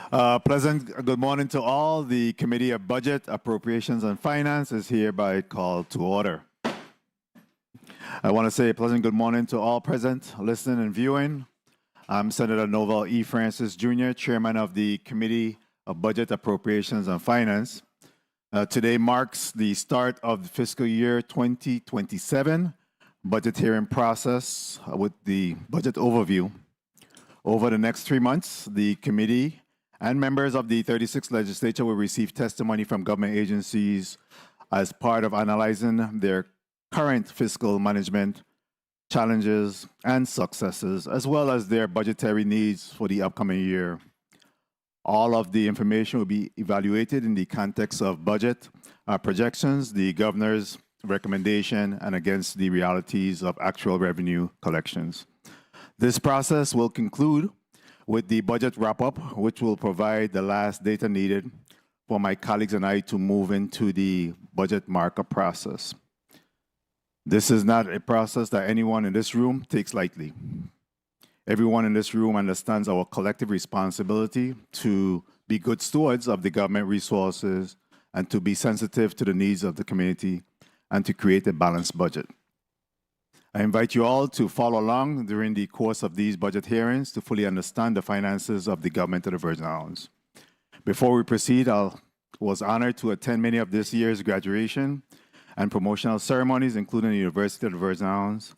Pleasant good morning to all. The Committee of Budget, Appropriations and Finance is hereby called to order. I want to say a pleasant good morning to all present, listening and viewing. I'm Senator Novel E. Francis Jr., Chairman of the Committee of Budget, Appropriations and Finance. Today marks the start of the fiscal year 2027 budget hearing process with the budget overview. Over the next 3 months, the committee and members of the 36th legislature will receive testimony from government agencies as part of analyzing their current fiscal management challenges and successes, as well as their budgetary needs for the upcoming year. All of the information will be evaluated in the context of budget projections, the governor's recommendation, and against the realities of actual revenue collections. This process will conclude with the budget wrap-up, which will provide the last data needed for my colleagues and I to move into the budget markup process. This is not a process that anyone in this room takes lightly. Everyone in this room understands our collective responsibility to be good stewards of the government resources and to be sensitive to the needs of the community and to create a balanced budget. I invite you all to follow along during the course of these budget hearings to fully understand the finances of the government of the Virgin Islands. Before we proceed, I was honored to attend many of this year's graduation and promotional ceremonies, including the University of the Virgin Islands.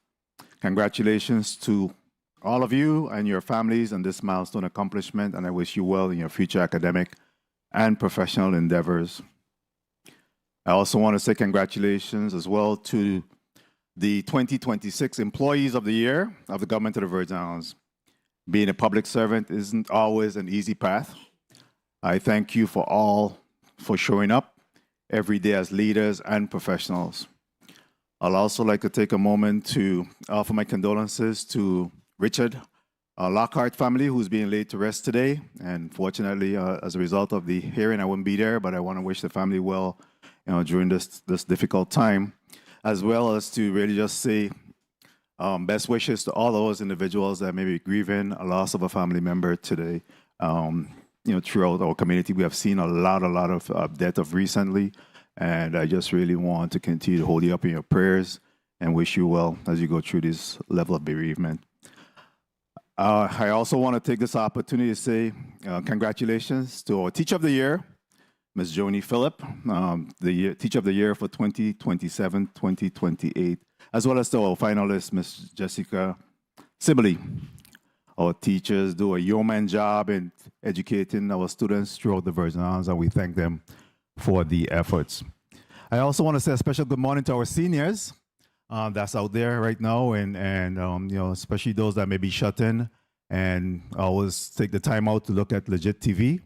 Congratulations to all of you and your families on this milestone accomplishment, and I wish you well in your future academic and professional endeavors. I also want to say congratulations as well to the 2026 Employees of the Year of the Government of the Virgin Islands. Being a public servant isn't always an easy path. I thank you for all for showing up every day as leaders and professionals. I'll also like to take a moment to offer my condolences to Richard Lockhart family, who's being laid to rest today. And fortunately, as a result of the hearing, I wouldn't be there, but I want to wish the family well during this difficult time, as well as to really just say best wishes to all those individuals that may be grieving a loss of a family member today. Throughout our community, we have seen a lot of death of recently, and I just really want to continue to hold you up in your prayers and wish you well as you go through this level of bereavement. I also want to take this opportunity to say congratulations to our Teacher of the Year, Ms. Joni Phillip, the Teacher of the Year for 2027-2028, as well as to our finalist, Ms. Jessica Sibley. Our teachers do a yeoman job in educating our students throughout the Virgin Islands, and we thank them for the efforts. I also want to say a special good morning to our seniors that's out there right now, and especially those that may be shut in, and always take the time out to look at Legit TV.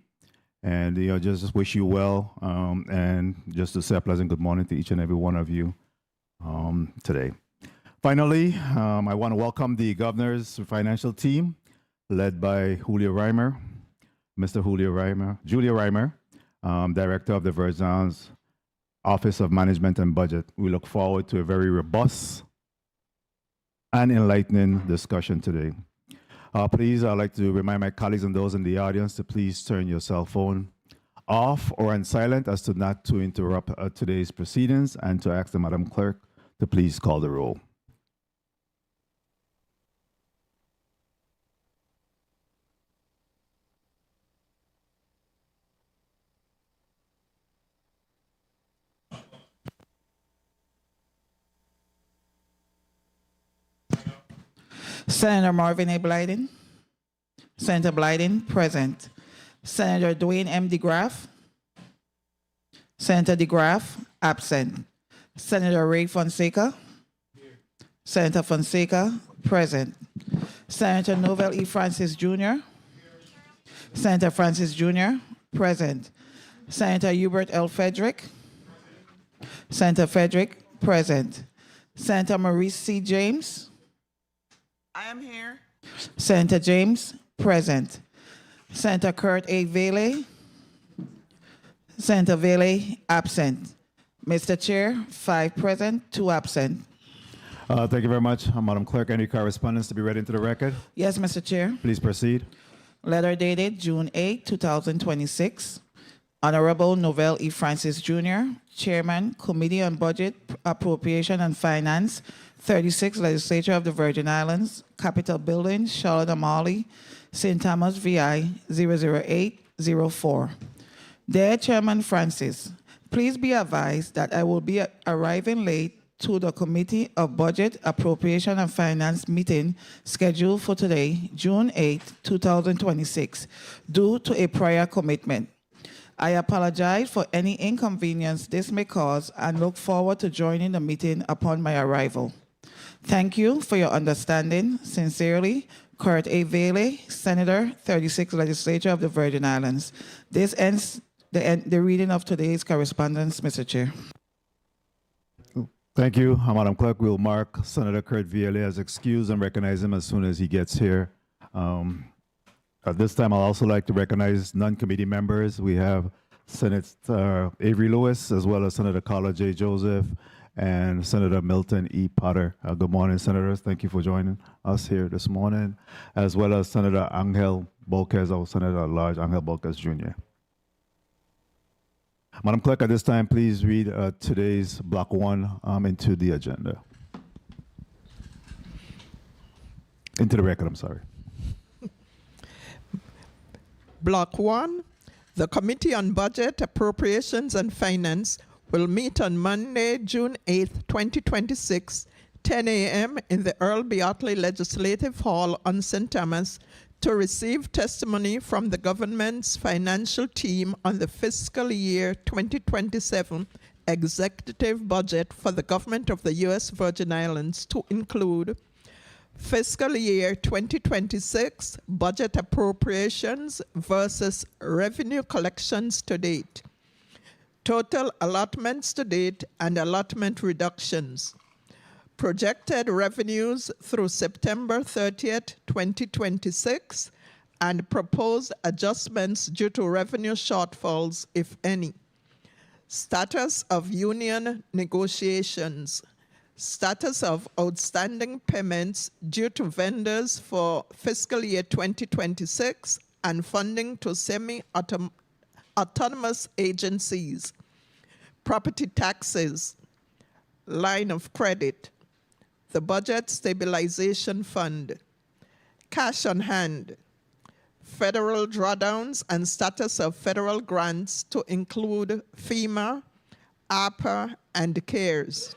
And just wish you well, and just to say a pleasant good morning to each and every one of you today. Finally, I want to welcome the governor's financial team, led by Julia Reimer, Julia Reimer, Director of the Virgin Islands Office of Management and Budget. We look forward to a very robust and enlightening discussion today. Please, I'd like to remind my colleagues and those in the audience to please turn your cell phone off or on silent as to not to interrupt today's proceedings, and to ask the Madam Clerk to please call the roll. Senator Marvin A. Blyden. Senator Blyden, present. Senator Dwayne M. DeGraff. Senator DeGraff, absent. Senator Ray Fonseca. Here. Senator Fonseca, present. Senator Novel E. Francis Jr. Here. Senator Francis Jr., present. Senator Hubert L. Frederick. Present. Senator Frederick, present. Senator Maurice C. James. I am here. Senator James, present. Senator Kurt A. Vele. Senator Vele, absent. Mr. Chair, 5 present, 2 absent. Thank you very much, Madam Clerk. Any correspondence to be read into the record? Yes, Mr. Chair. Please proceed. Letter dated June 8, 2026. Honorable Novell E. Francis Jr., Chairman, Committee on Budget, Appropriation and Finance, 36 Legislature of the Virgin Islands, Capitol Building, Charlotte Amalie, St. Thomas, VI, 00804. Dear Chairman Francis, please be advised that I will be arriving late to the Committee of Budget, Appropriation and Finance meeting scheduled for today, June 8, 2026, due to a prior commitment. I apologize for any inconvenience this may cause and look forward to joining the meeting upon my arrival. Thank you for your understanding. Sincerely, Kurt A. Vele, Senator, 36 Legislature of the Virgin Islands. This ends the reading of today's correspondence, Mr. Chair. Thank you, Madam Clerk. We'll mark Senator Kurt Vele as excused and recognize him as soon as he gets here. At this time, I'd also like to recognize non-committee members. We have Senator Avery Lewis, as well as Senator Carla J. Joseph, and Senator Milton E. Potter. Good morning, Senators. Thank you for joining us here this morning, as well as Senator Angel Bolquez, or Senator at Large Angel Bolquez Jr. Madam Clerk, at this time, please read today's Block 1 into the agenda. Into the record, I'm sorry. Block 1, the Committee on Budget, Appropriations and Finance will meet on Monday, June 8, 2026, 10 a.m. in the Earle B. Ottley Legislative Hall on St. Thomas to receive testimony from the government's financial team on the Fiscal Year 2027 executive budget for the government of the U.S. Virgin Islands to include Fiscal Year 2026 budget appropriations versus revenue collections to date, total allotments to date and allotment reductions, projected revenues through September 30th, 2026, and proposed adjustments due to revenue shortfalls, if any, status of union negotiations, status of outstanding payments due to vendors for fiscal year 2026 and funding to semi-autonomous agencies, property taxes, line of credit, the Budget Stabilization Fund, cash on hand, federal drawdowns and status of federal grants to include FEMA, ARPA and CARES,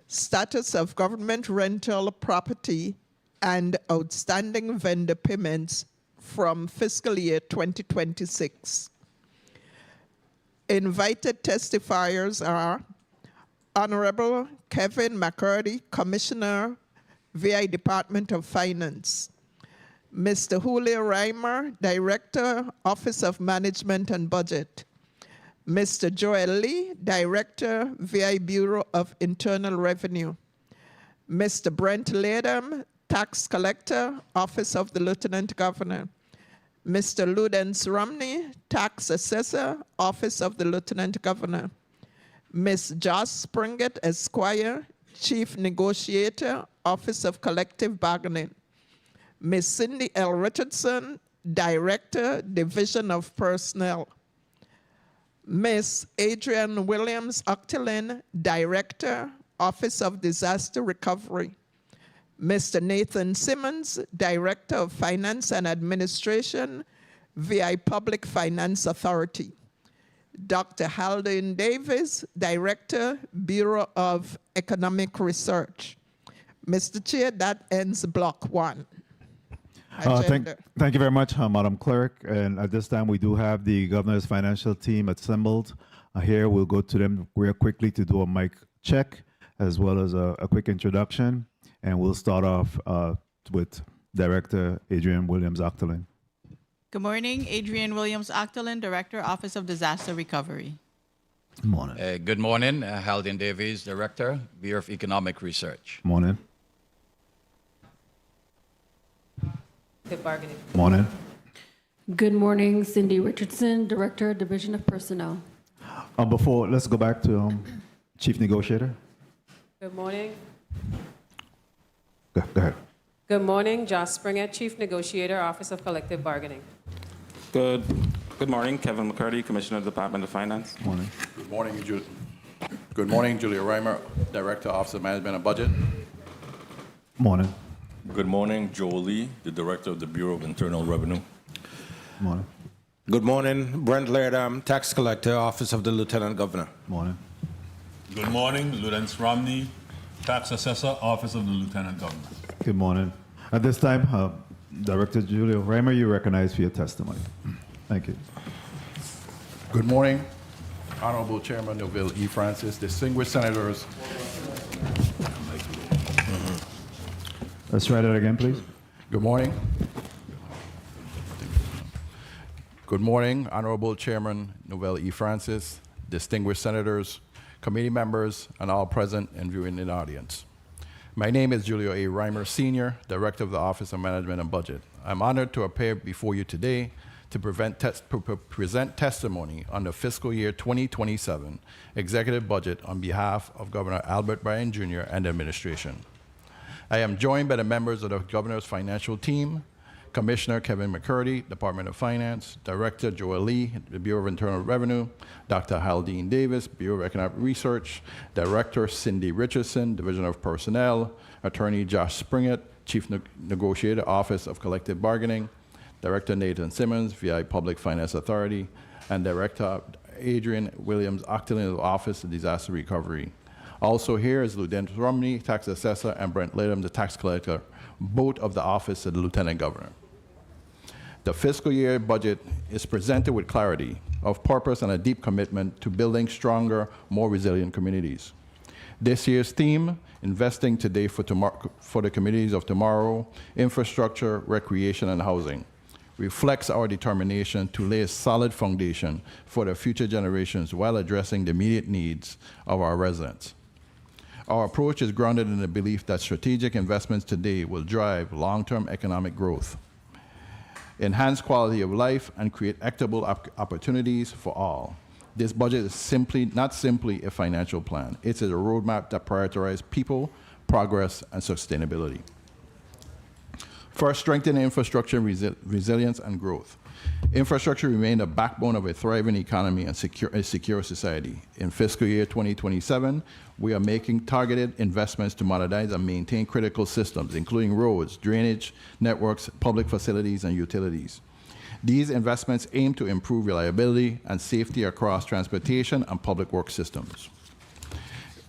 status of government rental property and outstanding vendor payments from fiscal year 2026. Invited testifiers are Honorable Kevin McCurdy, Commissioner, VI Department of Finance, Mr. Julio Reimer, Director, Office of Management and Budget, Mr. Joel Lee, Director, VI Bureau of Internal Revenue, Mr. Brent Ladam, Tax Collector, Office of the Lieutenant Governor, Mr. Ludens Romney, Tax Assessor, Office of the Lieutenant Governor, Ms. Joss Springett, Esquire, Chief Negotiator, Office of Collective Bargaining, Ms. Cindy L. Richardson, Director, Division of Personnel, Ms. Adrienne Williams Octilin, Director, Office of Disaster Recovery, Mr. Nathan Simmons, Director of Finance and Administration, VI Public Finance Authority, Dr. Haldane Davis, Director, Bureau of Economic Research. Mr. Chair, that ends Block 1. Thank you very much, Madam Clerk. And at this time, we do have the Governor's financial team assembled here. We'll go to them real quickly to do a mic check, as well as a quick introduction. And we'll start off with Director Adrienne Williams Octilin. Good morning, Adrienne Williams Octilin, Director, Office of Disaster Recovery. Good morning. Good morning, Haldane Davies, Director, Bureau of Economic Research. Morning. Good bargaining. Morning. Good morning, Cindy Richardson, Director, Division of Personnel. Let's go back to Chief Negotiator. Good morning. Go ahead. Good morning, Josh Springer, Chief Negotiator, Office of Collective Bargaining. Good morning, Kevin McCurdy, Commissioner, Department of Finance. Morning. Good morning, Julia Reimer, Director, Office of Management and Budget. Morning. Good morning, Joel Lee, the Director of the Bureau of Internal Revenue. Morning. Good morning, Brent Laird, Tax Collector, Office of the Lieutenant Governor. Morning. Good morning, Lieutenant Romney, Tax Assessor, Office of the Lieutenant Governor. Good morning. At this time, Director Julia Reimer, you recognize for your testimony. Thank you. Good morning, Honorable Chairman Novelle E. Francis, distinguished senators. Let's try that again, please. Good morning. Good morning, Honorable Chairman Novelle E. Francis, distinguished senators, committee members, and all present and viewing in the audience. My name is Julio A. Reimer, Sr., Director of the Office of Management and Budget. I'm honored to appear before you today to present testimony on the fiscal year 2027 executive budget on behalf of Governor Albert Bryan Jr. and the administration. I am joined by the members of the governor's financial team, Commissioner Kevin McCurdy, Department of Finance, Director Joel Lee, the Bureau of Internal Revenue, Dr. Haldine Davis, Bureau of Economic Research, Director Cindy Richardson, Division of Personnel, Attorney Josh Springett, Chief Negotiator, Office of Collective Bargaining, Director Nathan Simmons, VI Public Finance Authority, and Director Adrian Williams, Octilin of Office of Disaster Recovery. Also here is Lieutenant Romney, Tax Assessor, and Brent Latham, the Tax Collector, both of the Office of the Lieutenant Governor. The fiscal year budget is presented with clarity of purpose and a deep commitment to building stronger, more resilient communities. This year's theme, Investing Today for the Communities of Tomorrow, Infrastructure, Recreation, and Housing, reflects our determination to lay a solid foundation for the future generations while addressing the immediate needs of our residents. Our approach is grounded in the belief that strategic investments today will drive long-term economic growth, enhance quality of life, and create equitable opportunities for all. This budget is not simply a financial plan. It's a roadmap that prioritizes people, progress, and sustainability. First, strengthening infrastructure, resilience, and growth. Infrastructure remains the backbone of a thriving economy and a secure society. In fiscal year 2027, we are making targeted investments to modernize and maintain critical systems, including roads, drainage, networks, public facilities, and utilities. These investments aim to improve reliability and safety across transportation and public works systems.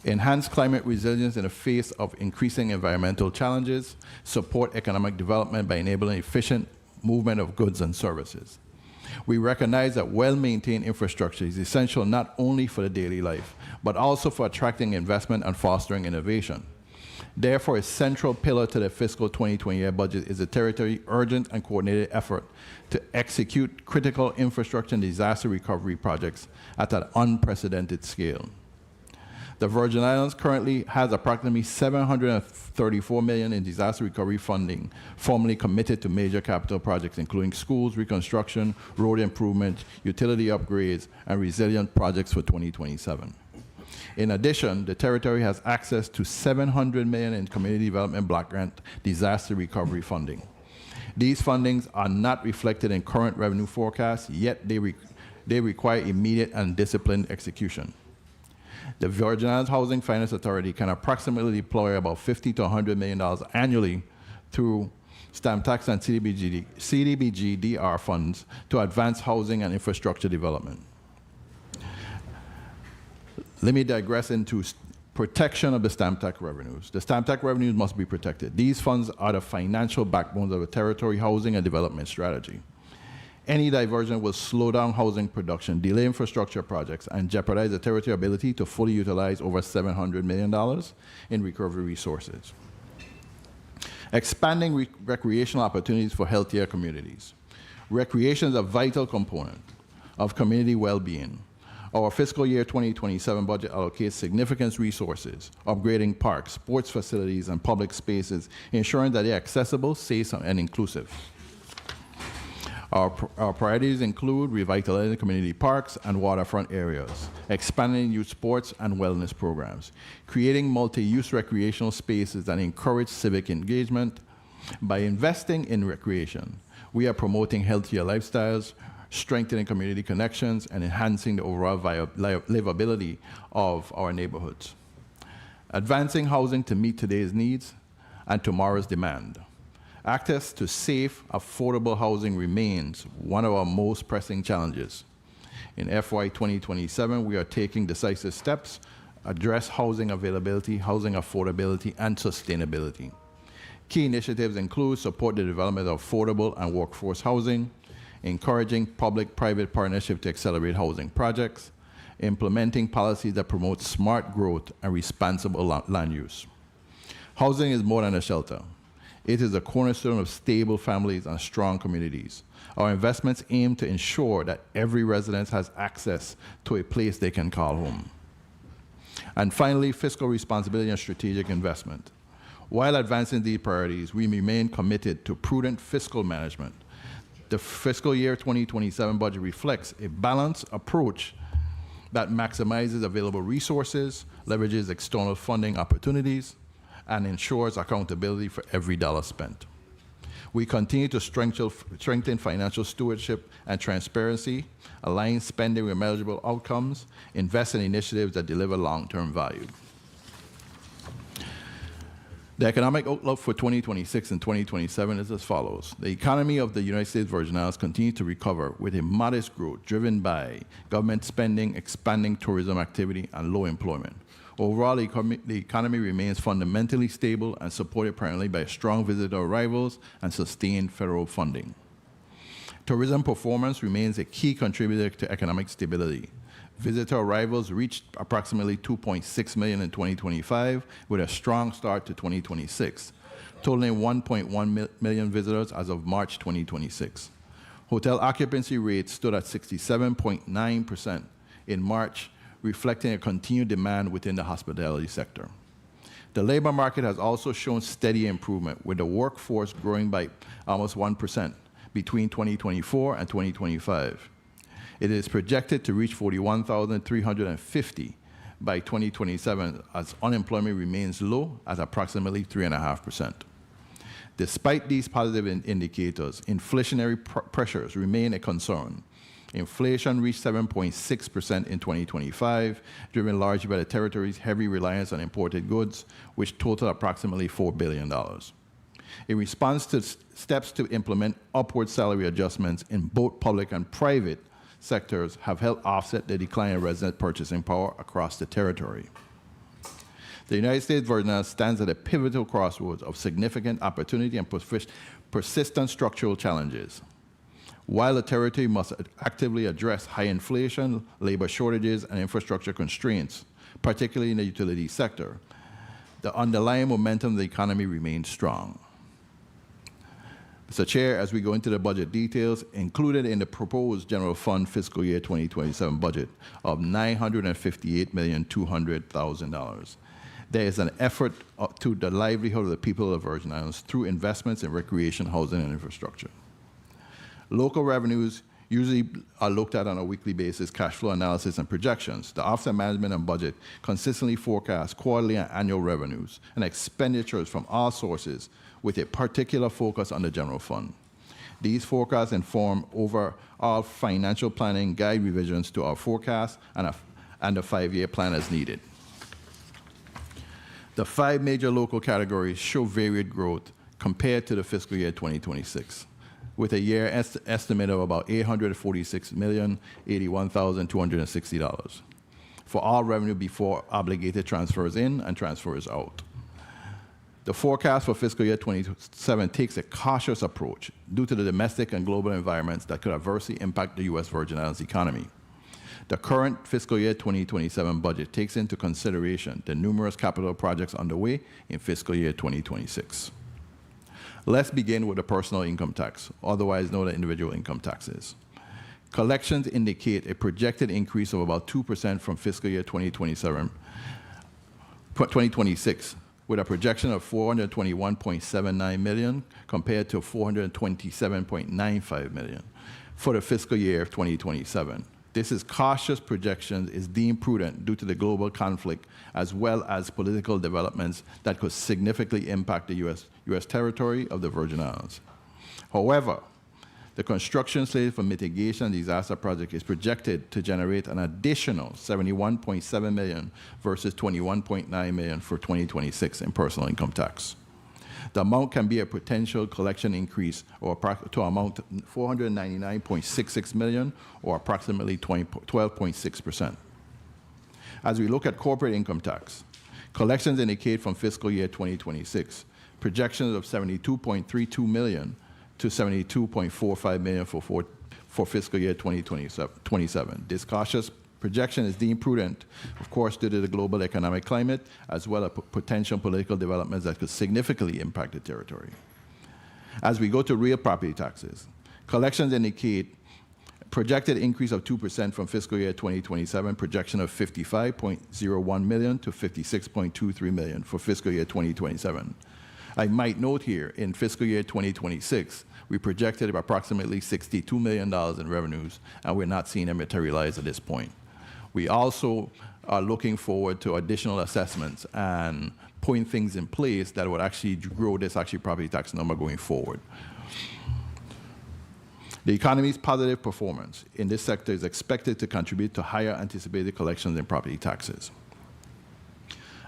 Enhance climate resilience in the face of increasing environmental challenges, support economic development by enabling efficient movement of goods and services. We recognize that well-maintained infrastructure is essential not only for the daily life, but also for attracting investment and fostering innovation. Therefore, a central pillar to the fiscal 2020 budget is a territory urgent and coordinated effort to execute critical infrastructure and disaster recovery projects at an unprecedented scale. The Virgin Islands currently has approximately $734 million in disaster recovery funding formally committed to major capital projects, including schools, reconstruction, road improvement, utility upgrades, and resilient projects for 2027. In addition, the territory has access to $700 million in community development block grant disaster recovery funding. These fundings are not reflected in current revenue forecasts, yet they require immediate and disciplined execution. The Virgin Islands Housing Finance Authority can approximately deploy about $50 to $100 million annually through stamp tax and CDBG-DR funds to advance housing and infrastructure development. Let me digress into protection of the stamp tax revenues. The stamp tax revenues must be protected. These funds are the financial backbones of a territory housing and development strategy. Any diversion will slow down housing production, delay infrastructure projects, and jeopardize the territory's ability to fully utilize over $700 million in recovery resources. Expanding recreational opportunities for healthier communities. Recreation is a vital component of community well-being. Our fiscal year 2027 budget allocates significant resources, upgrading parks, sports facilities, and public spaces, ensuring that they are accessible, safe, and inclusive. Our priorities include revitalizing community parks and waterfront areas, expanding youth sports and wellness programs, creating multi-use recreational spaces that encourage civic engagement, By investing in recreation, we are promoting healthier lifestyles, strengthening community connections, and enhancing the overall livability of our neighborhoods. Advancing housing to meet today's needs and tomorrow's demand. Access to safe, affordable housing remains one of our most pressing challenges. In FY 2027, we are taking decisive steps to address housing availability, housing affordability, and sustainability. Key initiatives include support the development of affordable and workforce housing, encouraging public-private partnership to accelerate housing projects, implementing policies that promote smart growth and responsible land use. Housing is more than a shelter. It is a cornerstone of stable families and strong communities. Our investments aim to ensure that every resident has access to a place they can call home. And finally, fiscal responsibility and strategic investment. While advancing these priorities, we remain committed to prudent fiscal management. The fiscal year 2027 budget reflects a balanced approach that maximizes available resources, leverages external funding opportunities, and ensures accountability for every dollar spent. We continue to strengthen financial stewardship and transparency, align spending with measurable outcomes, invest in initiatives that deliver long-term value. The economic outlook for 2026 and 2027 is as follows. The economy of the United States Virgin Islands continues to recover with a modest growth driven by government spending, expanding tourism activity, and low employment. Overall, the economy remains fundamentally stable and supported primarily by strong visitor arrivals and sustained federal funding. Tourism performance remains a key contributor to economic stability. Visitor arrivals reached approximately 2.6 million in 2025, with a strong start to 2026, totaling 1.1 million visitors as of March 2026. Hotel occupancy rates stood at 67.9% in March, reflecting a continued demand within the hospitality sector. The labor market has also shown steady improvement, with the workforce growing by almost 1% between 2024 and 2025. It is projected to reach 41,350 by 2027 as unemployment remains low at approximately 3.5%. Despite these positive indicators, inflationary pressures remain a concern. Inflation reached 7.6% in 2025, driven largely by the territory's heavy reliance on imported goods, which total approximately $4 billion. In response to steps to implement upward salary adjustments in both public and private sectors have helped offset the decline in resident purchasing power across the territory. The United States Virgin Islands stands at a pivotal crossroads of significant opportunity and persistent structural challenges. While the territory must actively address high inflation, labor shortages, and infrastructure constraints, particularly in the utility sector, the underlying momentum of the economy remains strong. Mr. Chair, as we go into the budget details, included in the proposed general fund fiscal year 2027 budget of $958,200,000, there is an effort to the livelihood of the people of the Virgin Islands through investments in recreation, housing, and infrastructure. Local revenues usually are looked at on a weekly basis, cash flow analysis and projections. The Office of Management and Budget consistently forecasts quarterly and annual revenues and expenditures from all sources with a particular focus on the general fund. These forecasts inform overall financial planning, guide revisions to our forecast, and a 5-year plan as needed. The 5 major local categories show varied growth compared to the fiscal year 2026, with a year estimate of about $846,081,260 for all revenue before obligated transfers in and transfers out. The forecast for fiscal year 2027 takes a cautious approach due to the domestic and global environments that could adversely impact the U.S. Virgin Islands economy. The current fiscal year 2027 budget takes into consideration the numerous capital projects underway in fiscal year 2026. Let's begin with the personal income tax, otherwise known as individual income taxes. Collections indicate a projected increase of about 2% from fiscal year 2026, with a projection of $421.79 million compared to $427.95 million for the fiscal year of 2027. This is cautious projection is deemed prudent due to the global conflict as well as political developments that could significantly impact the U.S. U.S. territory of the Virgin Islands. However, the construction slated for mitigation and disaster project is projected to generate an additional $71.7 million versus $21.9 million for 2026 in personal income tax. The amount can be a potential collection increase or to amount to $499.66 million or approximately 12.6%. As we look at corporate income tax, collections indicate from fiscal year 2026 projections of $72.32 million to $72.45 million for fiscal year 2027. This cautious projection is deemed prudent, of course, due to the global economic climate, as well as potential political developments that could significantly impact the territory. As we go to real property taxes, collections indicate projected increase of 2% from fiscal year 2027, projection of $55.01 million to $56.23 million for fiscal year 2027. I might note here, in fiscal year 2026, we projected approximately $62 million in revenues, and we're not seeing them materialize at this point. We also are looking forward to additional assessments and putting things in place that would actually grow this property tax number going forward. The economy's positive performance in this sector is expected to contribute to higher anticipated collections in property taxes.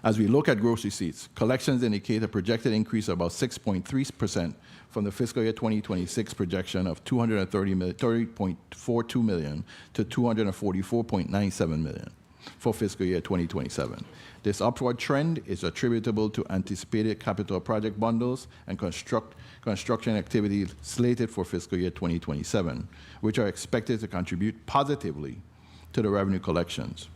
As we look at gross receipts, collections indicate a projected increase of about 6.3% from the fiscal year 2026 projection of $230.42 million to $244.97 million for fiscal year 2027. This upward trend is attributable to anticipated capital project bundles and construction activities slated for fiscal year 2027, which are expected to contribute positively to the revenue collections.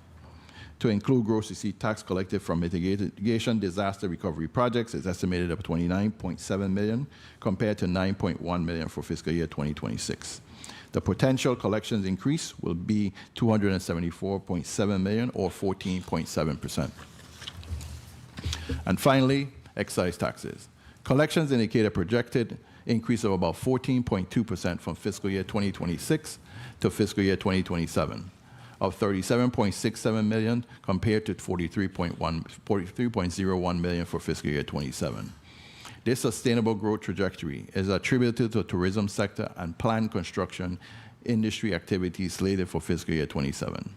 To include gross receipt tax collected from mitigation disaster recovery projects is estimated at $29.7 million compared to $9.1 million for fiscal year 2026. The potential collections increase will be $274.7 million or 14.7%. And finally, excise taxes. Collections indicate a projected increase of about 14.2% from fiscal year 2026 to fiscal year 2027. Of $37.67 million compared to $43.01 million for fiscal year 27. This sustainable growth trajectory is attributed to the tourism sector and planned construction industry activities slated for fiscal year 27.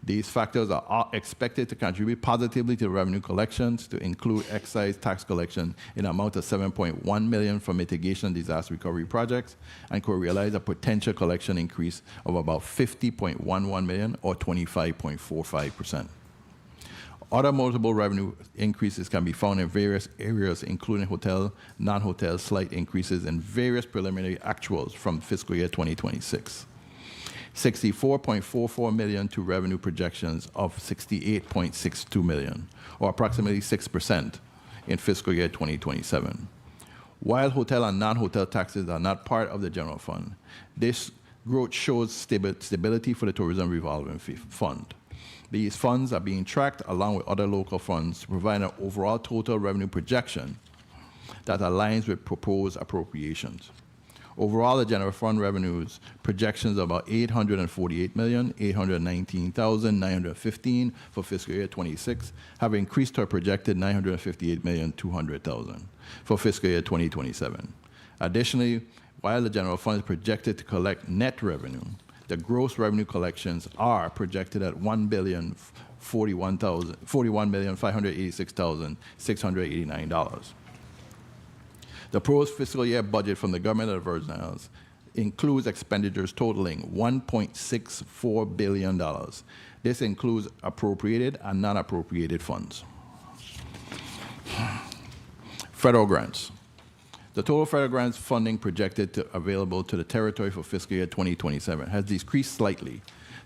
These factors are expected to contribute positively to revenue collections, to include excise tax collection in an amount of $7.1 million for mitigation and disaster recovery projects, and could realize a potential collection increase of about $50.11 million or 25.45%. Other multiple revenue increases can be found in various areas, including hotel, non-hotel slight increases in various preliminary actuals from fiscal year 2026. $64.44 million to revenue projections of $68.62 million, or approximately 6% in fiscal year 2027. While hotel and non-hotel taxes are not part of the general fund, this growth shows stability for the tourism revolving fund. These funds are being tracked along with other local funds to provide an overall total revenue projection that aligns with proposed appropriations. Overall, the general fund revenues projections of about $848,819,915 for fiscal year 26 have increased to a projected $958,200,000 for fiscal year 2027. Additionally, while the general fund is projected to collect net revenue, the gross revenue collections are projected at $1,041,586,689. The proposed fiscal year budget from the government of the Virgin Islands includes expenditures totaling $1.64 billion. This includes appropriated and non-appropriated funds. Federal grants. The total federal grants funding projected available to the territory for fiscal year 2027 has decreased slightly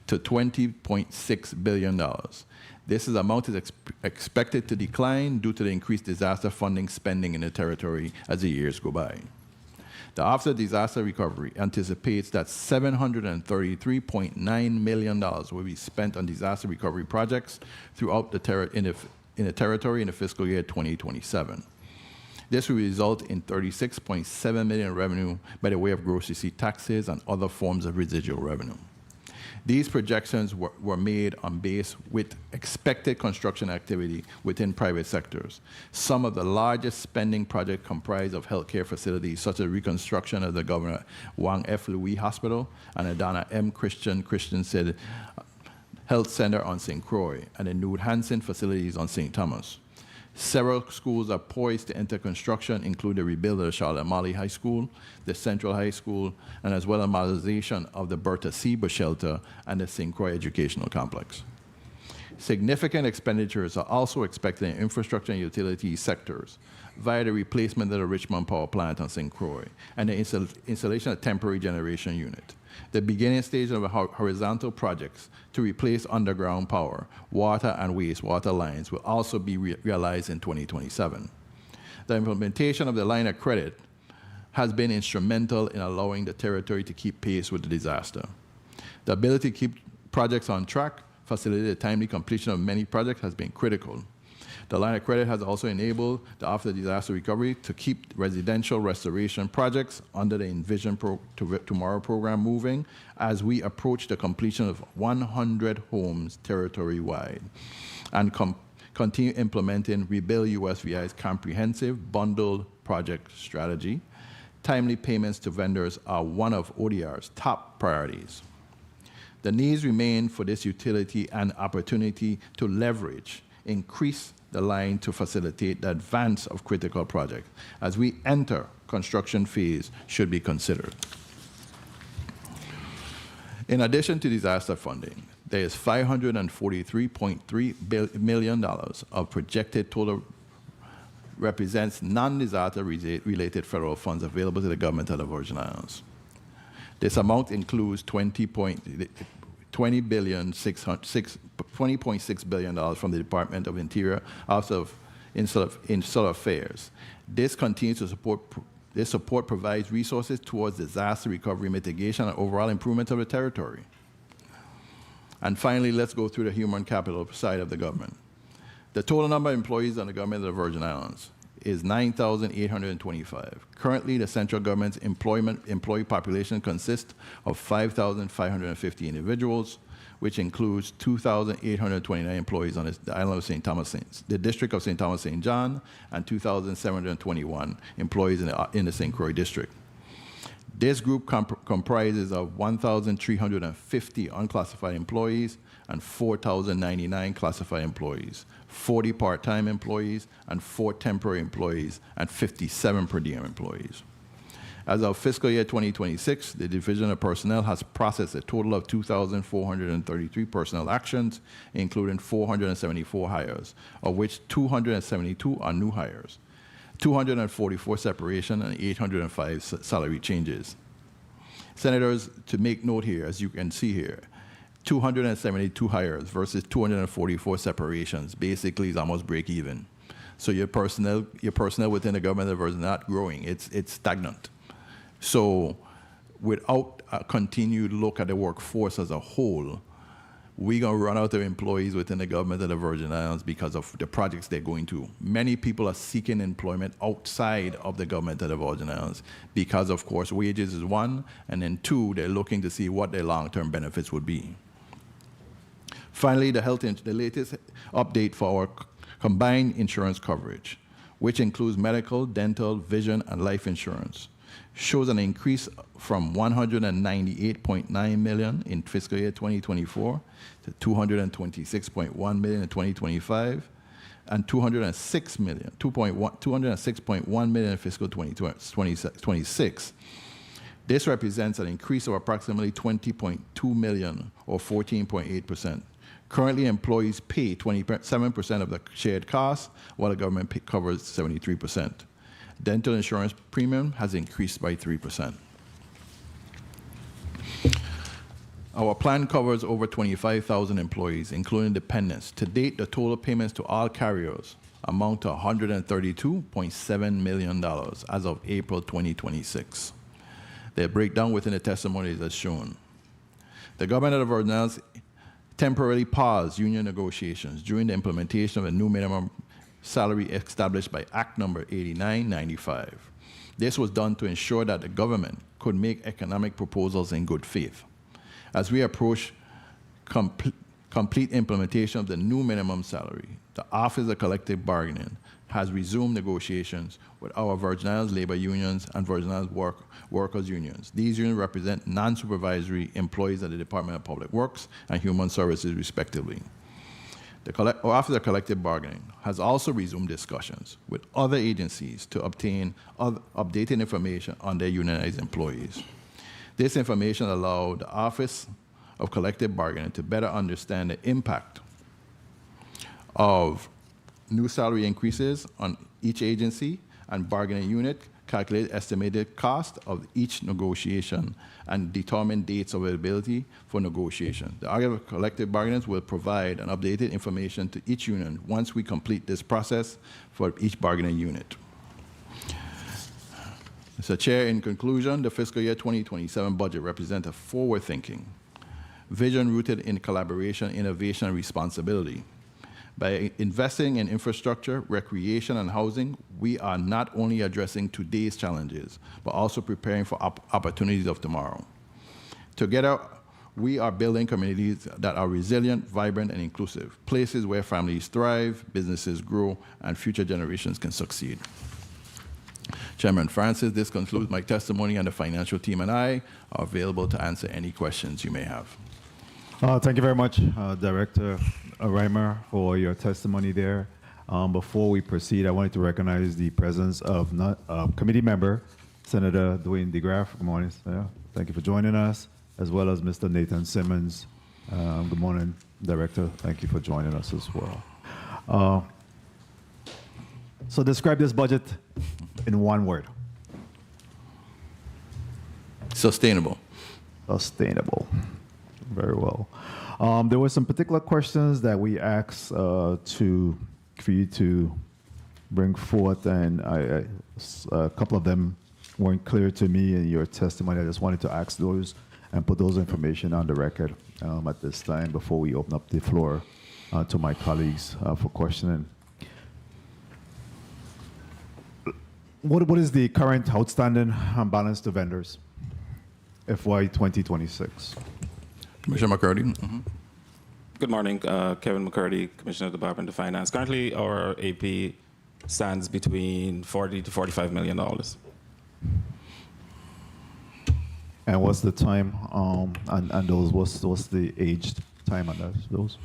to $20.6 billion. This amount is expected to decline due to the increased disaster funding spending in the territory as the years go by. The Office of Disaster Recovery anticipates that $733.9 million will be spent on disaster recovery projects throughout the territory in the fiscal year 2027. This will result in $36.7 million revenue by the way of gross receipt taxes and other forms of residual revenue. These projections were made on base with expected construction activity within private sectors. Some of the largest spending projects comprise of healthcare facilities, such as reconstruction of the Governor Wang F. Louis Hospital and Adana M. Christensen Health Center on St. Croix, and the Nude Hansen facilities on St. Thomas. Several schools are poised to enter construction, including the rebuild of the Charlotte Malley High School, the Central High School, and as well as modernization of the Bertha Seba Shelter and the St. Croix Educational Complex. Significant expenditures are also expected in infrastructure and utility sectors via the replacement of the Richmond Power Plant on St. Croix and the installation of temporary generation unit. The beginning stage of horizontal projects to replace underground power, water, and wastewater lines will also be realized in 2027. The implementation of the line of credit has been instrumental in allowing the territory to keep pace with the disaster. The ability to keep projects on track, facilitate the timely completion of many projects has been critical. The line of credit has also enabled the after disaster recovery to keep residential restoration projects under the Envision Tomorrow program moving as we approach the completion of 100 homes territory-wide and continue implementing Rebuild USVI's comprehensive bundled project strategy. Timely payments to vendors are one of ODR's top priorities. The needs remain for this utility and opportunity to increase the line to facilitate the advance of critical projects as we enter construction phase should be considered. In addition to disaster funding, there is $543.3 million of projected total represents non-disaster related federal funds available to the government of the Virgin Islands. This amount includes $20.6 billion from the Department of Interior Office of Insular Affairs. This continues to support. This support provides resources towards disaster recovery mitigation and overall improvement of the territory. And finally, let's go through the human capital side of the government. The total number of employees on the government of the Virgin Islands is 9,825. Currently, the central government's employee population consists of 5,550 individuals, which includes 2,829 employees on the island of St. Thomas, the district of St. Thomas St. John, and 2,721 employees in the St. Croix district. This group comprises of 1,350 unclassified employees and 4,099 classified employees, 40 part-time employees and 4 temporary employees, and 57 per diem employees. As of fiscal year 2026, the Division of Personnel has processed a total of 2,433 personnel actions, including 474 hires, of which 272 are new hires, 244 separation, and 805 salary changes. Senators, to make note here, as you can see here, 272 hires versus 244 separations basically is almost break even. So your personnel within the government of the Virgin is not growing, it's stagnant. So without a continued look at the workforce as a whole, we're going to run out of employees within the government of the Virgin Islands because of the projects they're going to. Many people are seeking employment outside of the government of the Virgin Islands because, of course, wages is one, and then two, they're looking to see what their long-term benefits would be. Finally, the latest update for our combined insurance coverage, which includes medical, dental, vision, and life insurance, shows an increase from $198.9 million in fiscal year 2024 to $226.1 million in 2025 and $206.1 million in fiscal 2026. This represents an increase of approximately $20.2 million or 14.8%. Currently, employees pay 27% of the shared costs, while the government covers 73%. Dental insurance premium has increased by 3%. Our plan covers over 25,000 employees, including dependents. To date, the total payments to all carriers amount to $132.7 million as of April 2026. Their breakdown within the testimony is as shown. The government of the Virgin Islands temporarily paused union negotiations during the implementation of a new minimum salary established by Act number 8995. This was done to ensure that the government could make economic proposals in good faith. As we approach complete implementation of the new minimum salary, the Office of Collective Bargaining has resumed negotiations with our Virgin Islands labor unions and Virgin Islands workers unions. These unions represent non-supervisory employees at the Department of Public Works and Human Services, respectively. The Office of Collective Bargaining has also resumed discussions with other agencies to obtain updated information on their unionized employees. This information allowed the Office of Collective Bargaining to better understand the impact of new salary increases on each agency and bargaining unit, calculate estimated cost of each negotiation, and determine dates of availability for negotiation. The Office of Collective Bargaining will provide an updated information to each union once we complete this process for each bargaining unit. Mr. Chair, in conclusion, the fiscal year 2027 budget represents a forward-thinking vision rooted in collaboration, innovation, and responsibility. By investing in infrastructure, recreation, and housing, we are not only addressing today's challenges, but also preparing for opportunities of tomorrow. Together, we are building communities that are resilient, vibrant, and inclusive, places where families thrive, businesses grow, and future generations can succeed. Chairman Francis, this concludes my testimony, and the financial team and I are available to answer any questions you may have. Thank you very much, Director Reimer, for your testimony there. Before we proceed, I wanted to recognize the presence of committee member, Senator Dwayne DeGraff. Good morning, sir. Thank you for joining us, as well as Mr. Nathan Simmons. Good morning, Director. Thank you for joining us as well. So describe this budget in one word. Sustainable. Sustainable. Very well. There were some particular questions that we asked for you to bring forth, and a couple of them weren't clear to me in your testimony. I just wanted to ask those and put those information on the record at this time before we open up the floor to my colleagues for questioning. What is the current outstanding balance to vendors, FY 2026? Commissioner McCurdy. Good morning, Kevin McCurdy, Commissioner of the Department of Finance. Currently, our AP stands between $40 to $45 million. And what's the time and those? What's the aged time on those?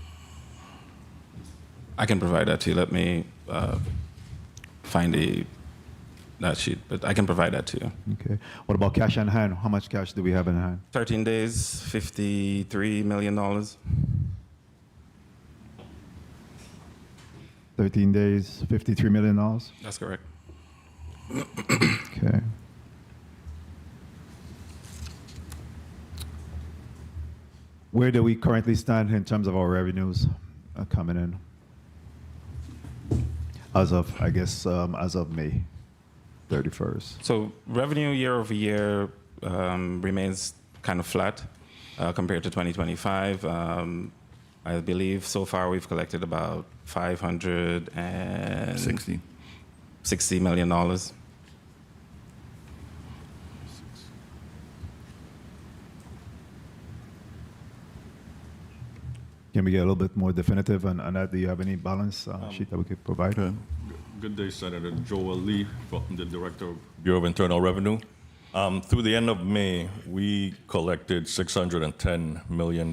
I can provide that to you. Let me find that sheet, but I can provide that to you. Okay. What about cash on hand? How much cash do we have in hand? 13 days, $53 million. 13 days, $53 million? That's correct. Okay. Where do we currently stand in terms of our revenues coming in? As of, I guess, as of May 31st. So revenue year over year remains kind of flat compared to 2025. I believe so far we've collected about $560 million. Can we get a little bit more definitive on that? Do you have any balance sheet that we could provide? Good day, Senator. Joel Lee, the Director of Bureau of Internal Revenue. Through the end of May, we collected $610 million,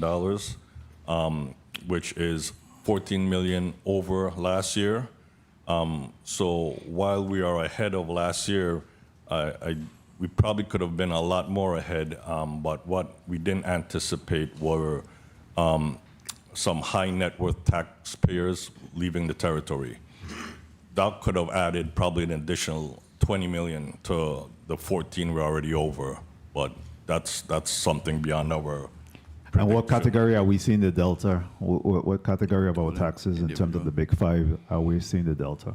which is $14 million over last year. So while we are ahead of last year, we probably could have been a lot more ahead, but what we didn't anticipate were some high net worth taxpayers leaving the territory. That could have added probably an additional $20 million to the 14 we're already over, but that's something beyond our prediction. And what category are we seeing the delta? What category of our taxes in terms of the big five are we seeing the delta?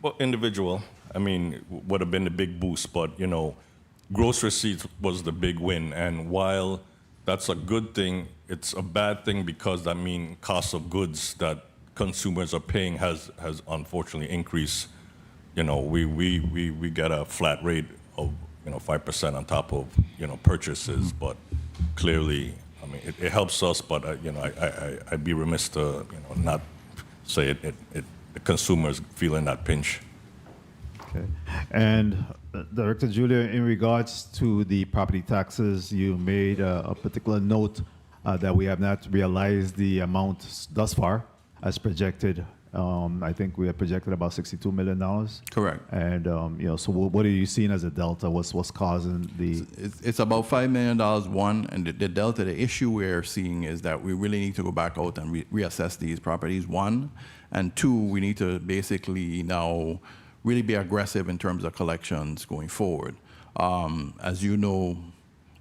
Well, individual, I mean, would have been the big boost, but you know, gross receipts was the big win, and while that's a good thing, it's a bad thing because that means cost of goods that consumers are paying has unfortunately increased. You know, we get a flat rate of 5% on top of purchases, but clearly I mean, it helps us, but I'd be remiss to not say the consumers feeling that pinch. Okay. And Director Julia, in regards to the property taxes, you made a particular note that we have not realized the amount thus far as projected. I think we have projected about $62 million. Correct. And so what are you seeing as a delta? What's causing the? It's about $5 million, one, and the delta, the issue we're seeing is that we really need to go back out and reassess these properties, one, and two, we need to basically now really be aggressive in terms of collections going forward. As you know,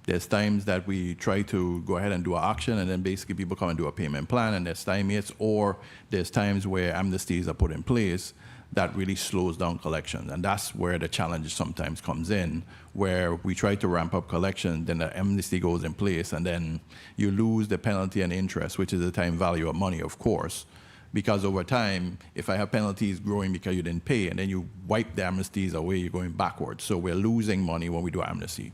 there's times that we try to go ahead and do an auction, and then basically people come and do a payment plan, and there's time hits, or there's times where amnesties are put in place that really slows down collections. And that's where the challenge sometimes comes in, where we try to ramp up collection, then the amnesty goes in place, and then you lose the penalty and interest, which is the time value of money, of course. Because over time, if I have penalties growing because you didn't pay, and then you wipe the amnesties away, you're going backwards. So we're losing money when we do amnesty.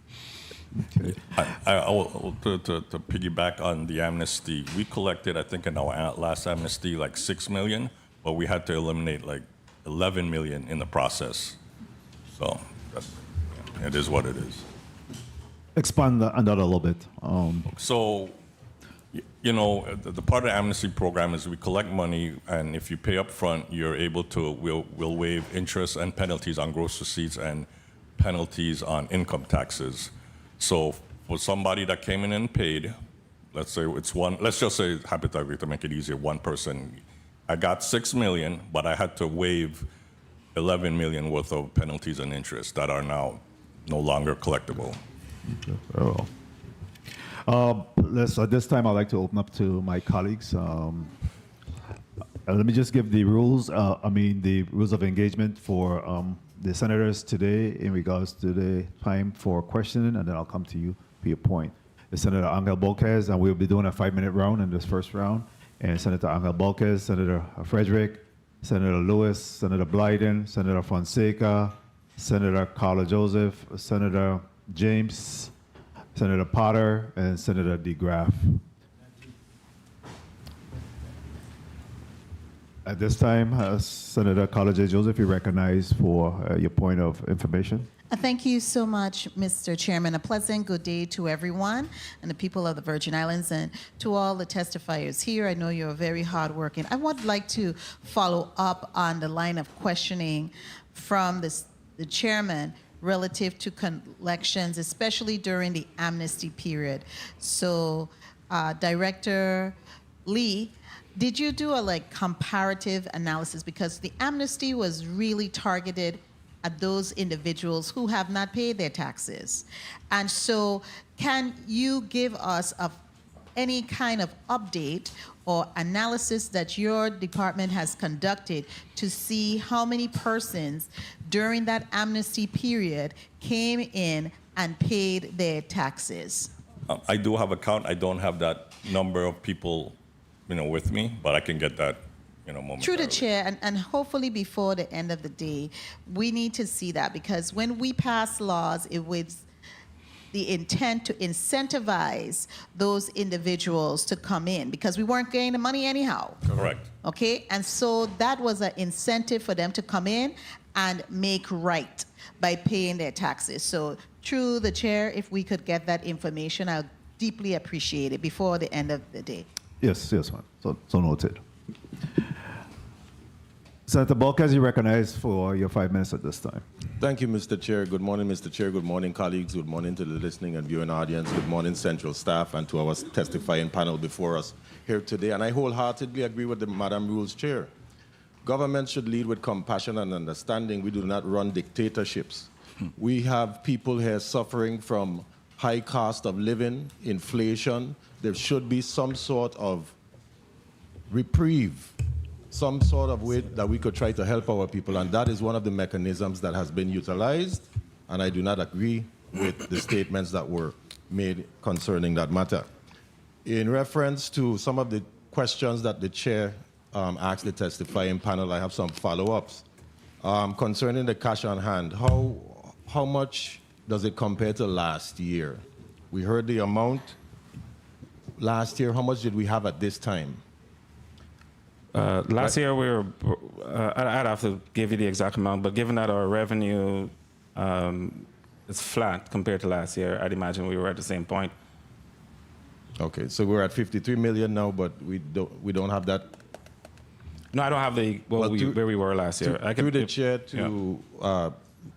Okay. To piggyback on the amnesty, we collected, I think in our last amnesty, like $6 million, but we had to eliminate like 11 million in the process. So it is what it is. Expand on that a little bit. So, the part of the amnesty program is we collect money, and if you pay up front, you're able to, we'll waive interest and penalties on gross receipts and penalties on income taxes. So for somebody that came in and paid, let's just say hypothetically to make it easier, one person, I got $6 million, but I had to waive 11 million worth of penalties and interest that are now no longer collectible. Okay. Very well. At this time, I'd like to open up to my colleagues. Let me just give the rules. The rules of engagement for the senators today in regards to the time for questioning, and then I'll come to you for your point. The Senator Angel Bolquez, and we'll be doing a 5-minute round in this first round. And Senator Angel Bolquez, Senator Frederick, Senator Lewis, Senator Blyden, Senator Fonseca, Senator Carla Joseph, Senator James, Senator Potter, and Senator DeGraff. At this time, Senator Carla J. Joseph, you recognized for your point of information. Thank you so much, Mr. Chairman. A pleasant good day to everyone and the people of the Virgin Islands, and to all the testifiers here. I know you're very hardworking. I would like to follow up on the line of questioning from the chairman relative to collections, especially during the amnesty period. So, Director Lee, did you do a comparative analysis? Because the amnesty was really targeted at those individuals who have not paid their taxes. And so can you give us any kind of update or analysis that your department has conducted to see how many persons during that amnesty period came in and paid their taxes? I do have a count. I don't have that number of people with me, but I can get that, momentarily. Through the chair, and hopefully before the end of the day, we need to see that, because when we pass laws, it was the intent to incentivize those individuals to come in, because we weren't getting the money anyhow. Correct. Okay, and so that was an incentive for them to come in and make right by paying their taxes. So through the chair, if we could get that information, I'll deeply appreciate it before the end of the day. Yes, ma'am. So noted. Senator Bolquez, you recognized for your 5 minutes at this time. Thank you, Mr. Chair. Good morning, Mr. Chair. Good morning, colleagues. Good morning to the listening and viewing audience. Good morning, Central staff, and to our testifying panel before us here today. And I wholeheartedly agree with the Madam Rules Chair. Government should lead with compassion and understanding. We do not run dictatorships. We have people here suffering from high cost of living, inflation. There should be some sort of reprieve, some sort of way that we could try to help our people, and that is one of the mechanisms that has been utilized, and I do not agree with the statements that were made concerning that matter. In reference to some of the questions that the chair asked the testifying panel, I have some follow-ups. Concerning the cash on hand, how much does it compare to last year? We heard the amount. last year? How much did we have at this time? Last year we were, I'd have to give you the exact amount, but given that our revenue is flat compared to last year, I'd imagine we were at the same point. Okay, so we're at 53 million now, but we don't have that. No, I don't have the where we were last year. I Through the chair to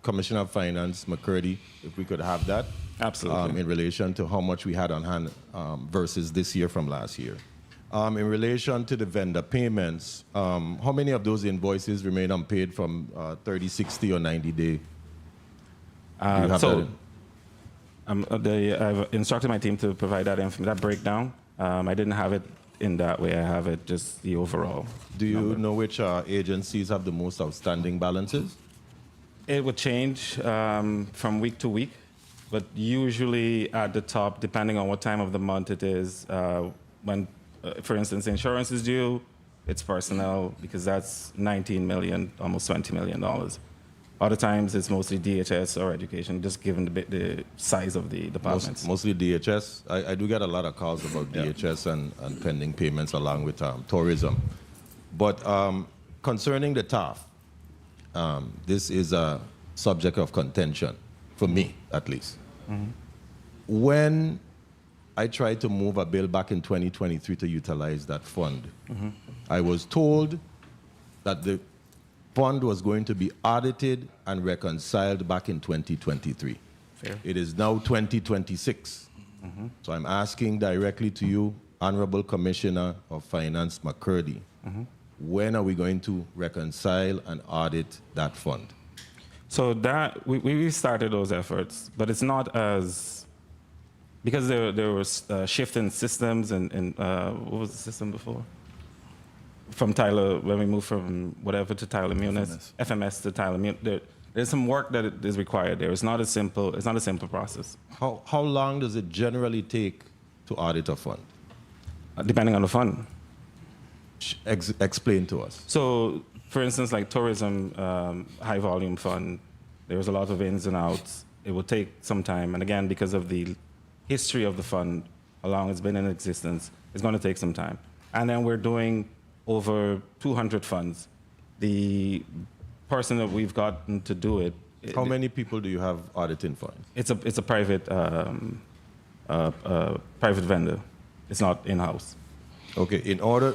Commissioner of Finance McCurdy, if we could have that. Absolutely. In relation to how much we had on hand versus this year from last year. In relation to the vendor payments, how many of those invoices remain unpaid from 30, 60, or 90 day? I've instructed my team to provide that breakdown. I didn't have it in that way. I have it just the overall. Do you know which agencies have the most outstanding balances? It would change from week to week, but usually at the top, depending on what time of the month it is, when, for instance, insurance is due, it's personnel, because that's 19 million, almost $20 million. Other times it's mostly DHS or education, just given the size of the departments. Mostly DHS. I do get a lot of calls about DHS and pending payments along with tourism. But concerning the TAF, this is a subject of contention, for me at least. Mm-hmm. When I tried to move a bill back in 2023 to utilize that fund, mm-hmm. I was told that the fund was going to be audited and reconciled back in 2023. Fair. It is now 2026. Mm-hmm. So I'm asking directly to you, Honorable Commissioner of Finance McCurdy, mm-hmm. when are we going to reconcile and audit that fund? So that we started those efforts, but it's not as, because there was shift in systems and what was the system before? From Tyler, when we moved from whatever to Tyler Munis, FMS to Tyler Munis, there's some work that is required there. It's not a simple process. How long does it generally take to audit a fund? Depending on the fund. Explain to us. So, for instance, like tourism, high volume fund, there's a lot of ins and outs. It will take some time. And again, because of the history of the fund, how long it's been in existence, it's going to take some time. And then we're doing over 200 funds. The person that we've gotten to do it. How many people do you have auditing funds? It's a private private vendor. It's not in-house. Okay, in order,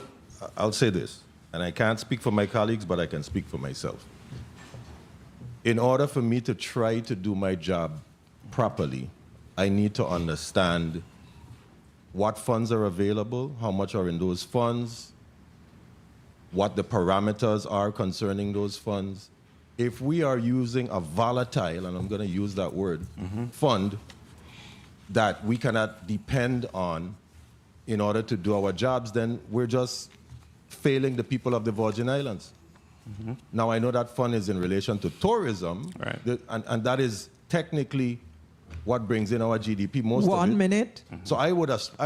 I'll say this, and I can't speak for my colleagues, but I can speak for myself. In order for me to try to do my job properly, I need to understand what funds are available, how much are in those funds, what the parameters are concerning those funds. If we are using a volatile, and I'm going to use that word, mm-hmm. fund that we cannot depend on in order to do our jobs, then we're just failing the people of the Virgin Islands. Mm-hmm. Now, I know that fund is in relation to tourism, right. and that is technically what brings in our GDP most of it. 1 minute. Mm-hmm. So I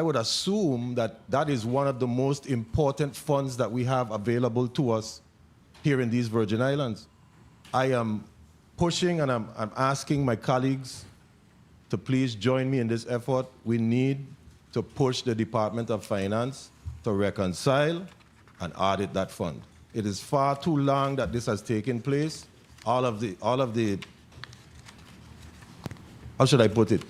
would assume that is one of the most important funds that we have available to us here in these Virgin Islands. I am pushing and I'm asking my colleagues to please join me in this effort. We need to push the Department of Finance to reconcile and audit that fund. It is far too long that this has taken place. All of the how should I put it?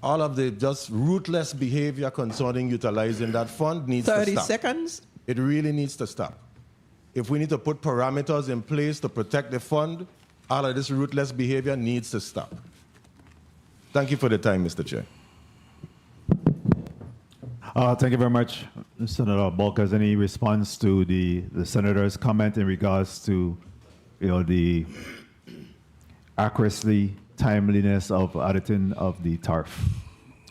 All of the just ruthless behavior concerning utilizing that fund needs to stop. 30 seconds. It really needs to stop. If we need to put parameters in place to protect the fund, all of this ruthless behavior needs to stop. Thank you for the time, Mr. Chair. Thank you very much, Senator Bulkers. Any response to the senator's comment in regards to, the accuracy, timeliness of auditing of the TARF?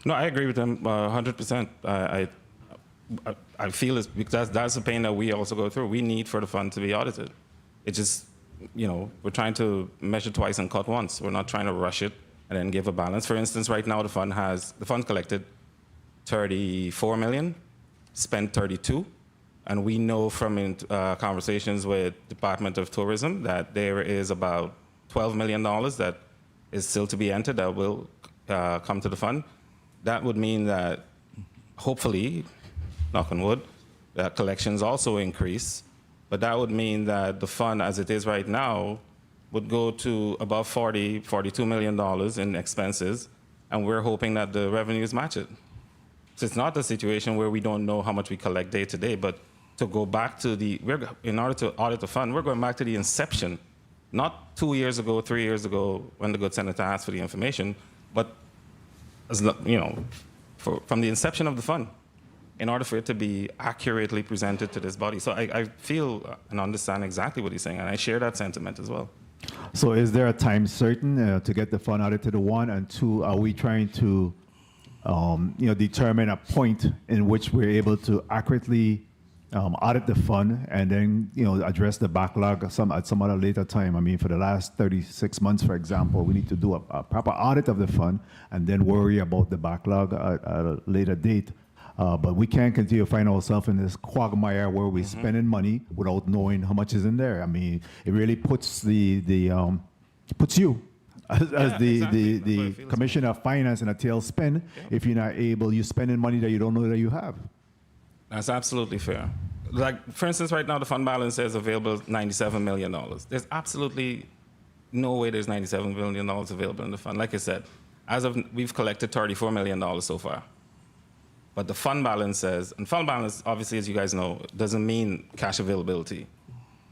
No, I agree with them 100%. I feel it's because that's the pain that we also go through. We need for the fund to be audited. It just, we're trying to measure twice and cut once. We're not trying to rush it and then give a balance. For instance, right now the fund collected 34 million, spent 32, and we know from conversations with Department of Tourism that there is about $12 million that is still to be entered that will come to the fund. That would mean that hopefully, knock on wood, that collections also increase. But that would mean that the fund, as it is right now, would go to about $42 million in expenses, and we're hoping that the revenues match it. So it's not a situation where we don't know how much we collect day to day, but to go back to in order to audit the fund, we're going back to the inception, not 2 years ago, 3 years ago, when the good senator asked for the information, but from the inception of the fund, in order for it to be accurately presented to this body. So I feel and understand exactly what he's saying, and I share that sentiment as well. So is there a time certain to get the fund audited, one? And two, are we trying to determine a point in which we're able to accurately audit the fund and then address the backlog at some other later time? I mean, for the last 36 months, for example, we need to do a proper audit of the fund and then worry about the backlog at a later date. But we can't continue to find ourselves in this quagmire where we're spending money without knowing how much is in there. I mean, it really puts puts you as the Commissioner of Finance in a tailspin if you're not able, you're spending money that you don't know that you have. That's absolutely fair. Like, for instance, right now the fund balance says available $97 million. There's absolutely no way there's $97 million available in the fund. Like I said, we've collected $34 million so far. But the fund balance says, and fund balance, obviously, as you guys know, doesn't mean cash availability.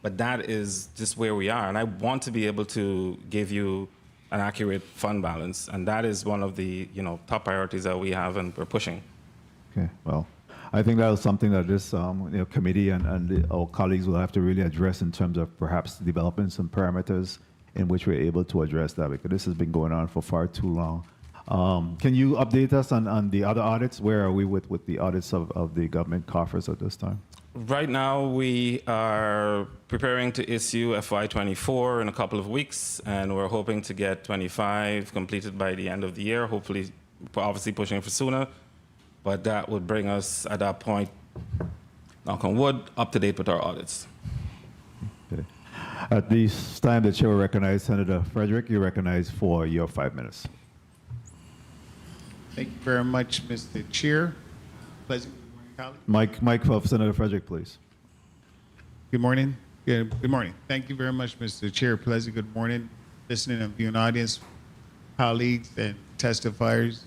But that is just where we are. And I want to be able to give you an accurate fund balance. And that is one of the top priorities that we have and we're pushing. Okay, well, I think that was something that this committee and our colleagues will have to really address in terms of perhaps developing some parameters in which we're able to address that, because this has been going on for far too long. Can you update us on the other audits? Where are we with the audits of the government coffers at this time? Right now, we are preparing to issue FY24 in a couple of weeks, and we're hoping to get 25 completed by the end of the year, hopefully, obviously pushing for sooner. But that would bring us, at that point, knock on wood, up to date with our audits. Okay. At this time, the chair will recognize Senator Frederick. You're recognized for your 5 minutes. Thank you very much, Mr. Chair. Pleasant colleagues. Mike for Senator Frederick, please. Good morning. Good morning. Thank you very much, Mr. Chair. Pleasant good morning, listening and viewing audience, colleagues and testifiers.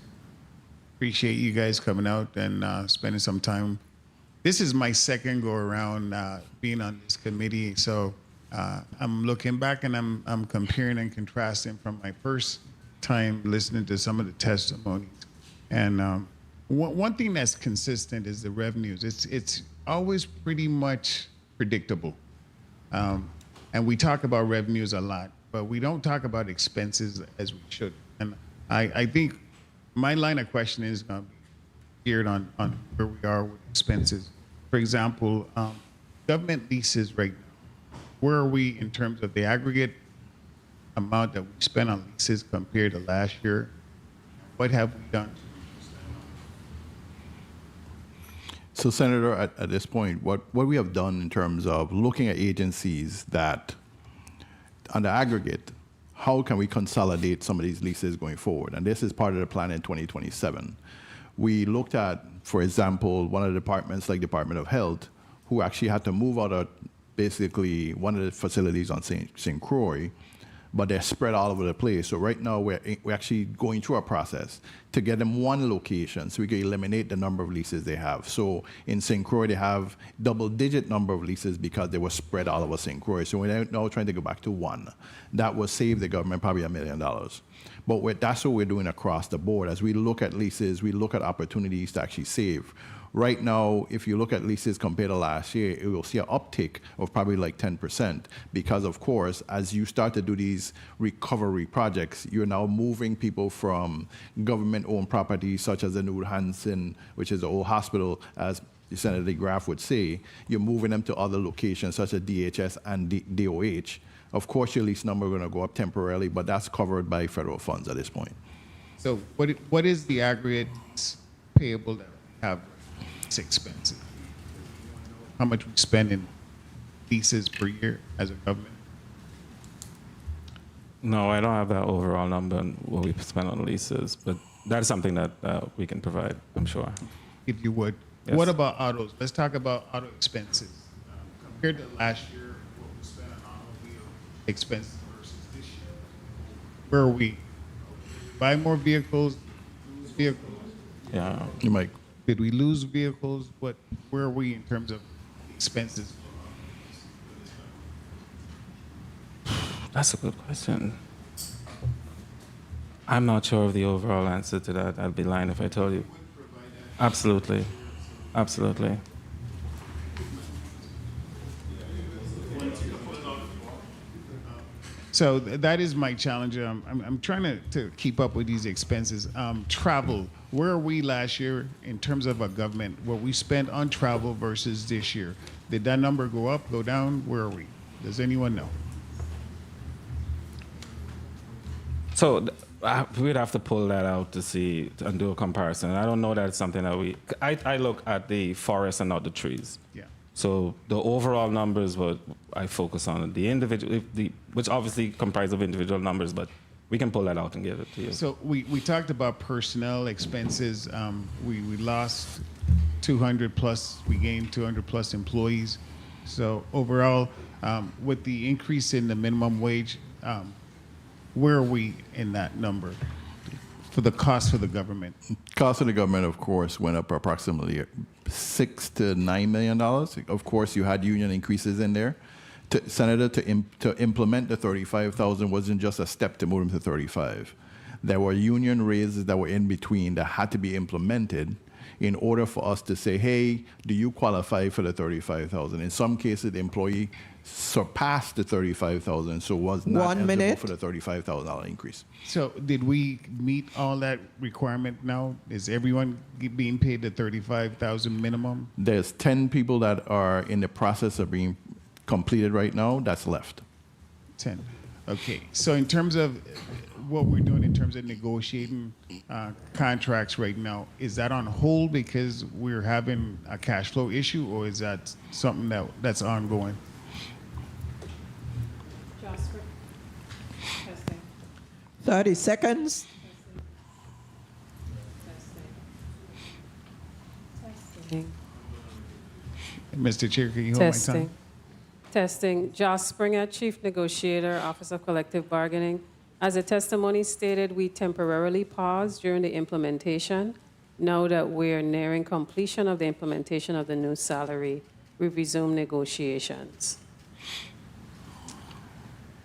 Appreciate you guys coming out and spending some time. This is my second go around being on this committee, so I'm looking back and I'm comparing and contrasting from my first time listening to some of the testimonies. And one thing that's consistent is the revenues. It's always pretty much predictable. And we talk about revenues a lot, but we don't talk about expenses as we should. And I think my line of questioning is going to be geared on where we are with expenses. For example, government leases right now, where are we in terms of the aggregate amount that we spent on leases compared to last year? What have we done? So, Senator, at this point, what we have done in terms of looking at agencies that, on the aggregate, how can we consolidate some of these leases going forward? And this is part of the plan in 2027. We looked at, for example, one of the departments like Department of Health, who actually had to move out of basically one of the facilities on St. Croix, but they're spread all over the place. So right now we're actually going through a process to get them one location so we can eliminate the number of leases they have. So in St. Croix, they have double-digit number of leases because they were spread all over St. Croix. So we're now trying to go back to one. That will save the government probably $1 million. But that's what we're doing across the board. As we look at leases, we look at opportunities to actually save. Right now, if you look at leases compared to last year, you will see an uptick of probably like 10% because, of course, as you start to do these recovery projects, you're now moving people from government-owned properties such as the New Hansen, which is the old hospital, as Senator DeGraff would say. You're moving them to other locations such as DHS and DOH. Of course, your lease number is going to go up temporarily, but that's covered by federal funds at this point. So what is the aggregate payable that we have? It's expensive. How much we spend in leases per year as a government? No, I don't have that overall number on what we spend on leases, but that is something that we can provide, I'm sure. if you would. Yes. What about autos? Let's talk about auto expenses. Compared to last year, what we spent on automobile expenses versus this year, where are we? Buy more vehicles, lose vehicles? Yeah. You might. Did we lose vehicles? Where are we in terms of expenses? That's a good question. I'm not sure of the overall answer to that. I'd be lying if I told you. Absolutely. Absolutely. So that is my challenge. I'm trying to keep up with these expenses. Travel, where are we last year in terms of a government? What we spent on travel versus this year? Did that number go up, go down? Where are we? Does anyone know? So we'd have to pull that out to see and do a comparison. I don't know that it's something that I look at the forest and not the trees. Yeah. So the overall numbers, what I focus on the individual, which obviously comprise of individual numbers, but we can pull that out and give it to you. So we talked about personnel expenses. We lost 200 plus, we gained 200 plus employees. So overall, with the increase in the minimum wage, where are we in that number for the cost for the government? Cost of the government, of course, went up approximately $6 to $9 million. Of course, you had union increases in there. Senator, to implement the 35,000 wasn't just a step to move them to 35. There were union raises that were in between that had to be implemented in order for us to say, hey, do you qualify for the 35,000? In some cases, the employee surpassed the 35,000, so was not eligible for the $35,000 increase. So did we meet all that requirement now? Is everyone being paid the 35,000 minimum? There's 10 people that are in the process of being completed right now. That's left. 10. Okay. So in terms of what we're doing in terms of negotiating contracts right now, is that on hold because we're having a cash flow issue, or is that something that's ongoing? 30 seconds. Mr. Chair, can you hold my time? Testing. Josh Springer, Chief Negotiator, Office of Collective Bargaining. As the testimony stated, we temporarily paused during the implementation. Now that we're nearing completion of the implementation of the new salary, we've resumed negotiations.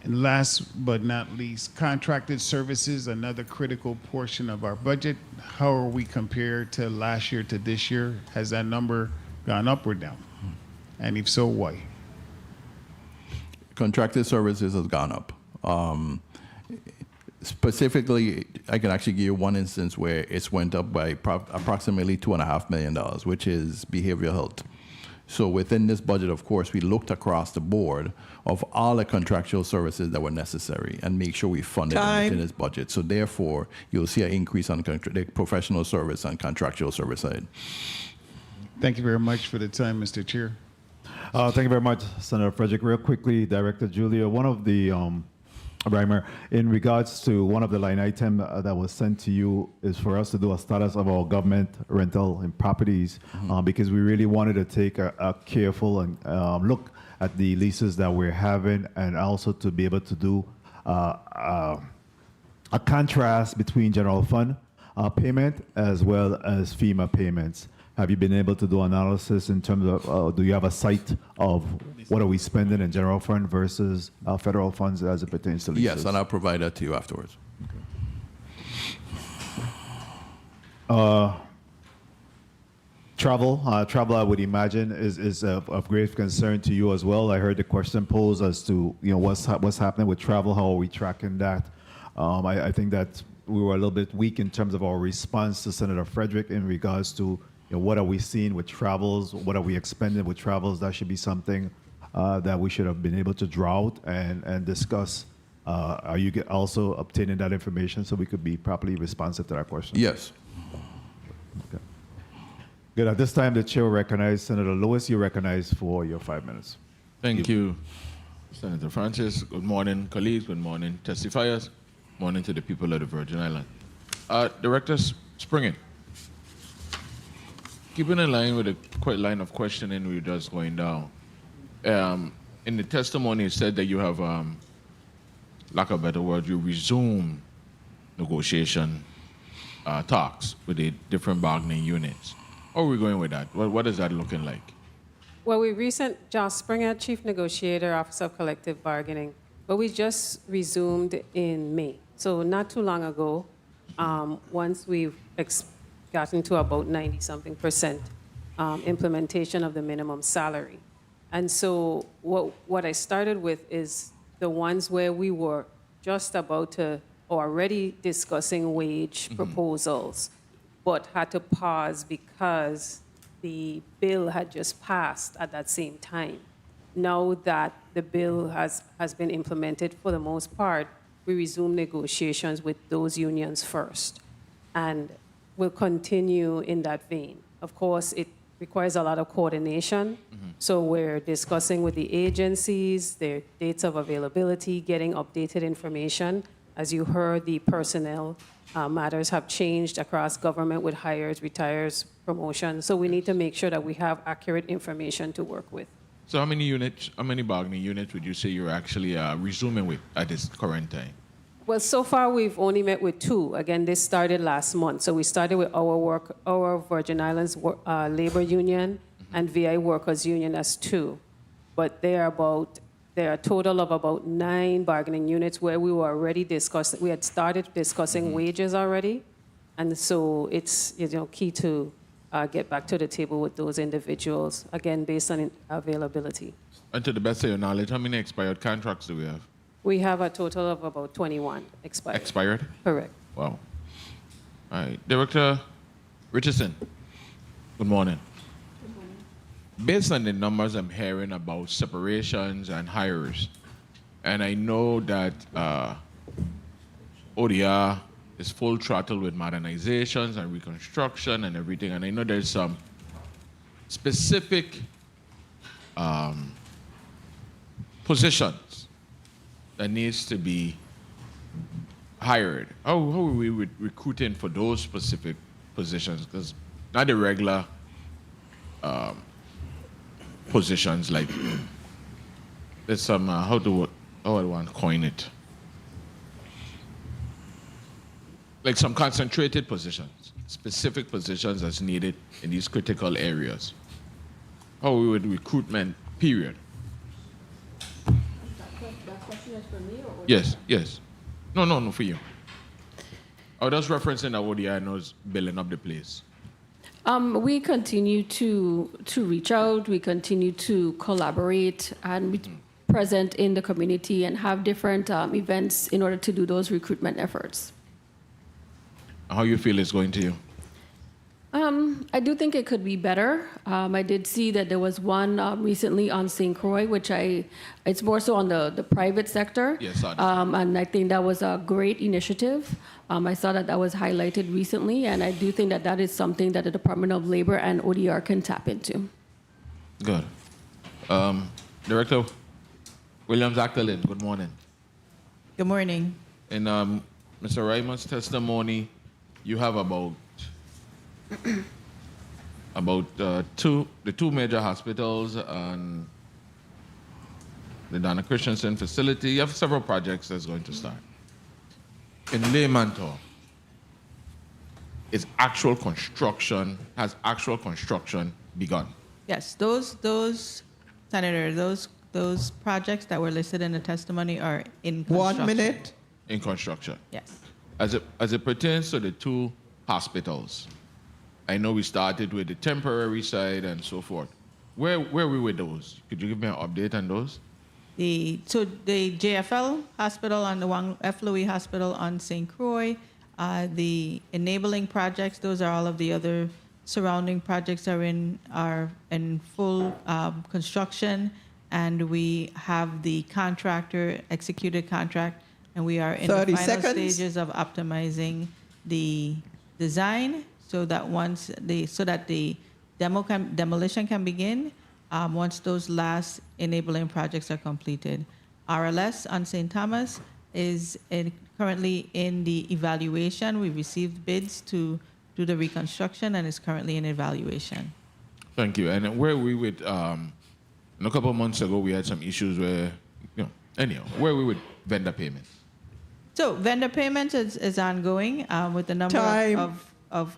And last but not least, contracted services, another critical portion of our budget. How are we compared to last year to this year? Has that number gone up or down? And if so, why? Contracted services has gone up. Specifically, I can actually give you one instance where it's went up by approximately $2.5 million, which is behavioral health. So within this budget, of course, we looked across the board of all the contractual services that were necessary and make sure we funded them within this budget. So therefore, you'll see an increase on the professional service and contractual service side. Thank you very much for the time, Mr. Chair. Thank you very much, Senator Frederick. Real quickly, Director Julia, one of the Reimer, in regards to one of the line item that was sent to you is for us to do a status of our government rental and properties, because we really wanted to take a careful and look at the leases that we're having, and also to be able to do a contrast between general fund payment as well as FEMA payments. Have you been able to do analysis in terms of, do you have a sight of what are we spending in general fund versus federal funds as it pertains to leases? Yes, and I'll provide that to you afterwards. Travel, I would imagine is of great concern to you as well. I heard the question posed as to what's happening with travel. How are we tracking that? I think that we were a little bit weak in terms of our response to Senator Frederick in regards to what are we seeing with travels? What are we expending with travels? That should be something that we should have been able to draw out and discuss. Are you also obtaining that information so we could be properly responsive to that question? Yes. Okay. Good. At this time, the chair will recognize Senator Lewis. You're recognized for your 5 minutes. Thank you, Senator Francis. Good morning, colleagues. Good morning, testifiers. Morning to the people of the Virgin Islands. Director Springer. Keeping in line with the line of questioning we're just going down, in the testimony it said that you have, lack of a better word, you resume negotiation talks with the different bargaining units. How are we going with that? What is that looking like? Well, Josh Springer, Chief Negotiator, Office of Collective Bargaining, but we just resumed in May. So not too long ago, once we've gotten to about 90-something% implementation of the minimum salary. And so what I started with is the ones where we were just about to, or already discussing wage proposals, but had to pause because the bill had just passed at that same time. Now that the bill has been implemented for the most part, we resume negotiations with those unions first. And we'll continue in that vein. Of course, it requires a lot of coordination. So we're discussing with the agencies, their dates of availability, getting updated information. As you heard, the personnel matters have changed across government with hires, retires, promotions. So we need to make sure that we have accurate information to work with. So how many bargaining units would you say you're actually resuming with at this current time? Well, so far we've only met with 2. Again, this started last month. So we started with our Virgin Islands Labor Union and VI Workers Union as 2. But there are a total of about 9 bargaining units where we were already discussing, we had started discussing wages already. And so it's key to get back to the table with those individuals, again, based on availability. And to the best of your knowledge, how many expired contracts do we have? We have a total of about 21 expired. Expired? Correct. Wow. All right. Director Richardson, good morning. Good morning. Based on the numbers I'm hearing about separations and hires, and I know that ODR is full throttle with modernizations and reconstruction and everything, and I know there's some specific positions that needs to be hired. How are we recruiting for those specific positions? Because not the regular positions like there's some how I want to coin it, like some concentrated positions, specific positions that's needed in these critical areas. How are we with recruitment period? That question is for me, or? Yes. No, for you. I was just referencing that ODI knows building up the place. We continue to reach out. We continue to collaborate and be present in the community and have different events in order to do those recruitment efforts. How you feel it's going to you? I do think it could be better. I did see that there was one recently on St. Croix, which it's more so on the private sector. Yes, and I think that was a great initiative. I saw that was highlighted recently, and I do think that is something that the Department of Labor and ODR can tap into. Good. Director Williams-Ackerlin, good morning. Good morning. In Mr. Ryman's testimony, you have about the two major hospitals and the Donna Christensen facility. You have several projects that's going to start. In layman talk, has actual construction begun? Yes, those Senator, those projects that were listed in the testimony are in construction. 1 minute. In construction. Yes. As it pertains to the 2 hospitals, I know we started with the temporary side and so forth. Where were we with those? Could you give me an update on those? The JFL Hospital and the Wang F. Louis Hospital on St. Croix, the enabling projects, those are all of the other surrounding projects are in full construction, and we have the contractor executed contract, and we are in the final stages of optimizing the design so that the demolition can begin once those last enabling projects are completed. RLS on St. Thomas is currently in the evaluation. We received bids to do the reconstruction, and is currently in evaluation. Thank you. And where we would, a couple of months ago, we had some issues where, anyhow, where we would vendor payments. So vendor payments is ongoing with the number of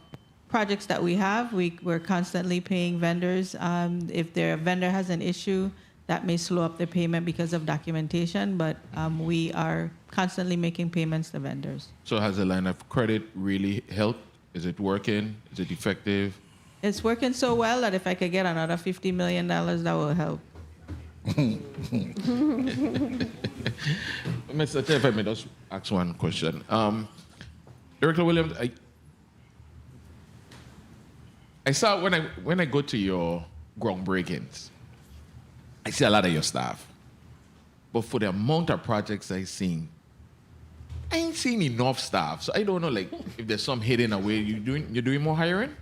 projects that we have. We're constantly paying vendors. If their vendor has an issue, that may slow up the payment because of documentation, but we are constantly making payments to vendors. So has the line of credit really helped? Is it working? Is it effective? It's working so well that if I could get another $50 million, that will help. Mr. Chair, if I may just ask one question. Director Williams, I saw when I go to your groundbreakings, I see a lot of your staff. But for the amount of projects I've seen, I ain't seen enough staff. So I don't know, like, if there's some hidden away. You're doing more hiring?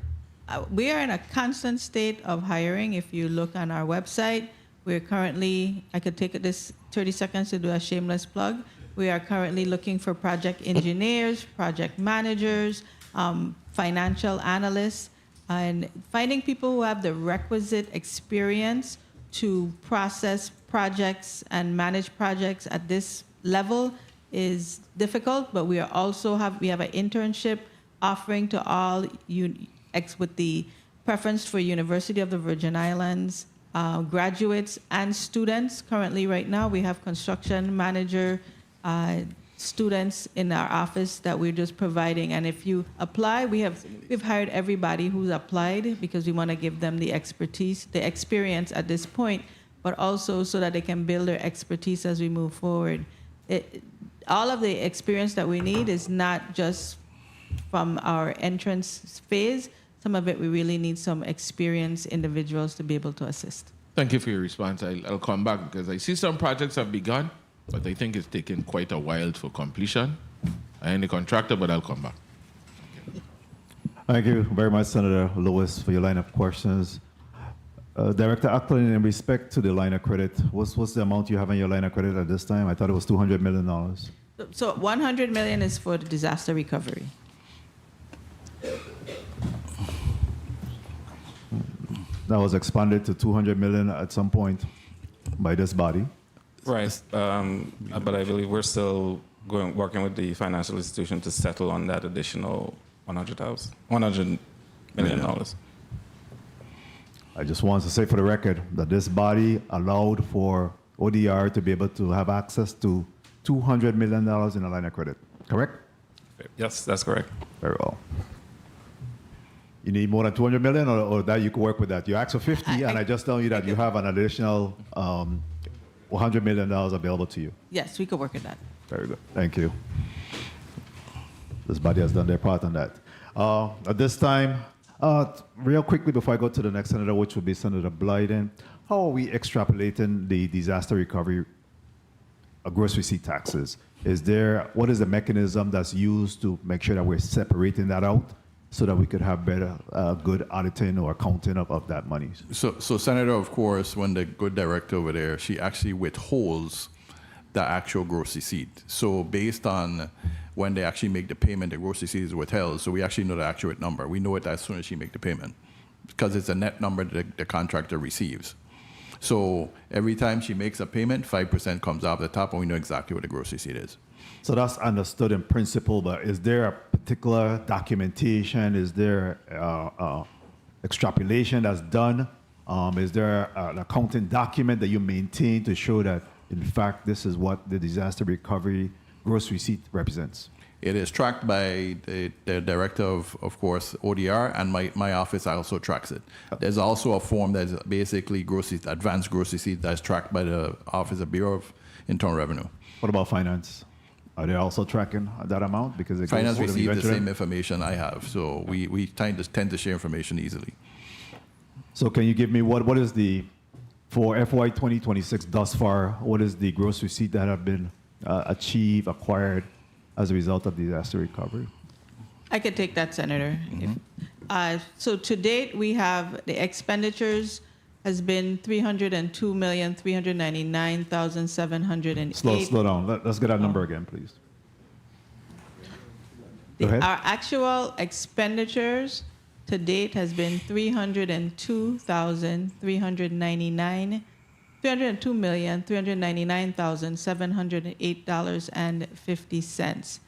We are in a constant state of hiring. If you look on our website, we're currently, I could take this 30 seconds to do a shameless plug. We are currently looking for project engineers, project managers, financial analysts, and finding people who have the requisite experience to process projects and manage projects at this level is difficult, but we have an internship offering to all with the preference for University of the Virgin Islands graduates and students. Currently, right now, we have construction manager students in our office that we're just providing. And if you apply, we've hired everybody who's applied because we want to give them the expertise, the experience at this point, but also so that they can build their expertise as we move forward. All of the experience that we need is not just from our entrance phase. Some of it, we really need some experienced individuals to be able to assist. Thank you for your response. I'll come back because I see some projects have begun, but I think it's taken quite a while for completion. I am the contractor, but I'll come back. Thank you very much, Senator Lewis, for your line of questions. Director Acklin, in respect to the line of credit, what's the amount you have in your line of credit at this time? I thought it was $200 million. So $100 million is for the disaster recovery. That was expanded to $200 million at some point by this body. Right, but I believe we're still working with the financial institution to settle on that additional $100 million. I just want to say for the record that this body allowed for ODR to be able to have access to $200 million in a line of credit, correct? Yes, that's correct. Very well. You need more than $200 million, or that you can work with that? You asked for 50, and I just tell you that you have an additional $100 million available to you. Yes, we could work with that. Very good. Thank you. This body has done their part on that. At this time, real quickly before I go to the next senator, which would be Senator Blyden, how are we extrapolating the disaster recovery gross receipt taxes? What is the mechanism that's used to make sure that we're separating that out so that we could have better, good auditing or accounting of that money? So Senator, of course, when the good director over there, she actually withholds the actual gross receipt. So based on when they actually make the payment, the gross receipt is withheld. So we actually know the accurate number. We know it as soon as she makes the payment because it's a net number that the contractor receives. So every time she makes a payment, 5% comes off the top, and we know exactly what the gross receipt is. So that's understood in principle, but is there a particular documentation? Is there extrapolation that's done? Is there an accounting document that you maintain to show that, in fact, this is what the disaster recovery gross receipt represents? It is tracked by the director of course, ODR, and my office also tracks it. There's also a form that's basically advanced gross receipt that's tracked by the Office of Bureau of Internal Revenue. What about finance? Are they also tracking that amount? Because it finance goes receives the same information I have, so we tend to share information easily. So can you give me what is for FY 2026 thus far, what is the gross receipt that have been achieved, acquired as a result of disaster recovery? I could take that, Senator. So to date, we have the expenditures has been $302,399,708. Slow down. Let's get that number again, please. Go ahead. Our actual expenditures to date has been $302,399,708.50.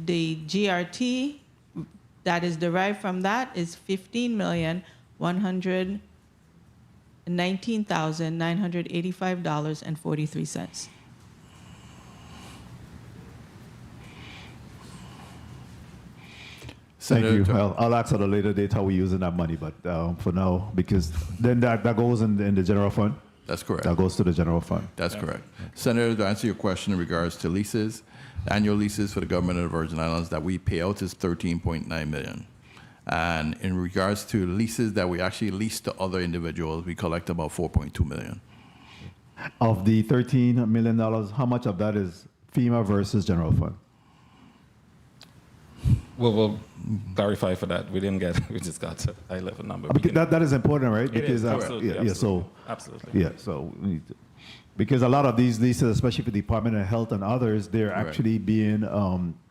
The GRT that is derived from that is $15,119,985.43. Thank you. Well, I'll ask at a later date how we're using that money, but for now, because then that goes in the general fund? That's correct. That goes to the general fund. That's correct. Senator, to answer your question in regards to leases, annual leases for the government of the Virgin Islands that we pay out is $13.9 million. And in regards to leases that we actually lease to other individuals, we collect about $4.2 million. Of the $13 million, how much of that is FEMA versus general fund? Well, we'll clarify for that. We just got a high-level number. Because that is important, right? It is, absolutely, yeah, so absolutely. Yeah, so we need to, because a lot of these leases, especially for the Department of Health and others, they're actually being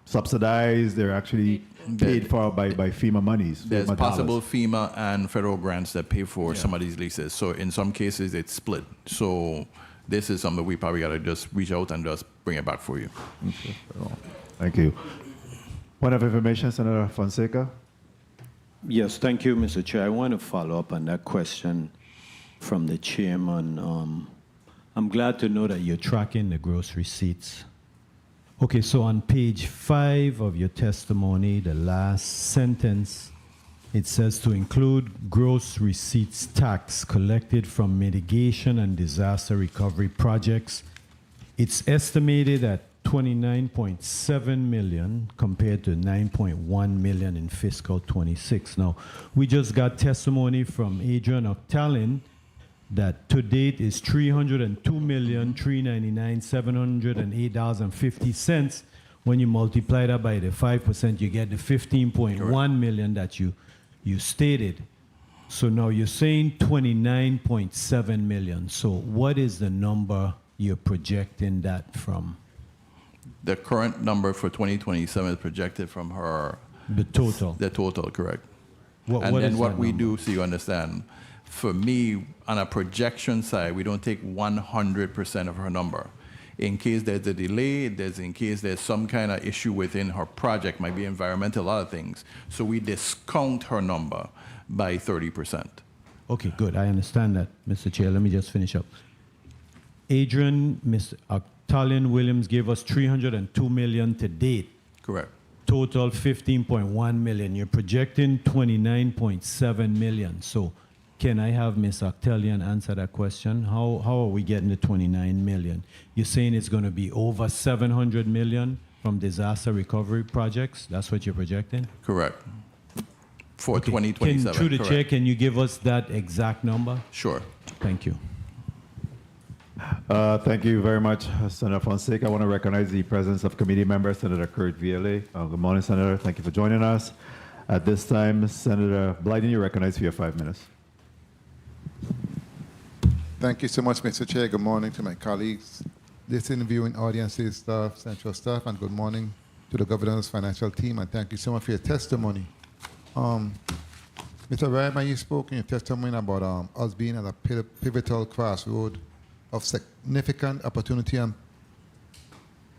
subsidized. They're actually paid for by FEMA monies. There's FEMA possible dollars. FEMA and federal grants that pay for some of these leases. So in some cases, it's split. So this is something we probably got to just reach out and just bring it back for you. Okay. Thank you. Point of information, Senator Fonseca. Yes, thank you, Mr. Chair. I want to follow up on that question from the chairman. I'm glad to know that you're tracking the gross receipts. Okay, so on page 5 of your testimony, the last sentence, it says to include gross receipts tax collected from mitigation and disaster recovery projects. It's estimated at $29.7 million compared to $9.1 million in fiscal 26. Now, we just got testimony from Adrian Octalin that to date is $302,399,708.50. When you multiply that by the 5%, you get the $15.1 million that you stated. So now you're saying $29.7 million. So what is the number you're projecting that from? The current number for 2027 is projected from her. The total. The total, correct. What and then is what that we number? do, so you understand, for me, on a projection side, we don't take 100% of her number. In case there's a delay, in case there's some kind of issue within her project, might be environmental, a lot of things. So we discount her number by 30%. Okay, good. I understand that, Mr. Chair. Let me just finish up. Adrian, Mr. Octalin Williams gave us $302 million to date. Correct. Total $15.1 million. You're projecting $29.7 million. So can I have Ms. Octalin answer that question? How are we getting the $29 million? You're saying it's going to be over $700 million from disaster recovery projects? That's what you're projecting? Correct. For 2027. Through the correct. chair, can you give us that exact number? Sure. Thank you. Thank you very much, Senator Fonseca. I want to recognize the presence of committee member, Senator Kurt Vielle. Good morning, Senator. Thank you for joining us. At this time, Senator Blyden, you're recognized for your 5 minutes. Thank you so much, Mr. Chair. Good morning to my colleagues, listening, viewing audiences, staff, central staff, and good morning to the governor's financial team, and thank you so much for your testimony. Mr. Ryman, you spoke in your testimony about us being at a pivotal crossroad of significant opportunity and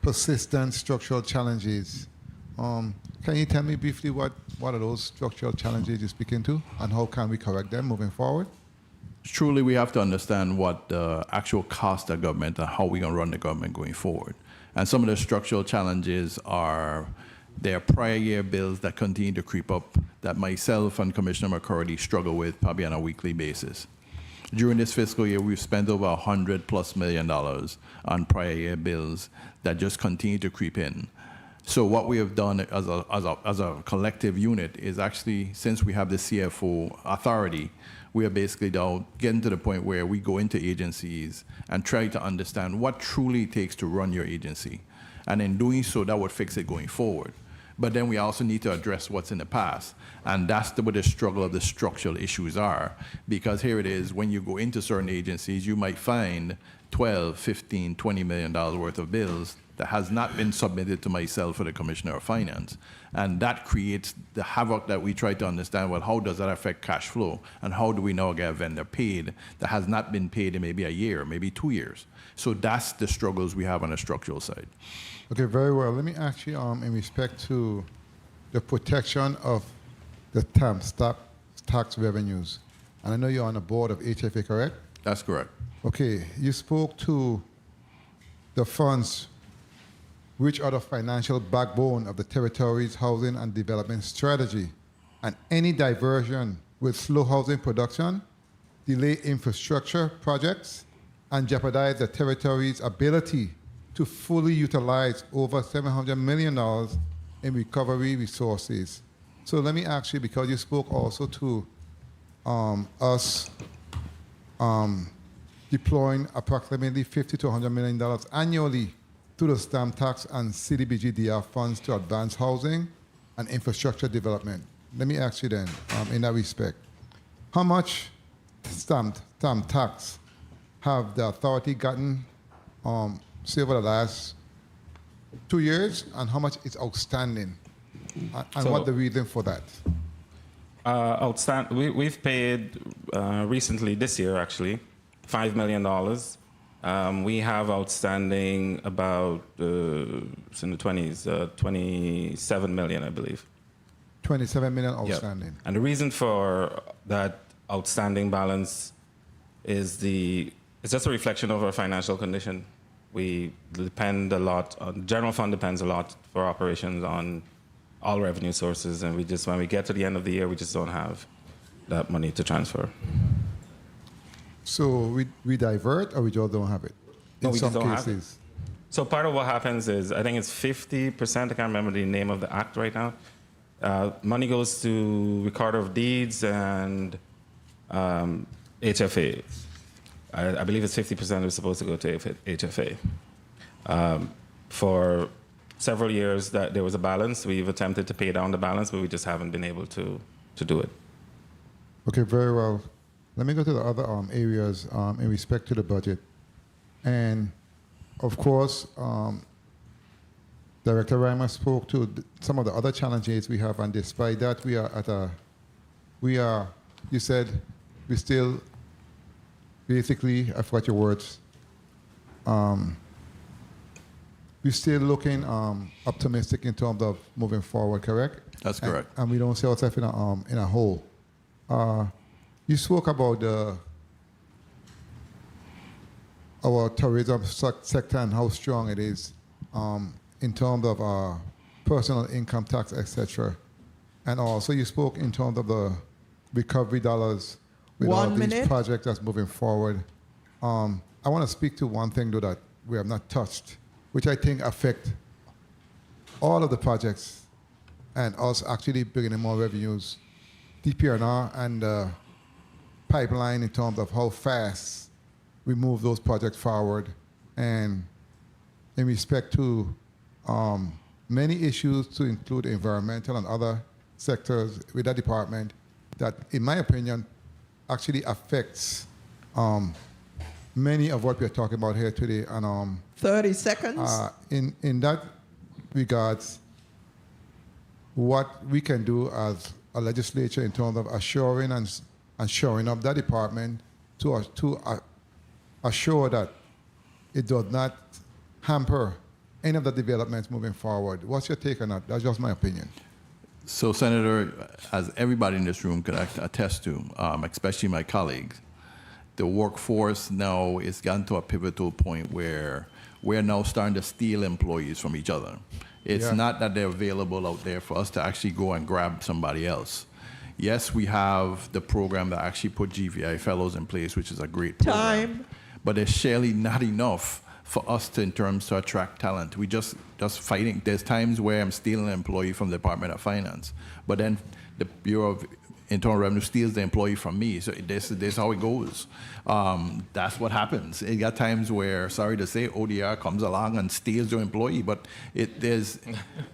persistent structural challenges. Can you tell me briefly what are those structural challenges you're speaking to, and how can we correct them moving forward? Truly, we have to understand what the actual cost of government and how we're going to run the government going forward. And some of the structural challenges are there are prior year bills that continue to creep up that myself and Commissioner McCurdy struggle with probably on a weekly basis. During this fiscal year, we've spent over $100+ million on prior year bills that just continue to creep in. So what we have done as a collective unit is actually, since we have the CFO authority, we are basically now getting to the point where we go into agencies and try to understand what truly it takes to run your agency. And in doing so, that would fix it going forward. But then we also need to address what's in the past. And that's what the struggle of the structural issues are. Because here it is, when you go into certain agencies, you might find 12, 15, $20 million worth of bills that has not been submitted to myself or the Commissioner of Finance. And that creates the havoc that we try to understand, well, how does that affect cash flow? And how do we now get a vendor paid that has not been paid in maybe a year, maybe 2 years? So that's the struggles we have on the structural side. Okay, very well. Let me ask you, in respect to the protection of the tax revenues. And I know you're on the board of HFA, correct? That's correct. Okay, you spoke to the funds which are the financial backbone of the territory's housing and development strategy. And any diversion will slow housing production, delay infrastructure projects, and jeopardize the territory's ability to fully utilize over $700 million in recovery resources. So let me ask you, because you spoke also to us deploying approximately $50 to $100 million annually to the stamp tax and CDBG-DR funds to advance housing and infrastructure development. Let me ask you then, in that respect, how much stamp tax have the authority gotten, say, over the last 2 years, and how much is outstanding, and what the reason for that? We've paid recently, this year actually, $5 million. We have outstanding about, it's in the 20s, 27 million, I believe. 27 million outstanding. Yep. And the reason for that outstanding balance is it's just a reflection of our financial condition. We depend a lot on, the general fund depends a lot for operations on all revenue sources, and when we get to the end of the year, we just don't have that money to transfer. So we divert, or we just don't have it? No, we some just don't have cases. it. So part of what happens is, I think it's 50%, I can't remember the name of the act right now. Money goes to Recorder of Deeds and HFA. I believe it's 50% is supposed to go to HFA. For several years that there was a balance. We've attempted to pay down the balance, but we just haven't been able to do it. Okay, very well. Let me go to the other areas in respect to the budget. And of course, Director Reimer spoke to some of the other challenges we have, and despite that, you said, we still, basically, I forgot your words, we're still looking optimistic in terms of moving forward, correct? That's correct. And we don't see ourselves in a hole. You spoke about our tourism sector and how strong it is in terms of personal income tax, etc. And also you spoke in terms of the recovery dollars with all these projects that's moving forward. I want to speak to one thing, though, that we have not touched, which I think affect all of the projects and us actually bringing in more revenues. DPR and pipeline in terms of how fast we move those projects forward, and in respect to many issues to include environmental and other sectors with that department that, in my opinion, actually affects many of what we're talking about here today. And 30 seconds. In that regards, what we can do as a legislature in terms of assuring and shoring up that department to assure that it does not hamper any of the developments moving forward. What's your take on that? That's just my opinion. So, Senator, as everybody in this room could attest to, especially my colleagues, the workforce now is gotten to a pivotal point where we're now starting to steal employees from each other. It's not that they're available out there for us to actually go and grab somebody else. Yes, we have the program that actually put GVI fellows in place, which is a great program. But it's surely not enough for us to, in terms to attract talent. We just fighting. There's times where I'm stealing an employee from the Department of Finance, but then the Bureau of Internal Revenue steals the employee from me. So this is how it goes. That's what happens. You got times where, sorry to say, ODR comes along and steals your employee, but there's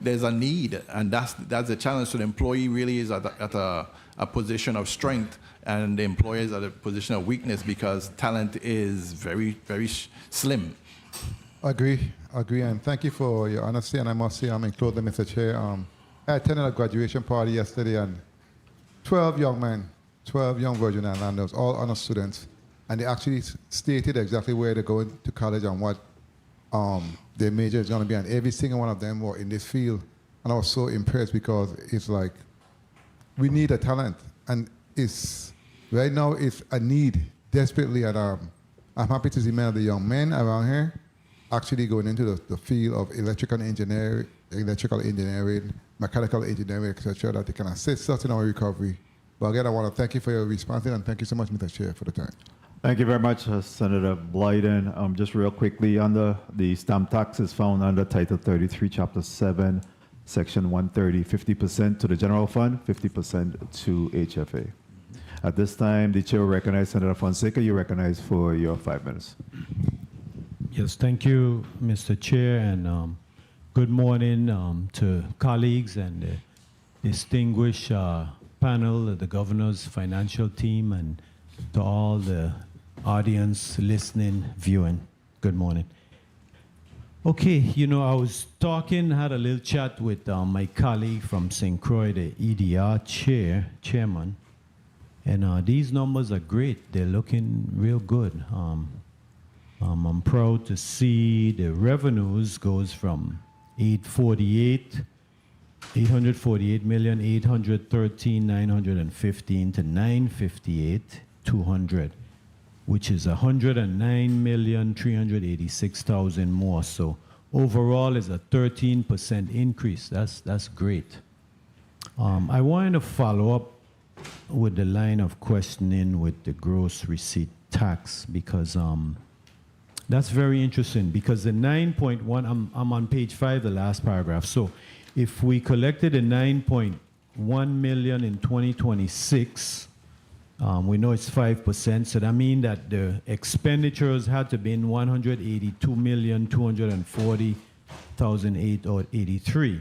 a need, and that's the challenge. So the employee really is at a position of strength, and the employer is at a position of weakness because talent is very, very slim. Agree, and thank you for your honesty. And I must say, I'm in closing, Mr. Chair. I attended a graduation party yesterday, and 12 young men, 12 young Virgin Islanders, all honor students, and they actually stated exactly where they're going to college and what their major is going to be, and every single one of them were in this field. And I was so impressed because it's like, we need a talent, and right now it's a need desperately. And I'm happy to see many of the young men around here actually going into the field of electrical engineering, mechanical engineering, etc., that they can assist us in our recovery. But again, I want to thank you for your response, and thank you so much, Mr. Chair, for the time. Thank you very much, Senator Blyden. Just real quickly, under the stamp tax is found under Title 33, Chapter 7, Section 130, 50% to the general fund, 50% to HFA. At this time, the chair will recognize Senator Fonseca. You recognize for your 5 minutes. Yes, thank you, Mr. Chair, and good morning to colleagues and the distinguished panel, the governor's financial team, and to all the audience listening, viewing. Good morning. Okay, I was had a little chat with my colleague from St. Croix, the EDR chairman, and these numbers are great. They're looking real good. I'm proud to see the revenues goes from 848,813,915 to 958,200, which is 109,386,000 more. So overall is a 13% increase. That's great. I wanted to follow up with the line of questioning with the gross receipt tax because that's very interesting because the 9.1, I'm on page 5, the last paragraph. So if we collected a 9.1 million in 2026, we know it's 5%, so that means that the expenditures had to be in 182,240,883.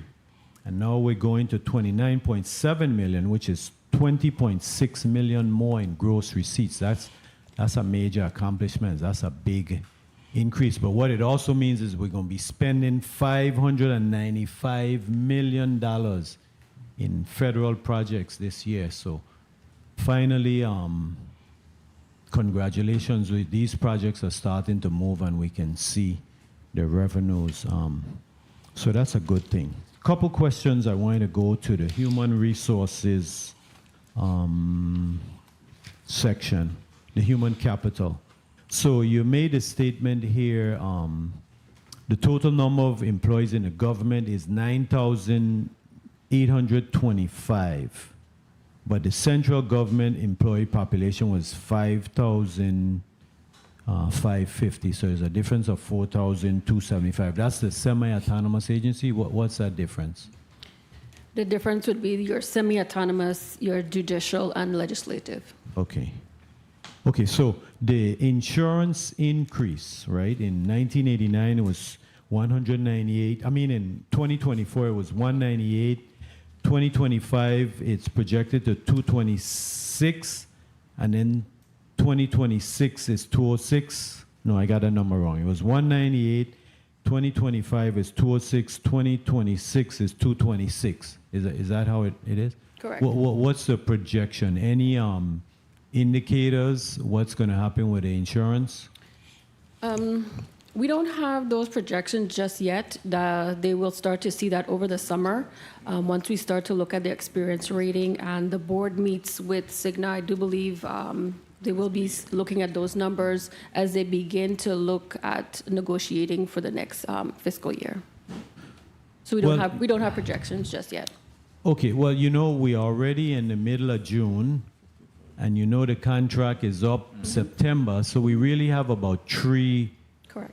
And now we're going to 29.7 million, which is 20.6 million more in gross receipts. That's a major accomplishment. That's a big increase. But what it also means is we're going to be spending $595 million in federal projects this year. So finally, congratulations. These projects are starting to move and we can see the revenues. So that's a good thing. Couple questions. I wanted to go to the human resources section, the human capital. So you made a statement here, the total number of employees in the government is 9,825, but the central government employee population was 5,550, so there's a difference of 4,275. That's the semi-autonomous agency. What's that difference? The difference would be your semi-autonomous, your judicial, and legislative. Okay. Okay, so the insurance increase, right? In 1989, it was 198. I mean, in 2024, it was 198. 2025, it's projected to 226. And then 2026 is 206. No, I got that number wrong. It was 198. 2025 is 206. 2026 is 226. Is that how it is? Correct. What's the projection? Any indicators what's going to happen with the insurance? We don't have those projections just yet. They will start to see that over the summer once we start to look at the experience rating and the board meets with Cigna. I do believe they will be looking at those numbers as they begin to look at negotiating for the next fiscal year. So we don't have projections just yet. Okay, well, we're already in the middle of June. And the contract is up September, so we really have about 3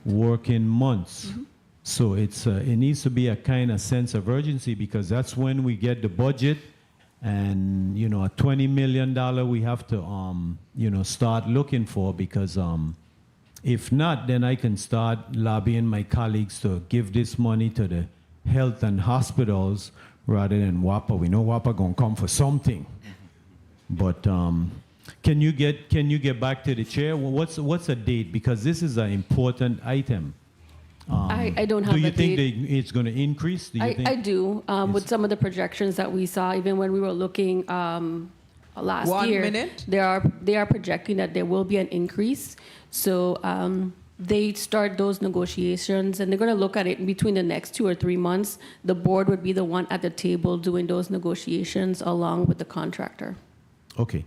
working months. Mm-hmm. So it needs to be a kind of sense of urgency because that's when we get the budget And, you know, a $20 million we have to, you know, start looking for, because if not, then I can start lobbying my colleagues to give this money to the health and hospitals rather than WAPA. We know WAPA gonna come for something. But can you get back to the chair? Well, what's a date? Because this is an important item. I don't have Do you the think date. it's going to increase? Do you think? I do. With some of the projections that we saw, even when we were looking last 1 year, minute. they are projecting that there will be an increase. So they start those negotiations, and they're going to look at it between the next 2 or 3 months. The board would be the one at the table doing those negotiations along with the contractor. Okay.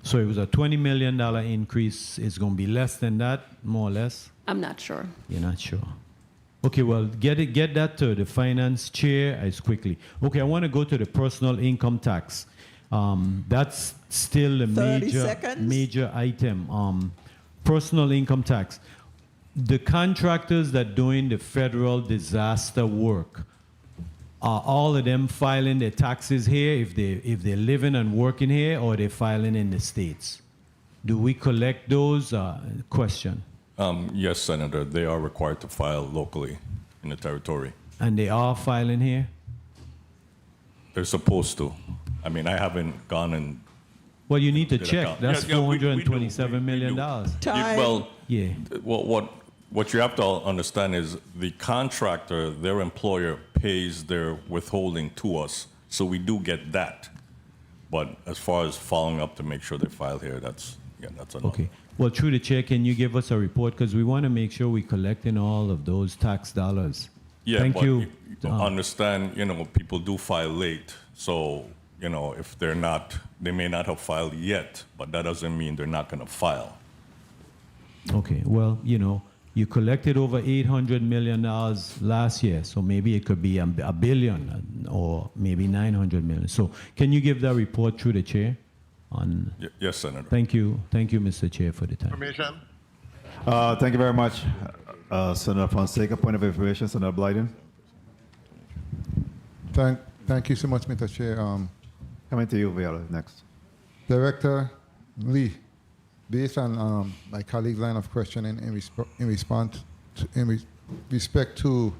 So it was a $20 million increase. It's going to be less than that, more or less? I'm not sure. You're not sure. Okay, well, get that to the finance chair as quickly. Okay, I want to go to the personal income tax. That's still a 30 seconds. major item. Personal income tax. The contractors that doing the federal disaster work, are all of them filing their taxes here if they're living and working here, or they're filing in the States? Do we collect those? Question. Yes, Senator, they are required to file locally in the territory. And they are filing here? They're supposed to. I mean, I haven't gone and... Well, you need to did check. account. That's Yeah, we do. $427 million. Time. Well, Yeah. what you have to understand is the contractor, their employer, pays their withholding to us, so we do get that. But as far as following up to make sure they file here, that's a no. Okay. Well, through the chair, can you give us a report? Because we want to make sure we're collecting all of those tax dollars. Yeah, Thank but you. Understand, you know, people do file late. So, you know, if they're not, they may not have filed yet, but that doesn't mean they're not going to file. Okay. Well, you know, you collected over $800 million last year, so maybe it could be a billion or maybe 900 million. So can you give that report through the chair? Yes, Senator. Thank you, Mr. Chair, for the time. Information. Thank you very much, Senator Fonseca. Point of information, Senator Blyden. Thank you so much, Mr. Chair. Coming to you, Viola, next. Director Lee, based on my colleague's line of questioning in respect to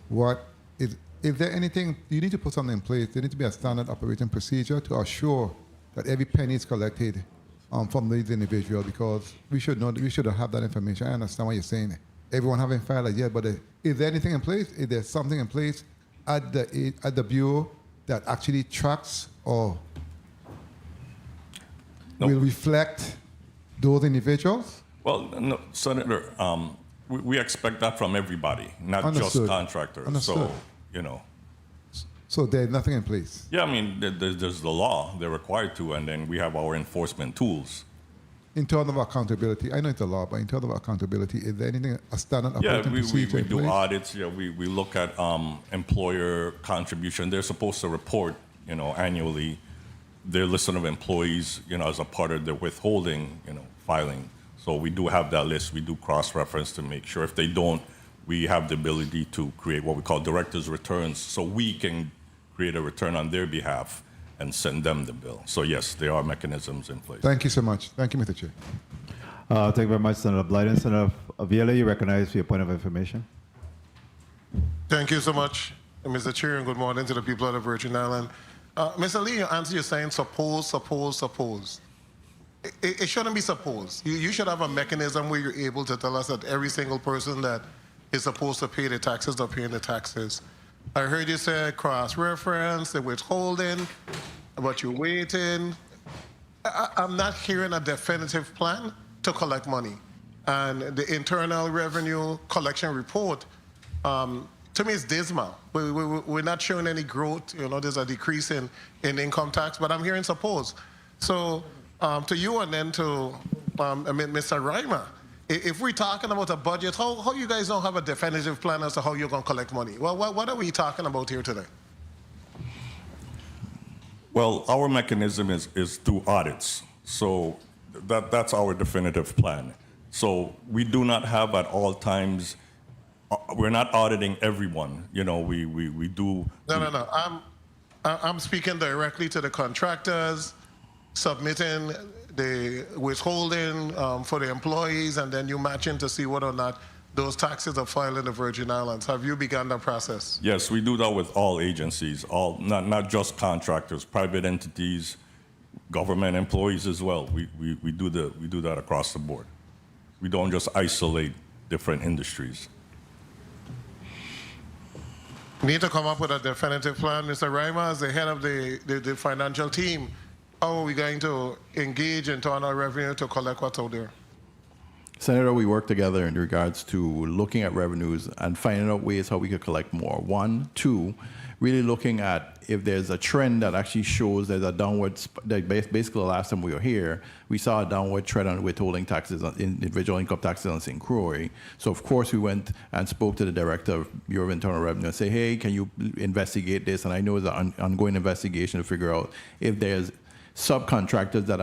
what is there anything, you need to put something in place, there needs to be a standard operating procedure to assure that every penny is collected from these individuals, because we should have that information. I understand what you're saying. Everyone haven't filed it yet, but is there anything in place? Is there something in place at the Bureau that actually tracks or will reflect those individuals? Well, no, Senator, we expect that from everybody, not Understood. just contractors. Understood. So, you know. So there's nothing in place? Yeah, I mean, there's the law. They're required to, and then we have our enforcement tools. In terms of accountability, I know it's a law, but in terms of accountability, is there anything, a standard operating procedure we in do place? audits. Yeah, we look at employer contribution. They're supposed to report, you know, annually their list of employees, you know, as a part of their withholding, you know, filing. So we do have that list. We do cross-reference to make sure. If they don't, we have the ability to create what we call director's returns, so we can create a return on their behalf and send them the bill. So yes, there are mechanisms in place. Thank you so much. Thank you, Mr. Chair. Thank you very much, Senator Blyden. Senator Viola, you recognize for your point of information. Thank you so much, Mr. Chair, and good morning to the people of the Virgin Islands. Mr. Lee, your answer, you're saying suppose. It shouldn't be suppose. You should have a mechanism where you're able to tell us that every single person that is supposed to pay the taxes are paying the taxes. I heard you say cross-reference, the withholding, but you're waiting. I'm not hearing a definitive plan to collect money. And the Internal Revenue Collection Report, to me, it's dismal. We're not showing any growth. You know, there's a decrease in income tax, but I'm hearing suppose. So to you and then to Mr. Reimer, if we're talking about a budget, how you guys don't have a definitive plan as to how you're going to collect money? Well, what are we talking about here today? Well, our mechanism is through audits. So that's our definitive plan. So we do not have at all times, we're not auditing everyone. You know, we do. No. I'm speaking directly to the contractors, submitting the withholding for the employees, and then you matching to see whether or not those taxes are filed in the Virgin Islands. Have you begun that process? Yes, we do that with all agencies, not just contractors, private entities, government employees as well. We do that across the board. We don't just isolate different industries. We need to come up with a definitive plan. Mr. Reimer, as the head of the financial team, how are we going to engage internal revenue to collect what's out there? Senator, we work together in regards to looking at revenues and finding out ways how we could collect more. One, two, really looking at if there's a trend that actually shows there's a downward, basically the last time we were here, we saw a downward trend on withholding taxes, on individual income taxes on St. Croix. So of course we went and spoke to the director of Bureau of Internal Revenue and say, hey, can you investigate this? And I know it's an ongoing investigation to figure out if there's subcontractors that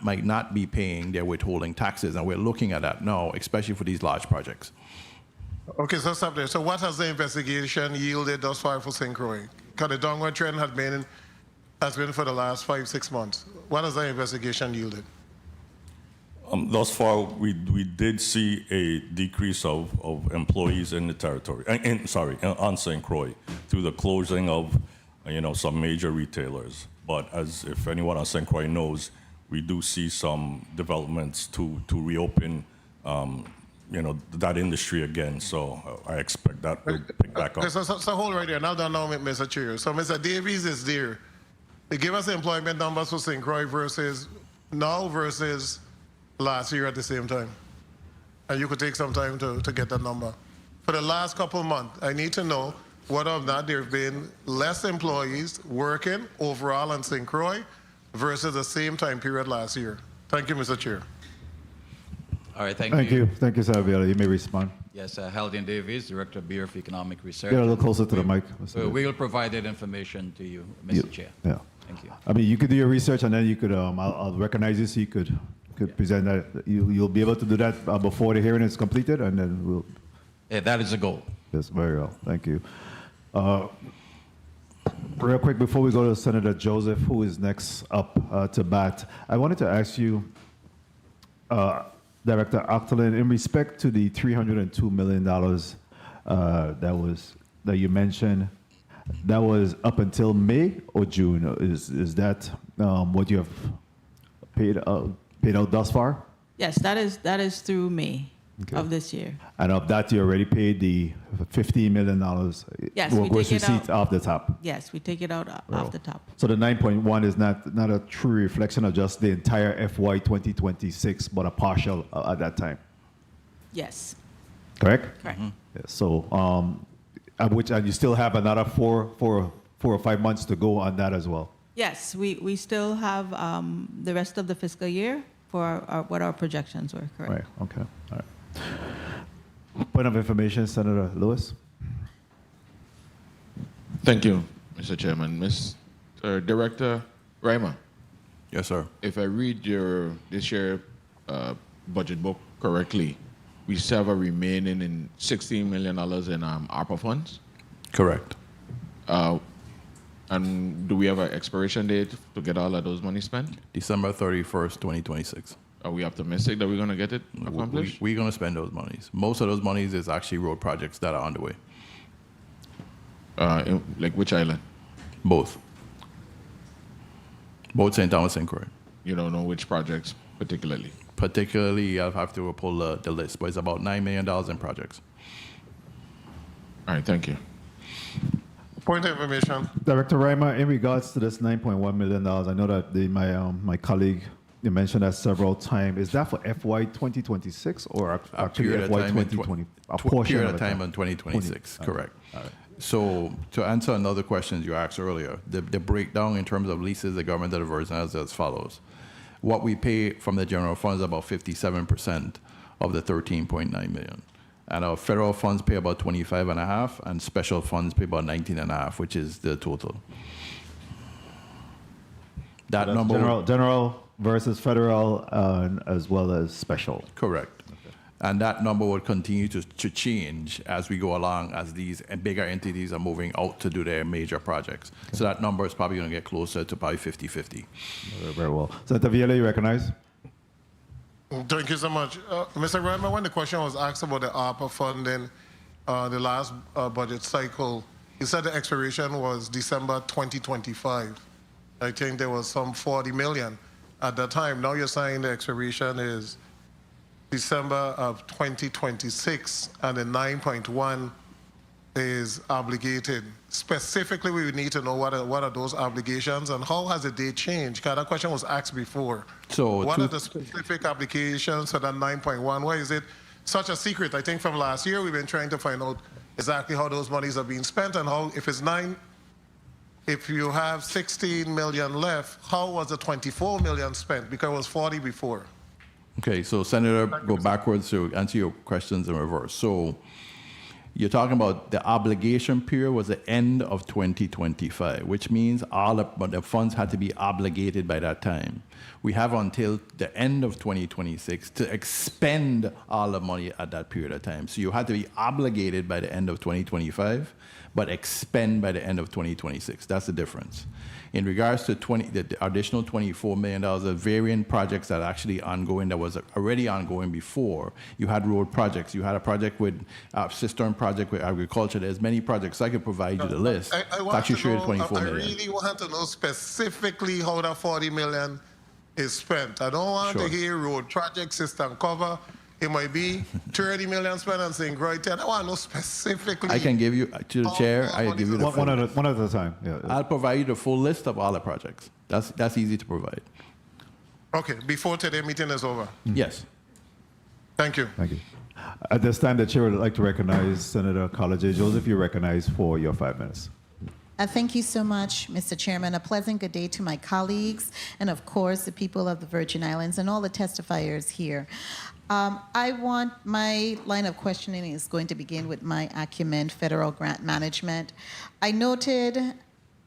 might not be paying their withholding taxes, and we're looking at that now, especially for these large projects. Okay, so stop there. So what has the investigation yielded thus far for St. Croix? Because the downward trend has been for the last 5-6 months. What has the investigation yielded? Thus far, we did see a decrease of employees in the territory, on St. Croix, through the closing of some major retailers. But as if anyone on St. Croix knows, we do see some developments to reopen, that industry again. So I expect that will pick back up. So hold right there. Now done now, Mr. Chair. So Mr. Davies is there. They give us the employment numbers for St. Croix versus last year at the same time. And you could take some time to get that number. For the last couple of months, I need to know whether or not there have been less employees working overall in St. Croix versus the same time period last year. Thank you, Mr. Chair. All right, thank you. Thank you, Sir Viola. You may respond. Yes, Haldane Davies, Director of Bureau of Economic Research. Get a little closer to the mic. We will provide that information to you, Mr. Chair. Yeah. Thank you. I mean, you could do your research, and then you could. I'll recognize you, so you could present that. You'll be able to do that before the hearing is completed, and then we'll. Yeah, that is the goal. Yes, very well. Thank you. Real quick, before we go to Senator Joseph, who is next up to bat, I wanted to ask you, Director Octolin, in respect to the $302 million that you mentioned, that was up until May or June. Is that what you have paid out thus far? Yes, that is through May of this year. And of that, you already paid the $15 million. Yes, we gross take it receipts out. off the top. Yes, we take it out off the top. So the 9.1 is not a true reflection of just the entire FY 2026, but a partial at that time. Yes. Correct? Correct. Yeah, so, and you still have another four or 5 months to go on that as well. Yes, we still have the rest of the fiscal year for what our projections were. Correct. Right. Okay. All right. Point of information, Senator Lewis. Thank you, Mr. Chairman. Mr. Director Reimer. Yes, sir. If I read this year budget book correctly, we still have a remaining in $16 million in ARPA funds. Correct. And do we have an expiration date to get all of those money spent? December 31st, 2026. Are we optimistic that we're going to get it accomplished? We're going to spend those monies. Most of those monies is actually road projects that are underway. Like which island? Both. Both St. Thomas and Croix. You don't know which projects particularly? Particularly, I'll have to pull the list, but it's about $9 million in projects. All right, thank you. Point of information. Director Reimer, in regards to this $9.1 million, I know that my colleague, you mentioned that several times. Is that for FY 2026 or actually FY 2020? A portion of time in 2026, correct. All right. So to answer another question you asked earlier, the breakdown in terms of leases, the government of the Virgin Islands as follows. What we pay from the general funds is about 57% of the $13.9 million. And our federal funds pay about 25.5, and special funds pay about 19.5, which is the total. That number. General versus federal, as well as special. Correct. Okay. And that number will continue to change as we go along, as these bigger entities are moving out to do their major projects. Okay. So that number is probably going to get closer to probably 50-50. Very well. Senator Viola, you recognize? Thank you so much. Mr. Reimer, when the question was asked about the ARPA funding, the last budget cycle, you said the expiration was December 2025. I think there was some 40 million at that time. Now you're saying the expiration is December of 2026, and the 9.1 is obligated. Specifically, we would need to know what are those obligations and how has the date changed? Because that question was asked before. So what are the specific applications for that 9.1? Why is it such a secret? I think from last year we've been trying to find out exactly how those monies are being spent and how, if you have 16 million left, how was the 24 million spent? Because it was 40 before. Okay, so Senator, go backwards to answer your questions in reverse. So you're talking about the obligation period was the end of 2025, which means all the funds had to be obligated by that time. We have until the end of 2026 to expend all the money at that period of time. So you had to be obligated by the end of 2025, but expend by the end of 2026. That's the difference. In regards to the additional $24 million of variant projects that are actually ongoing, that was already ongoing before, you had road projects, you had a project with cistern project with agriculture. There's many projects. I could provide you the list. I really want to know specifically how that 40 million is spent. I don't want to hear road project, cistern cover. It might be 30 million spent on St. Croix. I want to know specifically. I can give you, to the chair, I can give you the one at a time. Yeah. I'll provide you the full list of all the projects. That's easy to provide. Okay, before today's meeting is over. Yes. Thank you. Thank you. At this time, the chair would like to recognize Senator Carla J. Joseph. You recognize for your 5 minutes. Thank you so much, Mr. Chairman. A pleasant good day to my colleagues and, of course, the people of the Virgin Islands and all the testifiers here. My line of questioning is going to begin with my acumen, federal grant management. I noted,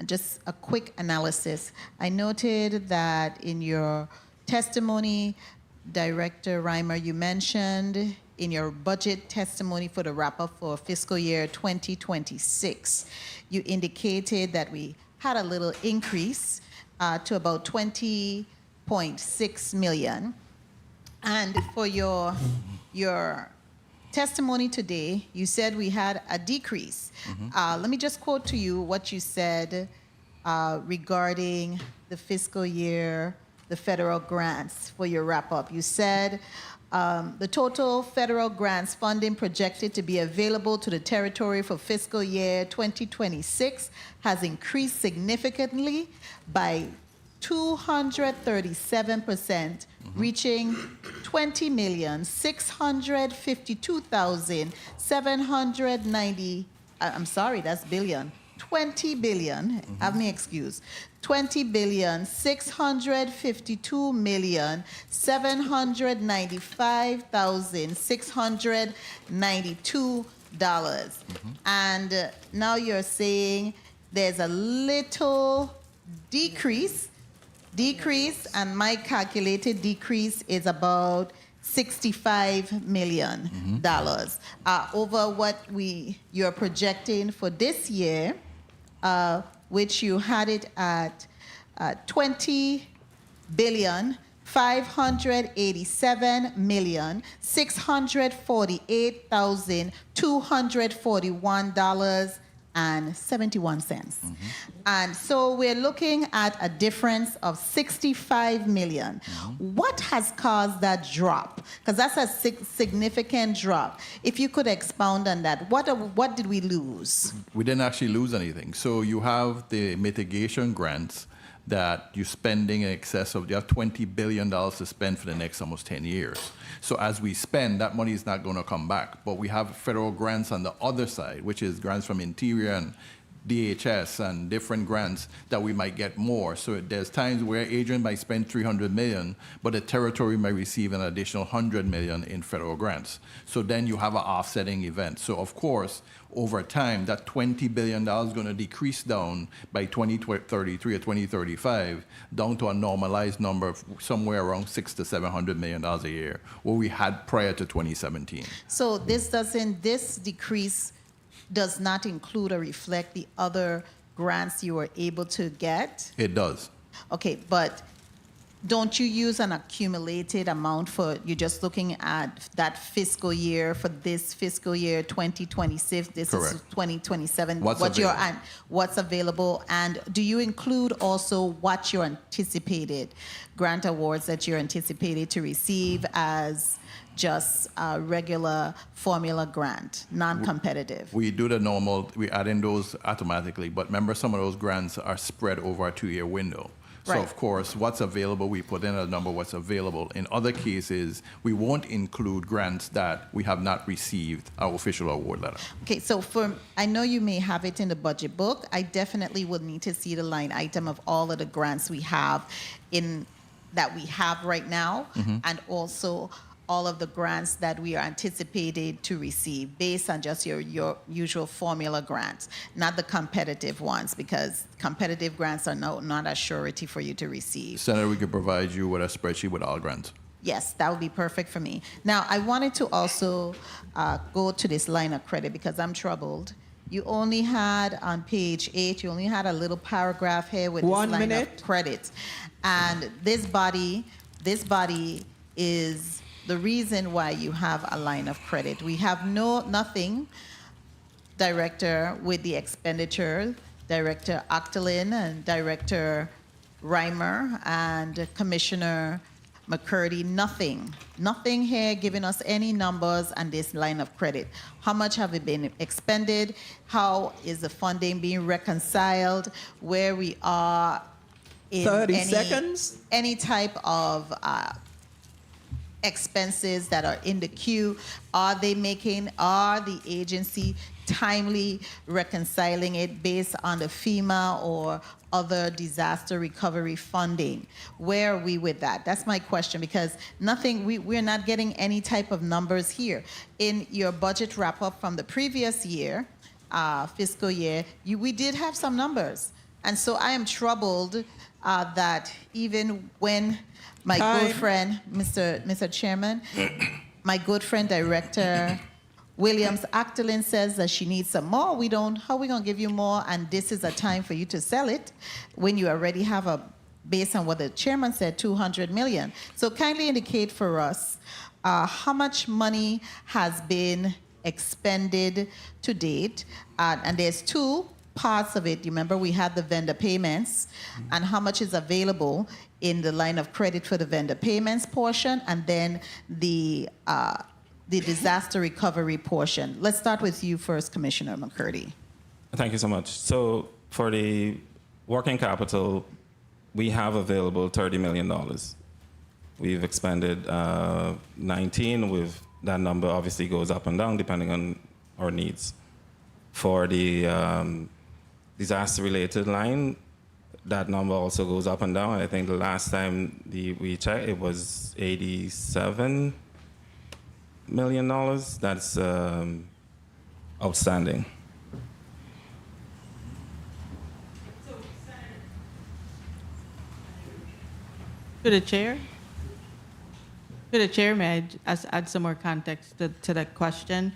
just a quick analysis, I noted that in your testimony, Director Reimer, you mentioned in your budget testimony for the wrap-up for fiscal year 2026, you indicated that we had a little increase to about 20.6 million. And for your testimony today, you said we had a decrease. Let me just quote to you what you said regarding the fiscal year, the federal grants for your wrap-up. You said the total federal grants funding projected to be available to the territory for fiscal year 2026 has increased significantly by 237%, reaching 20,652,790. I'm sorry, that's billion. 20 billion. Have me excused. 20,652,795,692. And now you're saying there's a little decrease, and my calculated decrease is about $65 million over what you're projecting for this year, which you had it at 20,587,648,241.71. And so we're looking at a difference of 65 million. What has caused that drop? Because that's a significant drop. If you could expound on that, what did we lose? We didn't actually lose anything. So you have the mitigation grants that you're spending in excess of, you have $20 billion to spend for the next almost 10 years. So as we spend, that money is not going to come back. But we have federal grants on the other side, which is grants from Interior and DHS and different grants that we might get more. So there's times where Adrian might spend $300 million, but the territory may receive an additional $100 million in federal grants. So then you have an offsetting event. So of course, over time, that $20 billion is going to decrease down by 2033 or 2035 down to a normalized number of somewhere around $600 to $700 million a year, what we had prior to 2017. So this decrease does not include or reflect the other grants you were able to get? It does. Okay, but don't you use an accumulated amount for, you're just looking at that fiscal year for this fiscal year 2026, this Correct. is 2027, What's what's available, and do you include also what your anticipated grant awards that you're anticipated to receive as just a regular formula grant, non-competitive? We do the normal, we add in those automatically, but remember some of those grants are spread over a 2-year window. So Right. of course, what's available, we put in a number what's available. In other cases, we won't include grants that we have not received our official award letter. Okay, so I know you may have it in the budget book. I definitely would need to see the line item of all of the grants we have that we have right now, and also all of the grants that we are anticipated to receive based on just your usual formula grants, not the competitive ones, because competitive grants are not a surety for you to receive. Senator, we could provide you with a spreadsheet with all grants. Yes, that would be perfect for me. Now, I wanted to also go to this line of credit because I'm troubled. You only had on page 8, you only had a little paragraph here with this line of credit. And this body is the reason why you have a line of credit. We have nothing, Director, with the expenditure, Director Octolin and Director Reimer and Commissioner McCurdy, nothing here giving us any numbers on this line of credit. How much have it been expended? How is the funding being reconciled? Where we are in 30 seconds. Any type of expenses that are in the queue, are the agency timely reconciling it based on the FEMA or other disaster recovery funding? Where are we with that? That's my question, because we're not getting any type of numbers here. In your budget wrap up from the previous year, fiscal year, we did have some numbers. And so I am troubled that even when my good friend, Mr. Chairman, my good friend, Director Williams Octolin says that she needs some more. How are we going to give you more? And this is a time for you to sell it when you already have based on what the chairman said, $200 million. So kindly indicate for us how much money has been expended to date. And there's two parts of it. Remember, we had the vendor payments and how much is available in the line of credit for the vendor payments portion, and then the disaster recovery portion. Let's start with you first, Commissioner McCurdy. Thank you so much. So for the working capital, we have available $30 million. We've expended 19. With that number obviously goes up and down depending on our needs. For the disaster-related line, that number also goes up and down. I think the last time we checked, it was $87 million. That's outstanding. To the chair? To the chair, may I add some more context to that question?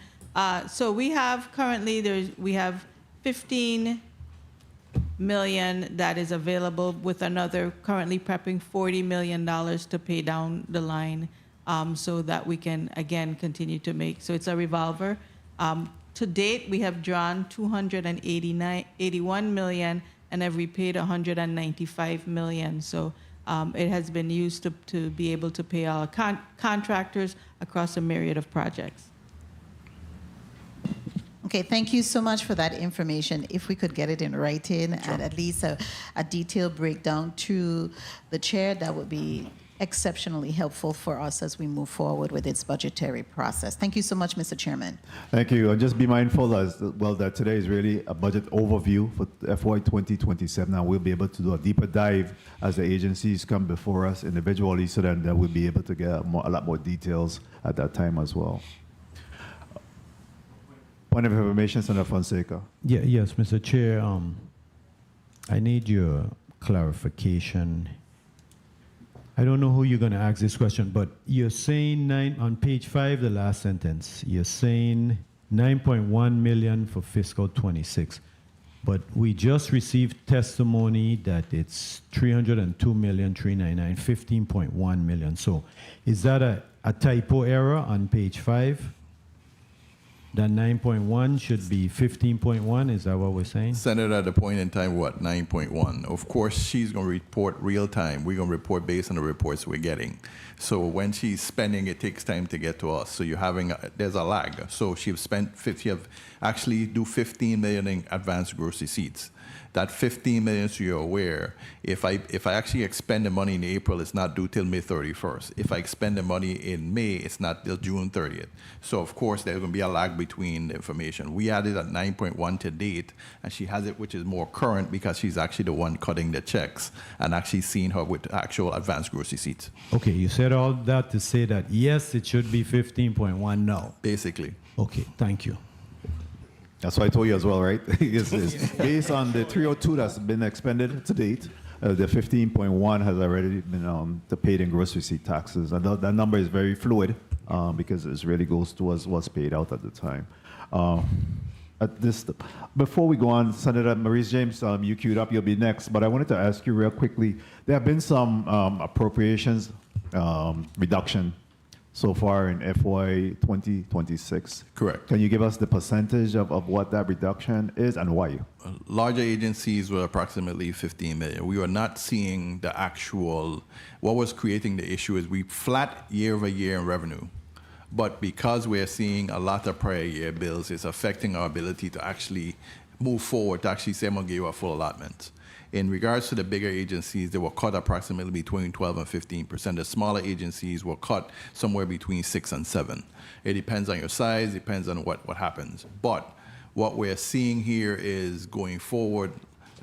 So we have currently, we have 15 million that is available, with another currently prepping $40 million to pay down the line, so that we can again continue to make. So it's a revolver. To date, we have drawn 81 million and have repaid 195 million. So it has been used to be able to pay our contractors across a myriad of projects. Okay, thank you so much for that information. If we could get it in writing and at least a detailed breakdown to the chair, that would be exceptionally helpful for us as we move forward with its budgetary process. Thank you so much, Mr. Chairman. Thank you. And just be mindful as well that today is really a budget overview for FY 2027, and we'll be able to do a deeper dive as the agencies come before us individually, so that we'll be able to get a lot more details at that time as well. Point of information, Senator Fonseca. Yes, Mr. Chair. I need your clarification. I don't know who you're going to ask this question, but you're saying on page 5, the last sentence, you're saying 9.1 million for fiscal 26. But we just received testimony that it's 302,399, 15.1 million. So is that a typo error on page 5? That 9.1 should be 15.1, is that what we're saying? Senator, at the point in time, what, 9.1? Of course, she's going to report real time. We're going to report based on the reports we're getting. So when she's spending, it takes time to get to us. So you're having, there's a lag. So she's spent 50 of, actually do 15 million in advanced gross receipts. That 15 million, so you're aware, if I actually expend the money in April, it's not due till May 31st. If I expend the money in May, it's not till June 30th. So of course, there's going to be a lag between the information. We added at 9.1 to date, and she has it, which is more current because she's actually the one cutting the checks and actually seeing her with actual advanced gross receipts. Okay, you said all that to say that, yes, it should be 15.1 now. Basically. Okay, thank you. That's what I told you as well, right? it's based on the 302 that's been expended to date. The 15.1 has already been paid in gross receipt taxes. And that number is very fluid because it really goes towards what's paid out at the time. Before we go on, Senator Maurice James, you queued up, you'll be next. But I wanted to ask you real quickly, there have been some appropriations reduction so far in FY 2026. Correct. Can you give us the percentage of what that reduction is and why? Larger agencies were approximately 15 million. We were not seeing the actual, what was creating the issue is we flat year over year in revenue. But because we're seeing a lot of prior year bills, it's affecting our ability to actually move forward, to actually say, I'm going to give you a full allotment. In regards to the bigger agencies, they were cut approximately between 12 and 15%. The smaller agencies were cut somewhere between 6 and 7. It depends on your size, depends on what happens. But what we're seeing here is going forward,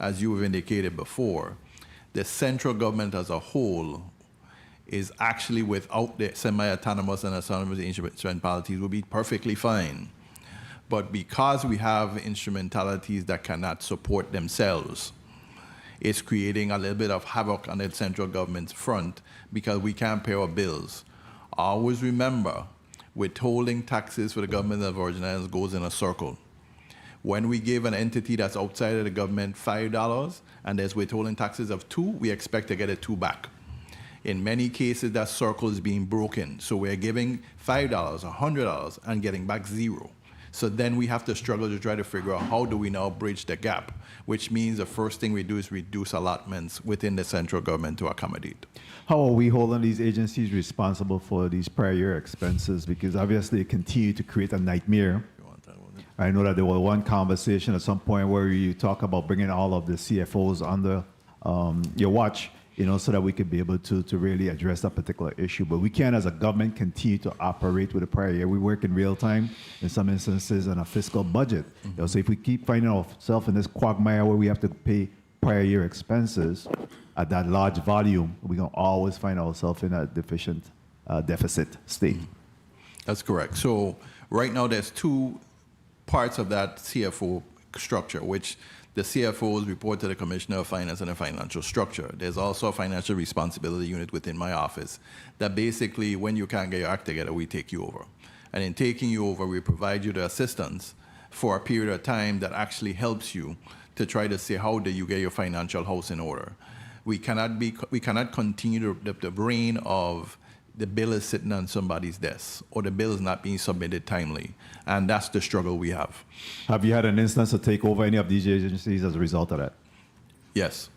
as you have indicated before, the central government as a whole is actually, without the semi-autonomous and autonomous instrumentalities, will be perfectly fine. But because we have instrumentalities that cannot support themselves, it's creating a little bit of havoc on the central government's front because we can't pay our bills. Always remember, withholding taxes for the government of Virgin Islands goes in a circle. When we give an entity that's outside of the government $5 and there's withholding taxes of $2, we expect to get a 2 back. In many cases, that circle is being broken. So we're giving $5, $100, and getting back 0. So then we have to struggle to try to figure out how do we now bridge the gap, which means the first thing we do is reduce allotments within the central government to accommodate. How are we holding these agencies responsible for these prior year expenses? Because obviously it continued to create a nightmare. I know that there was one conversation at some point where you talk about bringing all of the CFOs under your watch, so that we could be able to really address that particular issue. But we can't, as a government, continue to operate with the prior year. We work in real time, in some instances, on a fiscal budget. So if we keep finding ourselves in this quagmire where we have to pay prior year expenses at that large volume, we're going to always find ourselves in a deficit state. That's correct. So right now there's 2 parts of that CFO structure, which the CFOs report to the Commissioner of Finance and the financial structure. There's also a financial responsibility unit within my office that basically, when you can't get your act together, we take you over. And in taking you over, we provide you the assistance for a period of time that actually helps you to try to say, how do you get your financial house in order? We cannot continue the reign of the bill is sitting on somebody's desk or the bill is not being submitted timely. And that's the struggle we have. Have you had an instance to take over any of these agencies as a result of that? Yes.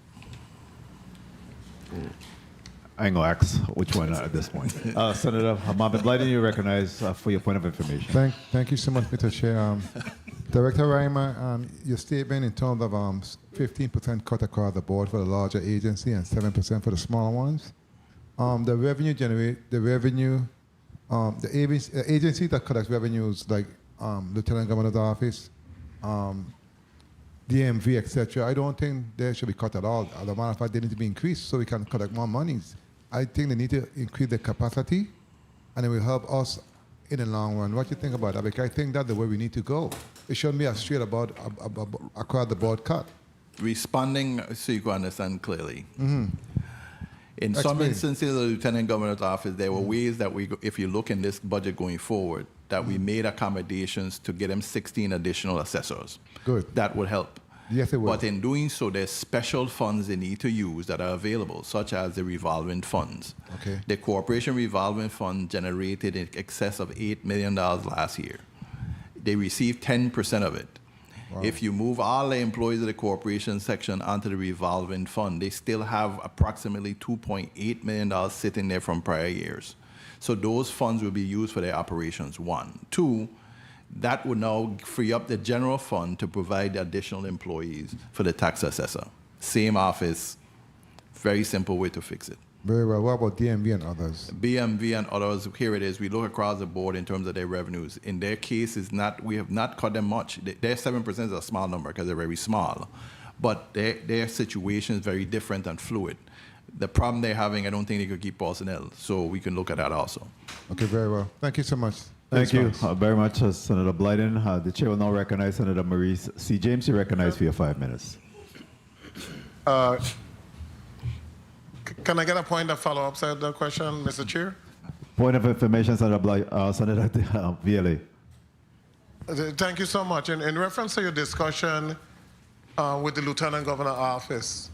I ain't going to ask which one at this point. Senator Mohammed Blyden, you recognize for your point of information. Thank you so much, Mr. Chair. Director Reimer, your statement in terms of 15% cut across the board for the larger agency and 7% for the smaller ones. the agency that collects revenues like Lieutenant Governor's office, DMV, etc. I don't think they should be cut at all. As a matter of fact, they need to be increased so we can collect more monies. I think they need to increase the capacity, and it will help us in the long run. What do you think about that? Because I think that's the way we need to go. It shouldn't be a straight about across the board cut. Responding so you can understand clearly. Mm-hmm. In some Explain. instances, the Lieutenant Governor's office, there were ways that we, if you look in this budget going forward, that we made accommodations to get them 16 additional assessors. Good. That would help. Yes, it will. But in doing so, there's special funds they need to use that are available, such as the revolving funds. Okay. The corporation revolving fund generated in excess of $8 million last year. They received 10% of it. Wow. If you move all the employees of the corporation section onto the revolving fund, they still have approximately $2.8 million sitting there from prior years. So those funds will be used for their operations, one. Two, that would now free up the general fund to provide additional employees for the tax assessor. Same office, very simple way to fix it. Very well. What about DMV and others? BMV and others, here it is. We look across the board in terms of their revenues. In their case, we have not cut them much. Their 7% is a small number because they're very small. But their situation is very different and fluid. The problem they're having, I don't think they could keep personnel. So we can look at that also. Okay, very well. Thank you so much. Thank you very much, Senator Blyden. The chair will now recognize Senator Maurice C. James. You recognize for your 5 minutes. Can I get a point of follow-up to the question, Mr. Chair? Point of information, Senator VLA. Thank you so much. In reference to your discussion with the Lieutenant Governor office,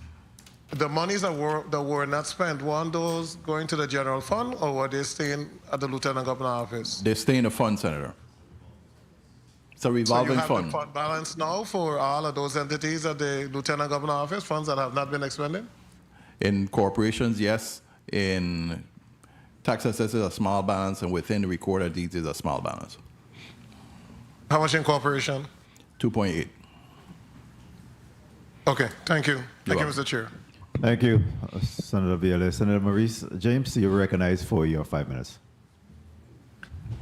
the monies that were not spent, weren't those going to the general fund, or were they staying at the Lieutenant Governor office? They stay in the fund, Senator. It's a revolving So you have fund. the fund balance now for all of those entities at the Lieutenant Governor office, funds that have not been expended? In corporations, yes. In tax assessors, a small balance, and within the recorder deeds is a small balance. How much in corporation? 2.8. Okay, thank you. Thank you, welcome. Mr. Chair. Thank you, Senator VLA. Senator Maurice James, you're recognized for your 5 minutes.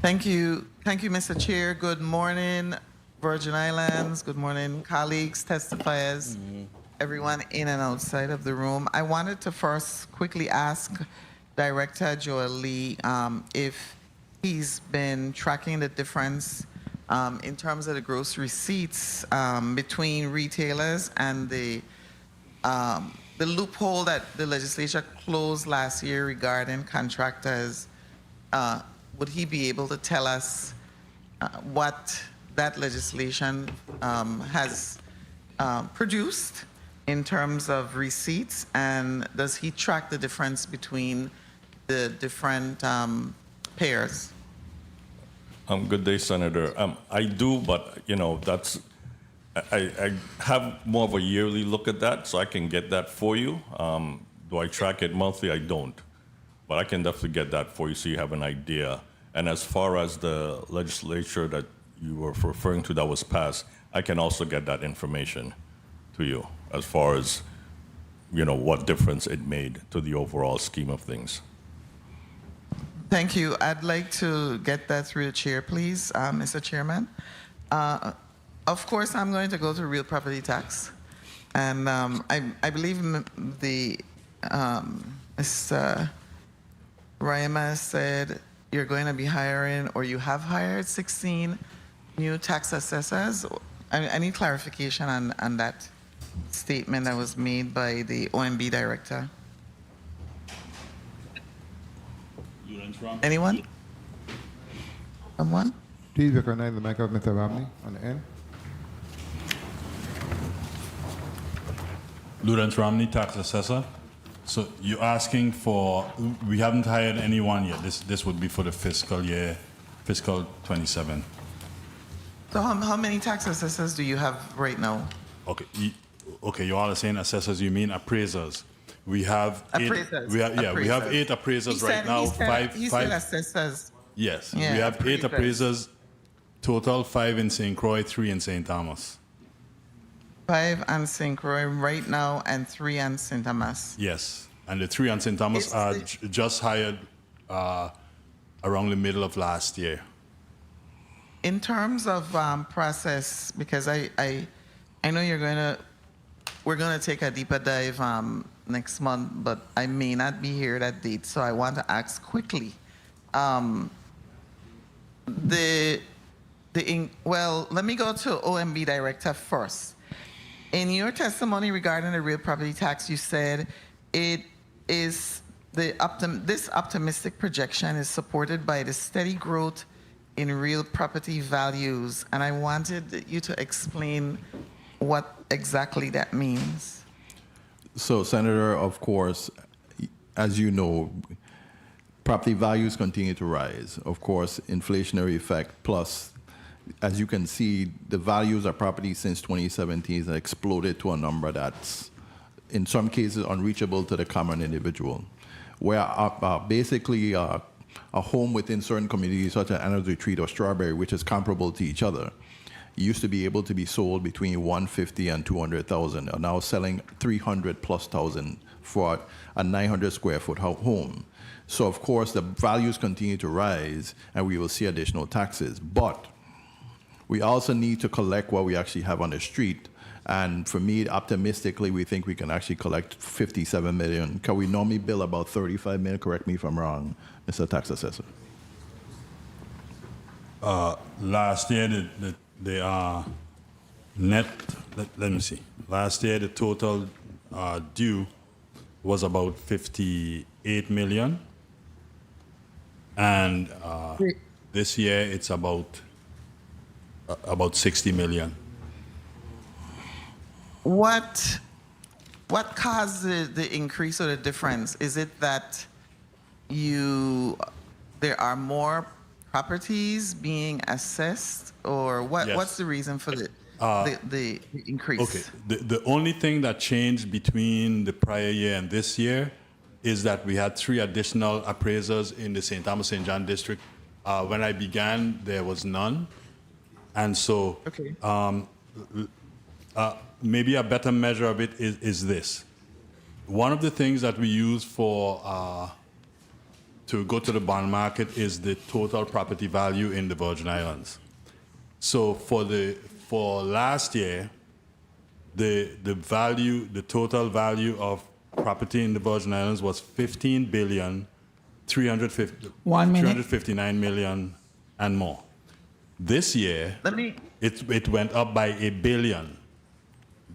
Thank you. Thank you, Mr. Chair. Good morning, Virgin Islands. Good morning, colleagues, testifiers, everyone in and outside of the room. I wanted to first quickly ask Director Joel Lee if he's been tracking the difference in terms of the gross receipts between retailers and the loophole that the legislature closed last year regarding contractors. Would he be able to tell us what that legislation has produced in terms of receipts, and does he track the difference between the different payers? Good day, Senator. I do, but that's I have more of a yearly look at that, so I can get that for you. Do I track it monthly? I don't, but I can definitely get that for you so you have an idea. And as far as the legislature that you were referring to that was passed, I can also get that information to you as far as what difference it made to the overall scheme of things. Thank you. I'd like to get that through the chair, please, Mr. Chairman. Of course, I'm going to go to real property tax. And I believe Mr. Rima said you're going to be hiring, or you have hired 16 new tax assessors. I need clarification on that statement that was made by the OMB director. Anyone? Someone? Please recognize the mic of Mr. Romney on the end. Lawrence Romney, tax assessor. So you're asking for, we haven't hired anyone yet. This would be for the fiscal year, fiscal 27. So how many tax assessors do you have right now? Okay, okay, you all are saying assessors, you mean appraisers. We have Appraisers. we have 8 appraisers right now. He said assessors. Yes, Yeah, we have 8 appraisers. appraisers, total 5 in St. Croix, 3 in St. Thomas. 5 on St. Croix right now and 3 on St. Thomas. Yes. And the 3 on St. Thomas It's are the- just hired around the middle of last year. In terms of process, because I know we're gonna take a deeper dive next month, but I may not be here that date, so I want to ask quickly. Well, let me go to OMB Director first. In your testimony regarding the real property tax, you said it is this optimistic projection is supported by the steady growth in real property values, and I wanted you to explain what exactly that means. So, Senator, of course, as you know, property values continue to rise. Of course, inflationary effect, plus, as you can see, the values of property since 2017 have exploded to a number that's, in some cases, unreachable to the common individual. Where basically a home within certain communities, such as Anna's Retreat or Strawberry, which is comparable to each other, used to be able to be sold between 150 and 200,000, are now selling 300,000+ for a 900 square foot home. So of course the values continue to rise, and we will see additional taxes. But we also need to collect what we actually have on the street. And for me, optimistically, we think we can actually collect 57 million. Can we normally bill about 35 million? Correct me if I'm wrong, Mr. Tax Assessor. Last year, the net, let me see. Last year, the total due was about 58 million. And this year, it's about 60 million. What caused the increase or the difference? Is it that there are more properties being assessed, or what? Yes. What's the reason for the increase? Okay. The only thing that changed between the prior year and this year is that we had 3 additional appraisers in the St. Thomas St. John district. When I began, there was none, and so. Okay. Maybe a better measure of it is this. One of the things that we use to go to the bond market is the total property value in the Virgin Islands. So for last year, the total value of property in the Virgin Islands was 15,359 million and more. This year, it went up by $1 billion.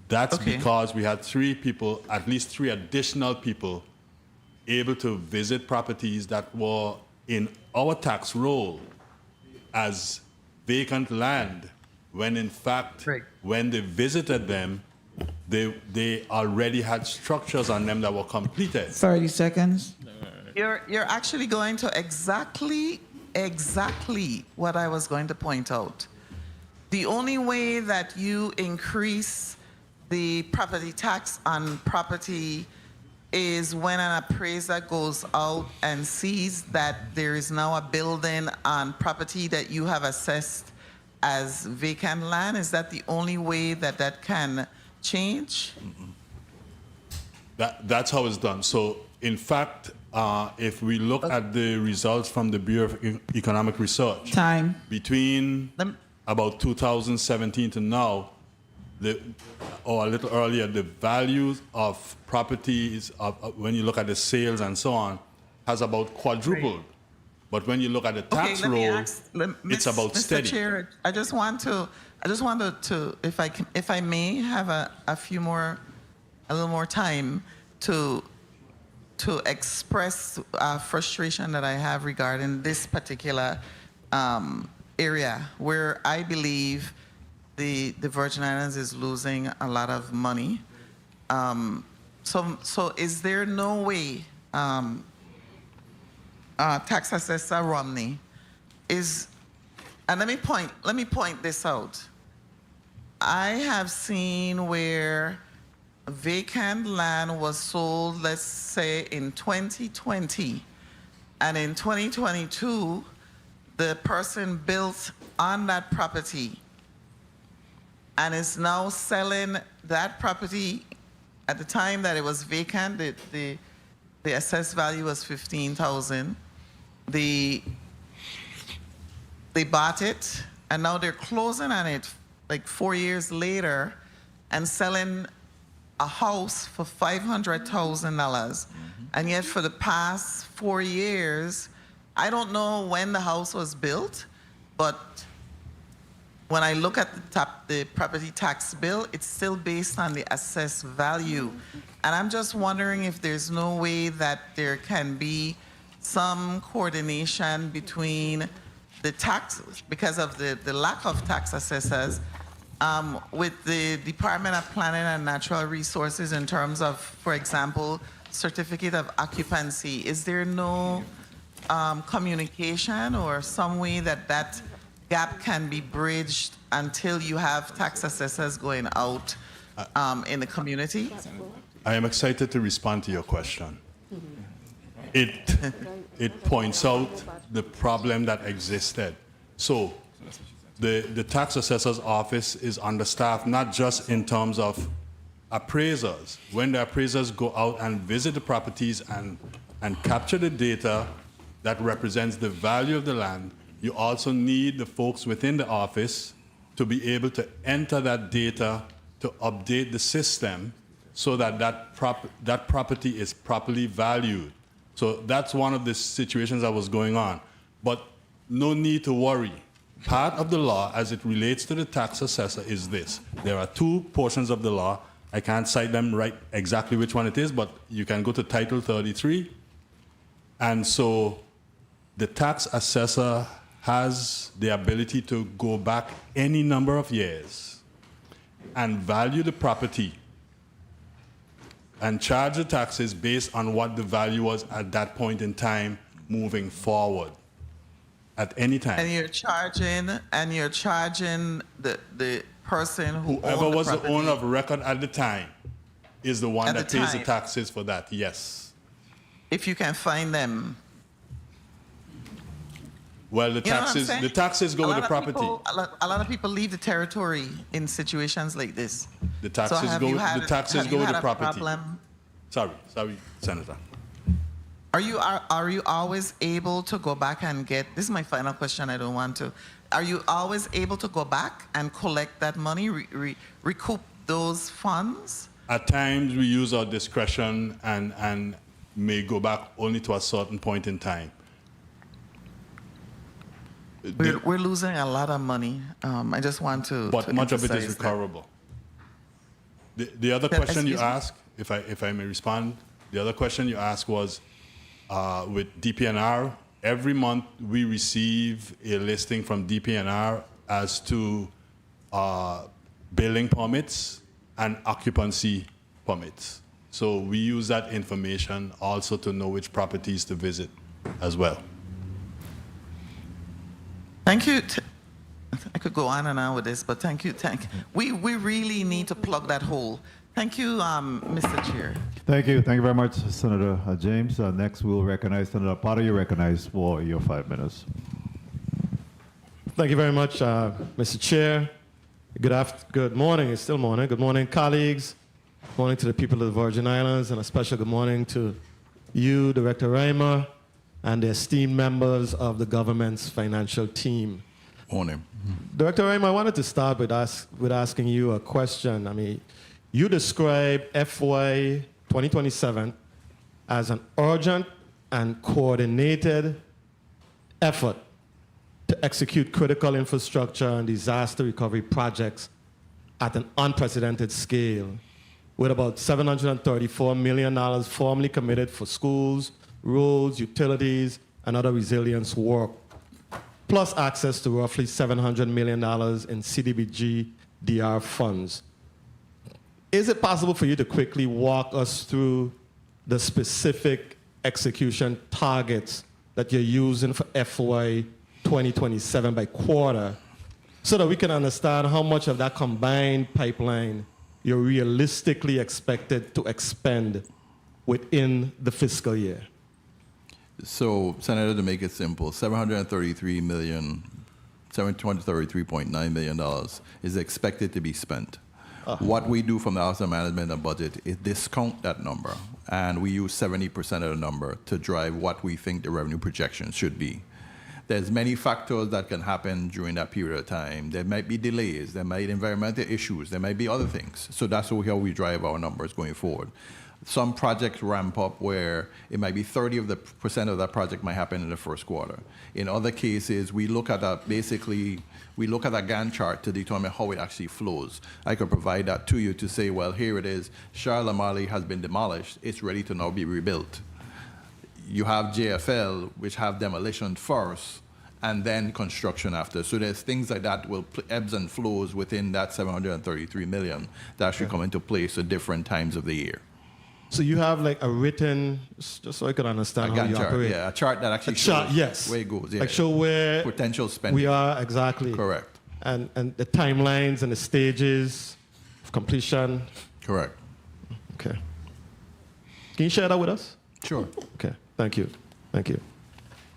That's because we had at least three additional people able to visit properties that were in our tax roll as vacant land, when in fact, when they visited them, they already had structures on them that were completed. 30 seconds. You're actually going to exactly what I was going to point out. The only way that you increase the property tax on property is when an appraiser goes out and sees that there is now a building on property that you have assessed as vacant land. Is that the only way that can change? That's how it's done. So in fact, if we look at the results from the Bureau of Economic Research, between about 2017 to now, or a little earlier, the values of properties, when you look at the sales and so on, has about quadrupled. But when you look at the tax roll, it's about steady. Mr. Chair, I just wanted to, if I may, have a little more time to express frustration that I have regarding this particular area, where I believe the Virgin Islands is losing a lot of money. So is there no way, Tax Assessor Romney, and let me point this out. I have seen where vacant land was sold, let's say in 2020, and in 2022, the person built on that property and is now selling that property at the time that it was vacant. The the assessed value was 15,000. They bought it, and now they're closing on it like 4 years later and selling a house for $500,000. And yet for the past 4 years, I don't know when the house was built, but when I look at the property tax bill, it's still based on the assessed value. And I'm just wondering if there's no way that there can be some coordination between the taxes, because of the lack of tax assessors, with the Department of Planning and Natural Resources in terms of, for example, certificate of occupancy. Is there no communication or some way that that gap can be bridged until you have tax assessors going out in the community? I am excited to respond to your question. It points out the problem that existed. So the tax assessor's office is understaffed, not just in terms of appraisers. When the appraisers go out and visit the properties and capture the data that represents the value of the land, you also need the folks within the office to be able to enter that data to update the system so that that property is properly valued. So that's one of the situations that was going on. But no need to worry. Part of the law as it relates to the tax assessor is this. There are two portions of the law. I can't cite them right exactly which one it is, but you can go to Title 33. And so the tax assessor has the ability to go back any number of years and value the property and charge the taxes based on what the value was at that point in time moving forward at any time. And you're charging the person who Whoever owned the was the property owner of record at the time is the one At that the pays the time. taxes for that, yes. if you can find them. Well, the You know what I'm taxes saying? the taxes go A with lot the of property. people- a lot of people leave the territory in situations like this. The taxes So have go you with had- the taxes have go you with had the a property. problem? Sorry, Senator. Are you always able to go back and get, this is my final question, I don't want to. Are you always able to go back and collect that money, recoup those funds? At times we use our discretion and may go back only to a certain point in time. We're losing a lot of money. I just want to. But to much of it is emphasize that. recoverable. The other Yeah, question you excuse me? asked, if I may respond, the other question you asked was with DPNR. Every month we receive a listing from DPNR as to building permits and occupancy permits. So we use that information also to know which properties to visit as well. Thank you. I could go on and on with this, but thank you. We really need to plug that hole. Thank you, Mr. Chair. Thank you. Thank you very much, Senator James. Next, we'll recognize Senator Potter. You're recognized for your 5 minutes. Thank you very much, Mr. Chair. Good morning. It's still morning. Good morning, colleagues. Good morning to the people of the Virgin Islands, and a special good morning to you, Director Reimer, and the esteemed members of the government's financial team. Morning. Director Reimer, I wanted to start with asking you a question. I mean, you describe FY 2027 as an urgent and coordinated effort to execute critical infrastructure and disaster recovery projects at an unprecedented scale, with about $734 million formally committed for schools, roads, utilities, and other resilience work, plus access to roughly $700 million in CDBG DR funds. Is it possible for you to quickly walk us through the specific execution targets that you're using for FY 2027 by quarter, so that we can understand how much of that combined pipeline you're realistically expected to expend within the fiscal year? So, Senator, to make it simple, $733.9 million is expected to be spent. What we do from the Office of Management and Budget is discount that number, and we use 70% of the number to drive what we think the revenue projection should be. There's many factors that can happen during that period of time. There might be delays, there might be environmental issues, there might be other things. So that's how we drive our numbers going forward. Some projects ramp up where it might be 30% of that project might happen in the first quarter. In other cases, we look at a Gantt chart to determine how it actually flows. I could provide that to you to say, well, here it is. Charlotte Marley has been demolished. It's ready to now be rebuilt. You have JFL, which have demolition first, and then construction after. So there's things like that will ebbs and flows within that 733 million that actually come into place at different times of the year. So you have like a written, just so I can understand how you chart, operate. yeah, a chart that actually shows yes. where it goes. Yeah. Like show where potential spending. we are exactly. Correct. And the timelines and the stages of completion. Correct. Okay. Can you share that with us? Sure. Okay. Thank you. Thank you.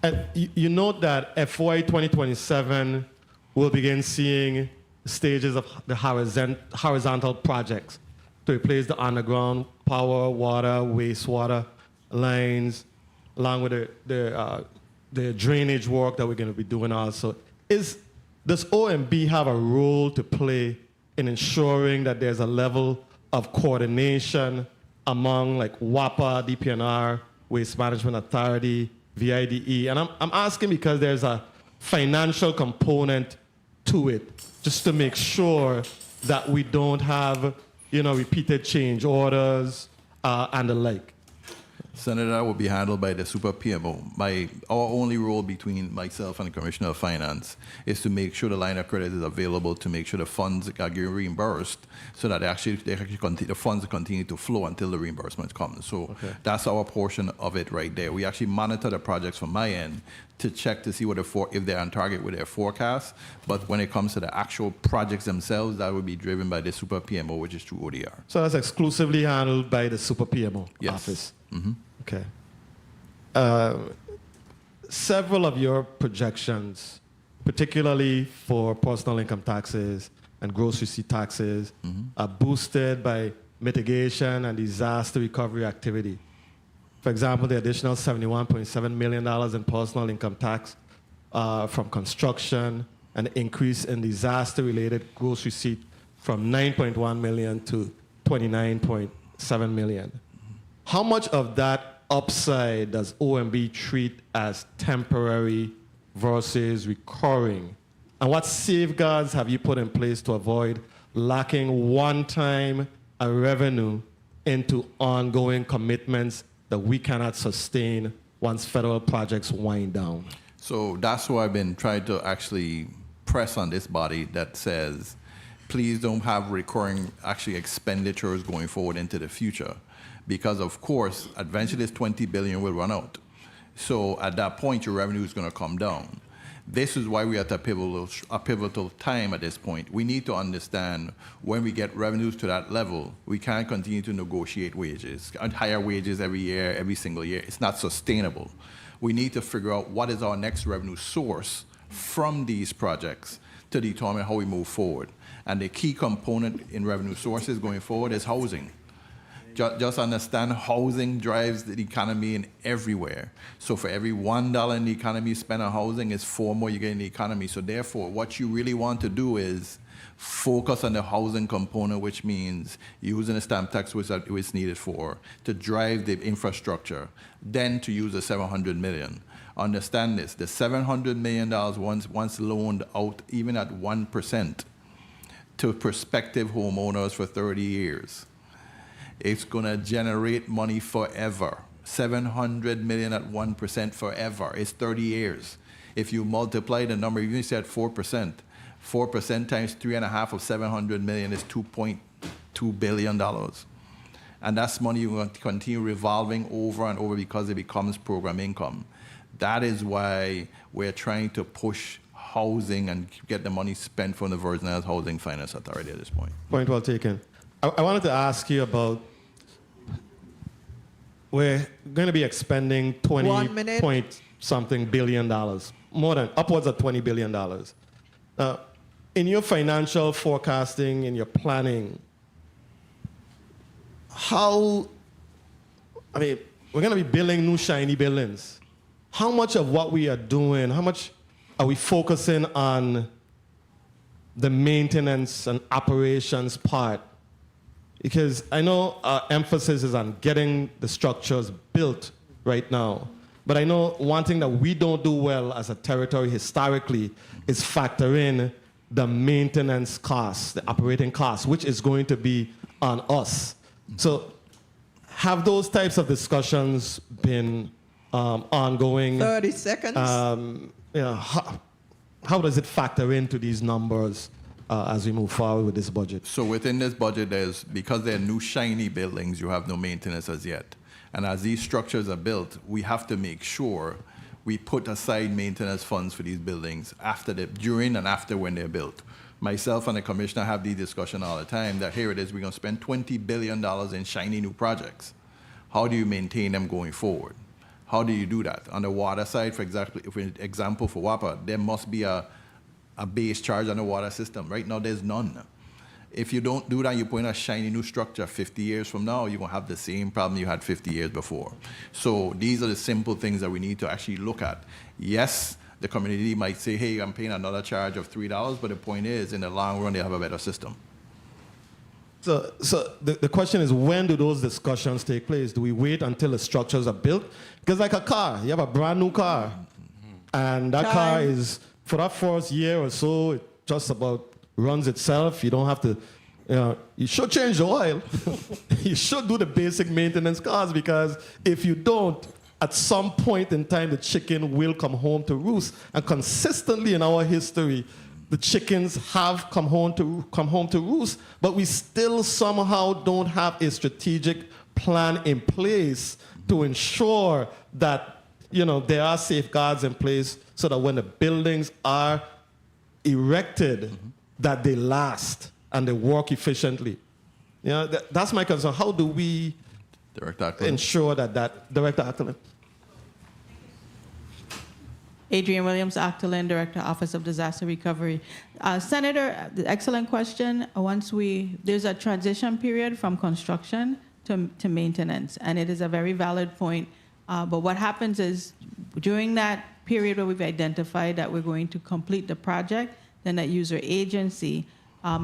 And you note that FY 2027 will begin seeing stages of the horizontal projects to replace the underground power, water, wastewater lines, along with the drainage work that we're going to be doing also. Does OMB have a role to play in ensuring that there's a level of coordination among like WAPA, DPNR, Waste Management Authority, VIDE? And I'm asking because there's a financial component to it, just to make sure that we don't have repeated change orders and the like. Senator, that will be handled by the Super PMO. Our only role between myself and the Commissioner of Finance is to make sure the line of credit is available, to make sure the funds are getting reimbursed, so that the funds continue to flow until the reimbursement comes. So that's our portion of it right there. We actually monitor the projects from my end to check to see if they're on target with their forecast. But when it comes to the actual projects themselves, that will be driven by the Super PMO, which is through ODR. So that's exclusively handled by the Super PMO office? Mm-hmm. Okay. Several of your projections, particularly for personal income taxes and gross receipt taxes, are boosted by mitigation and disaster recovery activity. For example, the additional $71.7 million in personal income tax from construction, and the increase in disaster-related gross receipt from $9.1 million to $29.7 million. How much of that upside does OMB treat as temporary versus recurring? And what safeguards have you put in place to avoid lacking one-time revenue into ongoing commitments that we cannot sustain once federal projects wind down? So that's why I've been trying to actually press on this body that says, please don't have recurring expenditures going forward into the future. Because of course, eventually this $20 billion will run out. So at that point, your revenue is going to come down. This is why we're at a pivotal time at this point. We need to understand when we get revenues to that level, we can't continue to negotiate wages, higher wages every year, every single year. It's not sustainable. We need to figure out what is our next revenue source from these projects to determine how we move forward. And the key component in revenue sources going forward is housing. Just understand housing drives the economy in everywhere. So for every $1 in the economy spent on housing is $4 more you get in the economy. So therefore, what you really want to do is focus on the housing component, which means using the stamp tax which it's needed for, to drive the infrastructure, then to use the $700 million. Understand this, the $700 million once loaned out, even at 1%, to prospective homeowners for 30 years. It's going to generate money forever. $700 million at 1% forever. It's 30 years. If you multiply the number, you said 4%. 4% times 3.5 of $700 million is $2.2 billion. And that's money you're going to continue revolving over and over because it becomes program income. That is why we're trying to push housing and get the money spent from the Virgin Islands Housing Finance Authority at this point. Point well taken. I wanted to ask you about, we're going to be expending 20-point-something billion dollars, more than upwards of $20 billion. In your financial forecasting, in your planning, how, I mean, we're going to be building new shiny buildings. How much of what we are doing, how much are we focusing on the maintenance and operations part? Because I know our emphasis is on getting the structures built right now. But I know one thing that we don't do well as a territory historically is factor in the maintenance costs, the operating costs, which is going to be on us. So have those types of discussions been ongoing? 30 seconds. How does it factor into these numbers as we move forward with this budget? So within this budget, because they're new shiny buildings, you have no maintenance as yet. And as these structures are built, we have to make sure we put aside maintenance funds for these buildings during and after when they're built. Myself and the commissioner have the discussion all the time that here it is, we're going to spend $20 billion in shiny new projects. How do you maintain them going forward? How do you do that? On the water side, for example, for WAPA, there must be a base charge on the water system. Right now, there's none. If you don't do that, you put in a shiny new structure 50 years from now, you're going to have the same problem you had 50 years before. So these are the simple things that we need to actually look at. Yes, the community might say, hey, I'm paying another charge of $3, but the point is, in the long run, they have a better system. So the question is, when do those discussions take place? Do we wait until the structures are built? Because like a car, you have a brand new car, and that car is, for that first year or so, it just about runs itself. You don't have to, you should change the oil. You should do the basic maintenance costs, because if you don't, at some point in time, the chicken will come home to roost. And consistently in our history, the chickens have come home to roost, but we still somehow don't have a strategic plan in place to ensure that there are safeguards in place so that when the buildings are erected, that they last and they work efficiently. That's my concern. How do we ensure that Director Ackerman? Adrienne Williams, Actolin, Director, Office of Disaster Recovery. Senator, excellent question. There's a transition period from construction to maintenance, and it is a very valid point. But what happens is, during that period where we've identified that we're going to complete the project, then that user agency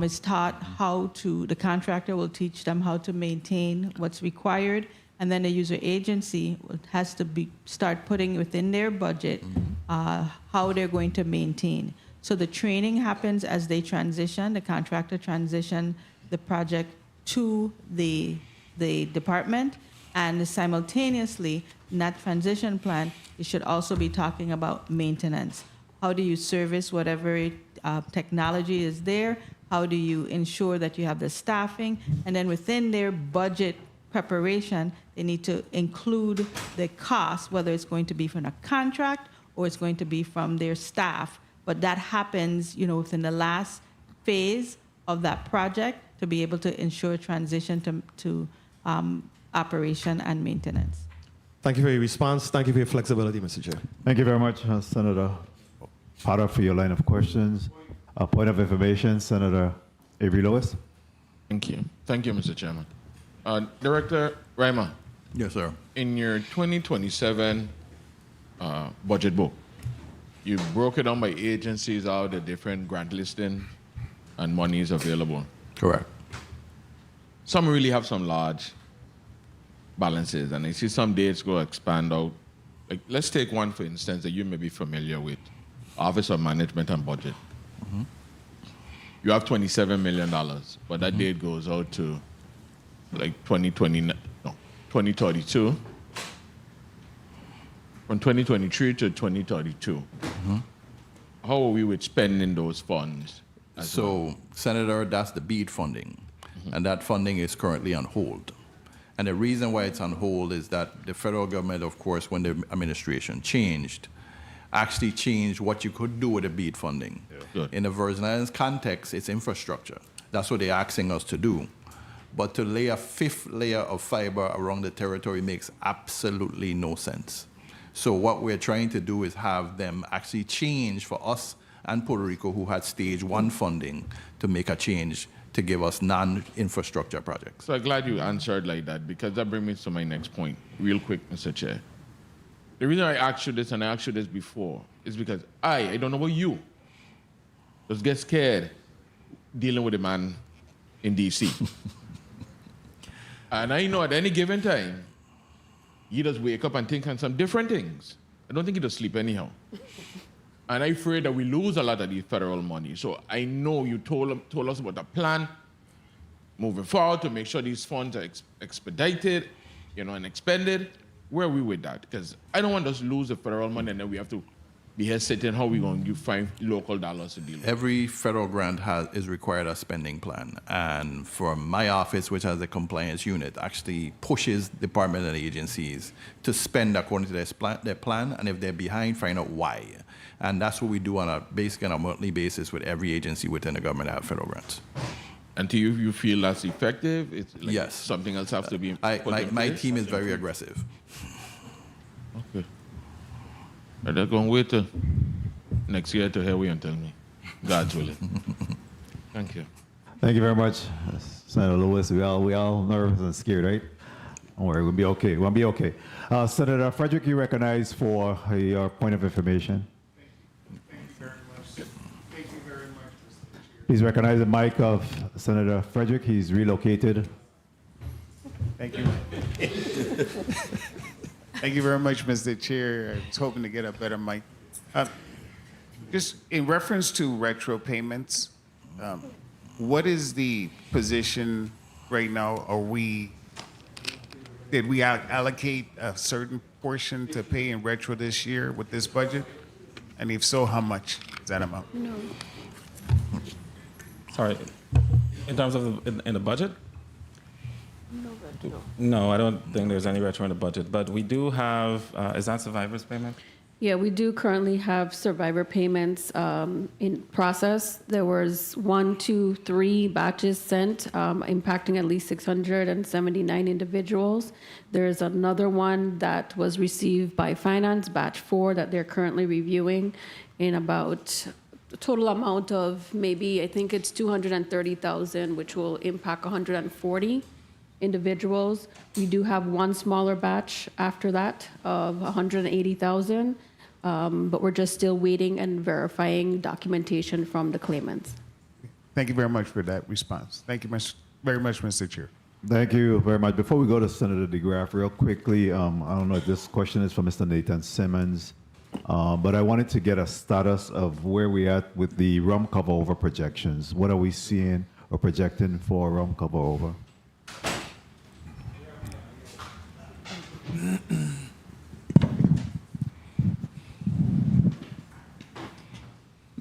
is taught the contractor will teach them how to maintain what's required, and then the user agency has to start putting within their budget how they're going to maintain. So the training happens as they transition, the contractor transition the project to the department, and simultaneously in that transition plan, you should also be talking about maintenance. How do you service whatever technology is there? How do you ensure that you have the staffing? And then within their budget preparation, they need to include the cost, whether it's going to be from a contract or it's going to be from their staff. But that happens, within the last phase of that project to be able to ensure transition to operation and maintenance. Thank you for your response. Thank you for your flexibility, Mr. Chair. Thank you very much, Senator Potter, for your line of questions. A point of information, Senator Avery Lewis. Thank you. Thank you, Mr. Chairman. Director Reimer. Yes, sir. In your 2027 budget book, you broke it down by agencies, how the different grant listing and monies available. Correct. Some really have some large balances, and I see some dates go expand out. Like, let's take one, for instance, that you may be familiar with, Office of Management and Budget. You have $27 million, but that date goes out to like 2032. From 2023 to 2032. How are we with spending those funds? Senator, that's the BEAD funding, and that funding is currently on hold. And the reason why it's on hold is that the federal government, of course, when the administration changed, actually changed what you could do with the BEAD funding. In the Virgin Islands context, it's infrastructure. That's what they're asking us to do. But to lay a fifth layer of fiber around the territory makes absolutely no sense. So what we're trying to do is have them actually change for us and Puerto Rico, who had stage 1 funding, to make a change to give us non-infrastructure projects. So I'm glad you answered like that, because that brings me to my next point, real quick, Mr. Chair. The reason I asked you this, and I asked you this before, is because I don't know about you, just get scared dealing with a man in D.C. And I know at any given time, he does wake up and think on some different things. I don't think he does sleep anyhow. And I'm afraid that we lose a lot of the federal money. So I know you told us about a plan moving forward to make sure these funds are expedited, and expended. Where are we with that? Because I don't want us to lose the federal money and then we have to be hesitating how we're going to find local dollars to deal with. Every federal grant is required a spending plan. And from my office, which has a compliance unit, actually pushes department and agencies to spend according to their plan. And if they're behind, find out why. And that's what we do on a monthly basis with every agency within the government that have federal grants. And do you feel that's effective? It's like yes. Something else has to be put in my place? team is very aggressive. Okay. But they're going to wait till next year to hear what you tell me. God's willing. Thank you. Thank you very much, Senator Lewis. We all nervous and scared, right? Don't worry, we'll be okay. We'll be okay. Senator Frederick, you recognized for your point of information. Please recognize the mic of Senator Frederick. He's relocated. Thank you. Thank you very much, Mr. Chair. I was hoping to get a better mic. Just in reference to retro payments, what is the position right now? Did we allocate a certain portion to pay in retro this year with this budget? And if so, how much is that amount? No. Sorry, in terms of in the budget? No retro. No, I don't think there's any retro in the budget, but we do have, is that survivors payment? Yeah, we do currently have survivor payments in process. There was 1, 2, 3 batches sent, impacting at least 679 individuals. There's another one that was received by Finance, batch 4, that they're currently reviewing in about the total amount of maybe, I think it's 230,000, which will impact 140 individuals. We do have one smaller batch after that of 180,000, but we're just still waiting and verifying documentation from the claimants. Thank you very much for that response. Thank you very much, Mr. Chair. Thank you very much. Before we go to Senator DeGraff, real quickly, I don't know if this question is for Mr. Nathan Simmons, but I wanted to get a status of where we at with the rum cover over projections. What are we seeing or projecting for rum cover over?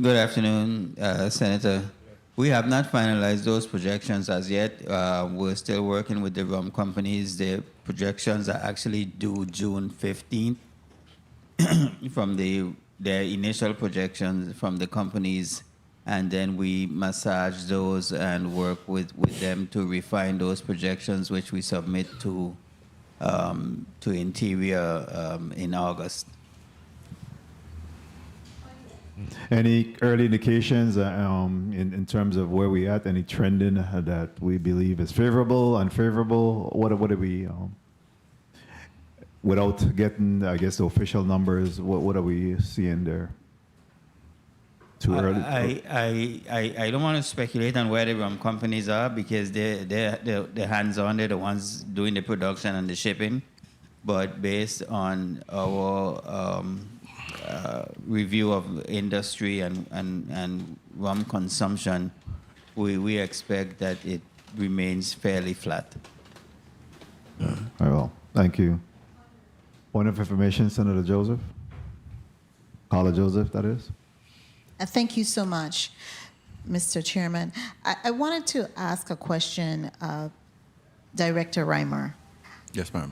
Good afternoon, Senator. We have not finalized those projections as yet. We're still working with the rum companies. The projections are actually due June 15th from their initial projections from the companies, and then we massage those and work with them to refine those projections, which we submit to Interior in August. Any early indications in terms of where we at? Any trending that we believe is favorable, unfavorable? What are we, without getting, I guess, the official numbers, what are we seeing there? Too early? I don't want to speculate on where the rum companies are because they're hands-on. They're the ones doing the production and the shipping. But based on our review of industry and rum consumption, we expect that it remains fairly flat. Very well. Thank you. Point of information, Senator Joseph. Carla Joseph, that is. Thank you so much, Mr. Chairman. I wanted to ask a question of Director Reimer. Yes, ma'am.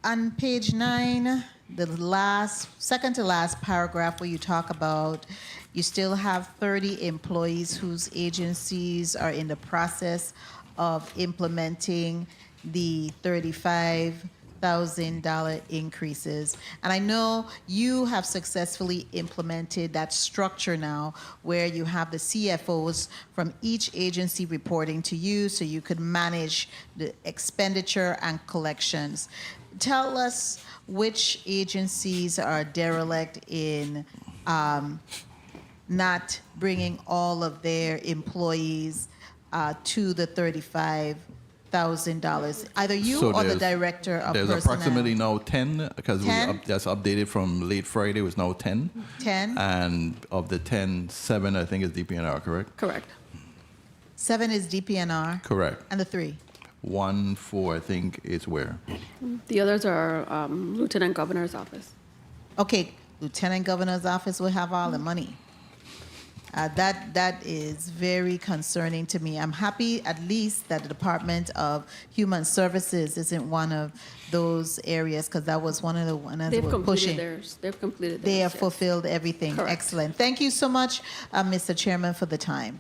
On page 9, the second to last paragraph where you talk about you still have 30 employees whose agencies are in the process of implementing the 35 $1,000 increases. And I know you have successfully implemented that structure now where you have the CFOs from each agency reporting to you so you could manage the expenditure and collections. Tell us which agencies are derelict in not bringing all of their employees to the $35,000. Either you So or the there's- director of There's personnel. approximately now 10, because 10? that's updated from late Friday, it was now 10. 10? And of the 10, 7 I think is DPNR, correct? Correct. 7 is DPNR. Correct. And the 3? 1, 4 I think is where? The others are Lieutenant Governor's office. Okay, Lieutenant Governor's office will have all the money. That is very concerning to me. I'm happy at least that the Department of Human Services isn't one of those areas because that was one of the ones They've we're completed pushing. theirs. They've completed theirs. They have yes. fulfilled everything. Correct. Excellent. Thank you so much, Mr. Chairman, for the time.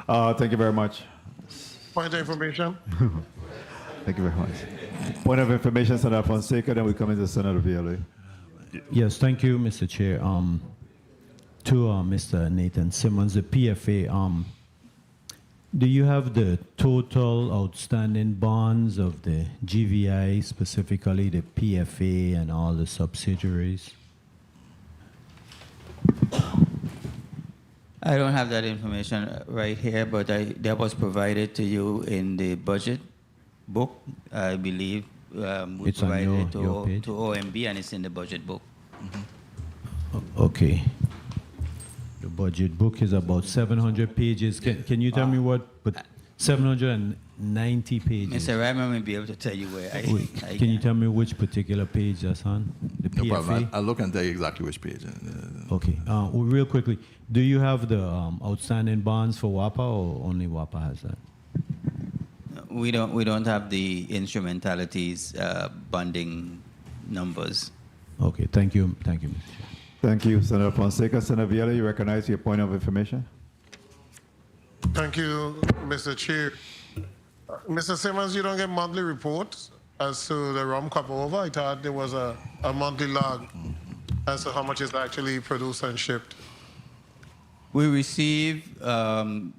Thank you very much. Point of information. Thank you very much. Point of information, Senator Fonseca, then we come into Senator Viale. Yes, thank you, Mr. Chair. To Mr. Nathan Simmons, the PFA, do you have the total outstanding bonds of the GVI, specifically the PFA and all the subsidiaries? I don't have that information right here, but that was provided to you in the budget book, I believe. We It's on provided it your page. to OMB, and it's in the budget book. Okay. The budget book is about 700 pages. Can you tell me what, but 790 pages? Mr. Ryman may be able to tell you where I Can you tell me which particular page that's on? The No PFA? problem. I'll look and tell you exactly which page. Okay. Well, real quickly, do you have the outstanding bonds for WAPA or only WAPA has that? We don't have the instrumentalities bonding numbers. Okay. Thank you. Thank you, Mr. Chair. Thank you, Senator Fonseca. Senator Viale, you recognize your point of information? Thank you, Mr. Chair. Mr. Simmons, you don't get monthly reports as to the rum cup over? I thought there was a monthly log as to how much is actually produced and shipped. We receive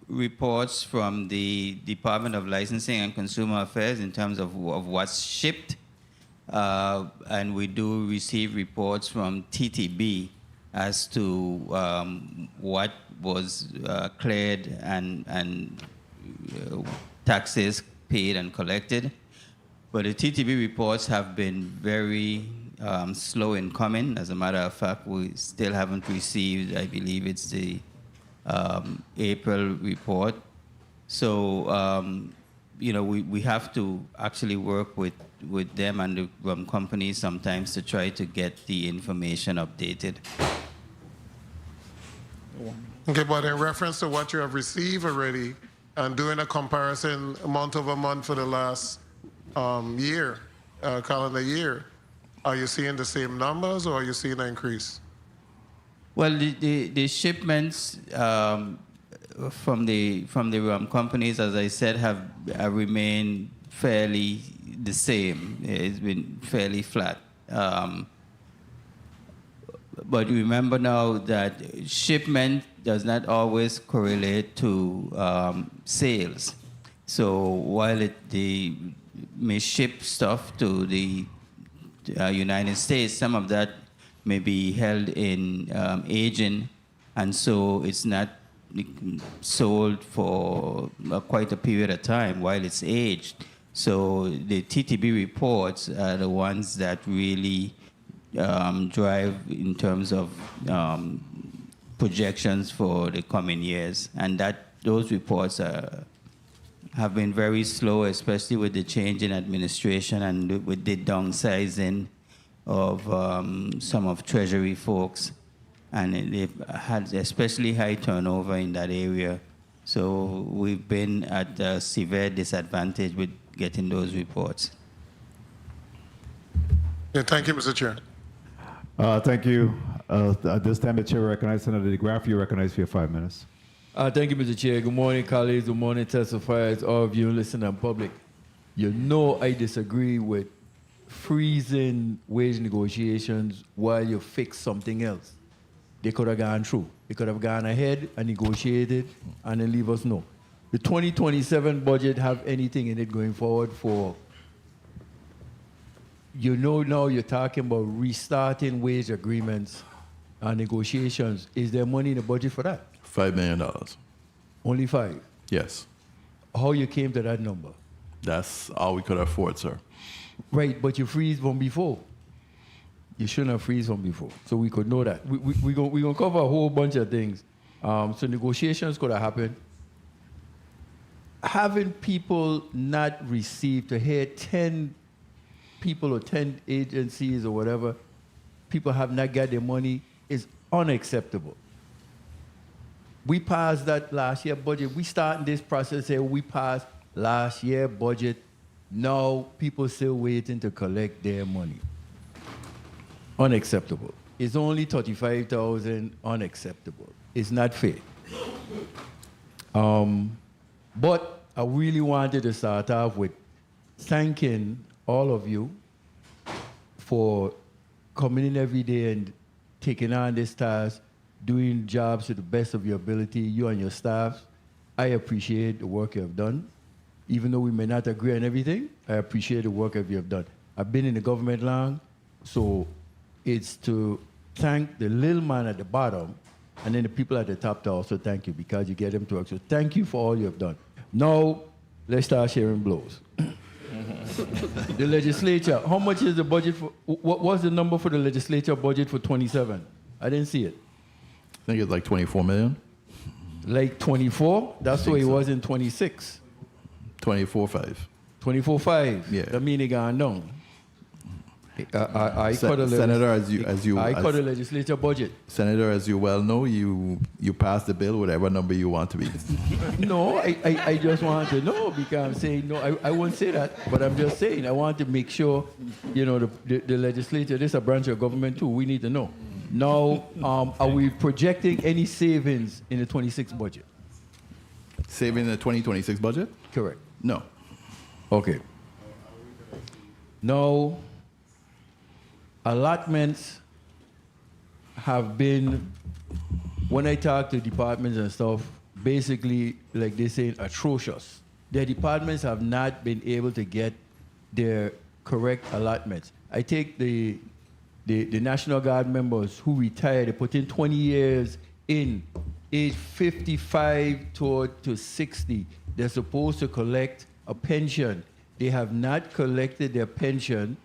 reports from the Department of Licensing and Consumer Affairs in terms of what's shipped. And we do receive reports from TTB as to what was cleared and taxes paid and collected. But the TTB reports have been very slow in coming. As a matter of fact, we still haven't received, I believe it's the April report. So, we have to actually work with them and the rum companies sometimes to try to get the information updated. Okay, but in reference to what you have received already and doing a comparison month over month for the last year, calendar year, are you seeing the same numbers or are you seeing an increase? Well, the shipments from the rum companies, as I said, have remained fairly the same. It's been fairly flat. But remember now that shipment does not always correlate to sales. So while they may ship stuff to the United States, some of that may be held in aging, and so it's not sold for quite a period of time while it's aged. So the TTB reports are the ones that really drive in terms of projections for the coming years, and those reports have been very slow, especially with the change in administration and with the downsizing of some of Treasury folks, and they've had especially high turnover in that area. So we've been at a severe disadvantage with getting those reports. Yeah, thank you, Mr. Chair. Thank you. At this time, the chair recognizes Senator DeGraff. You recognize for your 5 minutes. Thank you, Mr. Chair. Good morning, colleagues. Good morning, testifiers, all of you listening and public. You know I disagree with freezing wage negotiations while you fix something else. They could have gone through. They could have gone ahead and negotiated and then leave us know. The 2027 budget have anything in it going forward for, now you're talking about restarting wage agreements and negotiations. Is there money in the budget for that? $5 million. Only 5? Yes. How you came to that number? That's all we could afford, sir. Right, but you freeze from before. You shouldn't have freeze from before. So we could know that. We're going to cover a whole bunch of things. So negotiations could have happened. Having people not receive, to hear 10 people or 10 agencies or whatever, people have not got their money is unacceptable. We passed that last year budget. We started this process here. We passed last year budget. Now people still waiting to collect their money. Unacceptable. It's only 35,000. Unacceptable. It's not fair. But I really wanted to start off with thanking all of you for coming in every day and taking on this task, doing jobs to the best of your ability, you and your staff. I appreciate the work you have done. Even though we may not agree on everything, I appreciate the work that you have done. I've been in the government long, so it's to thank the little man at the bottom and then the people at the top to also thank you because you get them to work. So thank you for all you have done. Now, let's start sharing blows. The legislature, how much is the budget for, what was the number for the legislature budget for 27? I didn't see it. I think it's like 24 million. Like 24? That's what it was in 26. 24.5. 24.5. Yeah. That means it gone down. I Senator, I cut the legislature budget. Senator, as you well know, you passed the bill whatever number you want to be. No, I just want to know because I'm saying no. I won't say that, but I'm just saying I want to make sure, the legislature. This is a branch of government too. We need to know. Now, are we projecting any savings in the 26 budget? Saving the 2026 budget? Correct. No. Okay. Now, allotments have been, when I talk to departments and stuff, basically, like they say, atrocious. Their departments have not been able to get their correct allotments. I take the National Guard members who retired, they put in 20 years in, age 55 to 60. They're supposed to collect a pension. They have not collected their pension,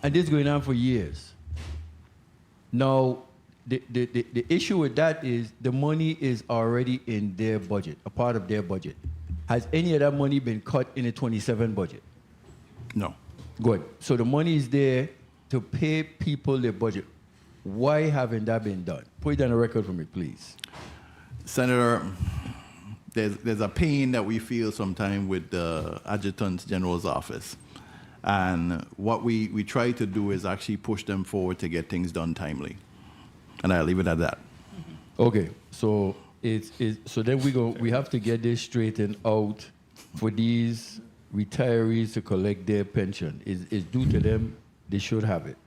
and this is going on for years. Now, the issue with that is the money is already in their budget, a part of their budget. Has any of that money been cut in the 27 budget? No. Good. So the money is there to pay people their budget. Why haven't that been done? Put it on the record for me, please. Senator, there's a pain that we feel sometimes with the Adjutant General's office. And what we try to do is actually push them forward to get things done timely. And I'll leave it at that. Okay, so so then we have to get this straightened out for these retirees to collect their pension. It's due to them. They should have it.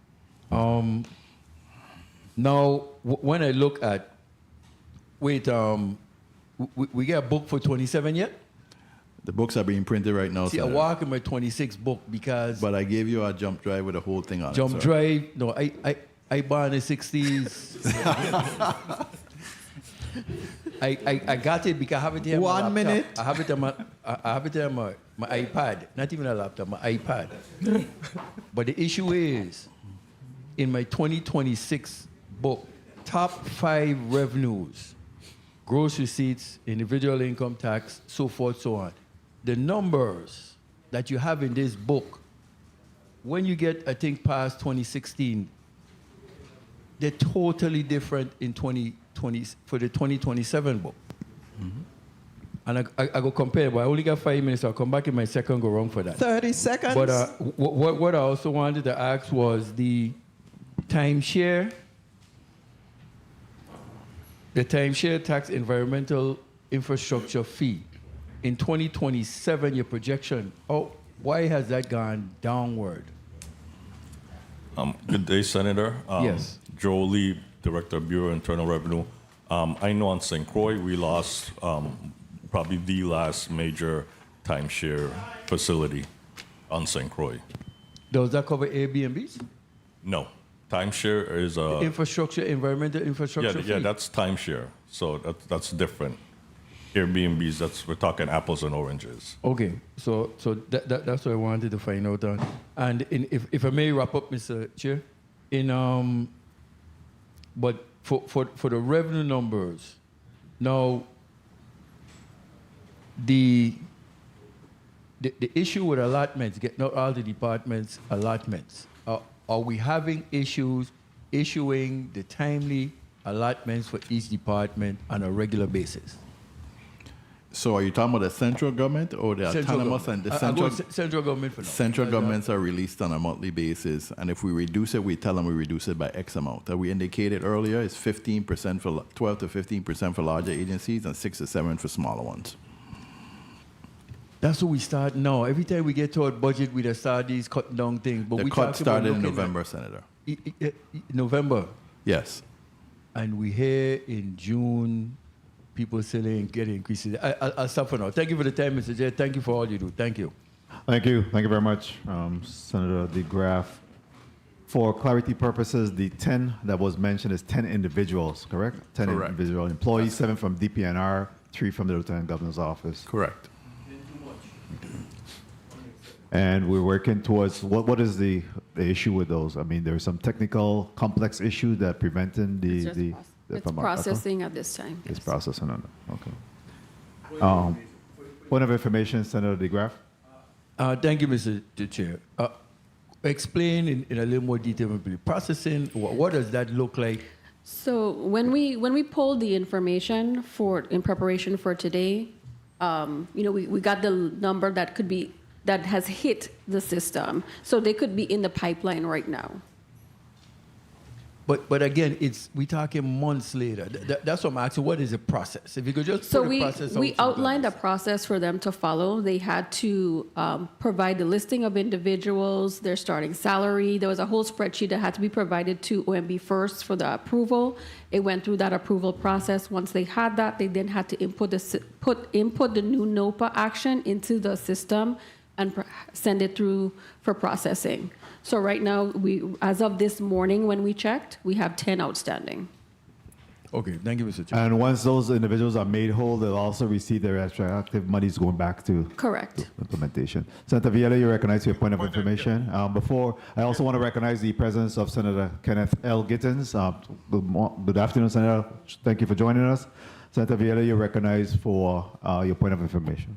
Now, when I look at, we get a book for 27 yet? The books are being printed right now. See, Senator. I walk in my 26 book because... But I gave you a jump drive with the whole thing on it. Jump drive? No, I born in the 60s. I got it because I have it here on my laptop. 1 minute. I have it on my iPad. Not even a laptop, my iPad. But the issue is, in my 2026 book, top 5 revenues, gross receipts, individual income tax, so forth, so on. The numbers that you have in this book, when you get, I think, past 2016, they're totally different in 2020 for the 2027 book. Mm-hmm. And I go compare, but I only got 5 minutes, so I'll come back in my second go wrong for that. 30 seconds. But what I also wanted to ask was the timeshare tax environmental infrastructure fee. In 2027, your projection, why has that gone downward? Good day, Senator. Yes. Joe Lee, Director of Bureau of Internal Revenue. I know on St. Croix we lost probably the last major timeshare facility on St. Croix. Does that cover Airbnbs? No. Timeshare is a... Infrastructure, environmental infrastructure Yeah, fee? that's timeshare. So that's different. Airbnbs, we're talking apples and oranges. Okay, so that's what I wanted to find out on. And if I may wrap up, Mr. Chair, but for the revenue numbers, now the issue with allotments, getting out all the departments' allotments, are we having issues issuing the timely allotments for each department on a regular basis? So are you talking about the central government or the autonomous and the central? Central government for now. Central governments are released on a monthly basis, and if we reduce it, we tell them we reduce it by X amount. As we indicated earlier, it's 15% for 12 to 15% for larger agencies and 6 to 7 for smaller ones. That's what we start now. Every time we get to our budget, we just start these cut down things. But The we cut started in looking November, at- Senator. November. Yes. And we hear in June, people selling, getting increases. I'll stop for now. Thank you for the time, Mr. Chair. Thank you for all you do. Thank you. Thank you. Thank you very much, Senator DeGraff. For clarity purposes, the 10 that was mentioned is 10 individuals, correct? 10 Correct. individual employees, 7 from DPNR, 3 from the Lieutenant Governor's office. Correct. And we're working towards, what is the issue with those? I mean, there's some technical complex issue that preventing It's the... just it's from- processing at this time. It's processing on it, okay. Point of information, Senator DeGraff. Thank you, Mr. Chair. Explain in a little more detail, please. Processing, what does that look like? So when we pulled the information in preparation for today, we got the number that has hit the system. So they could be in the pipeline right now. But again, we talking months later. That's what I'm asking. What is the process? If you could just So put the process we out outlined a process for them to follow. They had to provide the listing of individuals, their starting salary. There was a whole spreadsheet that had to be provided to OMB first for the approval. It went through that approval process. Once they had that, they then had to input the new NOPA action into the system and send it through for processing. So right now, as of this morning when we checked, we have 10 outstanding. Okay, thank you, Mr. Chair. And once those individuals are made whole, they'll also receive their retroactive monies going back to Correct. implementation. Senator Viela, you recognize your point of information. Before, I also want to recognize the presence of Senator Kenneth L. Gittins. Good afternoon, Senator. Thank you for joining us. Senator Viela, you're recognized for your point of information.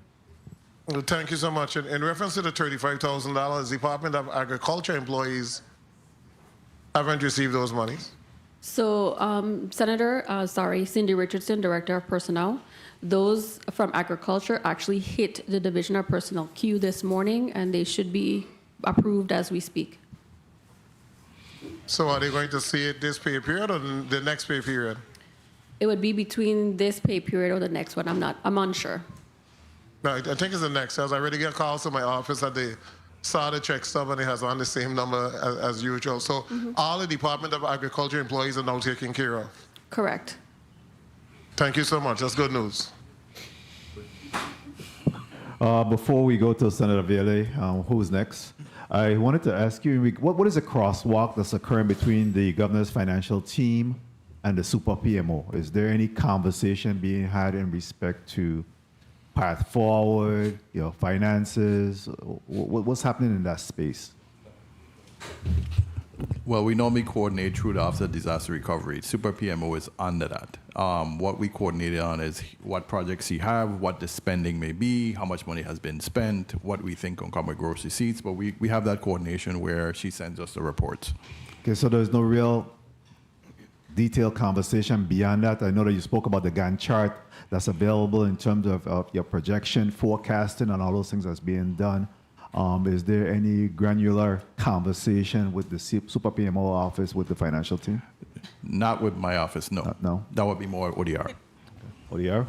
Well, thank you so much. In reference to the $35,000, Department of Agriculture employees haven't received those monies. So, Cindy Richardson, Director of Personnel, those from Agriculture actually hit the Division of Personnel queue this morning, and they should be approved as we speak. So are they going to see it this pay period or the next pay period? It would be between this pay period or the next one. I'm unsure. No, I think it's the next. As I already get calls to my office that they saw the check stub and it has on the same number as usual. So all the Department of Agriculture employees are now taken care of. Correct. Thank you so much. That's good news. Before we go to Senator Viele, who's next? I wanted to ask you, what is the crosswalk that's occurring between the governor's financial team and the Super PMO? Is there any conversation being had in respect to path forward, finances? What's happening in that space? Well, we normally coordinate through the Office of Disaster Recovery. Super PMO is under that. What we coordinate on is what projects he have, what the spending may be, how much money has been spent, what we think on common gross receipts. But we have that coordination where she sends us the reports. Okay, so there's no real detailed conversation beyond that. I know that you spoke about the Gantt chart that's available in terms of your projection, forecasting, and all those things that's being done. Is there any granular conversation with the Super PMO office, with the financial team? Not with my office, no. No? That would be more ODR. ODR?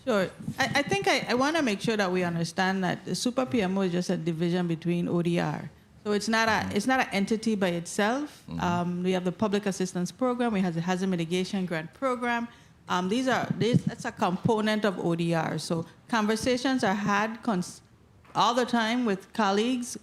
Sure. I think I want to make sure that we understand that the Super PMO is just a division between ODR. So it's not an entity by itself. We have the Public Assistance Program. We have the Hazard Mitigation Grant Program. That's a component of ODR. So conversations are had all the time with colleagues.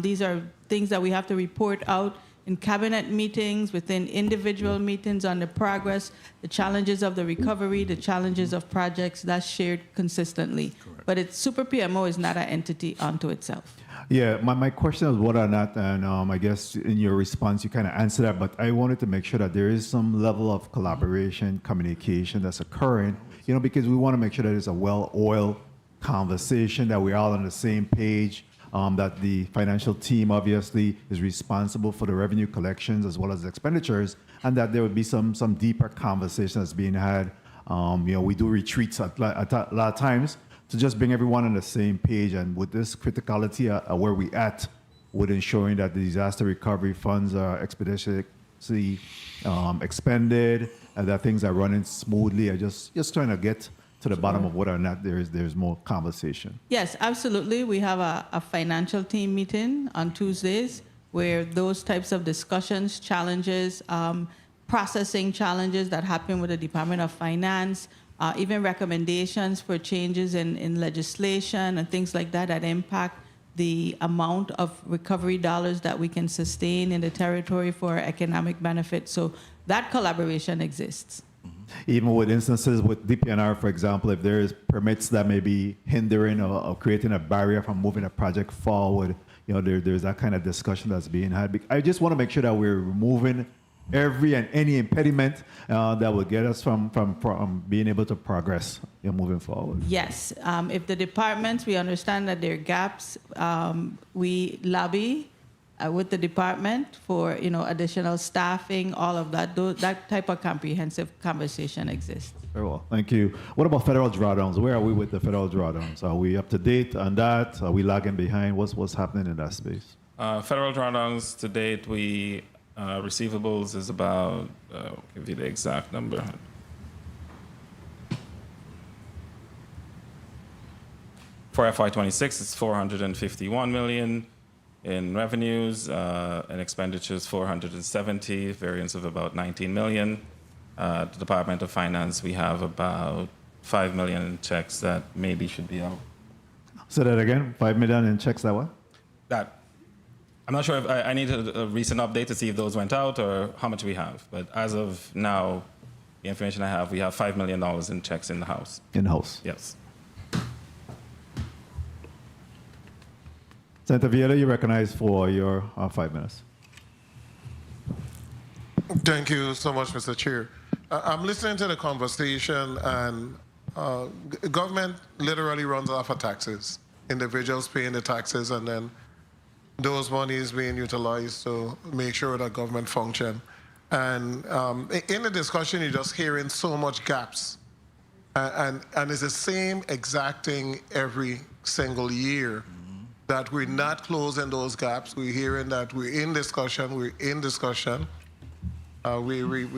These are things that we have to report out in cabinet meetings, within individual meetings on the progress, the challenges of the recovery, the challenges of projects. That's shared consistently. Correct. But Super PMO is not an entity unto itself. Yeah, my question is whether or not, and I guess in your response you kind of answered that, but I wanted to make sure that there is some level of collaboration, communication that's occurring, because we want to make sure that it's a well-oiled conversation, that we're all on the same page, that the financial team obviously is responsible for the revenue collections as well as expenditures, and that there would be some deeper conversation that's being had. We do retreats a lot of times to just bring everyone on the same page, and with this criticality where we at with ensuring that the disaster recovery funds are expeditiously expended and that things are running smoothly. I just trying to get to the bottom of whether or not there's more conversation. Yes, absolutely. We have a financial team meeting on Tuesdays where those types of discussions, challenges, processing challenges that happen with the Department of Finance, even recommendations for changes in legislation and things like that impact the amount of recovery dollars that we can sustain in the territory for economic benefit. So that collaboration exists. Even with instances with DPNR, for example, if there is permits that may be hindering or creating a barrier from moving a project forward, there's that kind of discussion that's being had. I just want to make sure that we're removing every and any impediment that will get us from being able to progress moving forward. Yes. If the departments, we understand that there are gaps, we lobby with the department for additional staffing, all of that. That type of comprehensive conversation exists. Very well, thank you. What about federal drawdowns? Where are we with the federal drawdowns? Are we up to date on that? Are we lagging behind? What's happening in that space? Federal drawdowns to date, receivables is about, I'll give you the exact number. For FY26, it's 451 million. In revenues and expenditures, 470, variance of about 19 million. The Department of Finance, we have about 5 million in checks that maybe should be out. Say that again, 5 million in checks that what? That, I'm not sure if I need a recent update to see if those went out or how much we have. But as of now, the information I have, we have $5 million in checks in the house. In-house? Yes. Senator Vieira, you recognize for your 5 minutes. Thank you so much, Mr. Chair. I'm listening to the conversation, and government literally runs off of taxes. Individuals paying the taxes, and then those monies being utilized to make sure that government function. And in the discussion, you're just hearing so much gaps. And it's the same exact thing every single year. That we're not closing those gaps. We're hearing that we're in discussion. We're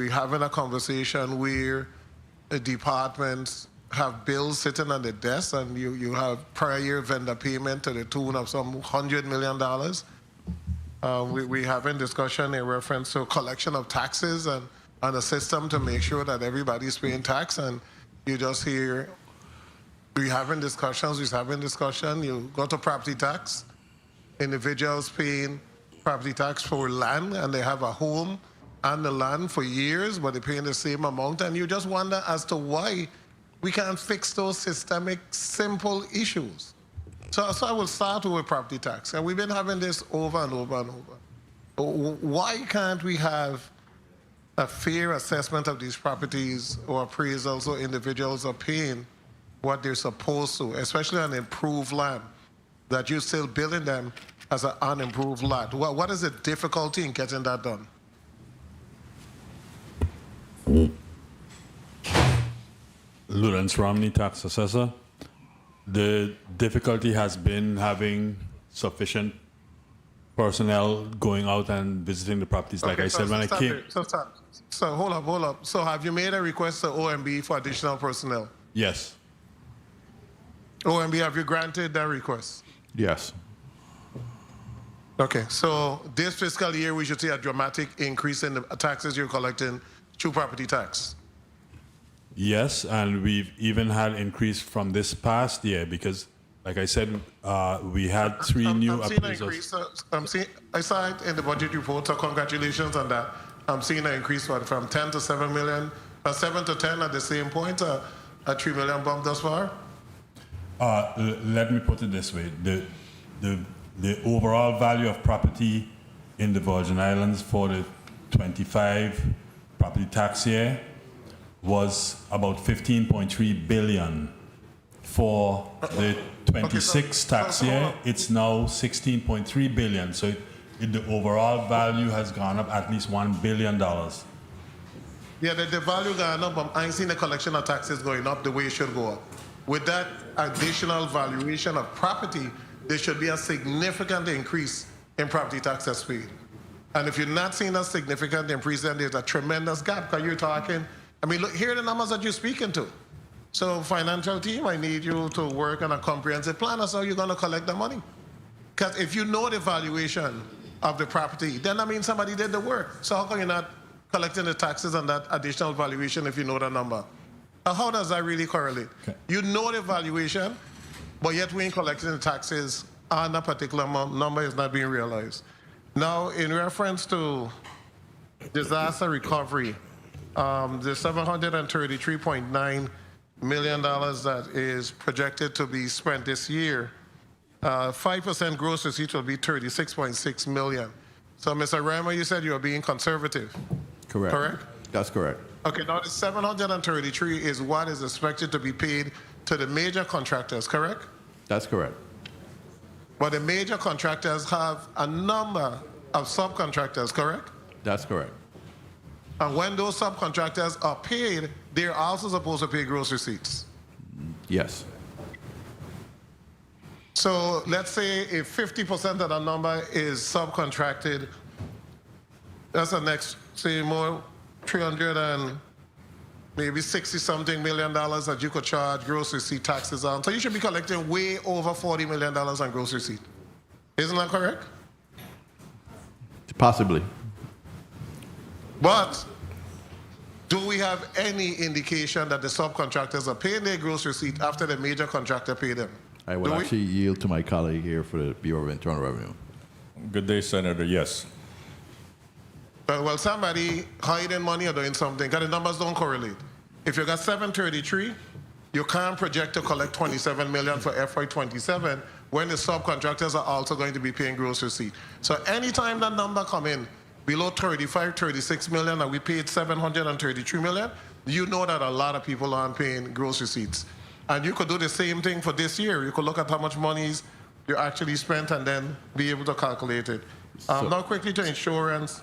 having a conversation where the departments have bills sitting on the desk, and you have prior year vendor payment to the tune of some $100 million. We're having discussion in reference to collection of taxes and a system to make sure that everybody's paying tax, and you just hear we're having discussions, you go to property tax, individuals paying property tax for land, and they have a home and the land for years, but they're paying the same amount, and you just wonder as to why we can't fix those systemic, simple issues. So I will start with property tax, and we've been having this over and over and over. Why can't we have a fair assessment of these properties or appraisals so individuals are paying what they're supposed to, especially on improved land, that you're still billing them as an unimproved lot? What is the difficulty in getting that done? Lawrence Romney, tax assessor. The difficulty has been having sufficient personnel going out and visiting the properties. Like I said, when I came. So hold up. So have you made a request to OMB for additional personnel? Yes. OMB, have you granted that request? Yes. Okay, so this fiscal year, we should see a dramatic increase in the taxes you're collecting through property tax. Yes, and we've even had increase from this past year because, like I said, we had three new I'm seeing an appraisals. increase. I saw it in the budget report, so congratulations on that. I'm seeing an increase from 10 to 7 million, 7 to 10 at the same point, a 3 million bump thus far. Let me put it this way: the overall value of property in the Virgin Islands for the 25 property tax year was about 15.3 billion. For the 26 tax year, it's now 16.3 billion. So the overall value has gone up at least $1 billion. Yeah, the value going up, but I ain't seen the collection of taxes going up the way it should go up. With that additional valuation of property, there should be a significant increase in property taxes paid. And if you're not seeing a significant increase, then there's a tremendous gap. Because you're talking, I mean, look, here are the numbers that you're speaking to. So financial team, I need you to work on a comprehensive plan. That's how you're going to collect the money. Because if you know the valuation of the property, then that means somebody did the work. So how come you're not collecting the taxes on that additional valuation if you know the number? How does that really correlate? Okay. You know the valuation, but yet we ain't collecting the taxes on a particular number is not being realized. Now, in reference to disaster recovery, the $733.9 million that is projected to be spent this year, 5% gross receipts will be 36.6 million. So, Mr. Reimer, you said you are being conservative. Correct. Correct? That's correct. Okay, now the 733 is what is expected to be paid to the major contractors, correct? That's correct. But the major contractors have a number of subcontractors, correct? That's correct. And when those subcontractors are paid, they're also supposed to pay gross receipts. Yes. So let's say if 50% of the number is subcontracted, that's the next, say, more 300 and maybe 60-something million dollars that you could charge gross receipt taxes on. So you should be collecting way over $40 million on gross receipt. Isn't that correct? Possibly. But do we have any indication that the subcontractors are paying their gross receipt after the major contractor paid them? I will actually yield to my colleague here for the Bureau of Internal Revenue. Good day, Senator. Yes. Well, somebody hiding money or doing something, because the numbers don't correlate. If you got 733, you can't project to collect 27 million for FY27 when the subcontractors are also going to be paying gross receipt. So anytime that number come in below 35, 36 million, and we paid 733 million, you know that a lot of people aren't paying gross receipts. And you could do the same thing for this year. You could look at how much money you actually spent and then be able to calculate it. Now quickly to insurance.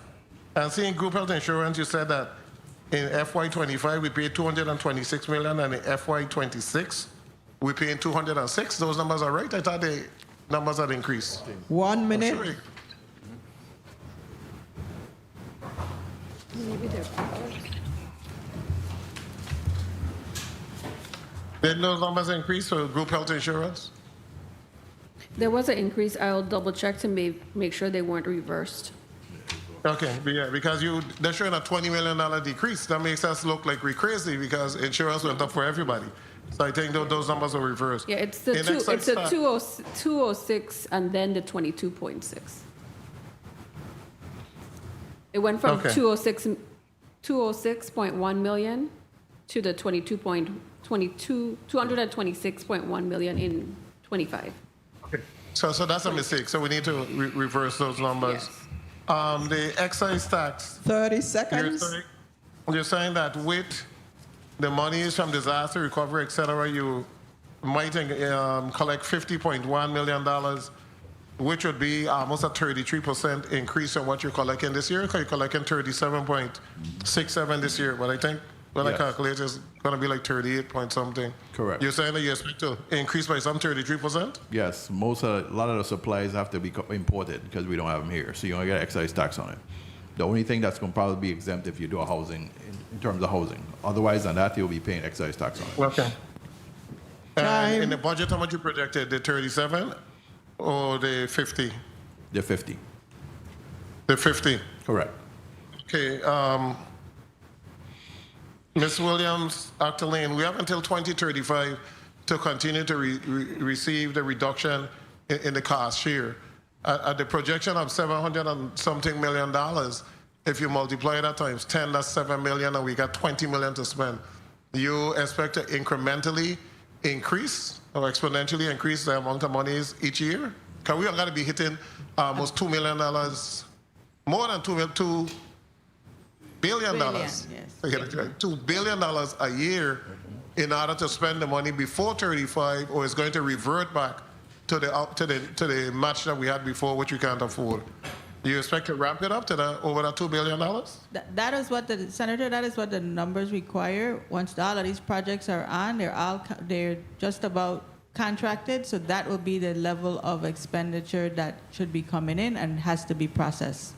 And seeing group health insurance, you said that in FY25 we paid 226 million, and in FY26 we paying 206. Those numbers are right. I thought the numbers had increased. 1 minute. Sure. Maybe they're Did those numbers increase for group health insurance? There was an increase. I'll double check to make sure they weren't reversed. Okay, yeah, because they're showing a $20 million decrease. That makes us look like we're crazy because insurance went up for everybody. So I think those numbers are reversed. Yeah, it's the 206 and then the 22.6. It went from 206.1 million to the 226.1 million in 25. Okay. So that's a mistake. So we need to reverse those numbers. Yes. The excise tax. 30 seconds. You're saying that with the monies from disaster recovery, et cetera, you might collect $50.1 million, which would be almost a 33% increase on what you're collecting this year, because you're collecting 37.67 this year. But I think when I calculate, it's going to be like 38 point something. Correct. You're saying that you expect to increase by some 33%? Yes, a lot of the supplies have to be imported because we don't have them here, so you only get excise tax on it. The only thing that's going to probably be exempt if you do a housing, in terms of housing. Otherwise than that, you'll be paying excise tax on it. Okay. And in the budget, how much you projected? The 37 or the 50? The 50. The 50. Correct. Okay. Ms. Williams, Dr. Lane, we have until 2035 to continue to receive the reduction in the cost share. At the projection of $700 and something million, if you multiply that times 10, that's $7 million, and we got $20 million to spend. You expect to incrementally increase or exponentially increase the amount of monies each year? Because we are going to be hitting almost $2 million, more than $2 billion. Yes. $2 billion a year in order to spend the money before 35, or it's going to revert back to the match that we had before, which we can't afford. Do you expect to ramp it up to over that $2 billion? That is what Senator, that is what the numbers require. Once all of these projects are on, they're just about contracted, so that will be the level of expenditure that should be coming in and has to be processed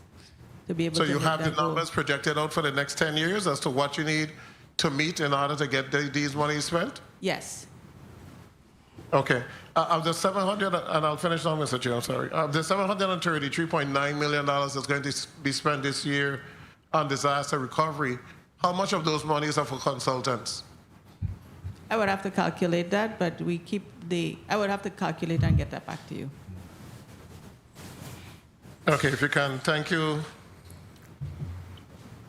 to be able to. So you have the goal. numbers projected out for the next 10 years as to what you need to meet in order to get these monies spent? Yes. Okay. Of the 700, and I'll finish now, Mr. Chair, I'm sorry. Of the $733.9 million that's going to be spent this year on disaster recovery, how much of those monies are for consultants? I would have to calculate that, but I would have to calculate and get that back to you. Okay, if you can, thank you.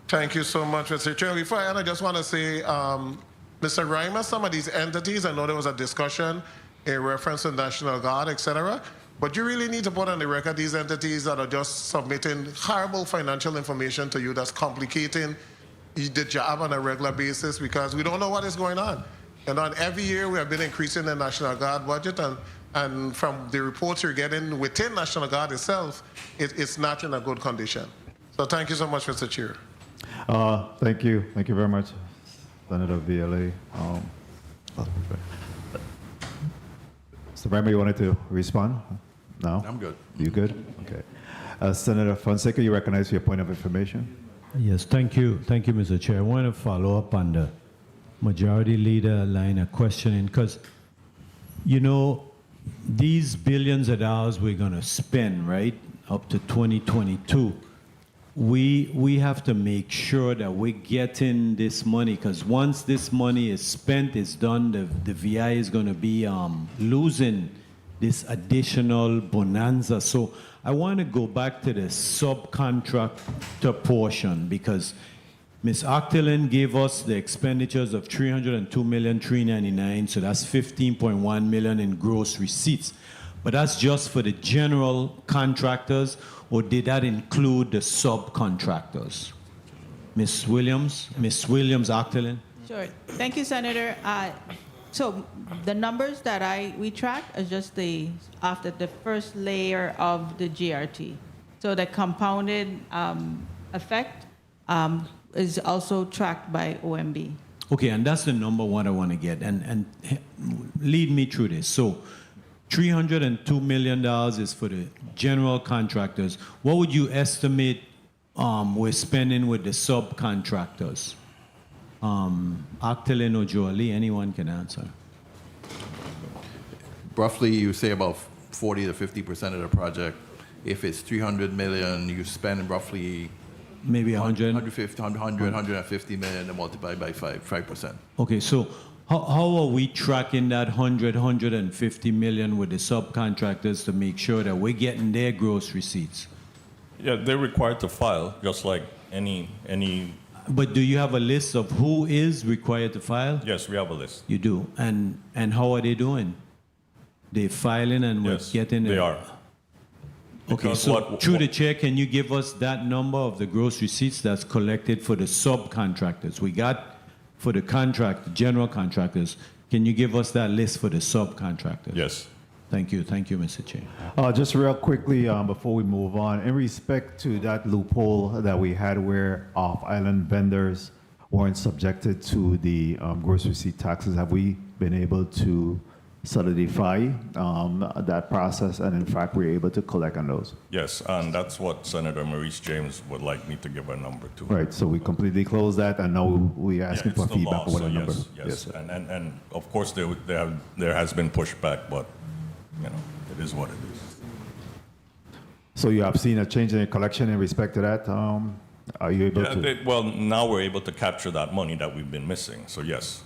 Thank you so much, Mr. Chair. Before I end, I just want to say, Mr. Reimer, some of these entities, I know there was a discussion in reference to National Guard, etc., but you really need to put on the record these entities that are just submitting horrible financial information to you that's complicating the job on a regular basis, because we don't know what is going on. And on every year we have been increasing the National Guard budget, and from the reports you're getting within National Guard itself, it's not in a good condition. So thank you so much, Mr. Chair. Thank you. Thank you very much, Senator VLA. Mr. Reimer, you wanted to respond? No? I'm good. You good? Okay. Senator Fonseca, you recognize for your point of information? Yes, thank you. Thank you, Mr. Chair. I want to follow up on the Majority Leader line of questioning, because, you know, these billions of dollars we're going to spend, right, up to 2022, we have to make sure that we're getting this money, because once this money is spent, it's done, the VI is going to be losing this additional bonanza. So I want to go back to the subcontractor portion, because Ms. Octilin gave us the expenditures of $302,399,000, so that's $15.1 million in gross receipts. But that's just for the general contractors, or did that include the subcontractors? Ms. Williams, Octilin? Sure. Thank you, Senator. So the numbers that we track is just after the first layer of the GRT. So the compounded effect is also tracked by OMB. Okay, and that's the number one I want to get, and lead me through this. So $302 million is for the general contractors. What would you estimate we're spending with the subcontractors? Octilin or Jolie, anyone can answer. Roughly, you say about 40 to 50% of the project. If it's $300 million, you spend roughly maybe 150 million and multiply by 5%. Okay, so how are we tracking that 150 million with the subcontractors to make sure that we're getting their gross receipts? Yeah, they're required to file, just like any. But do you have a list of who is required to file? Yes, we have a list. You do, and how are they doing? They filing and we're getting. They are. Okay, Because so through the chair, can you give us that number of the gross receipts that's collected for the subcontractors? We got for the general contractors. Can you give us that list for the subcontractors? Yes. Thank you, Mr. Chair. Just real quickly, before we move on, in respect to that loophole that we had where off-island vendors weren't subjected to the gross receipt taxes, have we been able to solidify that process, and in fact we're able to collect on those? Yes, and that's what Senator Maurice James would like me to give a number to. Right, so we completely closed that, and now we're asking for it's the feedback law, on what so the number. Yes. And of course there has been pushback, but you know, it is what it is. So you have seen a change in your collection in respect to that? Are you able to? Well, now we're able to capture that money that we've been missing. So yes.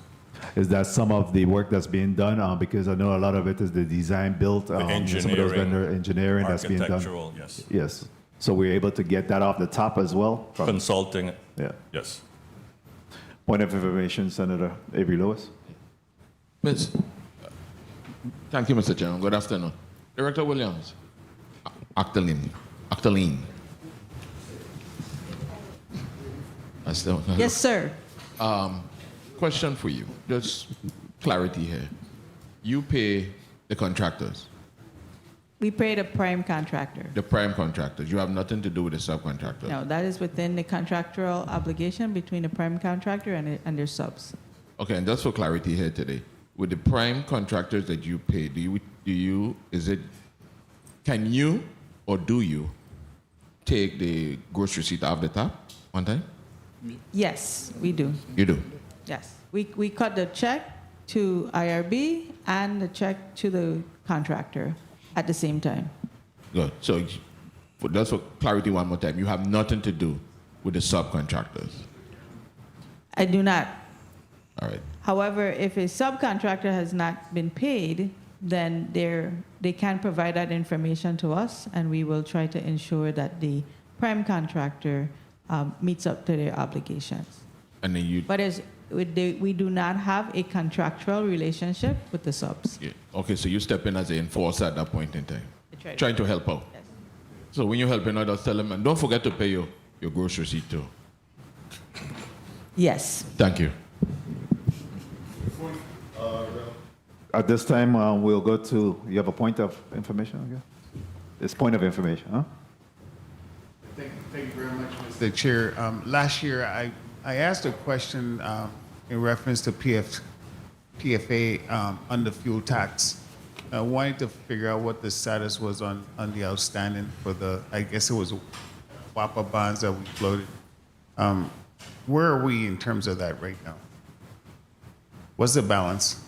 Is that some of the work that's being done? Because I know a lot of it is the design built, some of those vendor engineering that's being done. Architectural, yes. Yes. So we're able to get that off the top as well? Consulting. Yeah. Yes. Point of information, Senator Avery Lewis. Thank you, Mr. Chairman. Good afternoon. Director Williams. Octaline. Yes, sir. Question for you. Just clarity here. You pay the contractors. We pay the prime contractor. The prime contractors. You have nothing to do with the subcontractors. No, that is within the contractual obligation between the prime contractor and their subs. Okay, and just for clarity here today, with the prime contractors that you pay, can you or do you take the gross receipt off the top one time? Yes, we do. You do? Yes. We cut the check to IRB and the check to the contractor at the same time. Good. So just for clarity one more time, you have nothing to do with the subcontractors. I do not. All right. However, if a subcontractor has not been paid, then they can provide that information to us, and we will try to ensure that the prime contractor meets up to their obligations. And then But we do not have a contractual relationship with the subs. Yeah. Okay, so you step in as an enforcer at that point in time, trying to help out. Yes. So when you're helping others, tell them, and don't forget to pay your gross receipt too. Yes. Thank you. At this time, we'll go to, you have a point of information? Okay. It's point of information, huh? Thank you very much, Mr. Chair. Last year, I asked a question in reference to PFA on the fuel tax. I wanted to figure out what the status was on the outstanding for the, I guess it was WAPA bonds that we floated. Where are we in terms of that right now? What's the balance?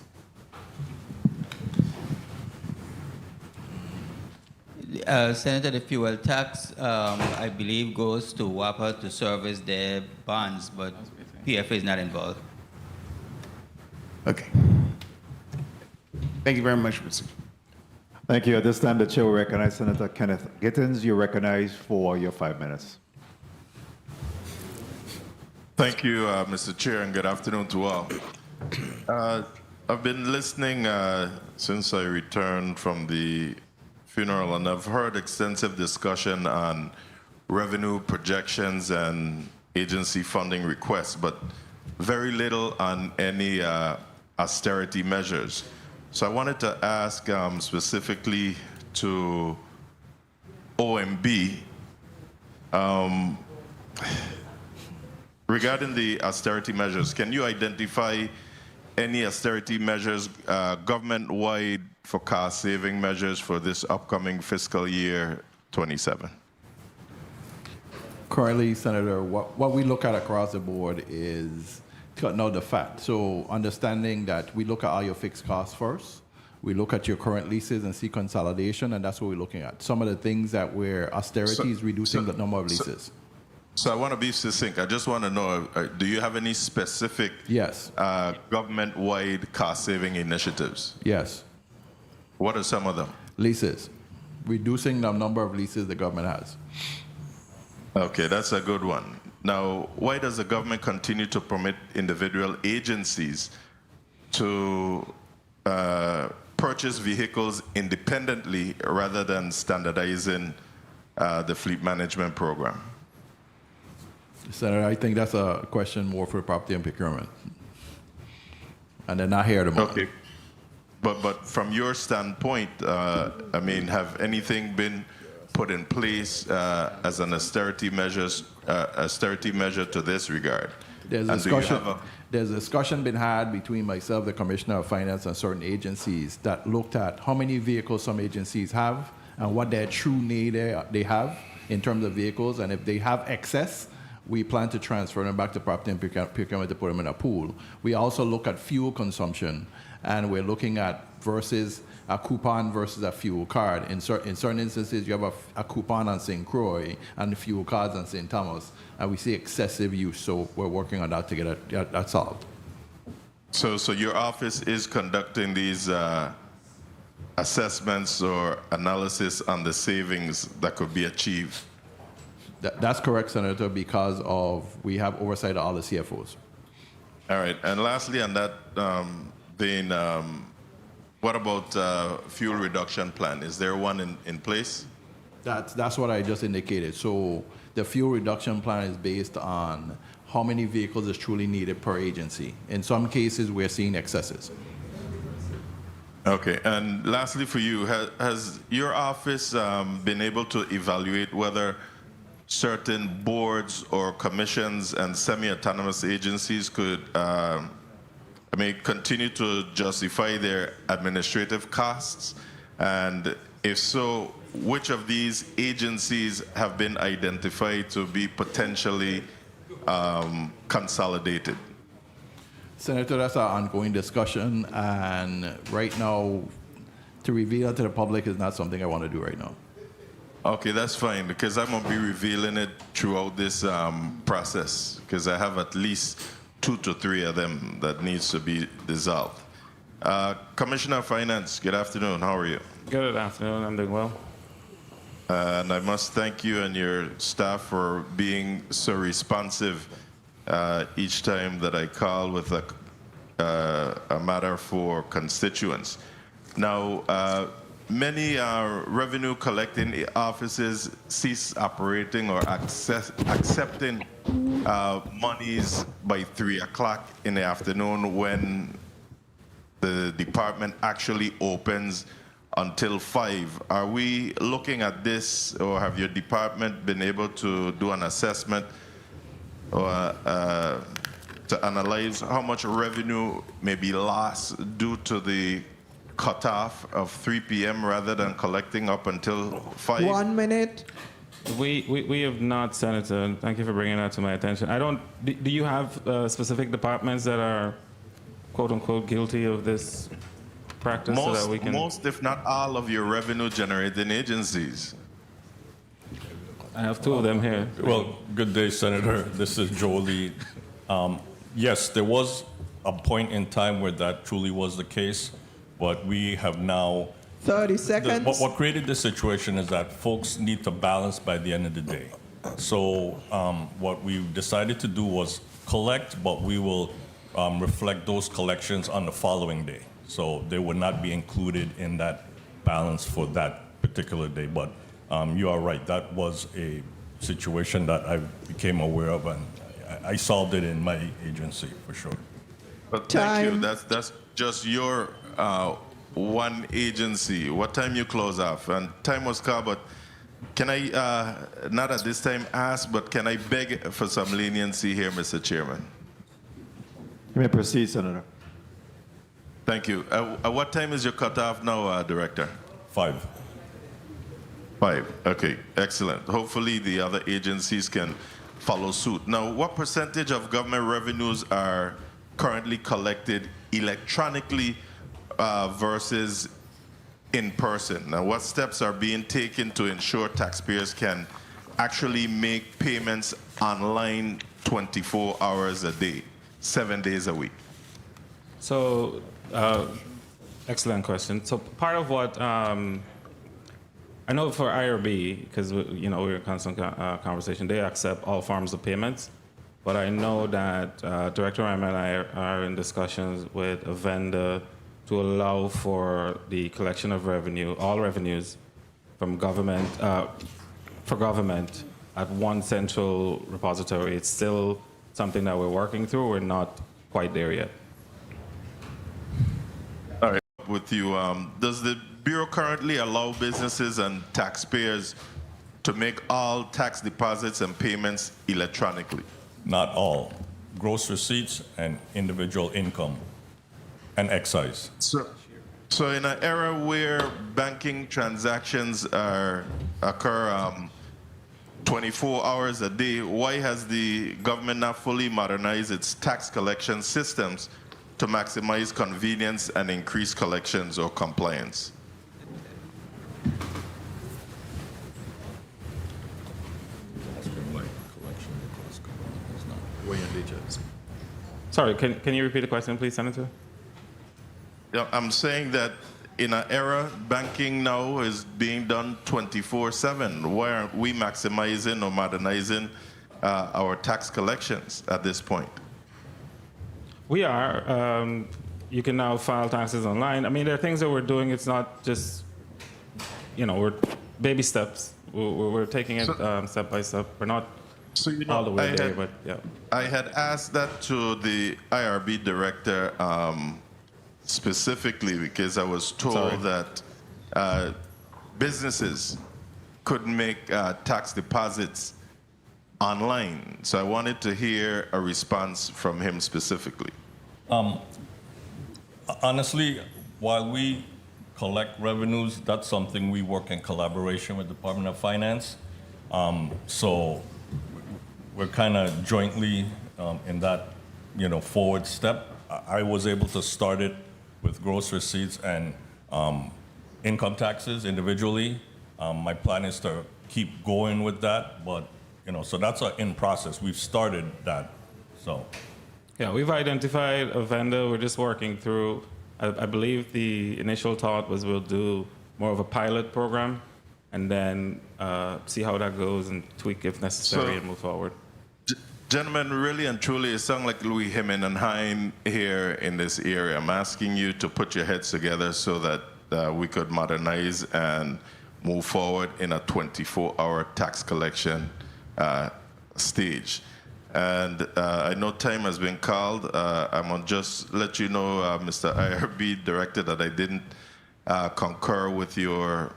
Senator, the fuel tax, I believe, goes to WAPA to service their bonds, but PFA is not involved. Okay. Thank you very much, Mr. Chair. Thank you. At this time, the chair will recognize Senator Kenneth Gittins. You're recognized for your 5 minutes. Thank you, Mr. Chair, and good afternoon to all. I've been listening since I returned from the funeral, and I've heard extensive discussion on revenue projections and agency funding requests, but very little on any austerity measures. So I wanted to ask specifically to OMB, regarding the austerity measures, can you identify any austerity measures government-wide for cost-saving measures for this upcoming fiscal year 27? Currently, Senator, what we look at across the board is cutting out the fat. So understanding that we look at all your fixed costs first. We look at your current leases and see consolidation, and that's what we're looking at. Some of the things that where austerity is reducing the number of leases. So I want to be succinct. I just want to know, do you have any specific government-wide cost-saving initiatives? Yes. What are some of them? Leases. Reducing the number of leases the government has. Okay, that's a good one. Now, why does the government continue to permit individual agencies to purchase vehicles independently rather than standardizing the fleet management program? Senator, I think that's a question more for property and procurement. And they're not here tomorrow. Okay. But from your standpoint, I mean, have anything been put in place as an austerity measure to this regard? There's a discussion been had between myself, the Commissioner of Finance, and certain agencies that looked at how many vehicles some agencies have and what their true need they have in terms of vehicles, and if they have excess, we plan to transfer them back to property and procurement to put them in a pool. We also look at fuel consumption, and we're looking at versus a coupon versus a fuel card. In certain instances, you have a coupon on St. Croix and the fuel cards on St. Thomas, and we see excessive use, so we're working on that to get that solved. So your office is conducting these assessments or analysis on the savings that could be achieved? That's correct, Senator, because we have oversight of all the CFOs. All right, and lastly on that vein, what about fuel reduction plan? Is there one in place? That's what I just indicated. So the fuel reduction plan is based on how many vehicles is truly needed per agency. In some cases, we're seeing excesses. Okay, and lastly for you, has your office been able to evaluate whether certain boards or commissions and semi-autonomous agencies could continue to justify their administrative costs? And if so, which of these agencies have been identified to be potentially consolidated? Senator, that's an ongoing discussion, and right now, to reveal it to the public is not something I want to do right now. Okay, that's fine, because I'm going to be revealing it throughout this process, because I have at least 2 to 3 of them that needs to be dissolved. Commissioner of Finance, good afternoon. How are you? Good afternoon. I'm doing well. And I must thank you and your staff for being so responsive each time that I call with a matter for constituents. Now, many revenue collecting offices cease operating or accepting monies by 3 o'clock in the afternoon when the department actually opens until 5. Are we looking at this, or have your department been able to do an assessment or to analyze how much revenue may be lost due to the cutoff of 3 p.m. rather than collecting up until 5? 1 minute. We have not, Senator, and thank you for bringing that to my attention. Do you have specific departments that are quote unquote guilty of this practice so that we can? Most, if not all, of your revenue generating agencies. I have 2 of them here. Well, good day, Senator. This is Jolie. Yes, there was a point in time where that truly was the case, but we have now 30 seconds. What created this situation is that folks need to balance by the end of the day. So what we decided to do was collect, but we will reflect those collections on the following day. So they would not be included in that balance for that particular day. But you are right, that was a situation that I became aware of, and I solved it in my agency for sure. But thank you. That's just your one agency. What time you close off? And time was called, but can I, not at this time ask, but can I beg for some leniency here, Mr. Chairman? You may proceed, Senator. Thank you. At what time is your cutoff now, Director? 5. 5. Okay, excellent. Hopefully the other agencies can follow suit. Now, what percentage of government revenues are currently collected electronically versus in person? Now, what steps are being taken to ensure taxpayers can actually make payments online 24 hours a day, 7 days a week? So, excellent question. So part of what I know for IRB, because we're in constant conversation, they accept all forms of payments. But I know that Director Reimer and I are in discussions with a vendor to allow for the collection of revenue, all revenues from government, for government at one central repository. It's still something that we're working through. We're not quite there yet. All right, with you, does the Bureau currently allow businesses and taxpayers to make all tax deposits and payments electronically? Not all. Gross receipts and individual income and excise. So in an era where banking transactions occur 24 hours a day, why has the government not fully modernized its tax collection systems to maximize convenience and increase collections or compliance? Sorry, can you repeat the question, please, Senator? Yeah, I'm saying that in an era, banking now is being done 24/7. Why aren't we maximizing or modernizing our tax collections at this point? We are. You can now file taxes online. I mean, there are things that we're doing. It's not just, we're baby steps. We're taking it step by step. We're not all the way there, but yeah. I had asked that to the IRB director specifically because I was told that businesses couldn't make tax deposits online. So I wanted to hear a response from him specifically. Honestly, while we collect revenues, that's something we work in collaboration with the Department of Finance. So we're kind of jointly in that, forward step. I was able to start it with gross receipts and income taxes individually. My plan is to keep going with that, but so that's in process. We've started that, so. Yeah, we've identified a vendor. We're just working through. I believe the initial thought was we'll do more of a pilot program, and then see how that goes and tweak if necessary and move forward. Gentlemen, really and truly, it sounds like Louis Himmen and Hein here in this area. I'm asking you to put your heads together so that we could modernize and move forward in a 24-hour tax collection stage. And I know time has been called. I'm going to just let you know, Mr. IRB Director, that I didn't concur with your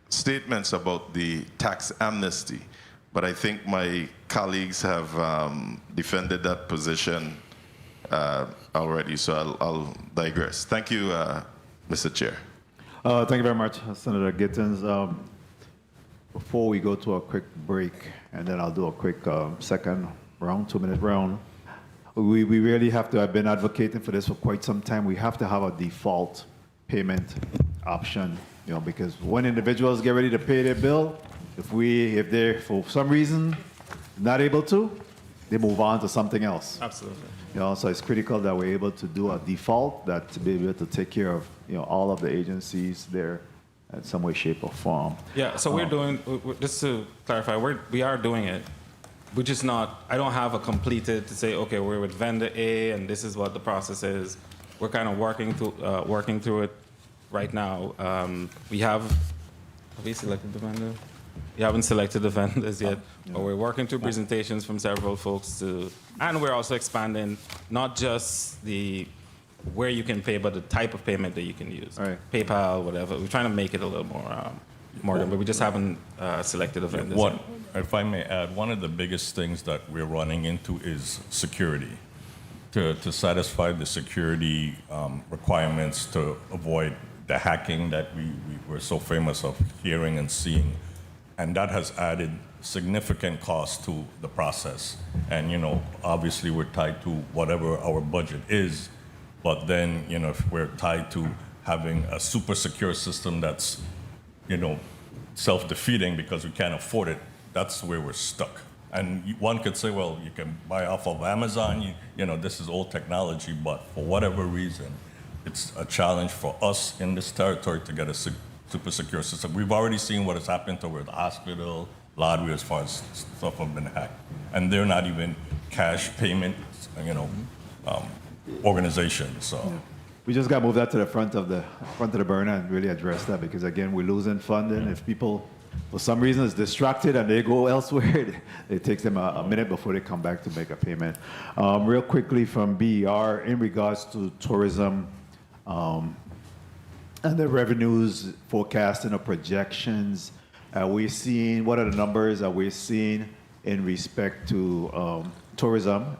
statements about the tax amnesty. But I think my colleagues have defended that position already, so I'll digress. Thank you, Mr. Chair. Thank you very much, Senator Gittins. Before we go to a quick break, and then I'll do a quick second round, 2-minute round, we really have to, I've been advocating for this for quite some time, we have to have a default payment option, because when individuals get ready to pay their bill, if they're for some reason not able to, they move on to something else. Absolutely. So it's critical that we're able to do a default that to be able to take care of all of the agencies there in some way, shape, or form. Yeah. So we're doing. Just to clarify, we are doing it. We're just not. I don't have a completed to say, okay, we're with vendor A and this is what the process is. We're kind of working through it right now. Have we selected the vendor? We haven't selected the vendors yet, but we're working through presentations from several folks and we're also expanding not just where you can pay, but the type of payment that you can use. Right. PayPal, whatever. We're trying to make it a little more but we just haven't selected the vendors yet. If I may add, one of the biggest things that we're running into is security. To satisfy the security requirements to avoid the hacking that we were so famous of hearing and seeing. And that has added significant cost to the process. And, obviously we're tied to whatever our budget is, but then, if we're tied to having a super secure system that's, self-defeating because we can't afford it, that's where we're stuck. And one could say, well, you can buy off of Amazon, this is old technology, but for whatever reason, it's a challenge for us in this territory to get a super secure system. We've already seen what has happened to where the hospital, lottery, as far as stuff have been hacked. And they're not even cash payment, organizations, so. We just got to move that to the front of the burner and really address that because again, we're losing funding. If people, for some reason, is distracted and they go elsewhere, it takes them a minute before they come back to make a payment. Real quickly from BER, in regards to tourism and the revenues forecasting or projections, we're seeing, what are the numbers that we're seeing in respect to tourism?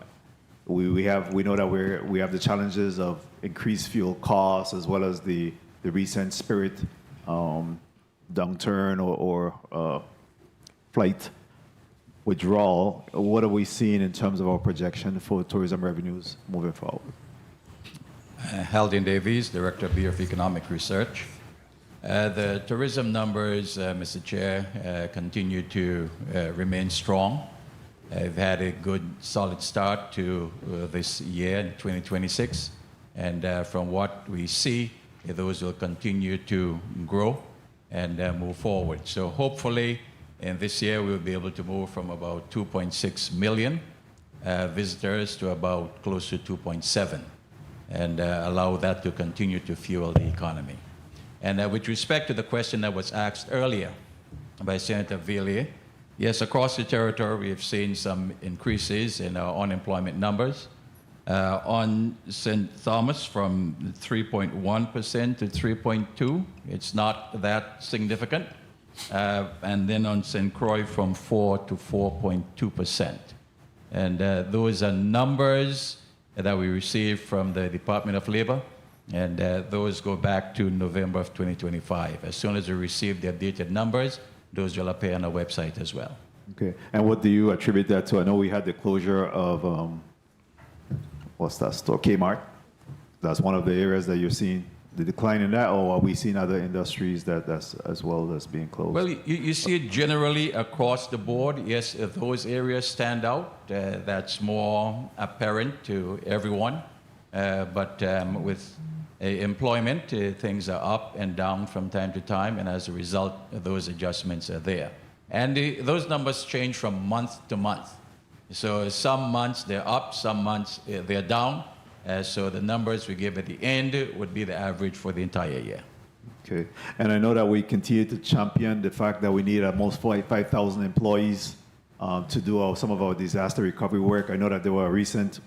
We know that we have the challenges of increased fuel costs as well as the recent spirit downturn or flight withdrawal, what are we seeing in terms of our projection for tourism revenues moving forward? Haldane Davies, Director of Bureau of Economic Research. The tourism numbers, Mr. Chair, continue to remain strong. We've had a good, solid start to this year, 2026. And from what we see, those will continue to grow and move forward. So hopefully, in this year, we'll be able to move from about 2.6 million visitors to about close to 2.7, and allow that to continue to fuel the economy. And with respect to the question that was asked earlier by Senator Villiers, yes, across the territory, we have seen some increases in our unemployment numbers. On St. Thomas, from 3.1% to 3.2%, it's not that significant. And then on St. Croix, from 4 to 4.2%. And those are numbers that we received from the Department of Labor, and those go back to November of 2025. As soon as we receive the updated numbers, those will appear on our website as well. Okay, and what do you attribute that to? I know we had the closure of, what's that store, Kmart. That's one of the areas that you're seeing the decline in that, or are we seeing other industries that's as well that's being closed? Well, you see it generally across the board. Yes, if those areas stand out, that's more apparent to everyone. But with employment, things are up and down from time to time, and as a result, those adjustments are there. And those numbers change from month to month. So some months they're up, some months they're down. So the numbers we give at the end would be the average for the entire year. Okay, and I know that we continue to champion the fact that we need at most 5,000 employees to do some of our disaster recovery work. I know that there were a recent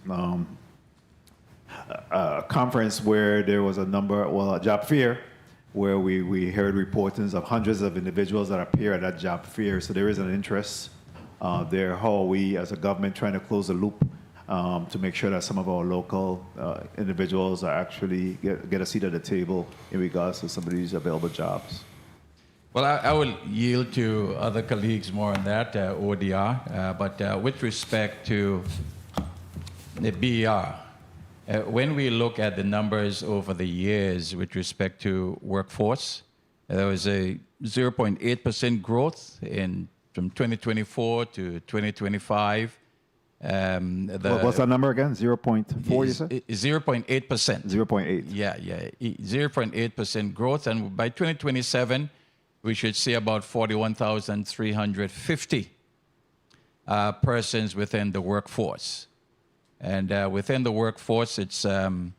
conference where there was a job fair, where we heard reports of hundreds of individuals that appear at that job fair. So there is an interest there. How are we as a government trying to close the loop to make sure that some of our local individuals are actually get a seat at the table in regards to some of these available jobs? Well, I will yield to other colleagues more on that, ODR. But with respect to the BER, when we look at the numbers over the years with respect to workforce, there was a 0.8% growth from 2024 to 2025. What's that number again? 0.4, you said? 0.8%. 0.8. Yeah. 0.8% growth. And by 2027, we should see about 41,350 persons within the workforce. And within the workforce, it's men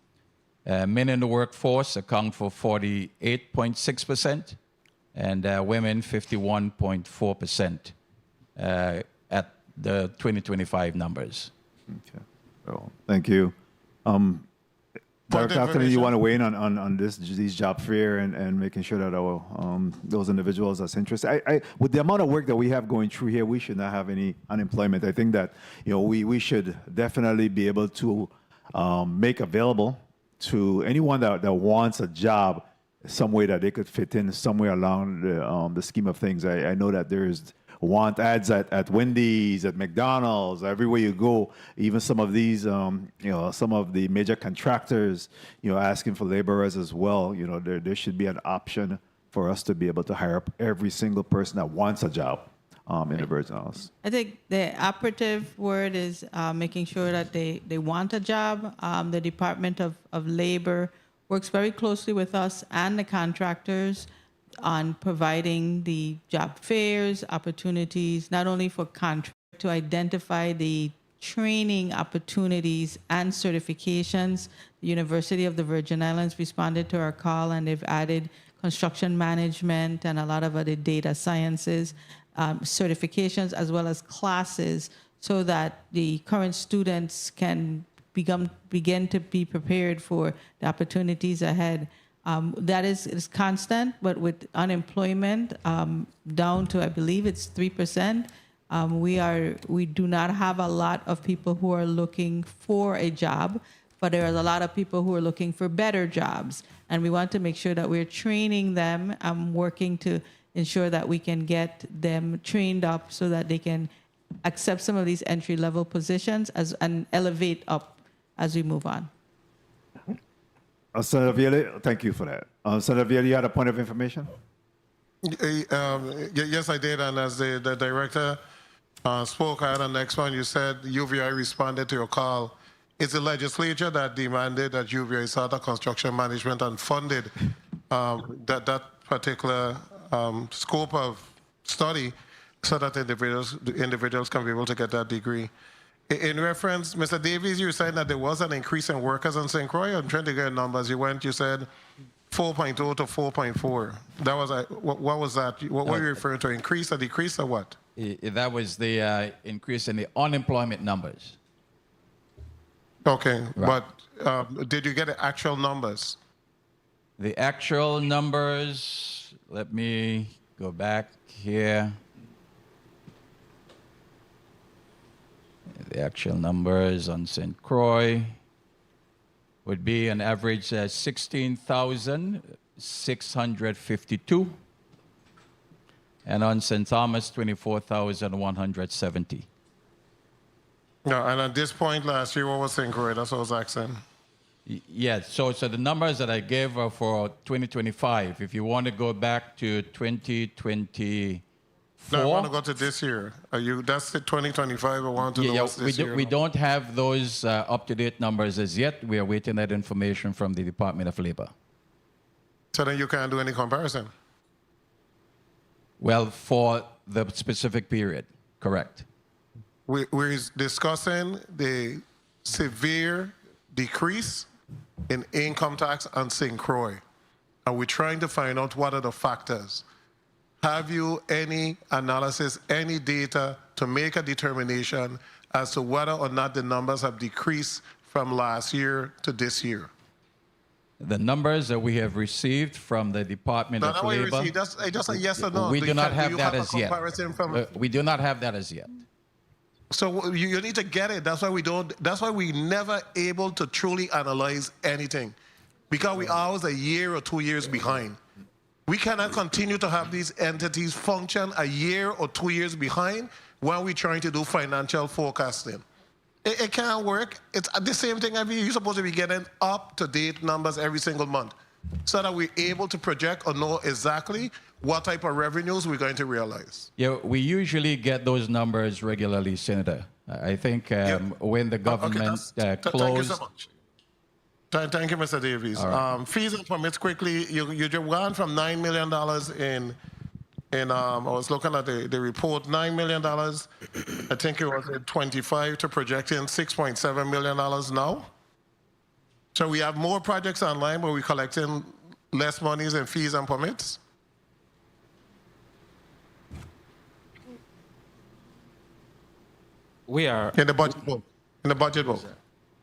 in the workforce account for 48.6%, and women 51.4% at the 2025 numbers. Okay. Well, thank you. Dr. Afternoon, you want to weigh in on these job fair and making sure that our those individuals that's interested. With the amount of work that we have going through here, we should not have any unemployment. I think that we should definitely be able to make available to anyone that wants a job some way that they could fit in somewhere along the scheme of things. I know that there's want ads at Wendy's, at McDonald's, everywhere you go. Even some of these, some of the major contractors, asking for laborers as well. There should be an option for us to be able to hire up every single person that wants a job in the Virgin Islands. I think the operative word is making sure that they want a job. The Department of Labor works very closely with us and the contractors on providing the job fairs, opportunities, not only for contract, to identify the training opportunities and certifications. The University of the Virgin Islands responded to our call, and they've added construction management and a lot of other data sciences certifications, as well as classes, so that the current students can begin to be prepared for the opportunities ahead. That is constant, but with unemployment down to, I believe it's 3%, we do not have a lot of people who are looking for a job, but there are a lot of people who are looking for better jobs. And we want to make sure that we're training them, working to ensure that we can get them trained up so that they can accept some of these entry-level positions and elevate up as we move on. Senator Viale, thank you for that. Senator Viale, you had a point of information? Yes, I did. And as the director spoke, I had the next one. You said UVI responded to your call. It's the legislature that demanded that UVI start a construction management and funded that particular scope of study so that individuals can be able to get that degree. In reference, Mr. Davies, you said that there was an increase in workers in St. Croix. I'm trying to get numbers. You said 4.0 to 4.4. That was what was that? What were you referring to? Increase or decrease or what? That was the increase in the unemployment numbers. Okay, Right. but did you get the actual numbers? The actual numbers, let me go back here. The actual numbers on St. Croix would be an average 16,652, and on St. Thomas, 24,170. No, and at this point last year, what was St. Croix? That's what I was asking. Yes, so the numbers that I gave are for 2025. If you want to go back to 2024. No, I want to go to this year. That's the 2025. I want to know what's this year. We don't have those up-to-date numbers as yet. We are waiting that information from the Department of Labor. So then you can't do any comparison. Well, for the specific period, correct. We're discussing the severe decrease in income tax on St. Croix. And we're trying to find out what are the factors. Have you any analysis, any data to make a determination as to whether or not the numbers have decreased from last year to this year? The numbers that we have received from the Department of Labor. Just a yes or no. We do not have that as yet. From, we do not have that as yet. So you need to get it. That's why we don't. That's why we never able to truly analyze anything, because we always a year or 2 years behind. We cannot continue to have these entities function a year or 2 years behind when we're trying to do financial forecasting. It can't work. It's the same thing every year. You're supposed to be getting up-to-date numbers every single month so that we're able to project or know exactly what type of revenues we're going to realize. Yeah, we usually get those numbers regularly, Senator. I think when the government Thank you closed... so much. Thank you, Mr. Davies. Right. Fees and permits quickly. You gone from $9 million I was looking at the report, $9 million. I think it was at 25 to projecting $6.7 million now. So we have more projects online, but we're collecting less monies in fees and permits. We are in the budget book. In the budget book.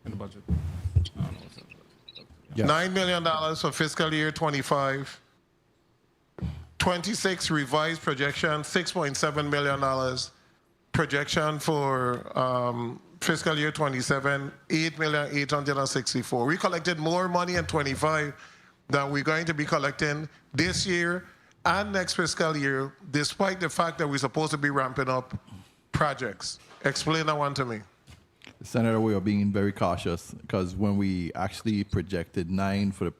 In the budget. $9 million for fiscal year 25. 26 revised projection, $6.7 million. Projection for fiscal year 27, $8,864,000. We collected more money in 25 than we're going to be collecting this year and next fiscal year, despite the fact that we're supposed to be ramping up projects. Explain that one to me. Senator, we are being very cautious because when we actually projected 9 for the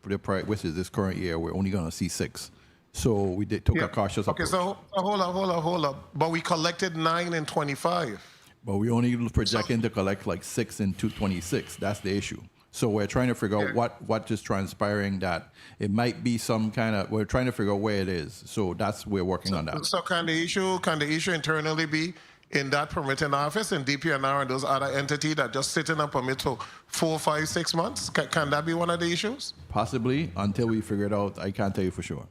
which is this current year, we're only going to see 6. So we took a cautious approach. Okay, so hold up. But we collected 9 in 25. But we only projecting to collect like 6 in 226. That's the issue. So we're trying to figure out what is transpiring, that it might be some kind of, we're trying to figure out where it is. So we're working on that. So can the issue internally be in that permitting office in DPNR and those other entities that just sit in a permit for 4, 5, 6 months? Can that be one of the issues? Possibly. Until we figure it out, I can't tell you for sure.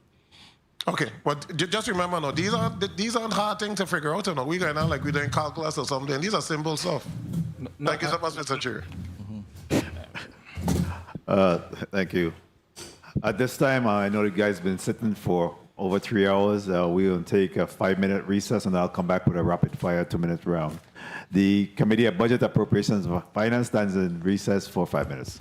Okay, but just remember, no, these aren't hard things to figure out. No, we're going on like we're doing calculus or something. These are simple stuff. Thank you so much, Mr. Chair. Thank you. At this time, I know you guys have been sitting for over 3 hours. We will take a 5-minute recess, and I'll come back with a rapid-fire 2-minute round. The Committee of Budget, Appropriations and Finance stands in recess for 5 minutes.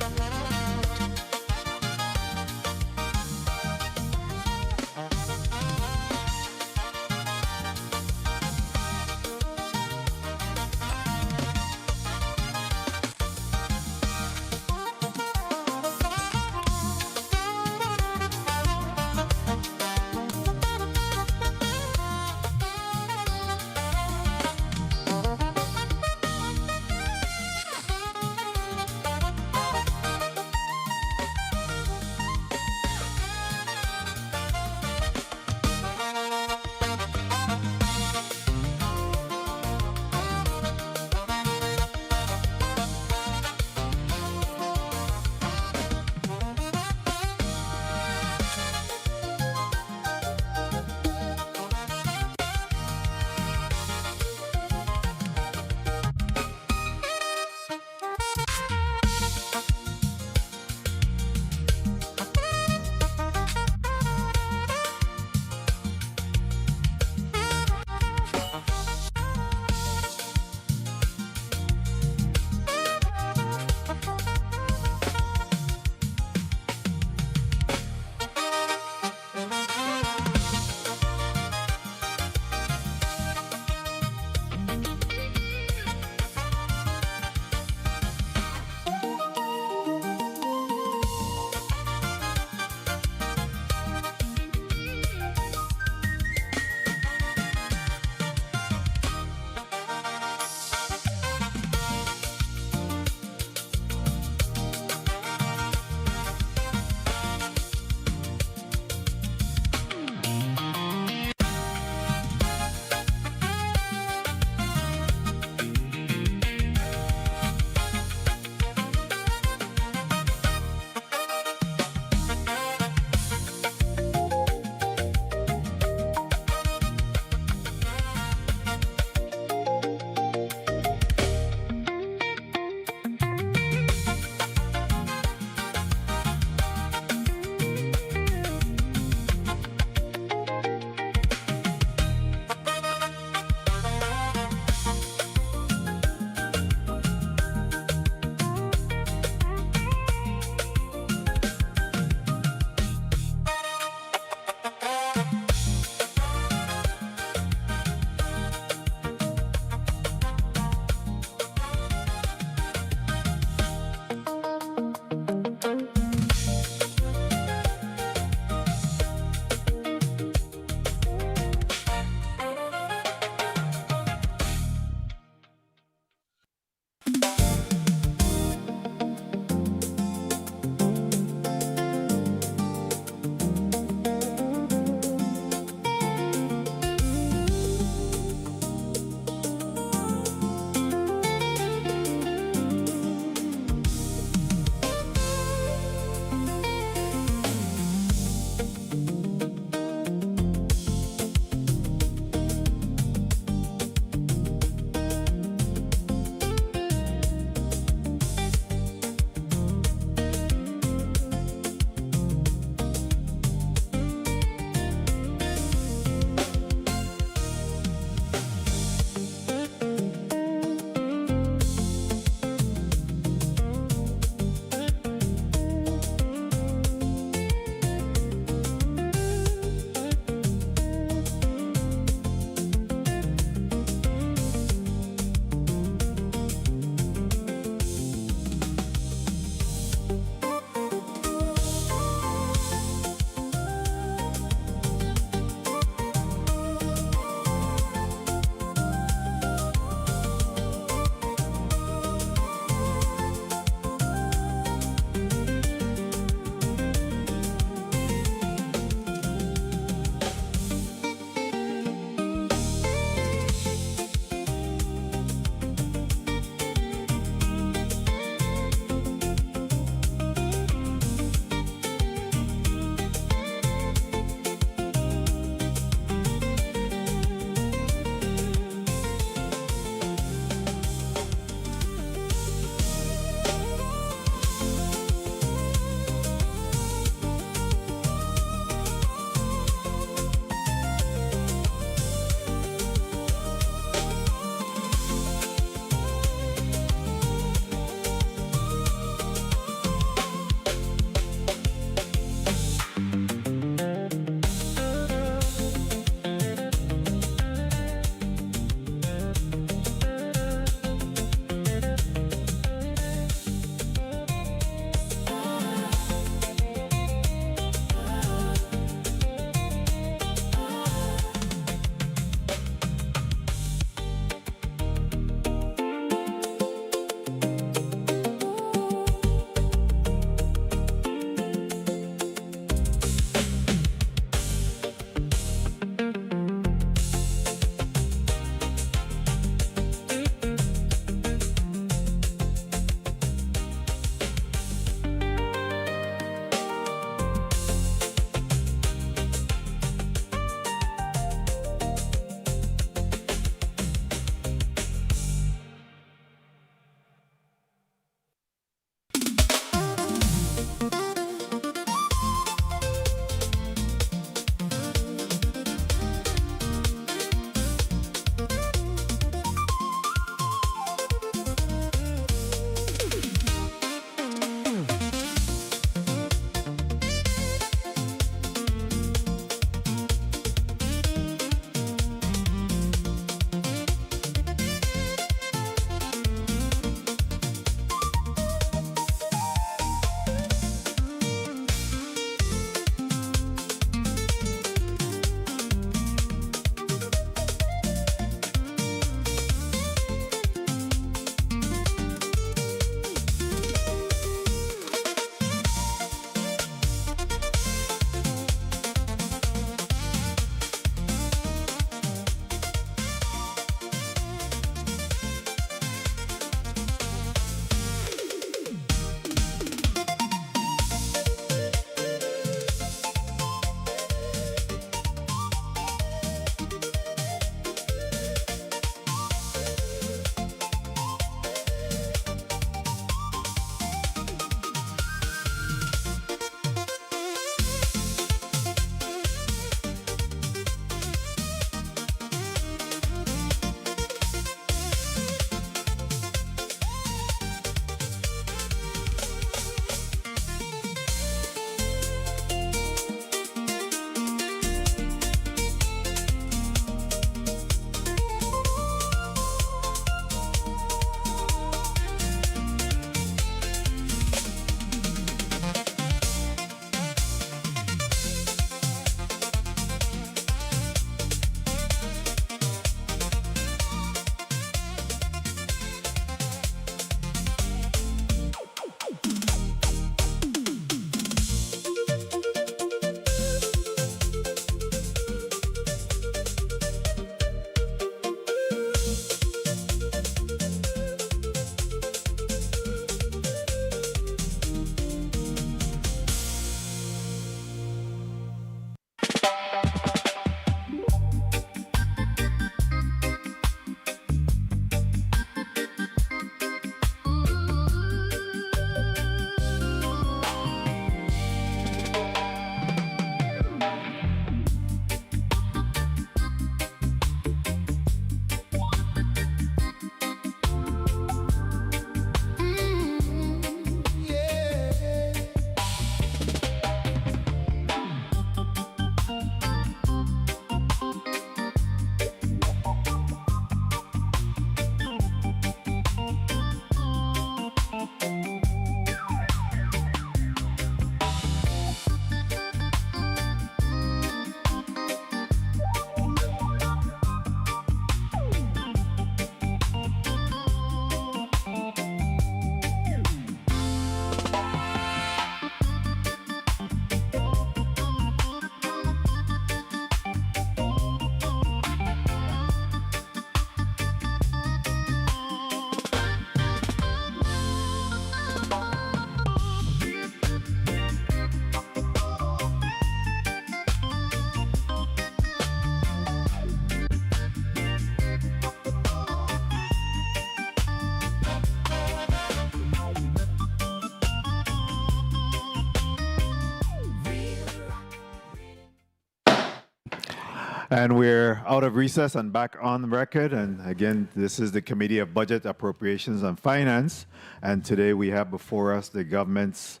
And we're out of recess and back on record. And again, this is the Committee of Budget, Appropriations and Finance. And today we have before us the government's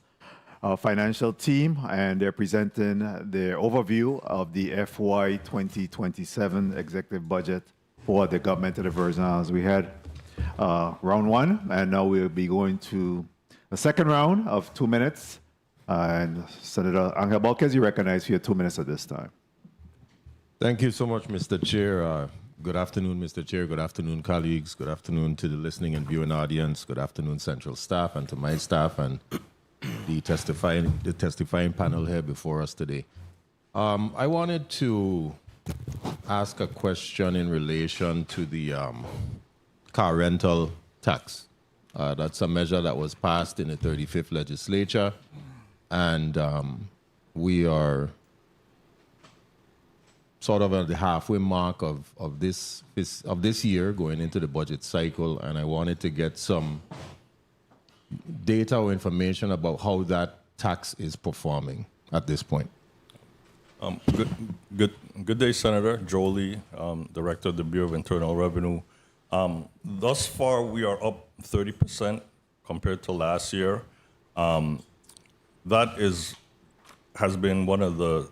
financial team, and they're presenting their overview of the FY 2027 executive budget for the government of the Virgin Islands. We had round one, and now we'll be going to the second round of 2 minutes. And Senator Angel Balquez, you recognize for your 2 minutes at this time. Thank you so much, Mr. Chair. Good afternoon, Mr. Chair. Good afternoon, colleagues. Good afternoon to the listening and viewing audience. Good afternoon, Central staff, and to my staff and the testifying panel here before us today. I wanted to ask a question in relation to the car rental tax. That's a measure that was passed in the 35th legislature, and we are sort of at the halfway mark of this year going into the budget cycle, and I wanted to get some data or information about how that tax is performing at this point. Good day, Senator. Jolie, Director of the Bureau of Internal Revenue. Thus far, we are up 30% compared to last year. That has been one of the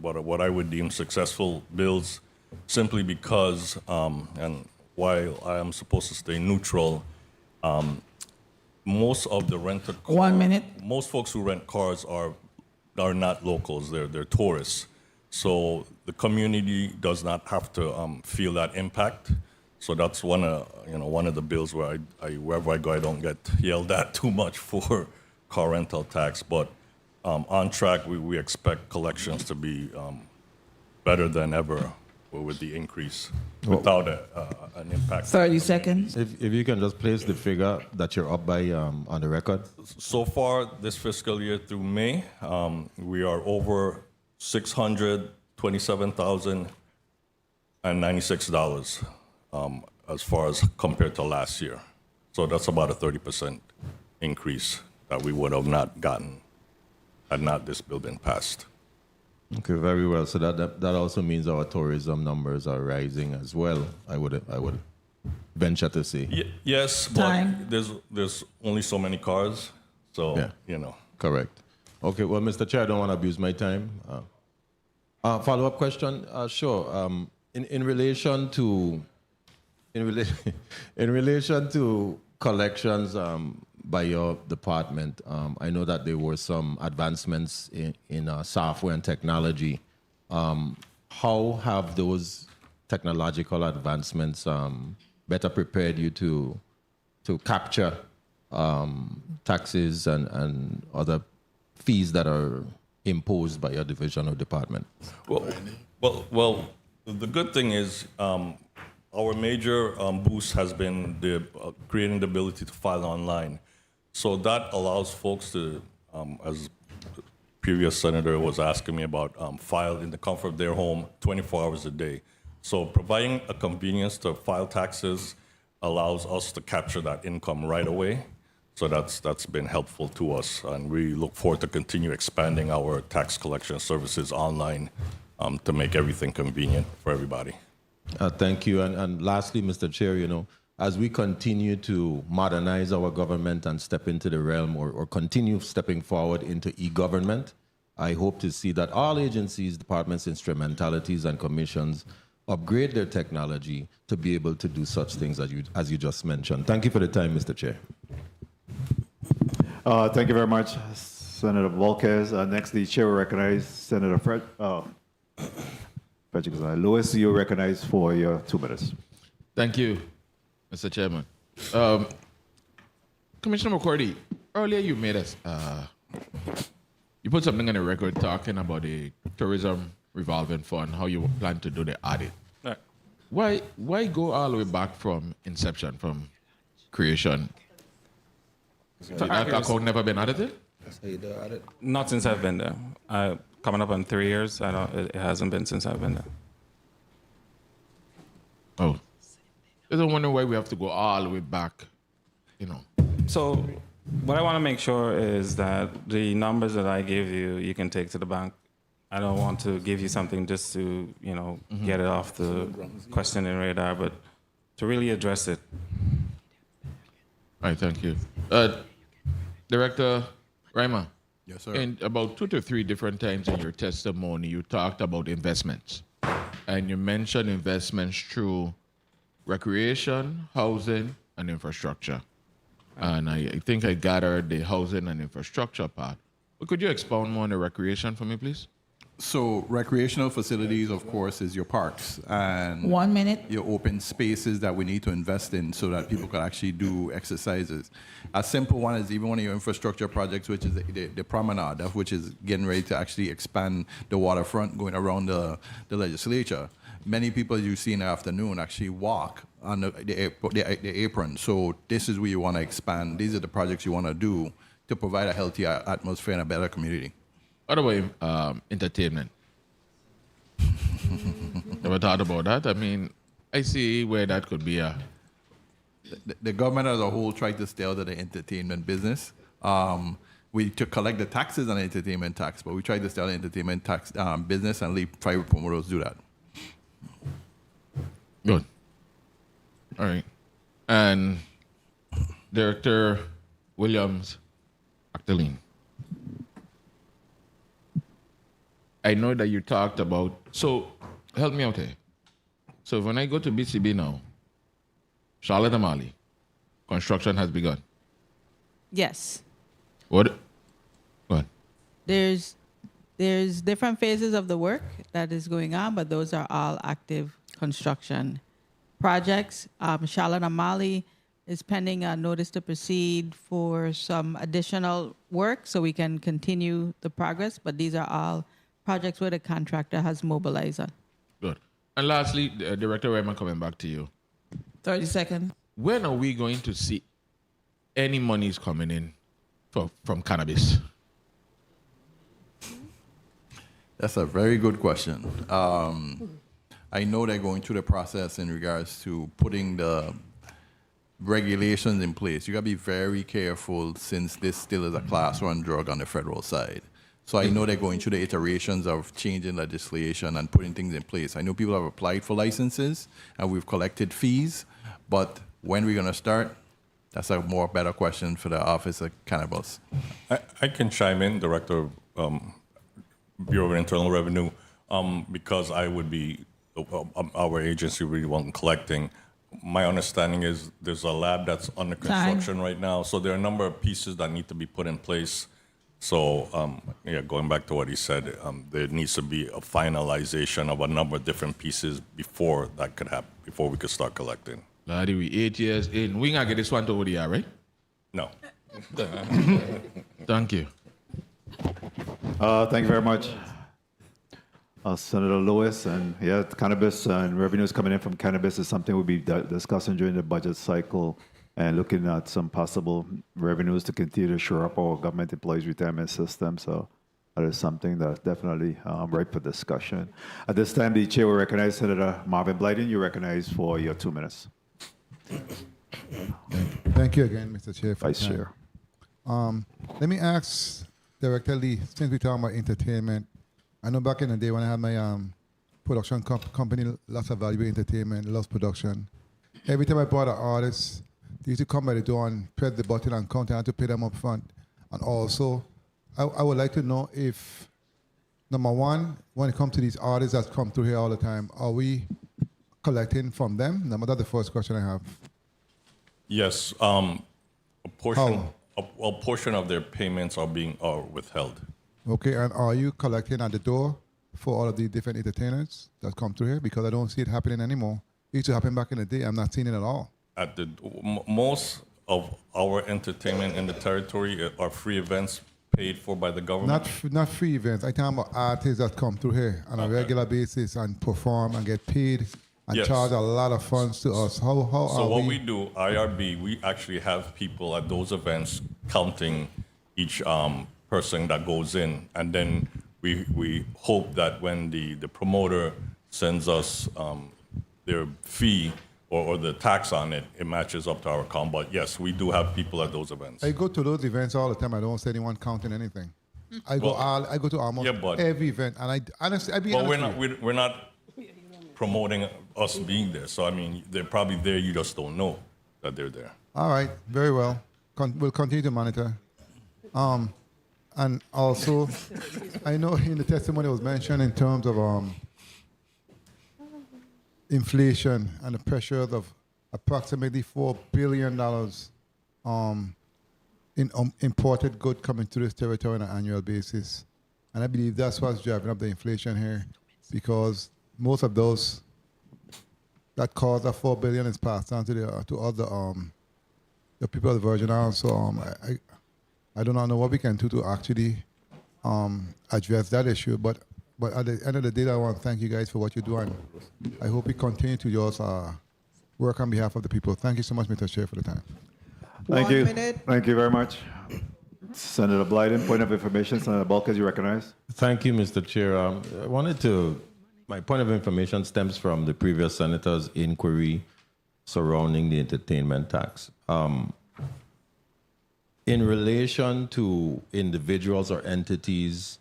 what I would deem successful bills, simply because, and while I am supposed to stay neutral, most of the rented 1 minute. Most folks who rent cars are not locals. They're tourists. So the community does not have to feel that impact. So that's one of the bills where wherever I go, I don't get yelled at too much for car rental tax. But on track, we expect collections to be better than ever with the increase without an impact. 30 seconds. If you can just place the figure that you're up by on the record. So far, this fiscal year through May, we are over $627,096 as far as compared to last year. So that's about a 30% increase that we would have not gotten had not this bill been passed. Okay, very well. So that also means our tourism numbers are rising as well. I would venture to say. Yes, but there's only so many cars, so yeah. Correct. Okay. Well, Mr. Chair, I don't want to abuse my time. Follow-up question. Sure. In relation to collections by your department, I know that there were some advancements in software and technology. How have those technological advancements better prepared you to capture taxes and other fees that are imposed by your division or department? Well, the good thing is our major boost has been creating the ability to file online. So that allows folks to, as the previous senator was asking me about, file in the comfort of their home 24 hours a day. So providing a convenience to file taxes allows us to capture that income right away. So that's been helpful to us, and we look forward to continue expanding our tax collection services online to make everything convenient for everybody. Thank you. And lastly, Mr. Chair, as we continue to modernize our government and step into the realm or continue stepping forward into e-government, I hope to see that all agencies, departments, instrumentalities, and commissions upgrade their technology to be able to do such things as you just mentioned. Thank you for the time, Mr. Chair. Thank you very much, Senator Volquez. Next, the chair will recognize Senator Frederick Lewis. You're recognized for your 2 minutes. Thank you, Mr. Chairman. Commissioner McCordy, earlier you made us, you put something on the record talking about the tourism revolving fund, how you plan to do the audit. Right. Why go all the way back from inception, from creation? That account never been audited? Not since I've been there. Coming up on 3 years, it hasn't been since I've been there. Oh. I don't wonder why we have to go all the way back, So what I want to make sure is that the numbers that I give you, you can take to the bank I don't want to give you something just to, get it off the questioning radar, but to really address it. All right, thank you. Director Reimer. Yes, sir. In about 2 to 3 different times in your testimony, you talked about investments. And you mentioned investments through recreation, housing, and infrastructure. And I think I gathered the housing and infrastructure part. But could you expound more on the recreation for me, please? So recreational facilities, of course, is your parks and 1 minute. your open spaces that we need to invest in so that people can actually do exercises. A simple one is even one of your infrastructure projects, which is the promenade, which is getting ready to actually expand the waterfront going around the legislature. Many people you see in the afternoon actually walk on the apron. So this is where you want to expand. These are the projects you want to do to provide a healthier atmosphere and a better community. What about entertainment? Never thought about that. I mean, I see where that could be a... The government as a whole tried to stay out of the entertainment business. We to collect the taxes on the entertainment tax, but we tried to stay out of the entertainment tax business and leave private promoters do that. Good. All right. And Director Williams, Actaline. I know that you talked about, so help me out here. So when I go to BCB now, Charlotte Amali, construction has begun. Yes. What? Go ahead. There's different phases of the work that is going on, but those are all active construction projects. Charlotte Amali is pending a notice to proceed for some additional work so we can continue the progress, but these are all projects where the contractor has mobilized on. Good. And lastly, Director Reimer, coming back to you. 30 seconds. When are we going to see any monies coming in from cannabis? That's a very good question. I know they're going through the process in regards to putting the regulations in place. You got to be very careful since this still is a class 1 drug on the federal side. So I know they're going through the iterations of changing legislation and putting things in place. I know people have applied for licenses and we've collected fees, but when we're going to start, that's a more better question for the Office of Cannabis. I can chime in, Director Bureau of Internal Revenue, because I would be, our agency really wasn't collecting. My understanding is there's a lab that's under construction right now, so there are a number of pieces that need to be put in place. So, going back to what he said, there needs to be a finalization of a number of different pieces before that could happen, before we could start collecting. Laddie, we 8 years in. We gonna get this one to ODR, right? No. Thank you. Thank you very much. Senator Lewis, and cannabis and revenues coming in from cannabis is something we'll be discussing during the budget cycle and looking at some possible revenues to continue to shore up our government employees' retirement system. So that is something that's definitely ripe for discussion. At this time, the chair will recognize Senator Marvin Blyden. You're recognized for your 2 minutes. Thank you again, Mr. Chair. Vice Chair. Let me ask Director Lee, since we're talking about entertainment, I know back in the day when I had my production company, Lots of Value Entertainment, Loves Production, every time I bought an artist, they used to come by the door and press the button and count, and I had to pay them up front. And also, I would like to know if, number one, when it comes to these artists that come through here all the time, are we collecting from them? That's the first question I have. Yes, a portion of their payments are withheld. Okay, and are you collecting at the door for all of the different entertainers that come through here? Because I don't see it happening anymore. It used to happen back in the day. I'm not seeing it at all. Most of our entertainment in the territory are free events paid for by the government. Not free events. I talk about artists that come through here on a regular basis and perform and get paid and charge a lot of funds to us. How so what we do, IRB, we actually have people at those events counting each person that goes in, and then we hope that when the promoter sends us their fee or the tax on it, it matches up to our account. But yes, we do have people at those events. I go to those events all the time. I don't see anyone counting anything. I go to almost every event, and I honestly, I be Well, honest with you. we're not promoting us being there. So I mean, they're probably there. You just don't know that they're there. All right, very well. We'll continue to monitor. And also, I know in the testimony it was mentioned in terms of inflation and the pressures of approximately $4 billion in imported goods coming to this territory on an annual basis. And I believe that's what's driving up the inflation here, because most of those, that cost of $4 billion is passed on to the people of the Virgin Islands. So I do not know what we can do to actually address that issue. But at the end of the day, I want to thank you guys for what you do, and I hope we continue to just work on behalf of the people. Thank you so much, Mr. Chair, for the time. Thank you. 1 minute. Thank you very much. Senator Blyden, point of information. Senator Balkes, you recognize. Thank you, Mr. Chair. My point of information stems from the previous senator's inquiry surrounding the entertainment tax. In relation to individuals or entities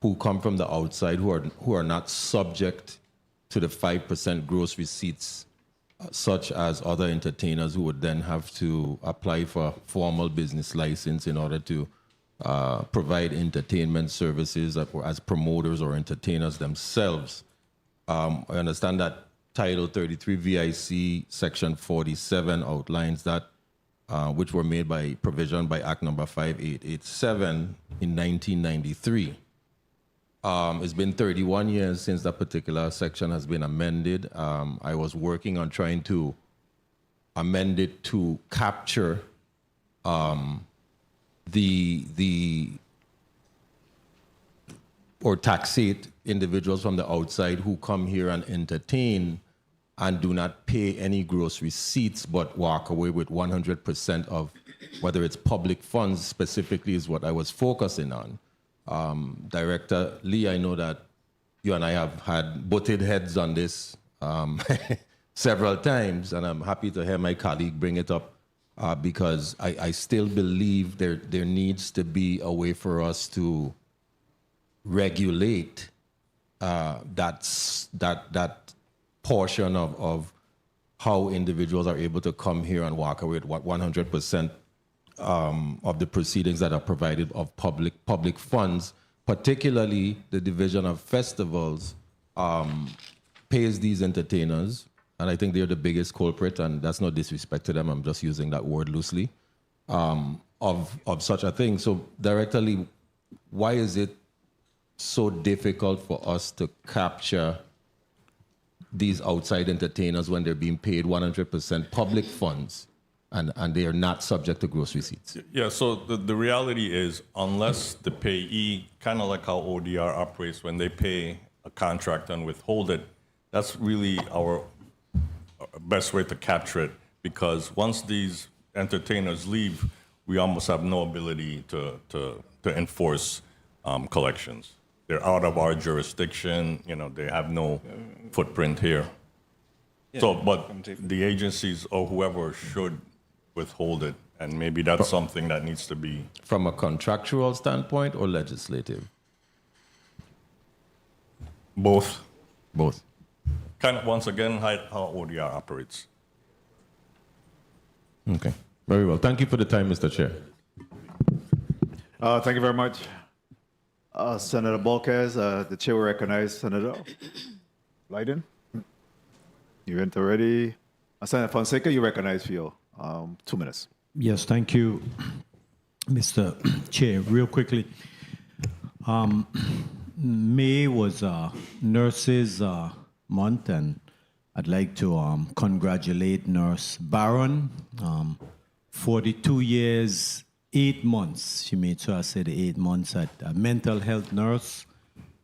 who come from the outside who are not subject to the 5% gross receipts, such as other entertainers who would then have to apply for a formal business license in order to provide entertainment services as promoters or entertainers themselves. I understand that Title 33 VIC Section 47 outlines that, which were made by provision by Act number 5887 in 1993. It's been 31 years since that particular section has been amended. I was working on trying to amend it to capture or taxate individuals from the outside who come here and entertain and do not pay any gross receipts but walk away with 100% of whether it's public funds specifically is what I was focusing on. Director Lee, I know that you and I have had butted heads on this several times, and I'm happy to hear my colleague bring it up because I still believe there needs to be a way for us to regulate that portion of how individuals are able to come here and walk away with 100% of the proceedings that are provided of public funds, particularly the Division of Festivals pays these entertainers, and I think they're the biggest culprit, and that's no disrespect to them, I'm just using that word loosely, of such a thing. So Director Lee, why is it so difficult for us to capture these outside entertainers when they're being paid 100% public funds and they are not subject to gross receipts? Yeah, so the reality is, unless the payee, kind of like how ODR operates, when they pay a contract and withhold it, that's really our best way to capture it, because once these entertainers leave, we almost have no ability to enforce collections. They're out of our jurisdiction, they have no footprint here. Yeah. So, but the agencies or whoever should withhold it, and maybe that's something that needs to be... From a contractual standpoint or legislative? Both. Both. Kind of, once again, how ODR operates. Okay, very well. Thank you for the time, Mr. Chair. Thank you very much. Senator Balkes, the chair will recognize Senator Blyden. You went already. Senator Fonseca, you recognize for your 2 minutes. Yes, thank you, Mr. Chair. Real quickly, May was Nurses Month, and I'd like to congratulate Nurse Barron. 42 years, 8 months. She made sure I said 8 months at a mental health nurse.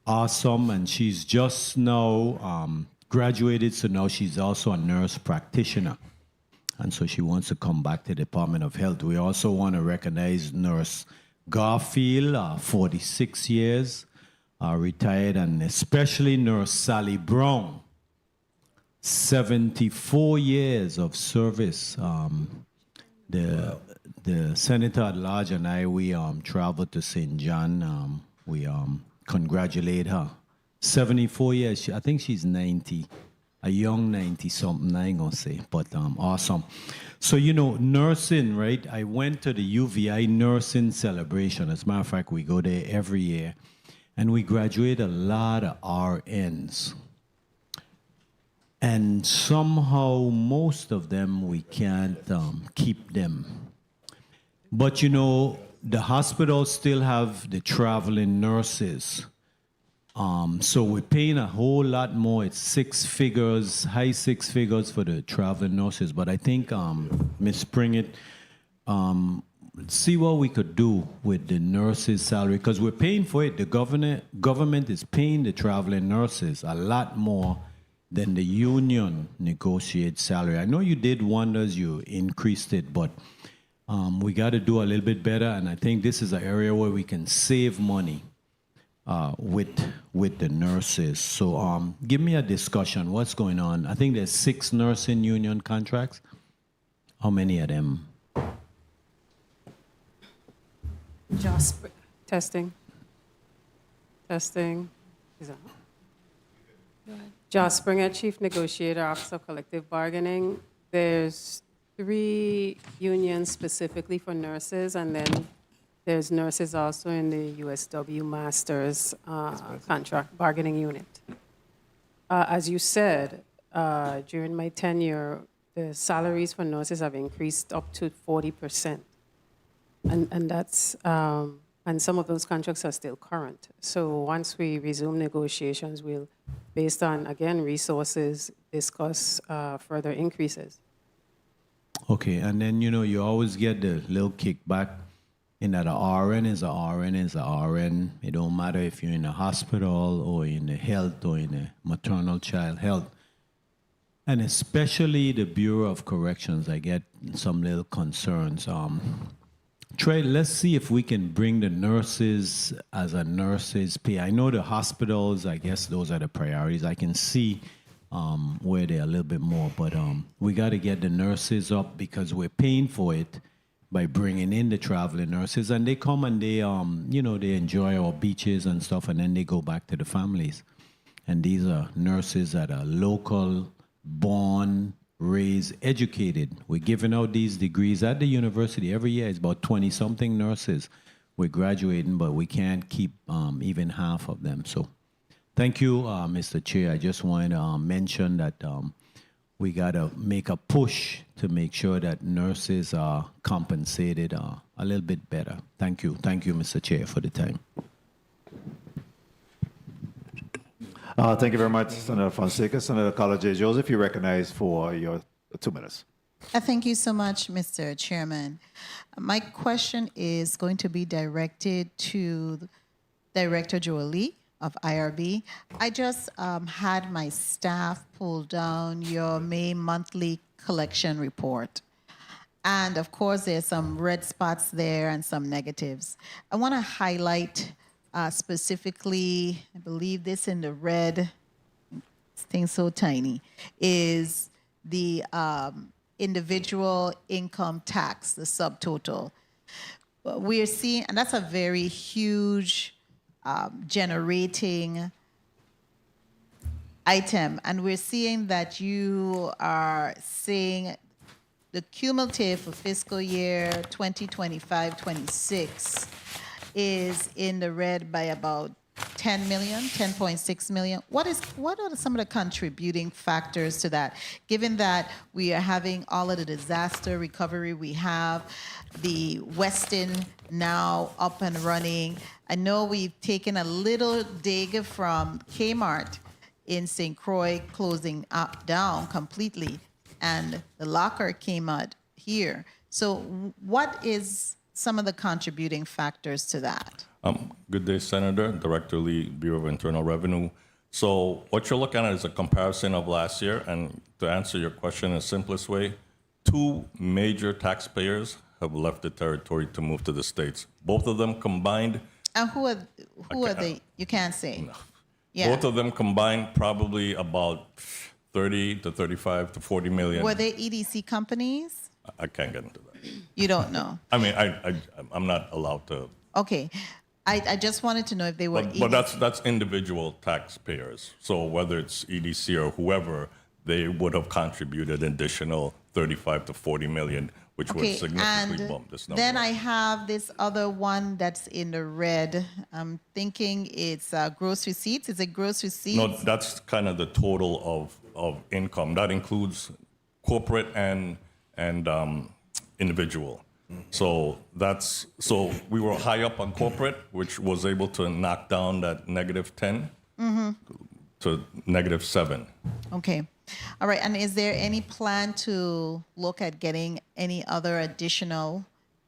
Awesome, and she's just now graduated, so now she's also a nurse practitioner. And so she wants to come back to the Department of Health. We also want to recognize Nurse Garfield, 46 years, retired, and especially Nurse Sally Brown, 74 years of service. The the senator at large and I, we traveled to St. John. We congratulate her. 74 years. I think she's 90. A young 90-something, I ain't gonna say, but awesome. So, you know, nursing, right? I went to the UVI nursing celebration. As a matter of fact, we go there every year. And we graduate a lot of RNs. And somehow, most of them, we can't keep them. But, you know, the hospitals still have the traveling nurses. So we're paying a whole lot more. It's 6 figures, high 6 figures for the traveling nurses. But I think, Ms. Springett, see what we could do with the nurses' salary, because we're paying for it. The government is paying the traveling nurses a lot more than the union negotiated salary. I know you did wonders, you increased it, but we got to do a little bit better. And I think this is an area where we can save money with the nurses. So give me a discussion. What's going on? I think there's 6 nursing union contracts. How many of them? Testing. Is that? Josh Springer, Chief Negotiator, Office of Collective Bargaining. There's 3 unions specifically for nurses, and then there's nurses also in the USW Masters contract bargaining unit. As you said, during my tenure, the salaries for nurses have increased up to 40%. And that's and some of those contracts are still current. So once we resume negotiations, we'll, based on, again, resources, discuss further increases. Okay, and then, you know, you always get the little kickback in that a RN is a RN is a RN. It don't matter if you're in a hospital or in the health or in the maternal child health. And especially the Bureau of Corrections, I get some little concerns. Let's see if we can bring the nurses as a nurses pay. I know the hospitals, I guess those are the priorities. I can see where they're a little bit more, but we got to get the nurses up because we're paying for it by bringing in the traveling nurses, and they come and they, you know, they enjoy our beaches and stuff, and then they go back to the families. And these are nurses that are local, born, raised, educated. We're giving out these degrees at the university every year. It's about 20-something nurses we're graduating, but we can't keep even half of them. So thank you, Mr. Chair. I just want to mention that we got to make a push to make sure that nurses are compensated a little bit better. Thank you. Thank you, Mr. Chair, for the time. Thank you very much, Senator Fonseca. Senator Carla J. Joseph, you're recognized for your 2 minutes. Thank you so much, Mr. Chairman. My question is going to be directed to Director Joel Lee of IRB. I just had my staff pull down your May monthly collection report. And of course, there's some red spots there and some negatives. I want to highlight specifically, I believe this in the red, this thing's so tiny, is the individual income tax, the subtotal. We're seeing, and that's a very huge generating item, and we're seeing that you are saying the cumulative for fiscal year 2025-26 is in the red by about 10 million, 10.6 million. What are some of the contributing factors to that? Given that we are having all of the disaster recovery, we have the Westin now up and running. I know we've taken a little dig from Kmart in St. Croix closing down completely, and the locker came out here. So what is some of the contributing factors to that? Good day, Senator. Director Lee, Bureau of Internal Revenue. So what you're looking at is a comparison of last year. And to answer your question in the simplest way, 2 major taxpayers have left the territory to move to the States. Both of them combined. And who are they? You can't say. No. Yeah. Both of them combined probably about 30 to 35 to 40 million. Were they EDC companies? I can't get into that. You don't know. I mean, I'm not allowed to. Okay. I just wanted to know if they were But that's individual taxpayers. So whether it's EDC or whoever, they would have contributed additional 35 to 40 million, which would significantly bump this number. Then I have this other one that's in the red. I'm thinking it's gross receipts. Is it gross receipts? No, that's kind of the total of income. That includes corporate and individual. So we were high up on corporate, which was able to knock down that -10 to -7. Okay. All right. And is there any plan to look at getting any other additional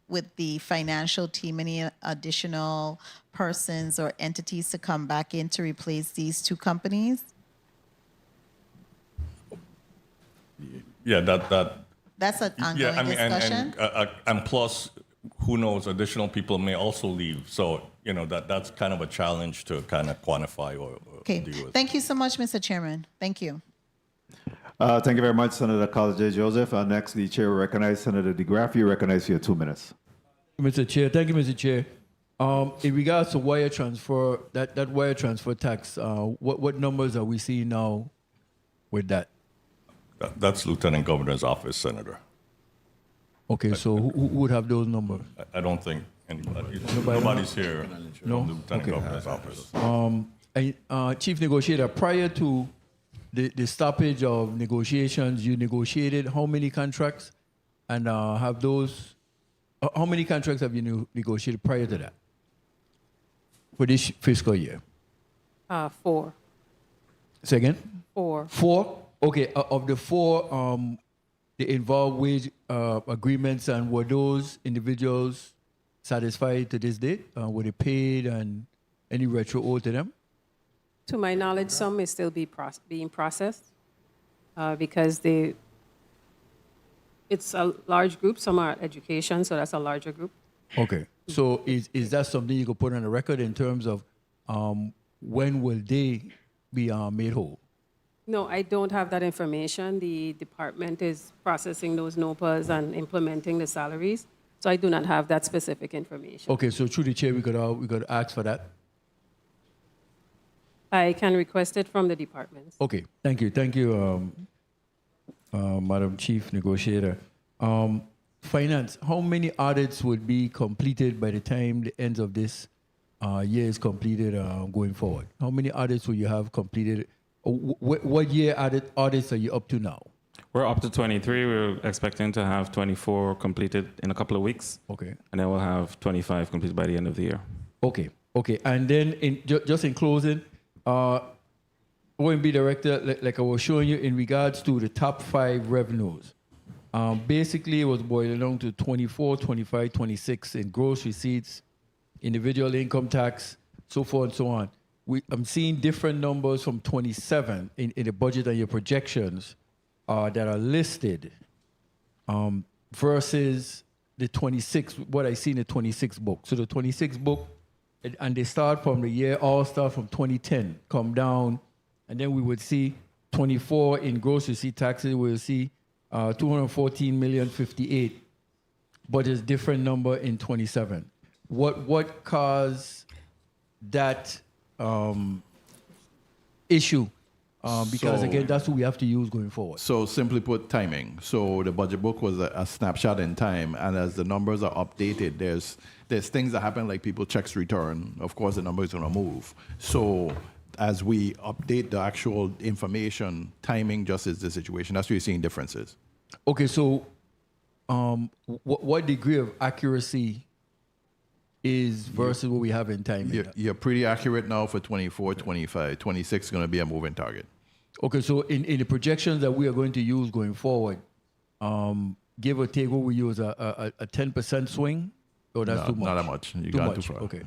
with the financial team, any additional persons or entities to come back in to replace these two companies? Yeah, That's an ongoing discussion. And plus, who knows, additional people may also leave. So, that's kind of a challenge to kind of quantify or deal with. Thank you so much, Mr. Chairman. Thank you. Thank you very much, Senator Carlos J. Joseph. Next, the chair will recognize Senator DeGraff. You recognize for your 2 minutes. Mr. Chair, thank you, Mr. Chair. In regards to wire transfer, that wire transfer tax, what numbers are we seeing now with that? That's Lieutenant Governor's office, Senator. Okay, so who would have those numbers? I don't think nobody's here No? from the Lieutenant Okay. Governor's office. Chief Negotiator, prior to the stoppage of negotiations, you negotiated how many contracts? And have those, how many contracts have you negotiated prior to that? For this fiscal year? 4. Say again? 4. 4? Okay, of the 4, the involved wage agreements, and were those individuals satisfied to this date? Were they paid and any retro owed to them? To my knowledge, some may still be being processed because it's a large group. Some are education, so that's a larger group. Okay, so is that something you could put on the record in terms of when will they be made whole? No, I don't have that information. The department is processing those NOPAs and implementing the salaries, so I do not have that specific information. Okay, so through the chair, we could ask for that. I can request it from the departments. Okay, thank you, Madam Chief Negotiator. Finance, how many audits would be completed by the time the end of this year is completed going forward? How many audits will you have completed? What year audits are you up to now? We're up to 23. We're expecting to have 24 completed in a couple of weeks. Okay. And then we'll have 25 completed by the end of the year. Okay. And then just in closing, OMB Director, like I was showing you in regards to the top 5 revenues, basically it was boiling down to 24, 25, 26 in gross receipts, individual income tax, so forth and so on. I'm seeing different numbers from 27 in the budget and your projections that are listed versus the 26, what I see in the 26 book. So the 26 book, and they start from the year, all start from 2010, come down, and then we would see 24 in gross receipt taxes, we'll see 214,058,000, but it's different number in 27. What caused that issue? Because again, that's what we have to use going forward. So simply put, timing. So the budget book was a snapshot in time, and as the numbers are updated, there's things that happen, like people checks return. Of course, the number is going to move. So as we update the actual information, timing just is the situation. That's where you're seeing differences. Okay, so what degree of accuracy is versus what we have in time? You're pretty accurate now for 24, 25. 26 is going to be a moving target. Okay, so in the projections that we are going to use going forward, give or take, what we use a 10% swing, or that's too much? Not that much. You too got much. too far. Okay.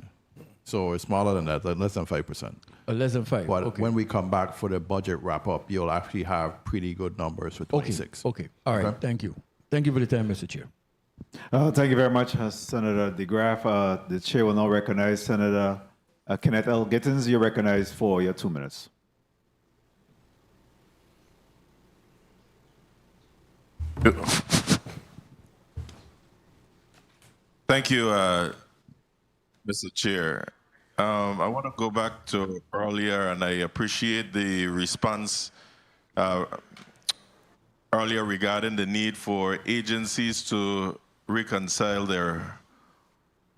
So it's smaller than that, less than 5%. Less than 5. But okay. when we come back for the budget wrap up, you'll actually have pretty good numbers for 26. Okay. All right. Thank you. Thank you for the time, Mr. Chair. Thank you very much, Senator DeGraff. The chair will now recognize Senator Kenneth L. Gittins. You're recognized for your 2 minutes. Thank you, Mr. Chair. I want to go back to earlier, and I appreciate the response earlier regarding the need for agencies to reconcile their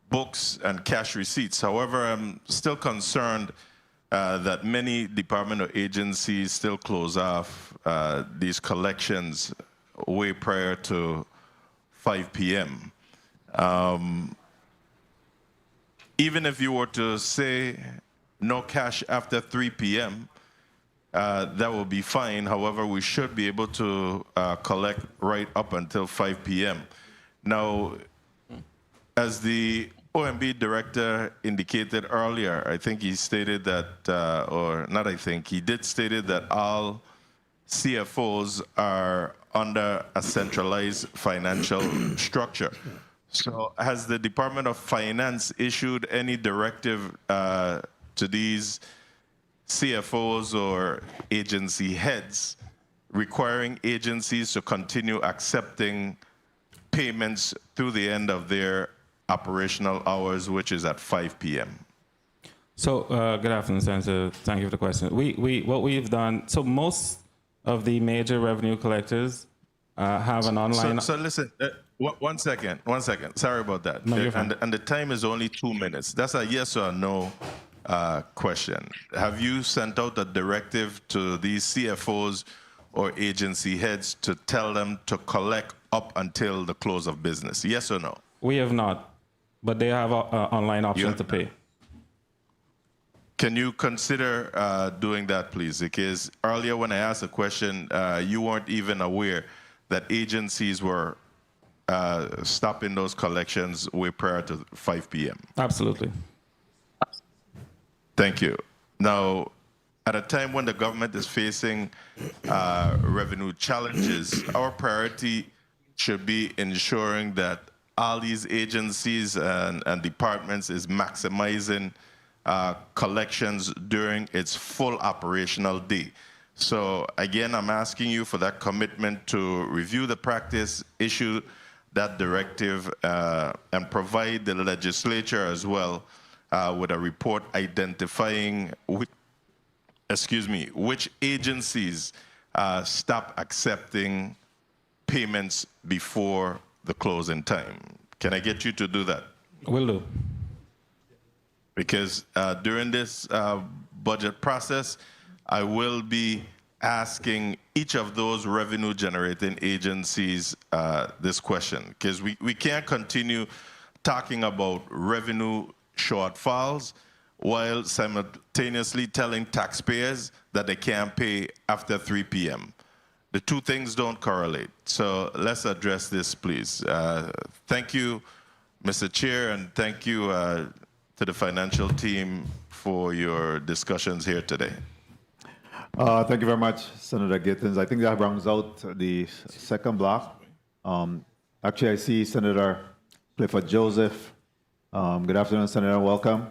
books and cash receipts. However, I'm still concerned that many department or agencies still close off these collections way prior to 5 p.m. Even if you were to say no cash after 3 p.m., that will be fine. However, we should be able to collect right up until 5 p.m. Now, as the OMB director indicated earlier, I think he stated that, or not I think, he did stated that all CFOs are under a centralized financial structure. So has the Department of Finance issued any directive to these CFOs or agency heads requiring agencies to continue accepting payments through the end of their operational hours, which is at 5 p.m.? So good afternoon, Senator. Thank you for the question. What we've done, so most of the major revenue collectors have an online. So listen, one second. Sorry about that. No, you're fine. And the time is only 2 minutes. That's a yes or no question. Have you sent out a directive to these CFOs or agency heads to tell them to collect up until the close of business? Yes or no? We have not, but they have an online option to pay. Can you consider doing that, please? Because earlier when I asked a question, you weren't even aware that agencies were stopping those collections way prior to 5 p.m. Absolutely. Thank you. Now, at a time when the government is facing revenue challenges, our priority should be ensuring that all these agencies and departments is maximizing collections during its full operational day. So again, I'm asking you for that commitment to review the practice, issue that directive, and provide the legislature as well with a report identifying which agencies stop accepting payments before the closing time. Can I get you to do that? Will do. Because during this budget process, I will be asking each of those revenue generating agencies this question, because we can't continue talking about revenue shortfalls while simultaneously telling taxpayers that they can't pay after 3 p.m. The two things don't correlate. So let's address this, please. Thank you, Mr. Chair, and thank you to the financial team for your discussions here today. Thank you very much, Senator Gittins. I think that rounds out the second block. Actually, I see Senator Clifford Joseph. Good afternoon, Senator. Welcome.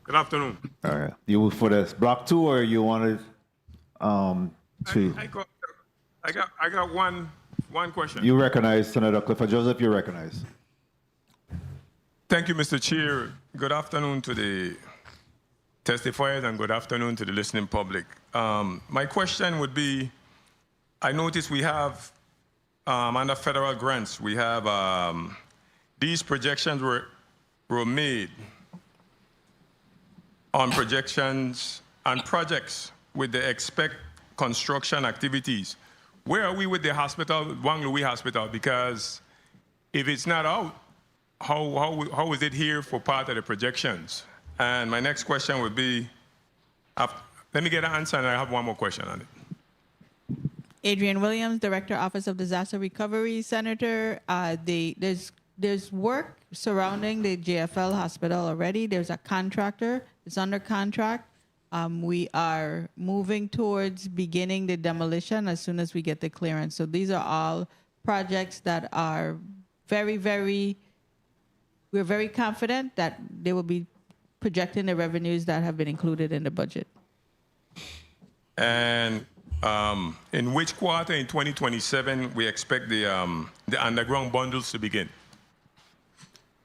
Good afternoon. All right. You for this block 2, or you wanted to? I got one question. You recognize Senator Clifford Joseph. You recognize. Thank you, Mr. Chair. Good afternoon to the testifiers and good afternoon to the listening public. My question would be, I noticed we have, under federal grants, we have, these projections were made on projections and projects with the expect construction activities. Where are we with the hospital, Wang Louis Hospital? Because if it's not out, how is it here for part of the projections? And my next question would be, let me get an answer, and I have one more question on it. Adrian Williams, Director, Office of Disaster Recovery. Senator, there's work surrounding the JFL hospital already. There's a contractor. It's under contract. We are moving towards beginning the demolition as soon as we get the clearance. So these are all projects that are we're very confident that they will be projecting the revenues that have been included in the budget. And In which quarter in 2027 we expect the underground bundles to begin?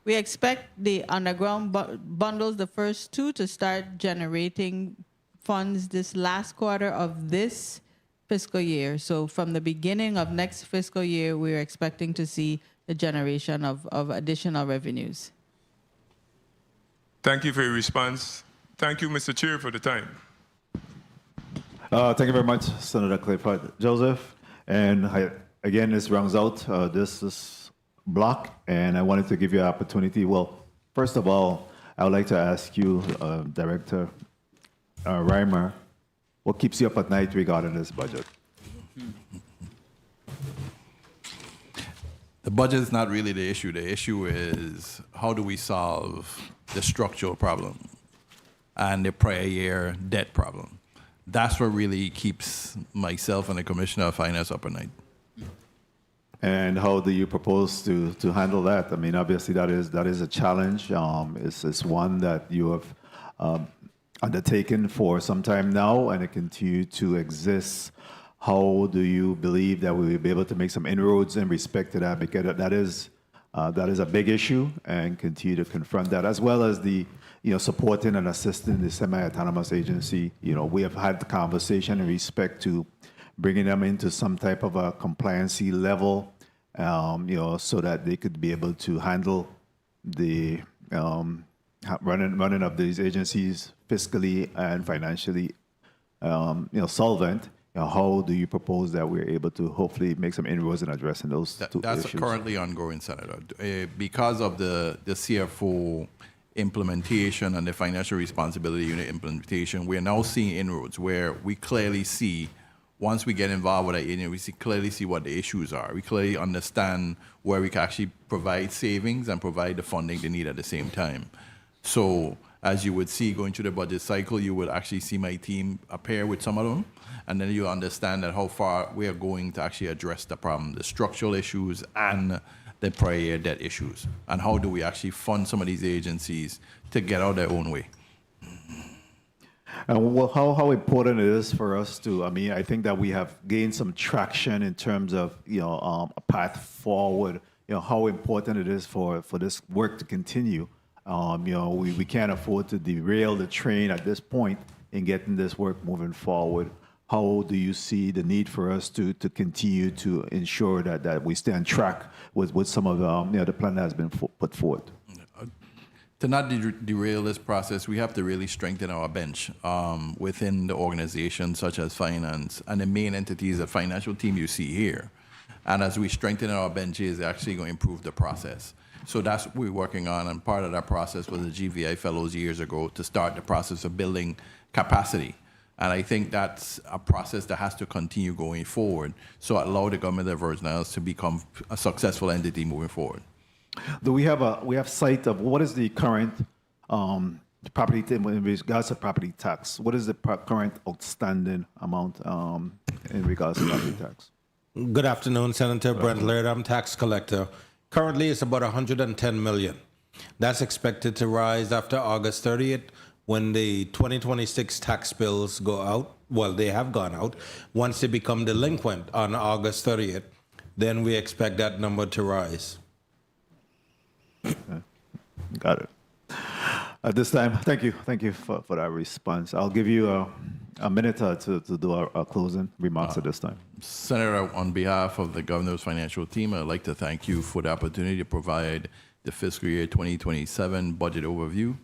We expect the underground bundles, the first two, to start generating funds this last quarter of this fiscal year. So from the beginning of next fiscal year, we're expecting to see the generation of additional revenues. Thank you for your response. Thank you, Mr. Chair, for the time. Thank you very much, Senator Clifford Joseph. And again, this rounds out this block, and I wanted to give you an opportunity. Well, first of all, I would like to ask you, Director Reimer, what keeps you up at night regarding this budget? The budget is not really the issue. The issue is how do we solve the structural problem and the prior year debt problem. That's what really keeps myself and the Commissioner of Finance up at night. And how do you propose to handle that? I mean, obviously that is a challenge. It's one that you have undertaken for some time now, and it continues to exist. How do you believe that we will be able to make some inroads in respect to that? Because that is a big issue, and continue to confront that, as well as the supporting and assisting the semi-autonomous agency. We have had the conversation in respect to bringing them into some type of a compliancy level, so that they could be able to handle the running of these agencies fiscally and financially, solvent. How do you propose that we're able to hopefully make some inroads in addressing those two That's issues? currently ongoing, Senator. Because of the CFO implementation and the financial responsibility unit implementation, we are now seeing inroads where we clearly see, once we get involved with that agency, we clearly see what the issues are. We clearly understand where we can actually provide savings and provide the funding they need at the same time. So as you would see going through the budget cycle, you would actually see my team appear with some of them, and then you understand that how far we are going to actually address the problem, the structural issues and the prior year debt issues, and how do we actually fund some of these agencies to get out their own way. And how important it is for us to, I think that we have gained some traction in terms of, a path forward, how important it is for this work to continue. We can't afford to derail the train at this point in getting this work moving forward. How do you see the need for us to continue to ensure that we stay on track with some of the plan that has been put forward? To not derail this process, we have to really strengthen our bench within the organization, such as finance, and the main entities, the financial team you see here. And as we strengthen our benches, it's actually going to improve the process. So that's what we're working on, and part of that process was the GVI Fellows years ago to start the process of building capacity. And I think that's a process that has to continue going forward, so allow the government of the Virgin Islands to become a successful entity moving forward. Do we have sight of what is the current property in regards to property tax? What is the current outstanding amount in regards to property tax? Good afternoon, Senator Brent Laird. I'm tax collector. Currently, it's about 110 million. That's expected to rise after August 30th when the 2026 tax bills go out. Well, they have gone out. Once they become delinquent on August 30th, then we expect that number to rise. Okay. Got it. At this time, thank you for that response. I'll give you a minute to do our closing remarks at this time. Senator, on behalf of the governor's financial team, I'd like to thank you for the opportunity to provide the fiscal year 2027 budget overview.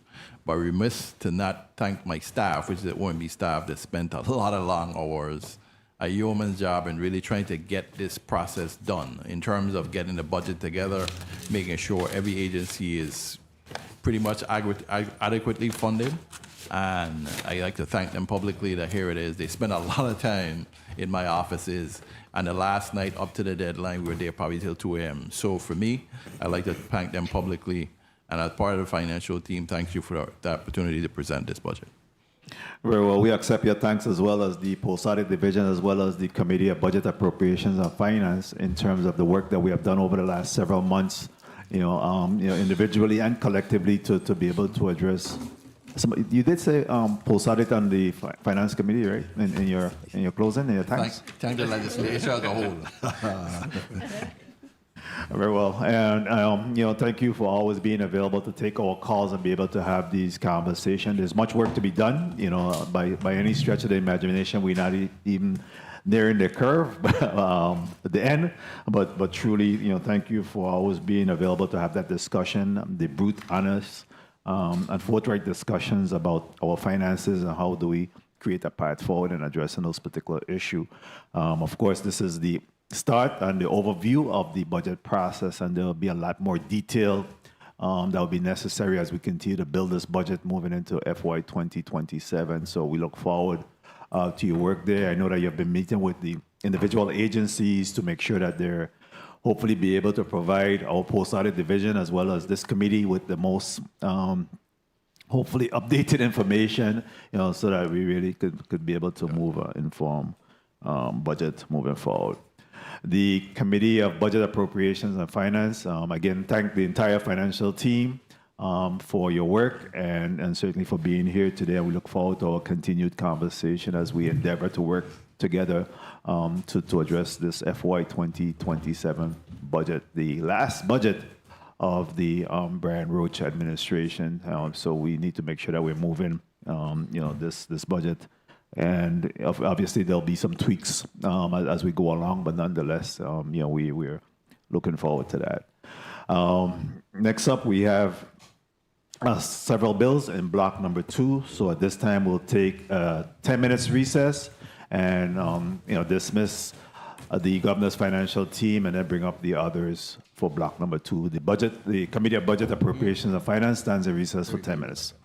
But remiss to not thank my staff, which is the OMB staff that spent a lot of long hours, a yeoman's job in really trying to get this process done in terms of getting the budget together, making sure every agency is pretty much adequately funded. And I like to thank them publicly that here it is. They spent a lot of time in my offices, and the last night up to the deadline, we were there probably till 2 a.m. So for me, I'd like to thank them publicly. And as part of the financial team, thank you for the opportunity to present this budget. Very well. We accept your thanks, as well as the post-audit division, as well as the Committee of Budget, Appropriations and Finance, in terms of the work that we have done over the last several months, individually and collectively, to be able to address You did say post audit on the finance committee, right? In your closing, in your thanks. Thank the legislature as a whole. Very well, and thank you for always being available to take our calls and be able to have these conversations. There's much work to be done. By any stretch of the imagination, we're not even nearing the curve at the end. But truly, thank you for always being available to have that discussion, the brute, honest, and forthright discussions about our finances and how do we create a path forward in addressing those particular issues. Of course, this is the start and the overview of the budget process, and there will be a lot more detail that will be necessary as we continue to build this budget moving into FY 2027. So we look forward to your work there. I know that you've been meeting with the individual agencies to make sure that they're hopefully be able to provide our post-audit division as well as this committee with the most hopefully updated information, so that we really could be able to move inform budget moving forward. The Committee of Budget Appropriations and Finance, again, thank the entire financial team for your work and certainly for being here today. We look forward to our continued conversation as we endeavor to work together to address this FY 2027 budget, the last budget of the Brian Roach administration. So we need to make sure that we're moving, this budget. And obviously there'll be some tweaks as we go along, but nonetheless, we're looking forward to that. Next up, we have several bills in block number 2. So at this time, we'll take a 10 minutes recess and dismiss the governor's financial team and then bring up the others for block number 2. The Committee of Budget Appropriations and Finance stands in recess for 10 minutes.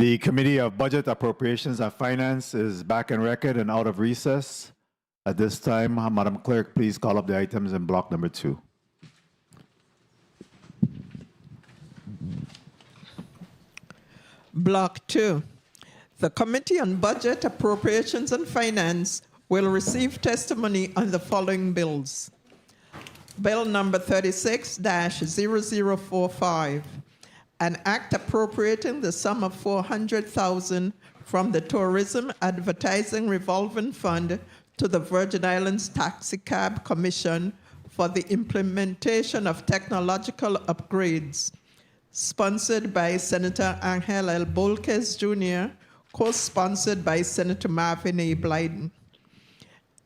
The Committee of Budget, Appropriations and Finance is back in record and out of recess. At this time, Madam Clerk, please call up the items in block number 2. Block 2. The Committee on Budget, Appropriations and Finance will receive testimony on the following bills. Bill number 36-0045, an act appropriating the sum of $400,000 from the Tourism Advertising Revolving Fund to the Virgin Islands Taxi Cab Commission for the implementation of technological upgrades, sponsored by Senator Angel L. Bolquez Jr., co-sponsored by Senator Marvin A. Blyden.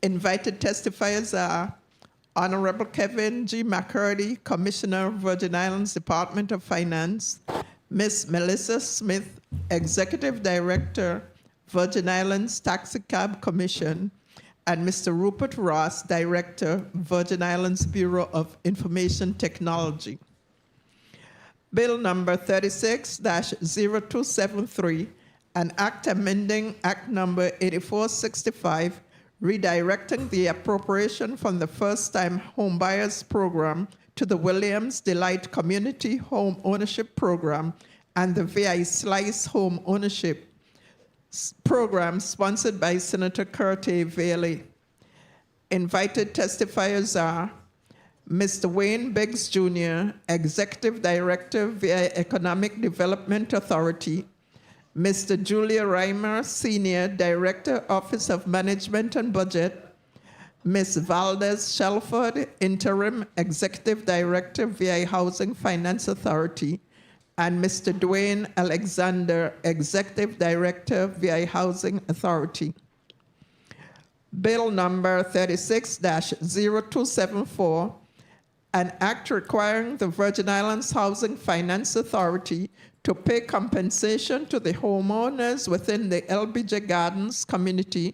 Invited testifiers are Honorable Kevin G. McCurdy, Commissioner, Virgin Islands Department of Finance, Ms. Melissa Smith, Executive Director, Virgin Islands Taxi Cab Commission, and Mr. Rupert Ross, Director, Virgin Islands Bureau of Information Technology. Bill number 36-0273, an act amending Act number 8465, redirecting the appropriation from the First-Time Homebuyers Program to the Williams Delight Community Home Ownership Program and the VI Slice Home Ownership Program, sponsored by Senator Kurt A. Vailey. Invited testifiers are Mr. Wayne Biggs Jr., Executive Director, VI Economic Development Authority, Mr. Julia Reimer, Senior Director, Office of Management and Budget, Ms. Valdez Shelford, Interim Executive Director, VI Housing Finance Authority, and Mr. Dwayne Alexander, Executive Director, VI Housing Authority. Bill number 36-0274, an act requiring the Virgin Islands Housing Finance Authority to pay compensation to the homeowners within the LBJ Gardens community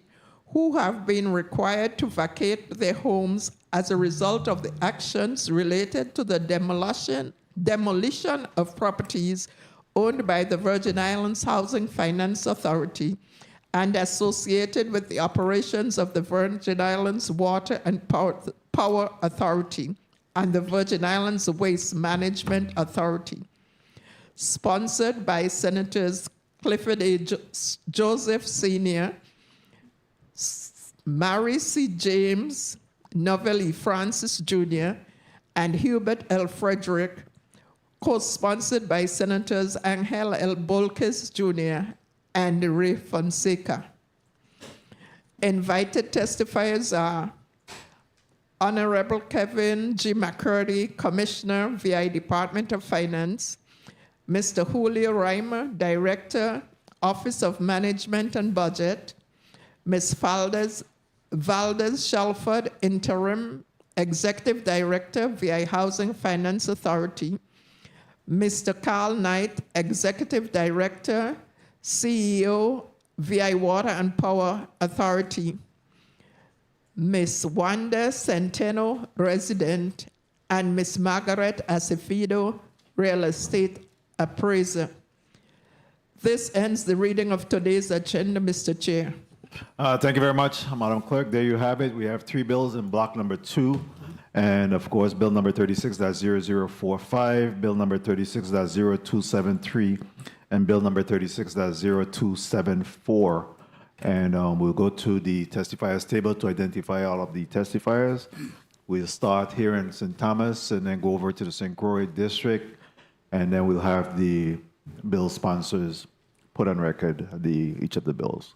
who have been required to vacate their homes as a result of the actions related to the demolition of properties owned by the Virgin Islands Housing Finance Authority and associated with the operations of the Virgin Islands Water and Power Authority and the Virgin Islands Waste Management Authority. Sponsored by Senators Clifford A. Joseph Sr., Mary C. James, Novell E. Francis Jr., and Hubert L. Frederick, co-sponsored by Senators Angel L. Bolquez Jr. and Ray Fonseca. Invited testifiers are Honorable Kevin G. McCurdy, Commissioner, VI Department of Finance, Mr. Julio Reimer, Director, Office of Management and Budget, Ms. Valdez Shelford, Interim Executive Director, VI Housing Finance Authority, Mr. Carl Knight, Executive Director, CEO, VI Water and Power Authority, Ms. Wanda Centeno, Resident, and Ms. Margaret Acevedo, Real Estate Appraiser. This ends the reading of today's agenda, Mr. Chair. Thank you very much, Madam Clerk. There you have it. We have 3 bills in block number 2. And of course, bill number 36-0045, bill number 36-0273, and bill number 36-0274. And we'll go to the testifiers table to identify all of the testifiers. We'll start here in St. Thomas and then go over to the St. Croix District. And then we'll have the bill sponsors put on record each of the bills.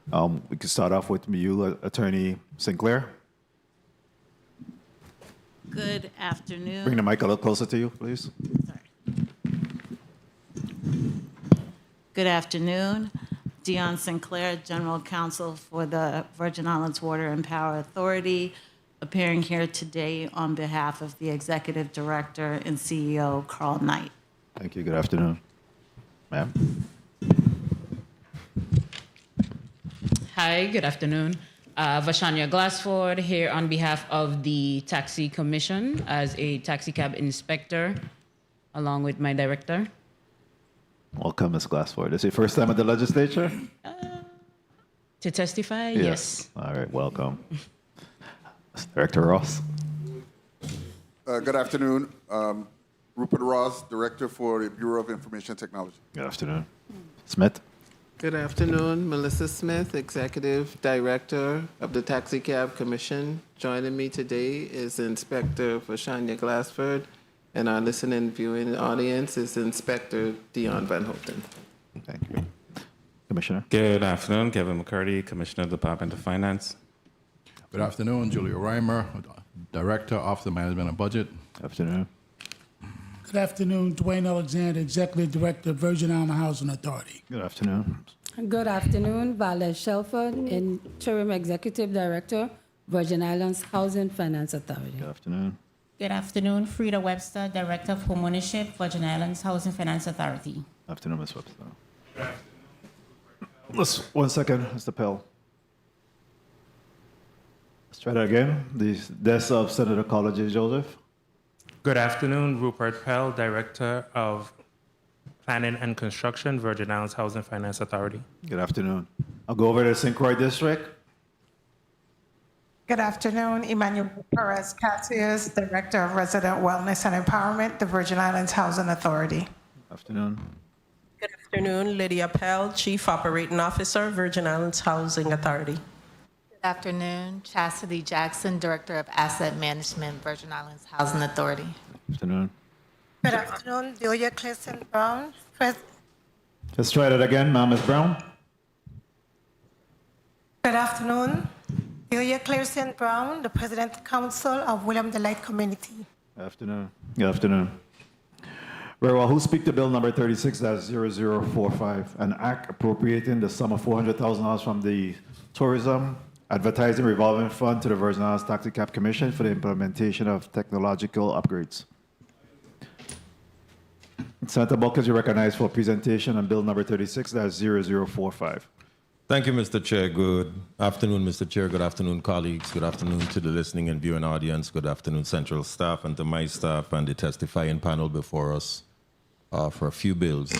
We can start off with you, Attorney Sinclair. Good afternoon. Bring the mic a little closer to you, please. Sorry. Good afternoon. Dion Sinclair, General Counsel for the Virgin Islands Water and Power Authority, appearing here today on behalf of the Executive Director and CEO, Carl Knight. Thank you. Good afternoon. Ma'am. Hi, good afternoon. Vashania Glassford here on behalf of the Taxi Commission as a taxi cab inspector, along with my director. Welcome, Ms. Glassford. Is it your first time at the legislature? To testify? Yes. All right, welcome. Director Ross. Good afternoon. Rupert Ross, Director for the Bureau of Information Technology. Good afternoon. Smith. Good afternoon. Melissa Smith, Executive Director of the Taxi Cab Commission. Joining me today is Inspector Vashania Glassford, and our listening and viewing audience is Inspector Dion Van Houten. Thank you. Commissioner. Good afternoon. Kevin McCurdy, Commissioner of the Department of Finance. Good afternoon. Julio Reimer, Director, Office of Management and Budget. Good afternoon. Good afternoon. Dwayne Alexander, Executive Director, Virgin Island Housing Authority. Good afternoon. Good afternoon. Valerie Shelford, Interim Executive Director, Virgin Islands Housing Finance Authority. Good afternoon. Good afternoon. Frida Webster, Director of Homeownership, Virgin Islands Housing Finance Authority. Afternoon, Ms. Webster. Let's 1 second, Mr. Pell. Let's try that again. The desk of Senator College Joseph. Good afternoon, Rupert Pell, Director of Planning and Construction, Virgin Islands Housing Finance Authority. Good afternoon. I'll go over to St. Croix District. Good afternoon, Emmanuel Perez Cassius, Director of Resident Wellness and Empowerment, the Virgin Islands Housing Authority. Afternoon. Good afternoon, Lydia Pell, Chief Operating Officer, Virgin Islands Housing Authority. Good afternoon, Chastity Jackson, Director of Asset Management, Virgin Islands Housing Authority. Afternoon. Good afternoon, Delia Clayson Brown, Let's try that again, Ms. Brown. Good afternoon, Delia Clayson Brown, the President Council of William Delight Community. Afternoon. Good afternoon. Very well. Who speak to bill number 36-0045, an act appropriating the sum of $400,000 from the Tourism Advertising Revolving Fund to the Virgin Islands Taxi Cab Commission for the implementation of technological upgrades. Senator Bulkins, you recognized for presentation on bill number 36-0045. Thank you, Mr. Chair. Good afternoon, Mr. Chair. Good afternoon, colleagues. Good afternoon to the listening and viewing audience. Good afternoon, Central staff, and to my staff and the testifying panel before us for a few bills.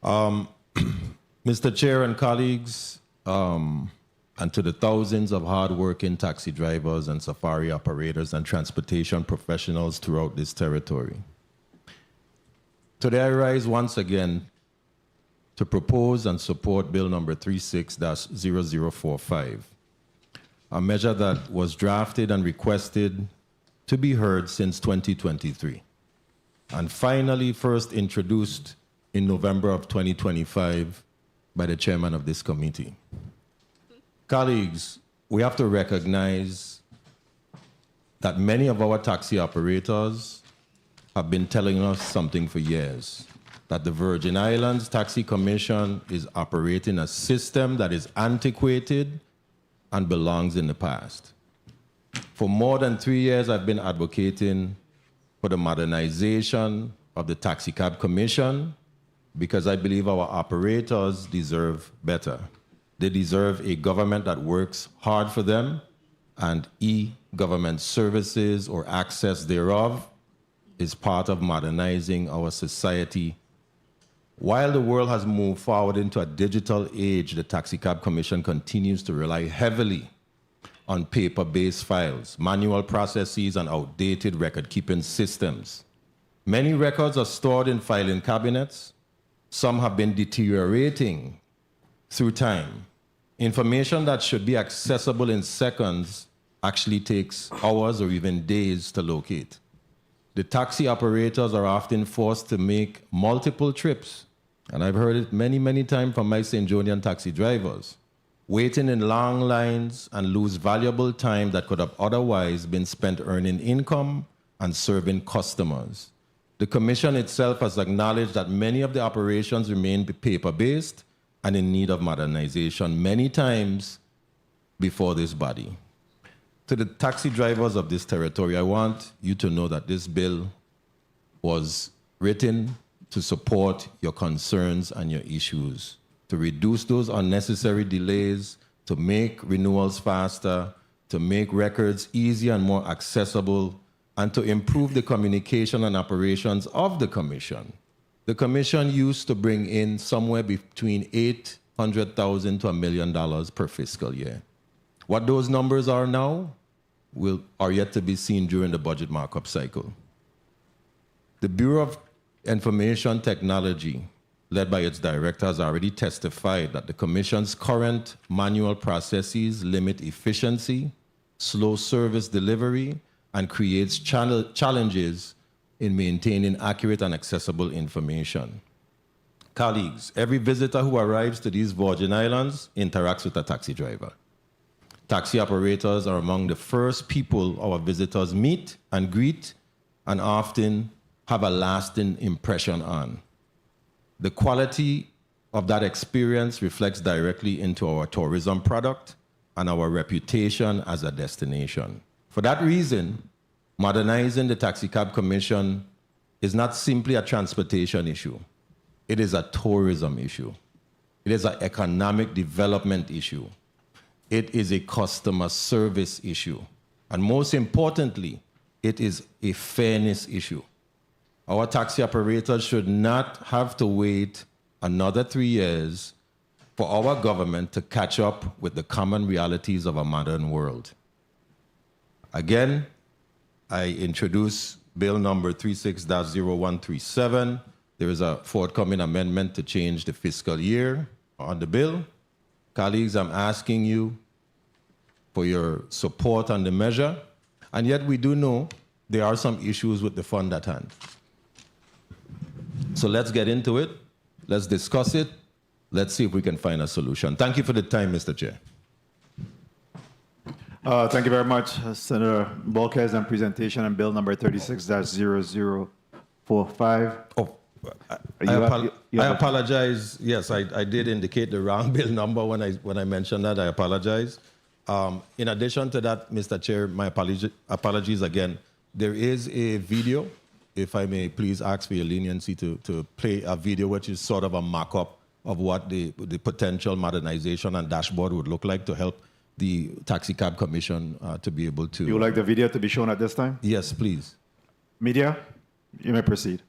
Mr. Chair and colleagues, and to the thousands of hardworking taxi drivers and safari operators and transportation professionals throughout this territory. Today I rise once again to propose and support Bill number 36-0045, a measure that was drafted and requested to be heard since 2023, and finally first introduced in November of 2025 by the chairman of this committee. Colleagues, we have to recognize that many of our taxi operators have been telling us something for years, that the Virgin Islands Taxi Commission is operating a system that is antiquated and belongs in the past. For more than 3 years, I've been advocating for the modernization of the Taxi Cab Commission because I believe our operators deserve better. They deserve a government that works hard for them, and e-government services or access thereof is part of modernizing our society. While the world has moved forward into a digital age, the Taxi Cab Commission continues to rely heavily on paper-based files, manual processes, and outdated record-keeping systems. Many records are stored in filing cabinets. Some have been deteriorating through time. Information that should be accessible in seconds actually takes hours or even days to locate. The taxi operators are often forced to make multiple trips, and I've heard it many, many times from my St. Jonian taxi drivers, waiting in long lines and lose valuable time that could have otherwise been spent earning income and serving customers. The Commission itself has acknowledged that many of the operations remain paper-based and in need of modernization many times before this body. To the taxi drivers of this territory, I want you to know that this bill was written to support your concerns and your issues, to reduce those unnecessary delays, to make renewals faster, to make records easier and more accessible, and to improve the communication and operations of the Commission the Commission used to bring in somewhere between $800,000 to $1 million per fiscal year. What those numbers are now are yet to be seen during the budget markup cycle. The Bureau of Information Technology, led by its director, has already testified that the Commission's current manual processes limit efficiency, slow service delivery, and creates challenges in maintaining accurate and accessible information. Colleagues, every visitor who arrives to these Virgin Islands interacts with a taxi driver. Taxi operators are among the first people our visitors meet and greet, and often have a lasting impression on. The quality of that experience reflects directly into our tourism product and our reputation as a destination. For that reason, modernizing the Taxicab Commission is not simply a transportation issue. It is a tourism issue. It is an economic development issue. It is a customer service issue. And most importantly, it is a fairness issue. Our taxi operators should not have to wait another 3 years for our government to catch up with the common realities of a modern world. Again, I introduce Bill number 36-0137. There is a forthcoming amendment to change the fiscal year on the bill. Colleagues, I'm asking you for your support on the measure, and yet we do know there are some issues with the fund at hand. So let's get into it. Let's discuss it. Let's see if we can find a solution. Thank you for the time, Mr. Chair. Thank you very much, Senator Bolkes, on presentation on bill number 36-0045. Oh, I apologize. Yes, I did indicate the wrong bill number when I mentioned that. I apologize. In addition to that, Mr. Chair, my apologies again. There is a video, if I may please ask for your leniency to play a video which is sort of a mock-up of what the potential modernization and dashboard would look like to help the Taxicab Commission to be able to... You would like the video to be shown at this time? Yes, please. Media, you may proceed.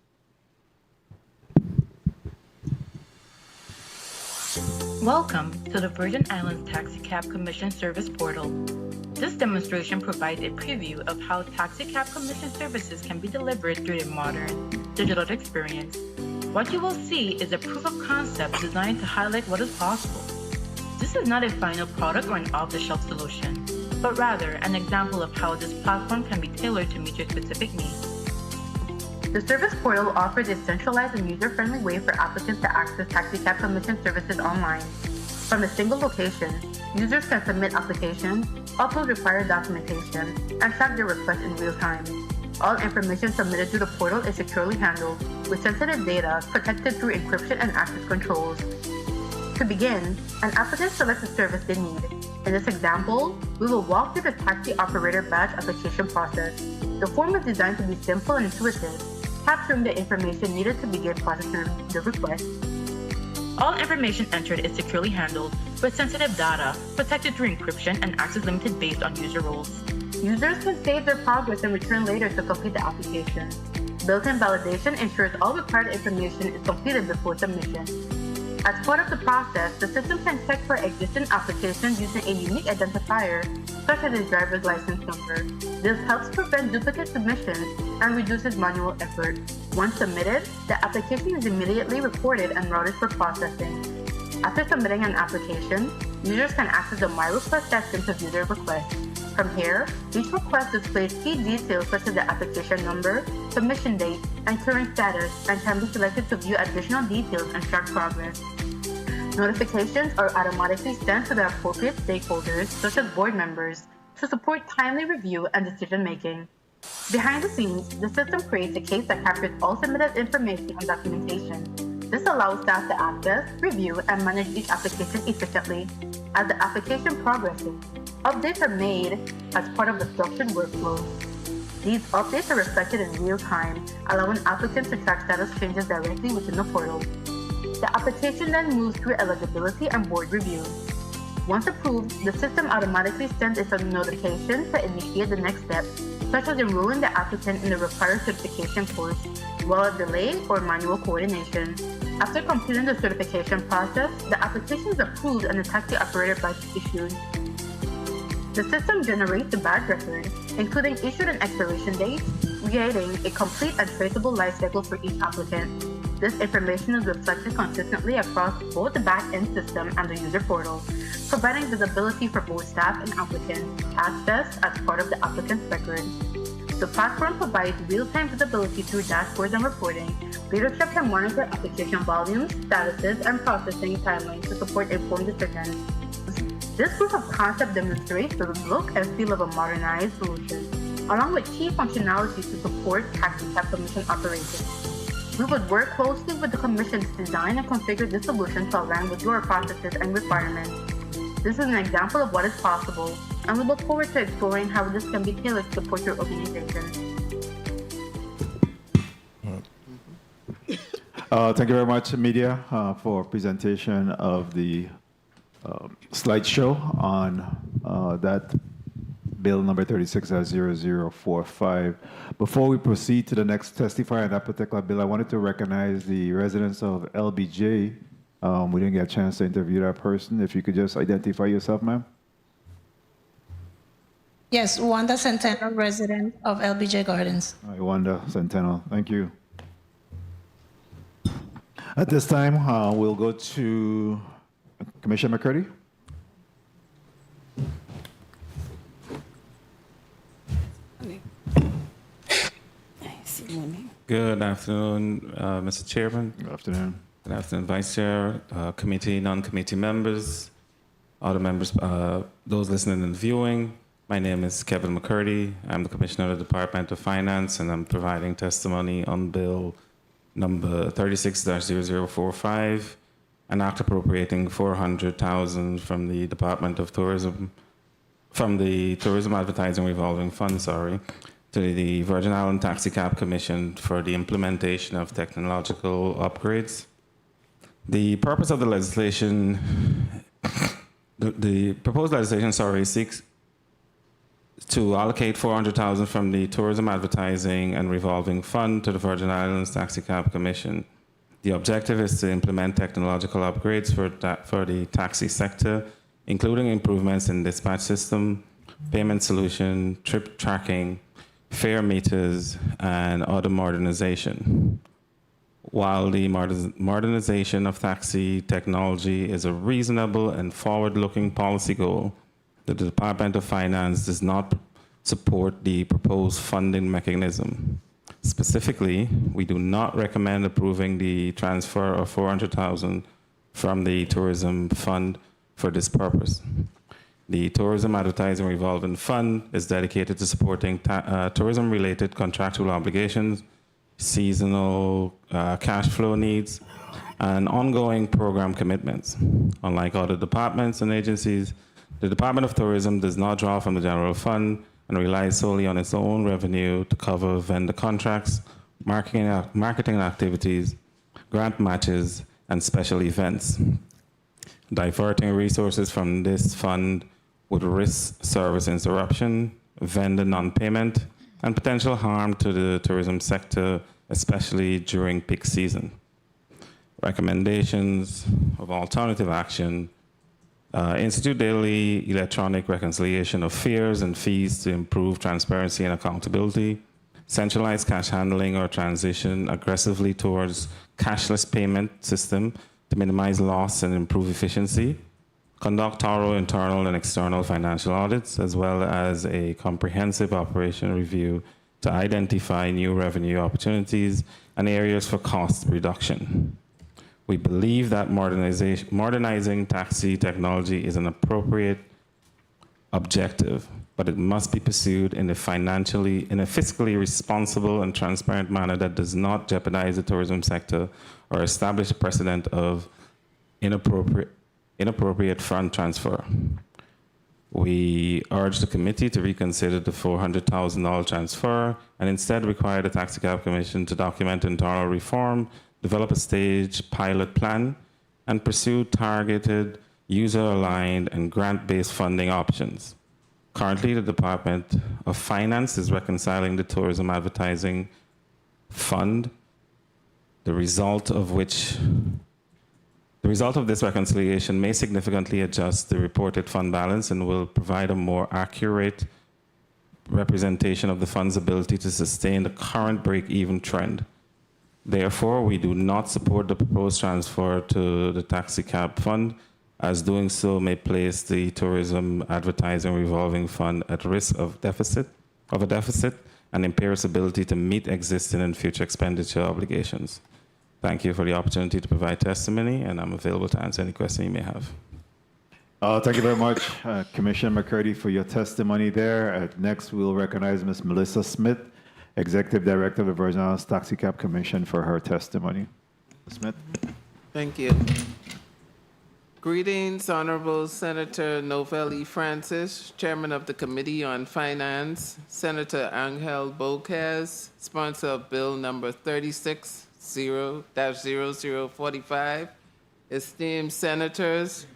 Welcome to the Virgin Islands Taxicab Commission Service Portal. This demonstration provides a preview of how Taxicab Commission services can be delivered through a modern digital experience. What you will see is a proof of concept designed to highlight what is possible. This is not a final product or an off-the-shelf solution, but rather an example of how this platform can be tailored to meet your specific needs. The service portal offers a centralized and user-friendly way for applicants to access Taxicab Commission services online. From a single location, users can submit applications, upload required documentation, and track their requests in real time. All information submitted through the portal is securely handled, with sensitive data protected through encryption and access controls. To begin, an applicant selects the service they need. In this example, we will walk through the taxi operator badge application process. The form is designed to be simple and intuitive, capturing the information needed to begin processing the request. All information entered is securely handled, with sensitive data protected through encryption and access limited based on user roles. Users can save their progress and return later to complete the application. Built-in validation ensures all required information is completed before submission. As part of the process, the system can check for existing applications using a unique identifier, such as a driver's license number. This helps prevent duplicate submissions and reduces manual effort. Once submitted, the application is immediately recorded and routed for processing. After submitting an application, users can access the My Request section to view their request. From here, each request displays key details such as the application number, submission date, and current status, and can be selected to view additional details and track progress. Notifications are automatically sent to the appropriate stakeholders, such as board members, to support timely review and decision-making. Behind the scenes, the system creates a case that captures all submitted information and documentation. This allows staff to access, review, and manage each application efficiently. As the application progresses, updates are made as part of the structured workflow. These updates are reflected in real time, allowing applicants to track status changes directly within the portal. The application then moves through eligibility and board review. Once approved, the system automatically sends a notification to initiate the next step, such as enrolling the applicant in the required certification course. well as delay or manual coordination. After completing the certification process, the application is approved and the taxi operator badge is issued. The system generates the badge record, including issued and expiration dates, creating a complete and traceable life cycle for each applicant. This information is reflected consistently across both the back-end system and the user portal, providing visibility for both staff and applicants, accessed as part of the applicant's record. The platform provides real-time visibility through dashboards and reporting. Leadership can monitor application volumes, statuses, and processing timelines to support informed decisions. This proof of concept demonstrates the look and feel of a modernized solution, along with key functionalities to support taxi cab commission operations. We would work closely with the Commission to design and configure this solution to align with your processes and requirements. This is an example of what is possible, and we look forward to exploring how this can be tailored to support your organization. Thank you very much, media, for presentation of the slideshow on that bill number 36-0045. Before we proceed to the next testifier on that particular bill, I wanted to recognize the residents of LBJ. We didn't get a chance to interview that person. If you could just identify yourself, ma'am. Yes, Wanda Centeno, resident of LBJ Gardens. All right, Wanda Centeno, thank you. At this time, we'll go to Commissioner McCurdy. Good afternoon, Mr. Chairman. Good afternoon. Good afternoon, Vice Chair, committee, non-committee members, other members, those listening and viewing. My name is Kevin McCurdy. I'm the Commissioner of the Department of Finance, and I'm providing testimony on Bill number 36-0045, an act appropriating $400,000 from the Department of Tourism, from the Tourism Advertising Revolving Fund, to the Virgin Island Taxi Cab Commission for the implementation of technological upgrades. The purpose of the legislation, the proposed legislation, seeks to allocate $400,000 from the Tourism Advertising and Revolving Fund to the Virgin Islands Taxi Cab Commission. The objective is to implement technological upgrades for the taxi sector, including improvements in dispatch system, payment solution, trip tracking, fare meters, and other modernization. While the modernization of taxi technology is a reasonable and forward-looking policy goal, the Department of Finance does not support the proposed funding mechanism. Specifically, we do not recommend approving the transfer of $400,000 from the Tourism Fund for this purpose. The Tourism Advertising Revolving Fund is dedicated to supporting tourism-related contractual obligations, seasonal cash flow needs, and ongoing program commitments. Unlike other departments and agencies, the Department of Tourism does not draw from the general fund and relies solely on its own revenue to cover vendor contracts, marketing activities, grant matches, and special events. Diverting resources from this fund would risk service interruption, vendor non-payment, and potential harm to the tourism sector, especially during peak season. Recommendations of alternative action: institute daily electronic reconciliation of fares and fees to improve transparency and accountability, centralize cash handling or transition aggressively towards cashless payment system to minimize loss and improve efficiency, conduct thorough internal and external financial audits, as well as a comprehensive operation review to identify new revenue opportunities and areas for cost reduction. We believe that modernizing taxi technology is an appropriate objective, but it must be pursued in a fiscally responsible and transparent manner that does not jeopardize the tourism sector or establish a precedent of inappropriate fund transfer. We urge the committee to reconsider the $400,000 transfer and instead require the Taxi Cab Commission to document internal reform, develop a staged pilot plan, and pursue targeted, user-aligned, and grant-based funding options. Currently, the Department of Finance is reconciling the Tourism Advertising Fund the result of this reconciliation may significantly adjust the reported fund balance and will provide a more accurate representation of the fund's ability to sustain the current break-even trend. Therefore, we do not support the proposed transfer to the taxi cab fund, as doing so may place the tourism advertising revolving fund at risk of a deficit and impair its ability to meet existing and future expenditure obligations. Thank you for the opportunity to provide testimony, and I'm available to answer any question you may have. Thank you very much, Commissioner McCurdy, for your testimony there. Next, we'll recognize Ms. Melissa Smith, Executive Director of the Virgin Islands Taxi Cab Commission, for her testimony. Ms. Smith. Thank you. Greetings, Honorable Senator Novell E. Francis, Chairman of the Committee on Finance, Senator Angel Bocas, sponsor of Bill number 36-0045, esteemed senators,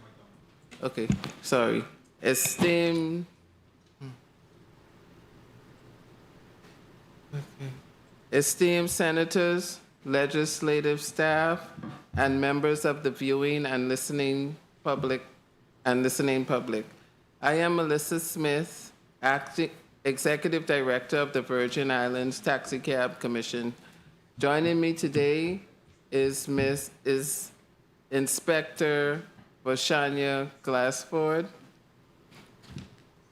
esteemed senators, legislative staff, and members of the viewing and listening public. I am Melissa Smith, acting Executive Director of the Virgin Islands Taxi Cab Commission. Joining me today is Inspector Vashania Glassford.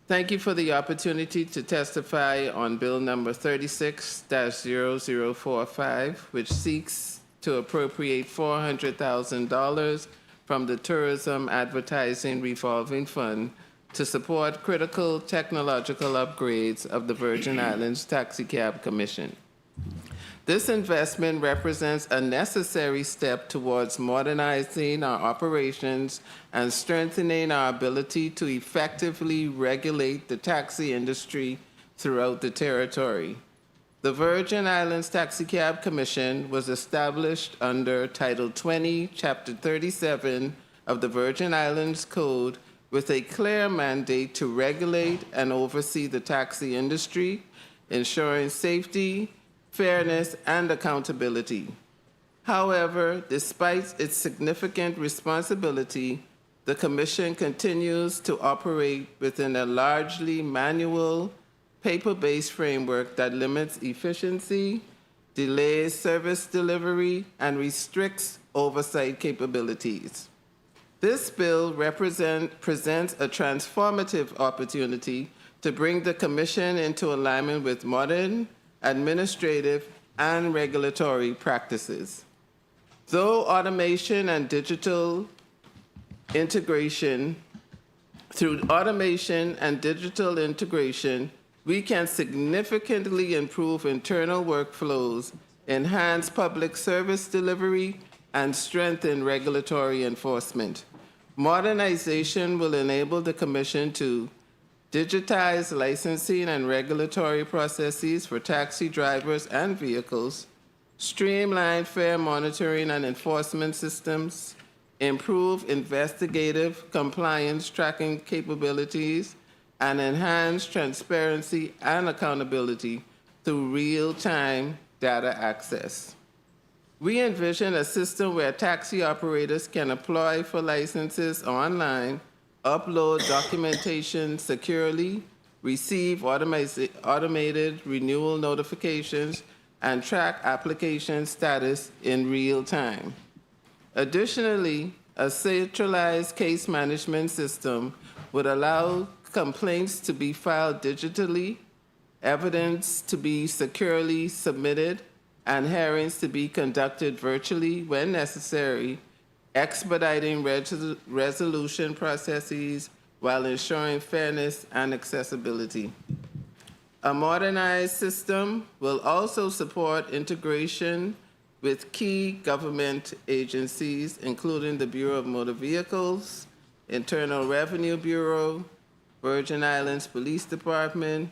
Thank you for the opportunity to testify on Bill number 36-0045, which seeks to appropriate $400,000 from the Tourism Advertising Revolving Fund to support critical technological upgrades of the Virgin Islands Taxi Cab Commission. This investment represents a necessary step towards modernizing our operations and strengthening our ability to effectively regulate the taxi industry throughout the territory. The Virgin Islands Taxi Cab Commission was established under Title 20, Chapter 37 of the Virgin Islands Code with a clear mandate to regulate and oversee the taxi industry, ensuring safety, fairness, and accountability. However, despite its significant responsibility, the Commission continues to operate within a largely manual, paper-based framework that limits efficiency, delays service delivery, and restricts oversight capabilities. This bill presents a transformative opportunity to bring the Commission into alignment with modern administrative and regulatory practices. Through automation and digital integration, we can significantly improve internal workflows, enhance public service delivery, and strengthen regulatory enforcement. Modernization will enable the Commission to digitize licensing and regulatory processes for taxi drivers and vehicles, streamline fare monitoring and enforcement systems, improve investigative compliance tracking capabilities, and enhance transparency and accountability through real-time data access. We envision a system where taxi operators can apply for licenses online, upload documentation securely, receive automated renewal notifications, and track application status in real time. Additionally, a centralized case management system would allow complaints to be filed digitally, evidence to be securely submitted, and hearings to be conducted virtually when necessary, expediting resolution processes while ensuring fairness and accessibility. A modernized system will also support integration with key government agencies, including the Bureau of Motor Vehicles, Internal Revenue Bureau, Virgin Islands Police Department,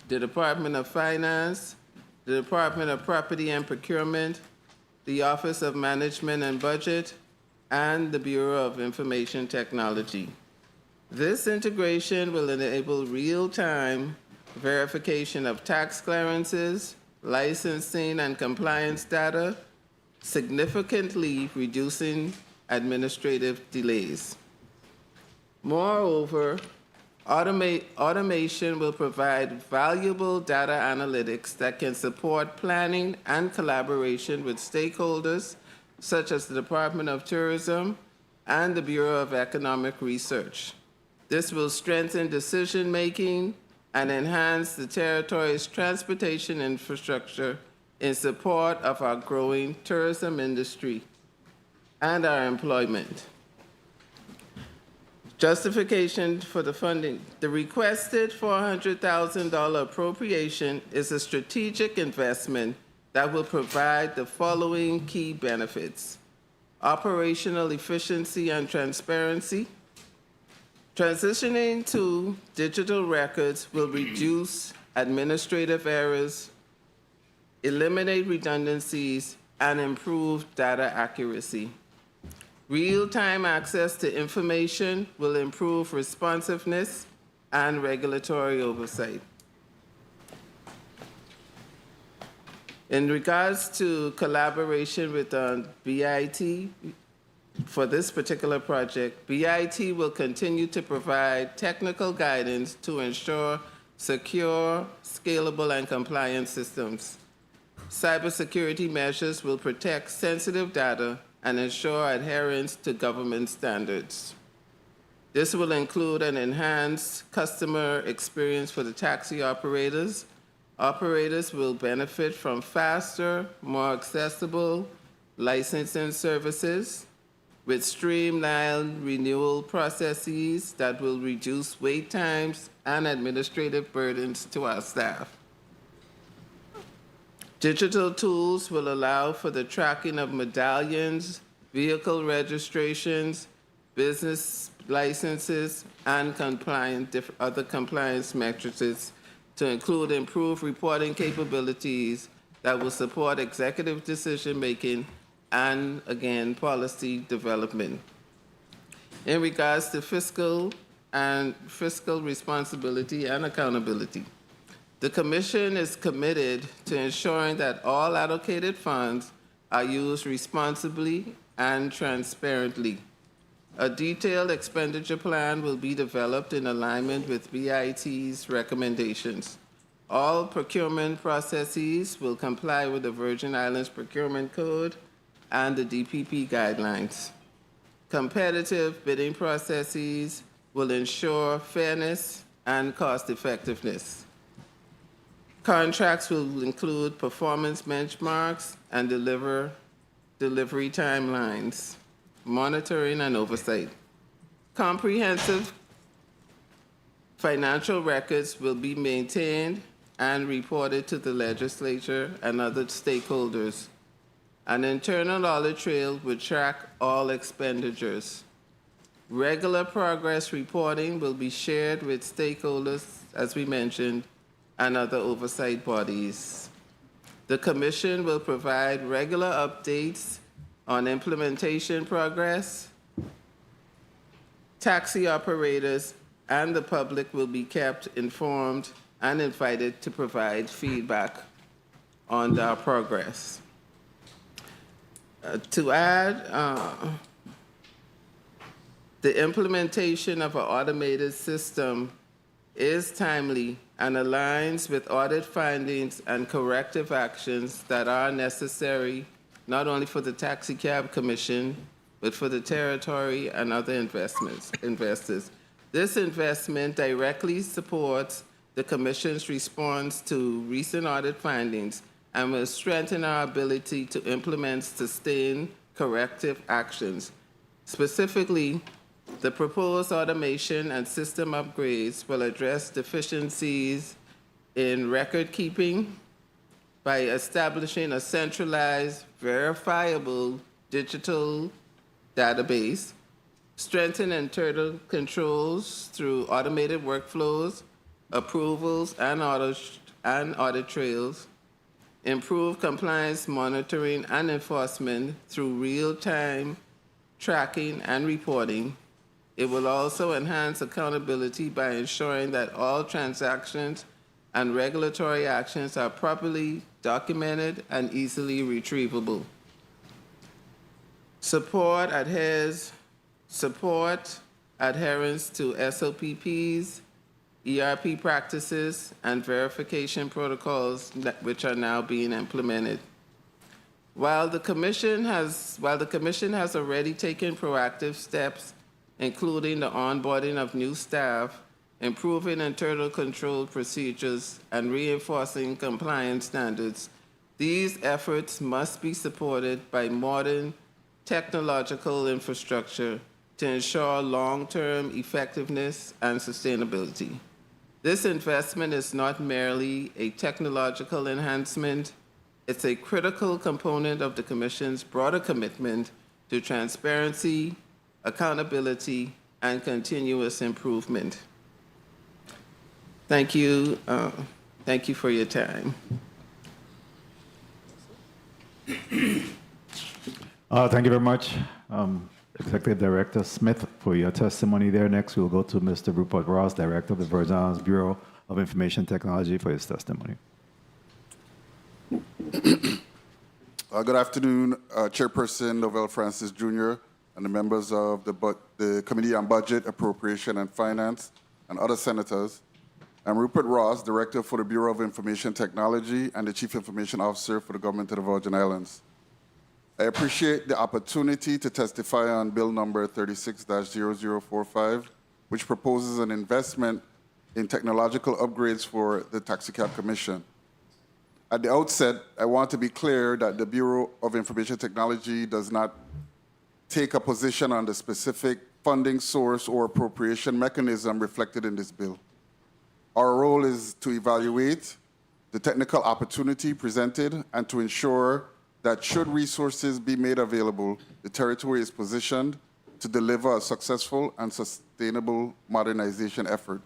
the Department of Finance, the Department of Property and Procurement, the Office of Management and Budget, and the Bureau of Information Technology. This integration will enable real-time verification of tax clearances, licensing and compliance data, significantly reducing administrative delays. Moreover, automation will provide valuable data analytics that can support planning and collaboration with stakeholders such as the Department of Tourism and the Bureau of Economic Research. This will strengthen decision-making and enhance the territory's transportation infrastructure in support of our growing tourism industry and our employment. Justification for the funding. The requested $400,000 appropriation is a strategic investment that will provide the following key benefits: operational efficiency and transparency. Transitioning to digital records will reduce administrative errors, eliminate redundancies, and improve data accuracy. Real-time access to information will improve responsiveness and regulatory oversight. In regards to collaboration with BIT, for this particular project, BIT will continue to provide technical guidance to ensure secure, scalable, and compliant systems. Cybersecurity measures will protect sensitive data and ensure adherence to government standards. This will include an enhanced customer experience for the taxi operators. Operators will benefit from faster, more accessible licensing services with streamlined renewal processes that will reduce wait times and administrative burdens to our staff. Digital tools will allow for the tracking of medallions, vehicle registrations, business licenses, and other compliance metrics to include improved reporting capabilities that will support executive decision-making and, again, policy development. In regards to fiscal responsibility and accountability, the Commission is committed to ensuring that all allocated funds are used responsibly and transparently. A detailed expenditure plan will be developed in alignment with BIT's recommendations. All procurement processes will comply with the Virgin Islands Procurement Code and the DPP guidelines. Competitive bidding processes will ensure fairness and cost effectiveness. Contracts will include performance benchmarks and delivery timelines, monitoring and oversight. Comprehensive financial records will be maintained and reported to the legislature and other stakeholders. An internal audit trail will track all expenditures. Regular progress reporting will be shared with stakeholders, as we mentioned, and other oversight bodies. The Commission will provide regular updates on implementation progress. Taxi operators and the public will be kept informed and invited to provide feedback on our progress. To add, the implementation of an automated system is timely and aligns with audit findings and corrective actions that are necessary not only for the Taxi Cab Commission, but for the territory and other investors. This investment directly supports the Commission's response to recent audit findings and will strengthen our ability to implement sustained corrective actions. Specifically, the proposed automation and system upgrades will address deficiencies in record keeping by establishing a centralized, verifiable digital database, strengthen internal controls through automated workflows, approvals, and audit trails, improve compliance monitoring and enforcement through real-time tracking and reporting. It will also enhance accountability by ensuring that all transactions and regulatory actions are properly documented and easily retrievable. support adherence to SOPPs, ERP practices, and verification protocols which are now being implemented. While the Commission has already taken proactive steps, including the onboarding of new staff, improving internal control procedures, and reinforcing compliance standards, these efforts must be supported by modern technological infrastructure to ensure long-term effectiveness and sustainability. This investment is not merely a technological enhancement, it's a critical component of the Commission's broader commitment to transparency, accountability, and continuous improvement. Thank you. Thank you for your time. Thank you very much, Executive Director Smith, for your testimony there. Next, we'll go to Mr. Rupert Ross, Director of the Virgin Islands Bureau of Information Technology, for his testimony. Good afternoon, Chairperson Novell Francis Jr. and the members of the Committee on Budget, Appropriation and Finance, and other senators. I'm Rupert Ross, Director for the Bureau of Information Technology and the Chief Information Officer for the Government of the Virgin Islands. I appreciate the opportunity to testify on Bill number 36-0045, which proposes an investment in technological upgrades for the Taxicab Commission. At the outset, I want to be clear that the Bureau of Information Technology does not take a position on the specific funding source or appropriation mechanism reflected in this bill. Our role is to evaluate the technical opportunity presented and to ensure that should resources be made available, the territory is positioned to deliver a successful and sustainable modernization effort.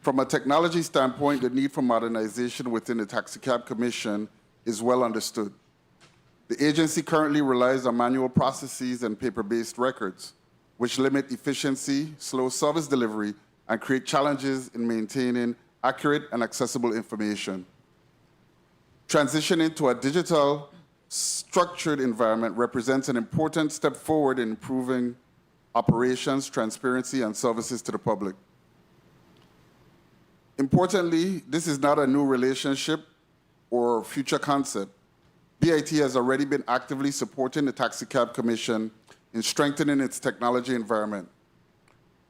From a technology standpoint, the need for modernization within the Taxicab Commission is well understood. The agency currently relies on manual processes and paper-based records, which limit efficiency, slow service delivery, and create challenges in maintaining accurate and accessible information. Transitioning to a digital, structured environment represents an important step forward in improving operations, transparency, and services to the public. Importantly, this is not a new relationship or future concept. BIT has already been actively supporting the Taxicab Commission in strengthening its technology environment.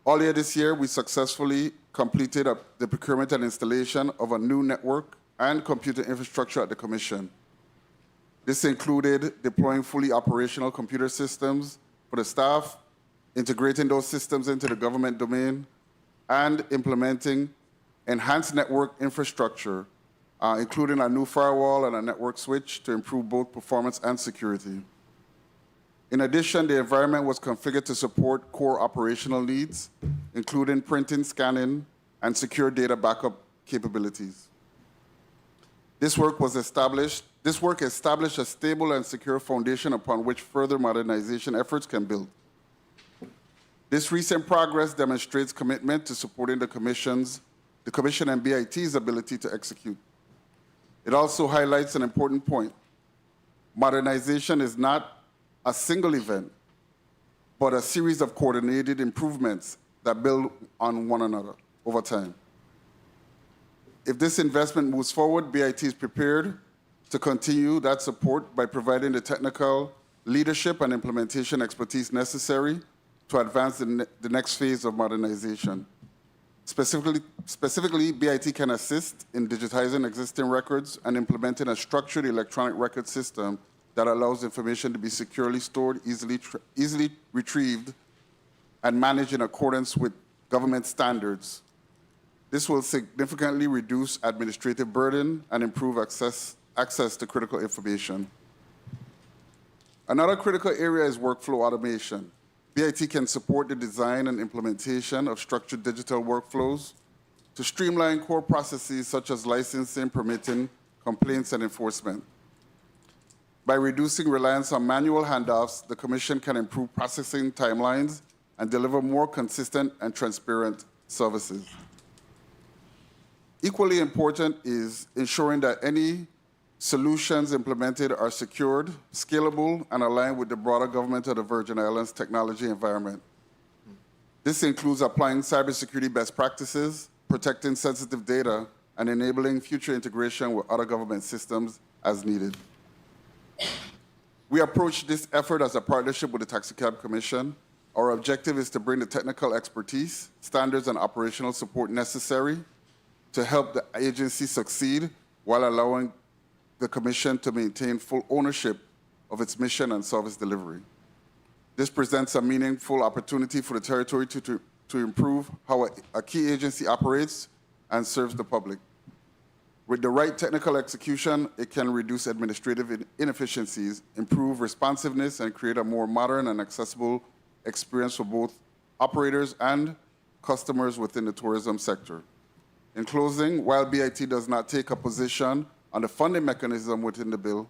Earlier this year, we successfully completed the procurement and installation of a new network and computer infrastructure at the Commission. This included deploying fully operational computer systems for the staff, integrating those systems into the government domain, and implementing enhanced network infrastructure, including a new firewall and a network switch to improve both performance and security. In addition, the environment was configured to support core operational needs, including printing, scanning, and secure data backup capabilities. This work established a stable and secure foundation upon which further modernization efforts can build. This recent progress demonstrates commitment to supporting the Commission and BIT's ability to execute. It also highlights an important point. Modernization is not a single event, but a series of coordinated improvements that build on one another over time. If this investment moves forward, BIT is prepared to continue that support by providing the technical leadership and implementation expertise necessary to advance the next phase of modernization. Specifically, BIT can assist in digitizing existing records and implementing a structured electronic record system that allows information to be securely stored, easily retrieved, and managed in accordance with government standards. This will significantly reduce administrative burden and improve access to critical information. Another critical area is workflow automation. BIT can support the design and implementation of structured digital workflows to streamline core processes such as licensing, permitting, complaints, and enforcement. By reducing reliance on manual handoffs, the Commission can improve processing timelines and deliver more consistent and transparent services. Equally important is ensuring that any solutions implemented are secured, scalable, and aligned with the broader government of the Virgin Islands technology environment. This includes applying cybersecurity best practices, protecting sensitive data, and enabling future integration with other government systems as needed. We approach this effort as a partnership with the Taxicab Commission. Our objective is to bring the technical expertise, standards, and operational support necessary to help the agency succeed while allowing the Commission to maintain full ownership of its mission and service delivery. This presents a meaningful opportunity for the territory to improve how a key agency operates and serves the public. With the right technical execution, it can reduce administrative inefficiencies, improve responsiveness, and create a more modern and accessible experience for both operators and customers within the tourism sector. In closing, while BIT does not take a position on the funding mechanism within the bill,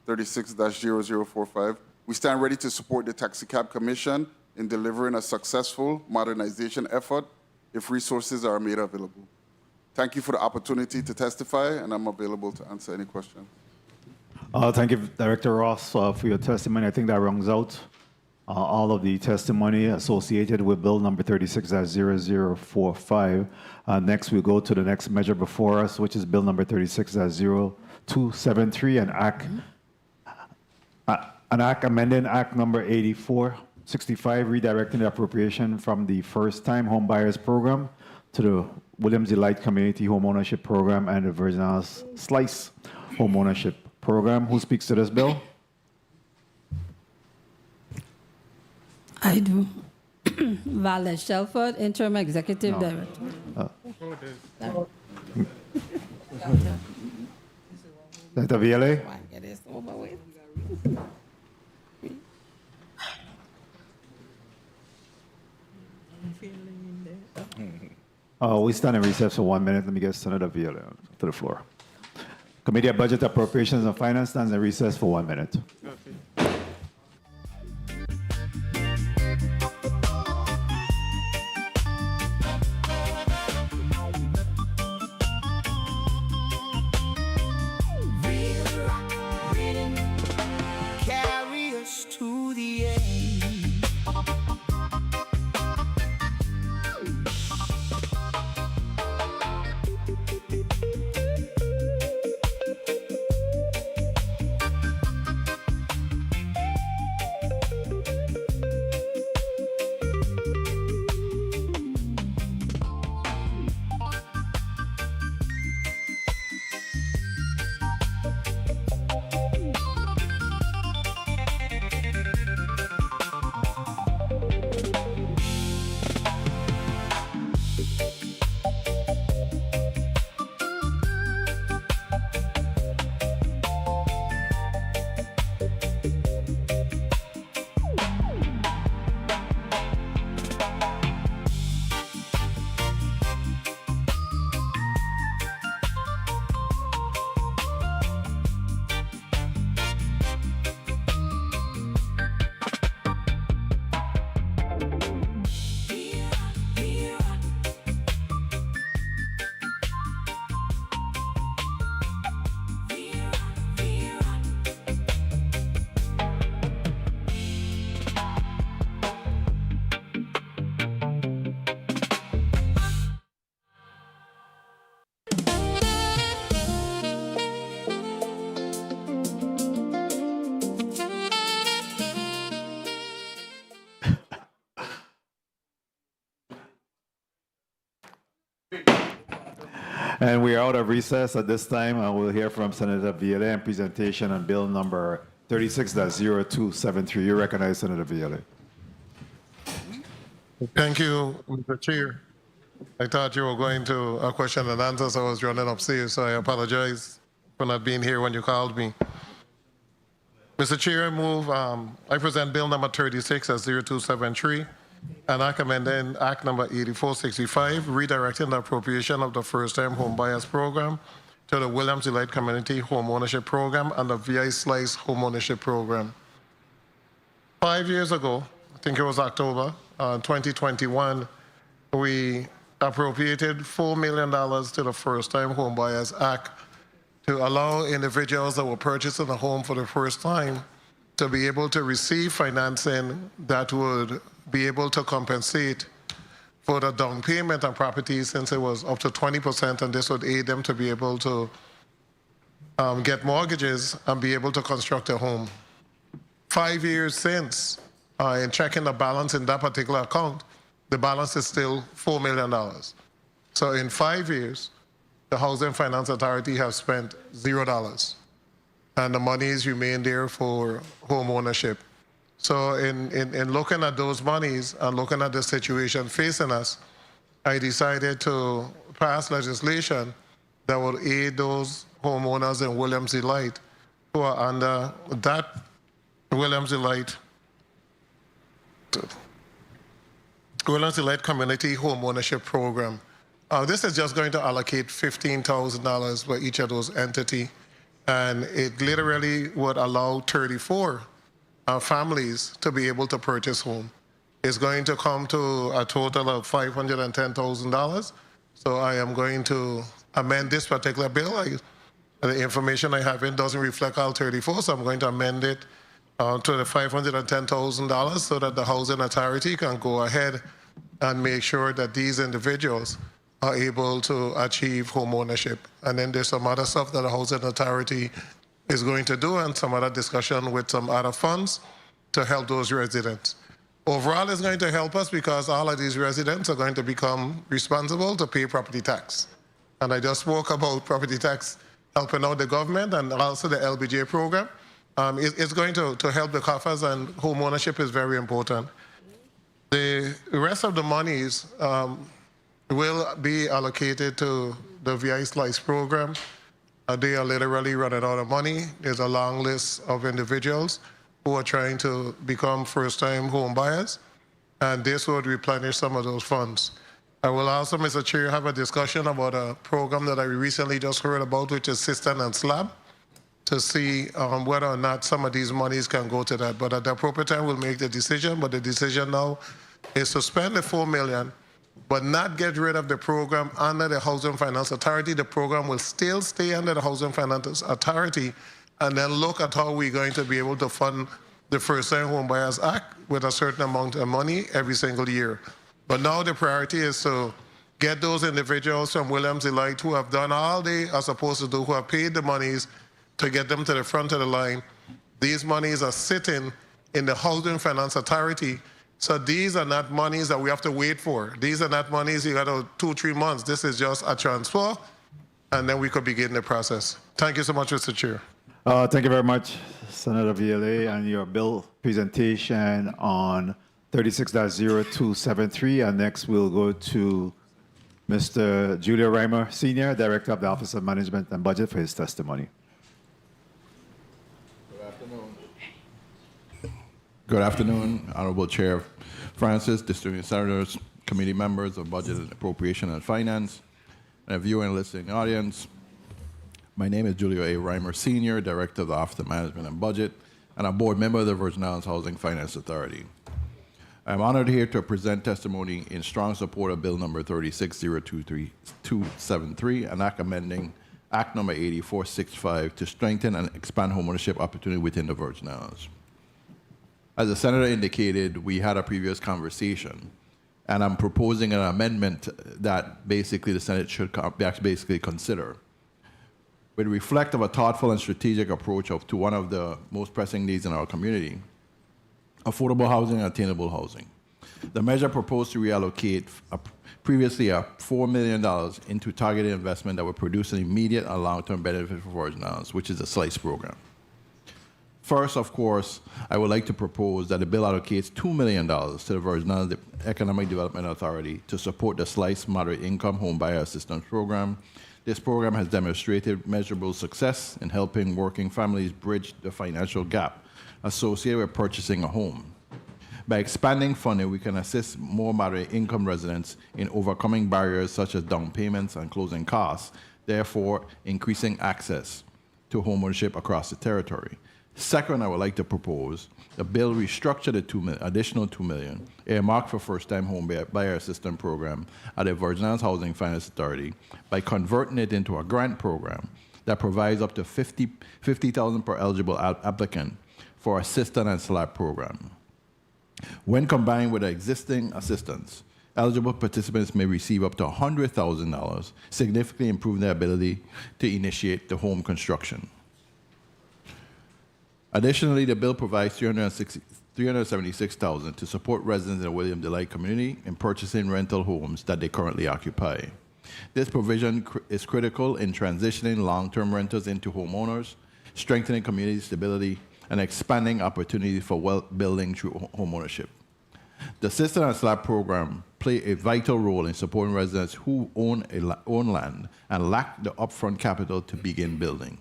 36-0045, we stand ready to support the Taxicab Commission in delivering a successful modernization effort if resources are made available. Thank you for the opportunity to testify, and I'm available to answer any questions. Thank you, Director Ross, for your testimony. I think that rounds out all of the testimony associated with Bill number 36-0045. Next, we'll go to the next measure before us, which is Bill number 36-0273, an act amending Act number 8465, redirecting the appropriation from the first-time home buyers program to the Williams Delight Community Home Ownership Program and the Virgin Islands Slice Home Ownership Program. Who speaks to this bill? I do. Valerie Shelford, Interim Executive Director. Dr. VLA? Get this over with. We stand in recess for 1 minute. Let me get Senator Villa to the floor. Committee of Budget, Appropriations and Finance stands in recess for 1 minute. Carry us to the end. And we are out of recess at this time. We'll hear from Senator Villa and presentation on Bill number 36-0273. You recognize Senator Villa. Thank you, Mr. Chair. I thought you were going to a question and answer, so I was running upstairs, so I apologize for not being here when you called me. Mr. Chair, I present Bill number 36-0273, and I recommend Act number 8465, redirecting the appropriation of the first-time home buyers program to the Williams Delight Community Home Ownership Program and the VI Slice Home Ownership Program. 5 years ago, I think it was October 2021, we appropriated $4 million to the First Time Home Buyers Act to allow individuals that were purchasing a home for the first time to be able to receive financing that would be able to compensate for the down payment on properties, since it was up to 20%, and this would aid them to be able to get mortgages and be able to construct a home. 5 years since, in checking the balance in that particular account, the balance is still $4 million. So in 5 years, the Housing Finance Authority has spent $0, and the monies remain there for home ownership. So in looking at those monies and looking at the situation facing us, I decided to pass legislation that will aid those homeowners in Williams Elite who are under that Williams Elite Community Home Ownership Program. This is just going to allocate $15,000 for each of those entities, and it literally would allow 34 families to be able to purchase home. It's going to come to a total of $510,000. So I am going to amend this particular bill. The information I have in doesn't reflect all 34, so I'm going to amend it to the $510,000 so that the Housing Authority can go ahead and make sure that these individuals are able to achieve home ownership. And then there's some other stuff that the Housing Authority is going to do, and some other discussion with some other funds to help those residents. Overall, it's going to help us because all of these residents are going to become responsible to pay property tax. And I just spoke about property tax helping out the government and also the LBJ program. It's going to help the coffers, and home ownership is very important. The rest of the monies will be allocated to the VI Slice program. They are literally running out of money. There's a long list of individuals who are trying to become first-time home buyers, and this would replenish some of those funds. I will also, Mr. Chair, have a discussion about a program that I recently just heard about, which is Cistern and Slab, to see whether or not some of these monies can go to that. But at the appropriate time, we'll make the decision. But the decision now is to spend the $4 million, but not get rid of the program under the Housing Finance Authority. The program will still stay under the Housing Finance Authority, and then look at how we're going to be able to fund the First Time Home Buyers Act with a certain amount of money every single year. But now the priority is to get those individuals from Williams Elite who have done all they are supposed to do, who have paid the monies, to get them to the front of the line. These monies are sitting in the Housing Finance Authority. So these are not monies that we have to wait for. These are not monies you got 2-3 months. This is just a transfer, and then we could begin the process. Thank you so much, Mr. Chair. Thank you very much, Senator VLA, and your bill presentation on 36-0273. And next we'll go to Mr. Julio Reimer, Senior, Director of the Office of Management and Budget, for his testimony. Good afternoon, Honorable Chair Francis, distinguished senators, committee members of Budget and Appropriation and Finance, and a viewing and listening audience. My name is Julio A. Reimer, Senior, Director of the Office of Management and Budget, and a board member of the Virgin Islands Housing Finance Authority. I am honored here to present testimony in strong support of Bill number 36-0273, an act amending Act number 8465 to strengthen and expand homeownership opportunity within the Virgin Islands. As the Senator indicated, we had a previous conversation, and I'm proposing an amendment that basically the Senate should basically consider. With reflect of a thoughtful and strategic approach to one of the most pressing needs in our community, affordable housing and attainable housing. The measure proposed to reallocate previously $4 million into targeted investment that would produce an immediate and long-term benefit for Virgin Islands, which is the SLICE program. First, of course, I would like to propose that the bill allocates $2 million to the Virgin Islands Economic Development Authority to support the SLICE Moderate Income Home Buyer Assistance Program. This program has demonstrated measurable success in helping working families bridge the financial gap associated with purchasing a home. By expanding funding, we can assist more moderate income residents in overcoming barriers such as down payments and closing costs, therefore increasing access to homeownership across the territory. Second, I would like to propose the bill restructure the additional $2 million earmarked for first-time home buyer assistance program at the Virgin Islands Housing Finance Authority by converting it into a grant program that provides up to $50,000 per eligible applicant for assistance and SLAP program. When combined with existing assistance, eligible participants may receive up to $100,000, significantly improving their ability to initiate the home construction. Additionally, the bill provides $376,000 to support residents in the William Delight community in purchasing rental homes that they currently occupy. This provision is critical in transitioning long-term renters into homeowners, strengthening community stability, and expanding opportunities for wealth building through homeownership. The Assistance and SLAP program play a vital role in supporting residents who own land and lack the upfront capital to begin building.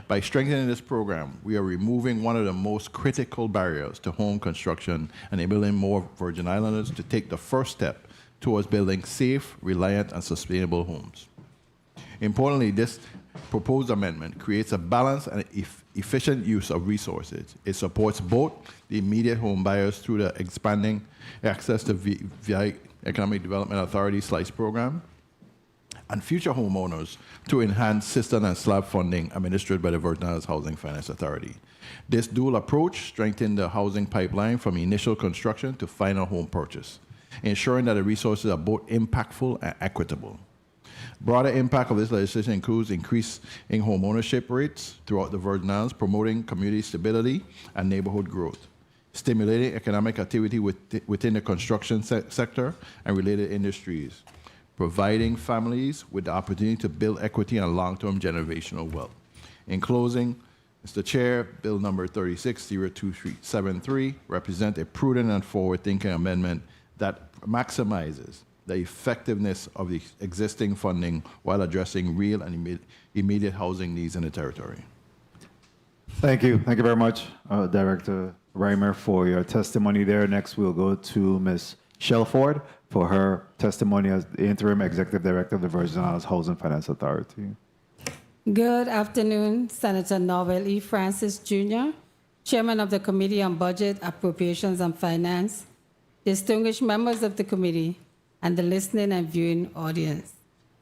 By strengthening this program, we are removing one of the most critical barriers to home construction and enabling more Virgin Islanders to take the first step towards building safe, reliant, and sustainable homes. Importantly, this proposed amendment creates a balanced and efficient use of resources. It supports both the immediate home buyers through the expanding access to VI Economic Development Authority SLICE program, and future homeowners to enhance system and SLAB funding administered by the Virgin Islands Housing Finance Authority. This dual approach strengthens the housing pipeline from initial construction to final home purchase, ensuring that the resources are both impactful and equitable. Broader impact of this legislation includes increasing home ownership rates throughout the Virgin Islands, promoting community stability and neighborhood growth, stimulating economic activity within the construction sector and related industries, providing families with the opportunity to build equity and long-term generational wealth. In closing, Mr. Chair, Bill number 360273 represents a prudent and forward-thinking amendment that maximizes the effectiveness of the existing funding while addressing real and immediate housing needs in the territory. Thank you. Thank you very much, Director Reimer, for your testimony there. Next, we'll go to Ms. Shelford for her testimony as the Interim Executive Director of the Virgin Islands Housing Finance Authority. Good afternoon, Senator Norvel E. Francis Jr., Chairman of the Committee on Budget, Appropriations and Finance, distinguished members of the committee, and the listening and viewing audience.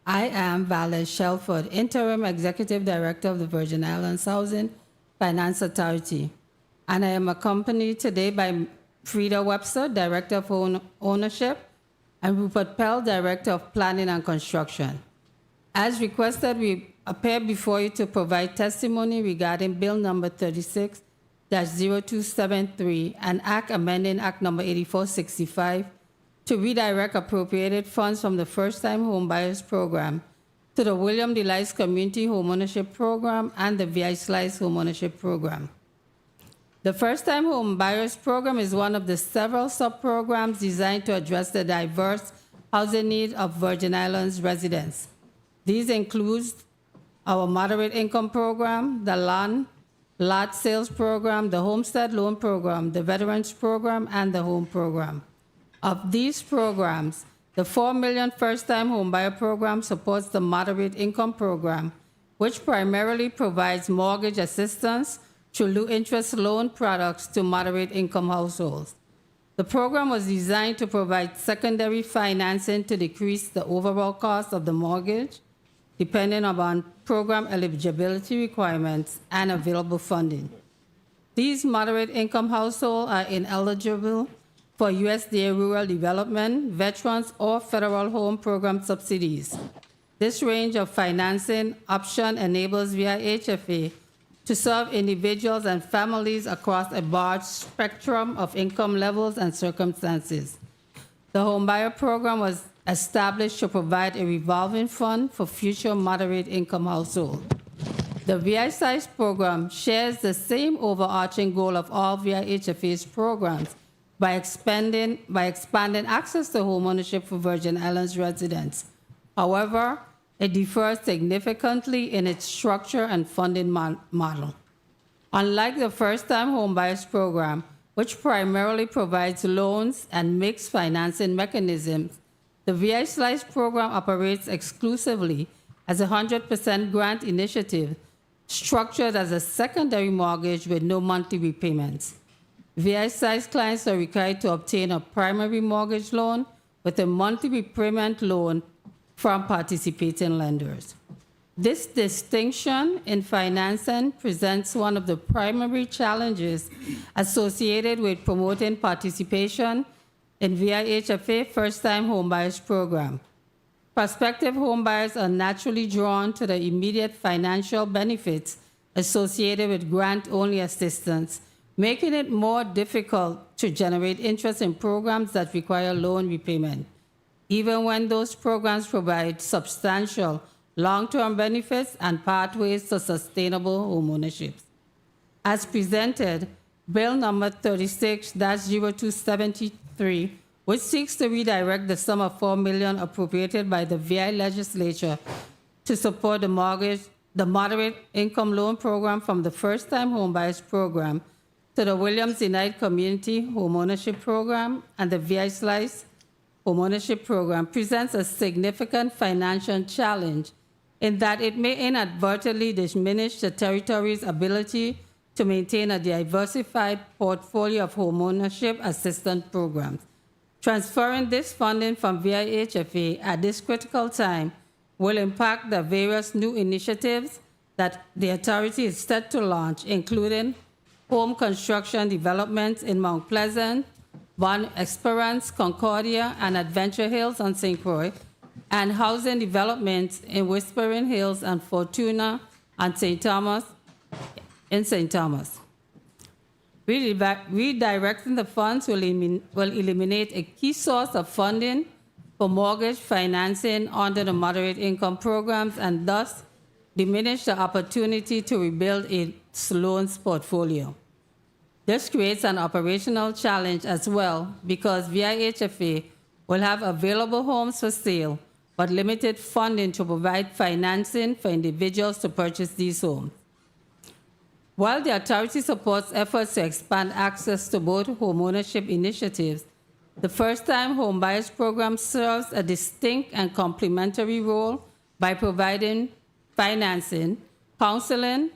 I am Valerie Shelford, Interim Executive Director of the Virgin Islands Housing Finance Authority, and I am accompanied today by Frida Webster, Director of Ownership, and Rupert Pell, Director of Planning and Construction. As requested, we appear before you to provide testimony regarding Bill number 36-0273, an act amending Act number 8465 to redirect appropriated funds from the First-Time Homebuyers Program to the William Delight Community Homeownership Program and the VI Slice Homeownership Program. The First-Time Homebuyers Program is one of the several sub-programs designed to address the diverse housing needs of Virgin Islands residents. These include our Moderate Income Program, the Lot Sales Program, the Homestead Loan Program, the Veterans Program, and the Home Program. Of these programs, the $4 million First-Time Homebuyer Program supports the Moderate Income Program, which primarily provides mortgage assistance through low-interest loan products to moderate-income households. The program was designed to provide secondary financing to decrease the overall cost of the mortgage, depending upon program eligibility requirements and available funding. These moderate-income households are ineligible for USDA Rural Development, Veterans, or Federal Home Program subsidies. This range of financing option enables VIHFA to serve individuals and families across a broad spectrum of income levels and circumstances. The Homebuyer Program was established to provide a revolving fund for future moderate-income households. The VI Slice program shares the same overarching goal of all VIHFA's programs by expanding access to homeownership for Virgin Islands residents. However, it differs significantly in its structure and funding model. Unlike the First-Time Homebuyers Program, which primarily provides loans and mixed financing mechanisms, the VI Slice program operates exclusively as a 100% grant initiative structured as a secondary mortgage with no monthly repayments. VI Slice clients are required to obtain a primary mortgage loan with a monthly repayment loan from participating lenders. This distinction in financing presents one of the primary challenges associated with promoting participation in VIHFA First-Time Homebuyers Program. Prospective homebuyers are naturally drawn to the immediate financial benefits associated with grant-only assistance, making it more difficult to generate interest in programs that require loan repayment, even when those programs provide substantial long-term benefits and pathways to sustainable homeownership. As presented, Bill number 36-0273, which seeks to redirect the sum of $4 million appropriated by the VI legislature to support the moderate income loan program from the First-Time Homebuyers Program to the Williams Unite Community Homeownership Program and the VI Slice Homeownership Program, presents a significant financial challenge in that it may inadvertently diminish the territory's ability to maintain a diversified portfolio of homeownership assistance programs. Transferring this funding from VIHFA at this critical time will impact the various new initiatives that the authority is set to launch, including home construction developments in Mount Pleasant, Bon Esperance, Concordia, and Adventure Hills on St. Croix, and housing developments in Whispering Hills and Fortuna and St. Thomas in St. Thomas. Redirecting the funds will eliminate a key source of funding for mortgage financing under the moderate income programs and thus diminish the opportunity to rebuild its loans portfolio. This creates an operational challenge as well because VIHFA will have available homes for sale but limited funding to provide financing for individuals to purchase these homes. While the authority supports efforts to expand access to both homeownership initiatives, the First-Time Homebuyers Program serves a distinct and complementary role by providing financing, counseling,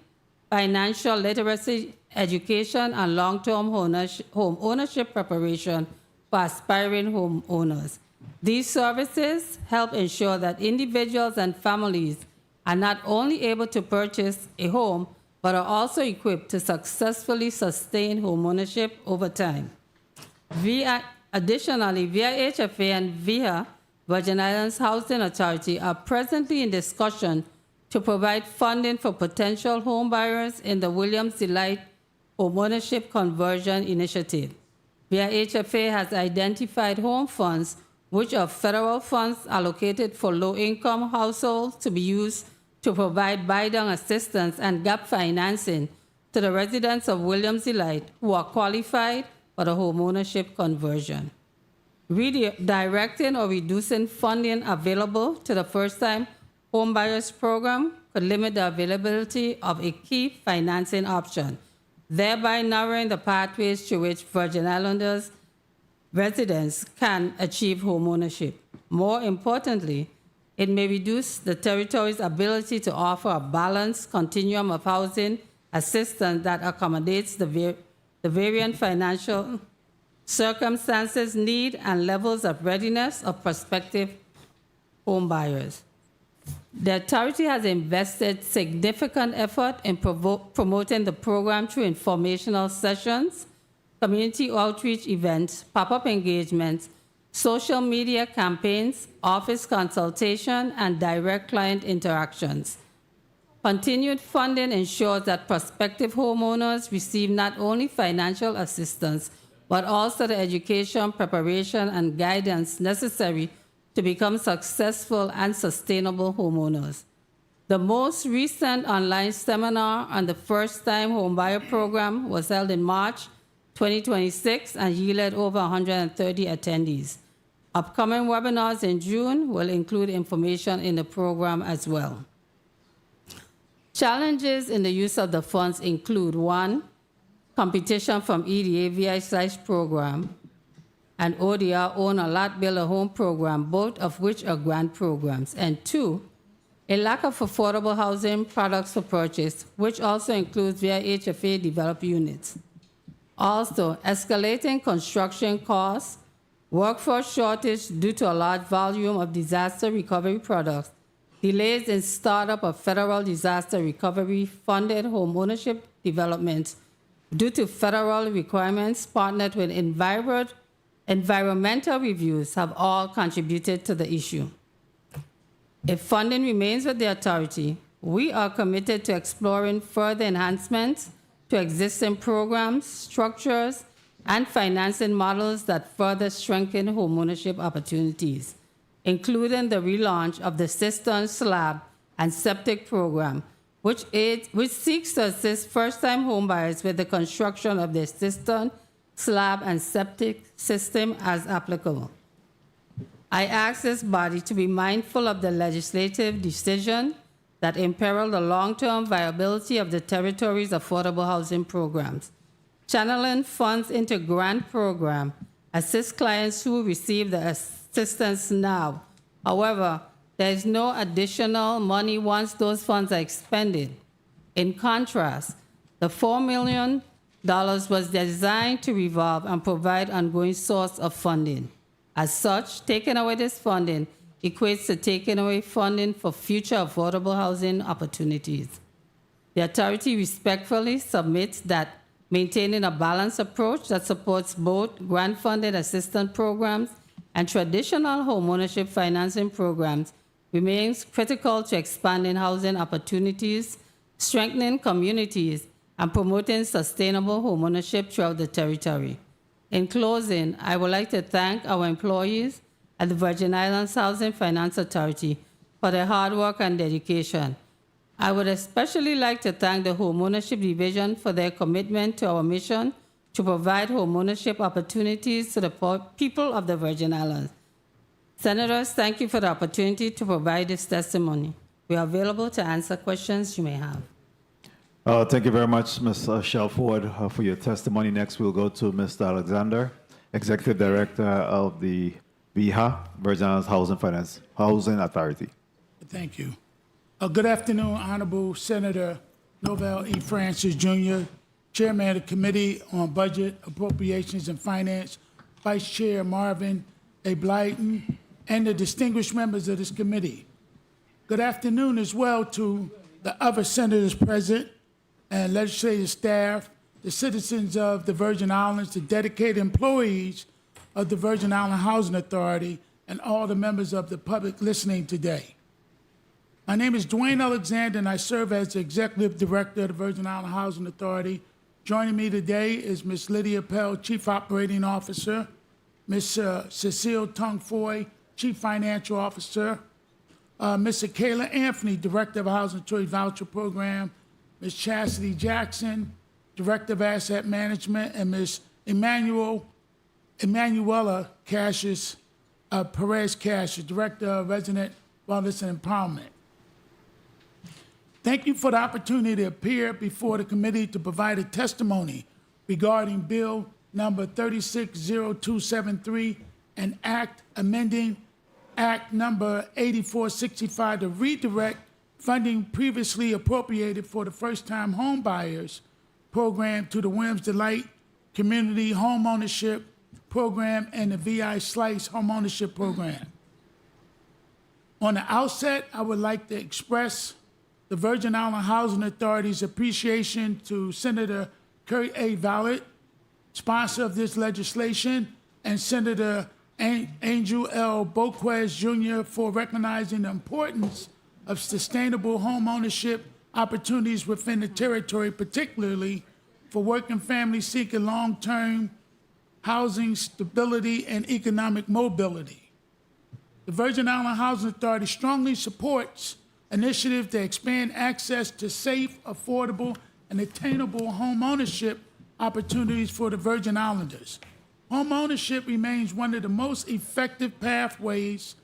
financial literacy education, and long-term home ownership preparation for aspiring homeowners. These services help ensure that individuals and families are not only able to purchase a home, but are also equipped to successfully sustain homeownership over time. Additionally, VIHFA and VIHA, Virgin Islands Housing Authority, are presently in discussion to provide funding for potential homebuyers in the Williams Delight Homeownership Conversion Initiative. VIHFA has identified home funds, which are federal funds allocated for low-income households to be used to provide buy-down assistance and gap financing to the residents of Williams Delight who are qualified for the homeownership conversion. Redirecting or reducing funding available to the First-Time Homebuyers Program could limit the availability of a key financing option, thereby narrowing the pathways through which Virgin Islanders residents can achieve homeownership. More importantly, it may reduce the territory's ability to offer a balanced continuum of housing assistance that accommodates the varying financial circumstances, need, and levels of readiness of prospective homebuyers. The authority has invested significant effort in promoting the program through informational sessions, community outreach events, pop-up engagements, social media campaigns, office consultation, and direct client interactions. Continued funding ensures that prospective homeowners receive not only financial assistance, but also the education, preparation, and guidance necessary to become successful and sustainable homeowners. The most recent online seminar on the First-Time Homebuyer Program was held in March 2026 and yielded over 130 attendees. Upcoming webinars in June will include information in the program as well. Challenges in the use of the funds include: 1, competition from EDA VI/Slice program and ODR Own a Lot Build a Home program, both of which are grant programs, and 2, a lack of affordable housing products for purchase, which also includes VIHFA developed units. Also, escalating construction costs, workforce shortage due to a large volume of disaster recovery products, delays in startup of federal disaster recovery funded home ownership developments due to federal requirements partnered with environmental reviews have all contributed to the issue. If funding remains with the authority, we are committed to exploring further enhancements to existing programs, structures, and financing models that further strengthen homeownership opportunities, including the relaunch of the cistern, slab, and septic program, which seeks to assist first-time homebuyers with the construction of their cistern, slab, and septic system as applicable. I ask this body to be mindful of the legislative decision that imperil the long-term viability of the territory's affordable housing programs. Channeling funds into grant program assists clients who receive the assistance now. However, there is no additional money once those funds are expended. In contrast, the $4 million was designed to revolve and provide ongoing source of funding. As such, taking away this funding equates to taking away funding for future affordable housing opportunities. The authority respectfully submits that maintaining a balanced approach that supports both grant-funded assistance programs and traditional homeownership financing programs remains critical to expanding housing opportunities, strengthening communities, and promoting sustainable homeownership throughout the territory. In closing, I would like to thank our employees at the Virgin Islands Housing Finance Authority for their hard work and dedication. I would especially like to thank the Homeownership Division for their commitment to our mission to provide homeownership opportunities to the people of the Virgin Islands. Senators, thank you for the opportunity to provide this testimony. We are available to answer questions you may have. Thank you very much, Ms. Shelford, for your testimony. Next, we'll go to Mr. Alexander, Executive Director of the VIHA, Virgin Islands Housing Authority. Thank you. Good afternoon, Honorable Senator Novell E. Francis, Jr., Chairman of the Committee on Budget, Appropriations and Finance, Vice Chair Marvin A. Blyton, and the distinguished members of this committee. Good afternoon as well to the other senators present and legislative staff, the citizens of the Virgin Islands, the dedicated employees of the Virgin Island Housing Authority, and all the members of the public listening today. My name is Dwayne Alexander, and I serve as the Executive Director of the Virgin Island Housing Authority. Joining me today is Ms. Lydia Pell, Chief Operating Officer, Ms. Cecile Tung Foy, Chief Financial Officer, Ms. Kayla Anthony, Director of Housing Choice Voucher Program, Ms. Chastity Jackson, Director of Asset Management, and Ms. Emanuela Cassius, Perez Cassius, Director of Resident Wellness and Empowerment. Thank you for the opportunity to appear before the committee to provide a testimony regarding Bill number 360273 and Act amending Act number 8465 to redirect funding previously appropriated for the first-time home buyers program to the Williams Delight Community Homeownership Program and the VI Slice Homeownership Program. On the outset, I would like to express the Virgin Island Housing Authority's appreciation to Senator Kurt A. Vallet, sponsor of this legislation, and Senator Angel L. Boquez Jr. for recognizing the importance of sustainable home ownership opportunities within the territory, particularly for working families seeking long-term housing stability and economic mobility. The Virgin Island Housing Authority strongly supports initiatives to expand access to safe, affordable, and attainable home ownership opportunities for the Virgin Islanders. Home ownership remains one of the most effective pathways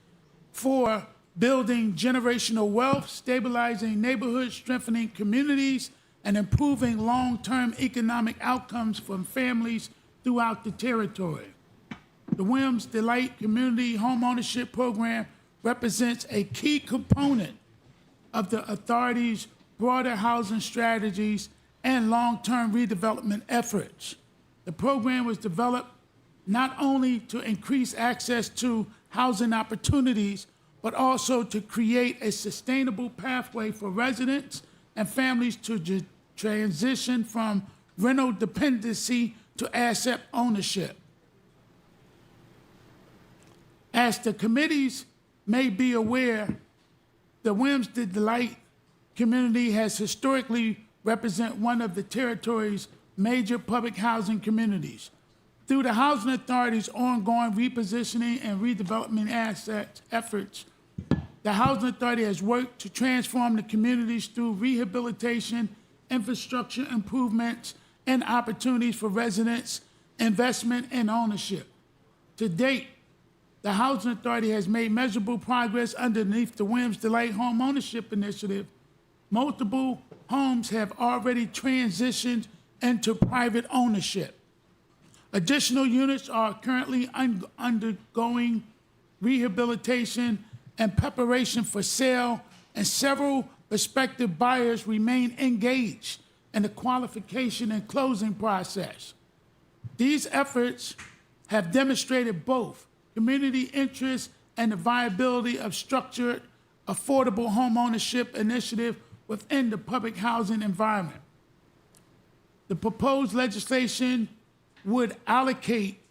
for building generational wealth, stabilizing neighborhoods, strengthening communities, and improving long-term economic outcomes for families throughout the territory. The Williams Delight Community Homeownership Program represents a key component of the authority's broader housing strategies and long-term redevelopment efforts. The program was developed not only to increase access to housing opportunities, but also to create a sustainable pathway for residents and families to transition from rental dependency to asset ownership. As the committees may be aware, the Williams Delight community has historically represented one of the territory's major public housing communities. Through the Housing Authority's ongoing repositioning and redevelopment assets efforts, the Housing Authority has worked to transform the communities through rehabilitation, infrastructure improvements, and opportunities for residents, investment, and ownership. To date, the Housing Authority has made measurable progress underneath the Williams Delight Home Ownership Initiative. Multiple homes have already transitioned into private ownership. Additional units are currently undergoing rehabilitation and preparation for sale, and several prospective buyers remain engaged in the qualification and closing process. These efforts have demonstrated both community interest and the viability of structured, affordable home ownership initiative within the public housing environment. The proposed legislation would allocate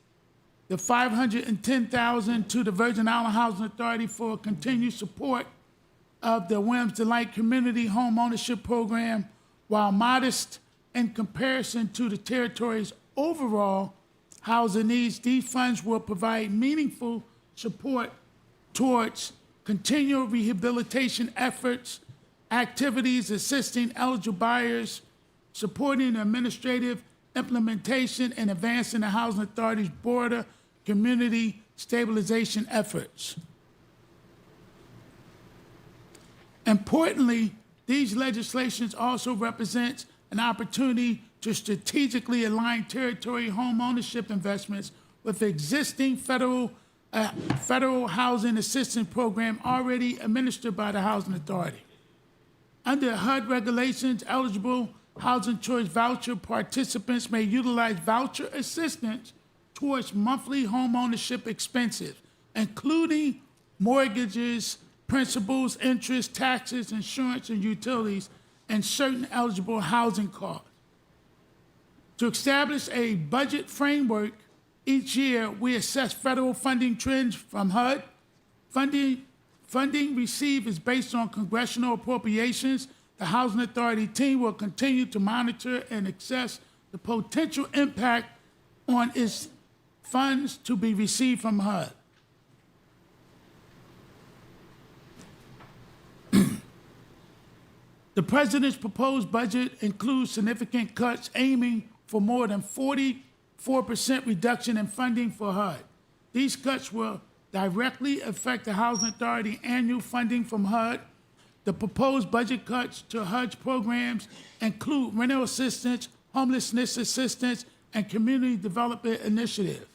the $510,000 to the Virgin Island Housing Authority for continued support of the Williams Delight Community Home Ownership Program. While modest in comparison to the territory's overall housing needs, these funds will provide meaningful support towards continual rehabilitation efforts, activities assisting eligible buyers, supporting the administrative implementation, and advancing the Housing Authority's broader community stabilization efforts. Importantly, these legislations also represent an opportunity to strategically align territory home ownership investments with existing federal housing assistance program already administered by the Housing Authority. Under HUD regulations, eligible housing choice voucher participants may utilize voucher assistance towards monthly home ownership expenses, including mortgages, principals, interest, taxes, insurance, and utilities, and certain eligible housing costs. To establish a budget framework, each year we assess federal funding trends from HUD. Funding received is based on congressional appropriations. The Housing Authority team will continue to monitor and assess the potential impact on its funds to be received from HUD. The President's proposed budget includes significant cuts aiming for more than 44% reduction in funding for HUD. These cuts will directly affect the Housing Authority annual funding from HUD. The proposed budget cuts to HUD's programs include rental assistance, homelessness assistance, and community development initiative.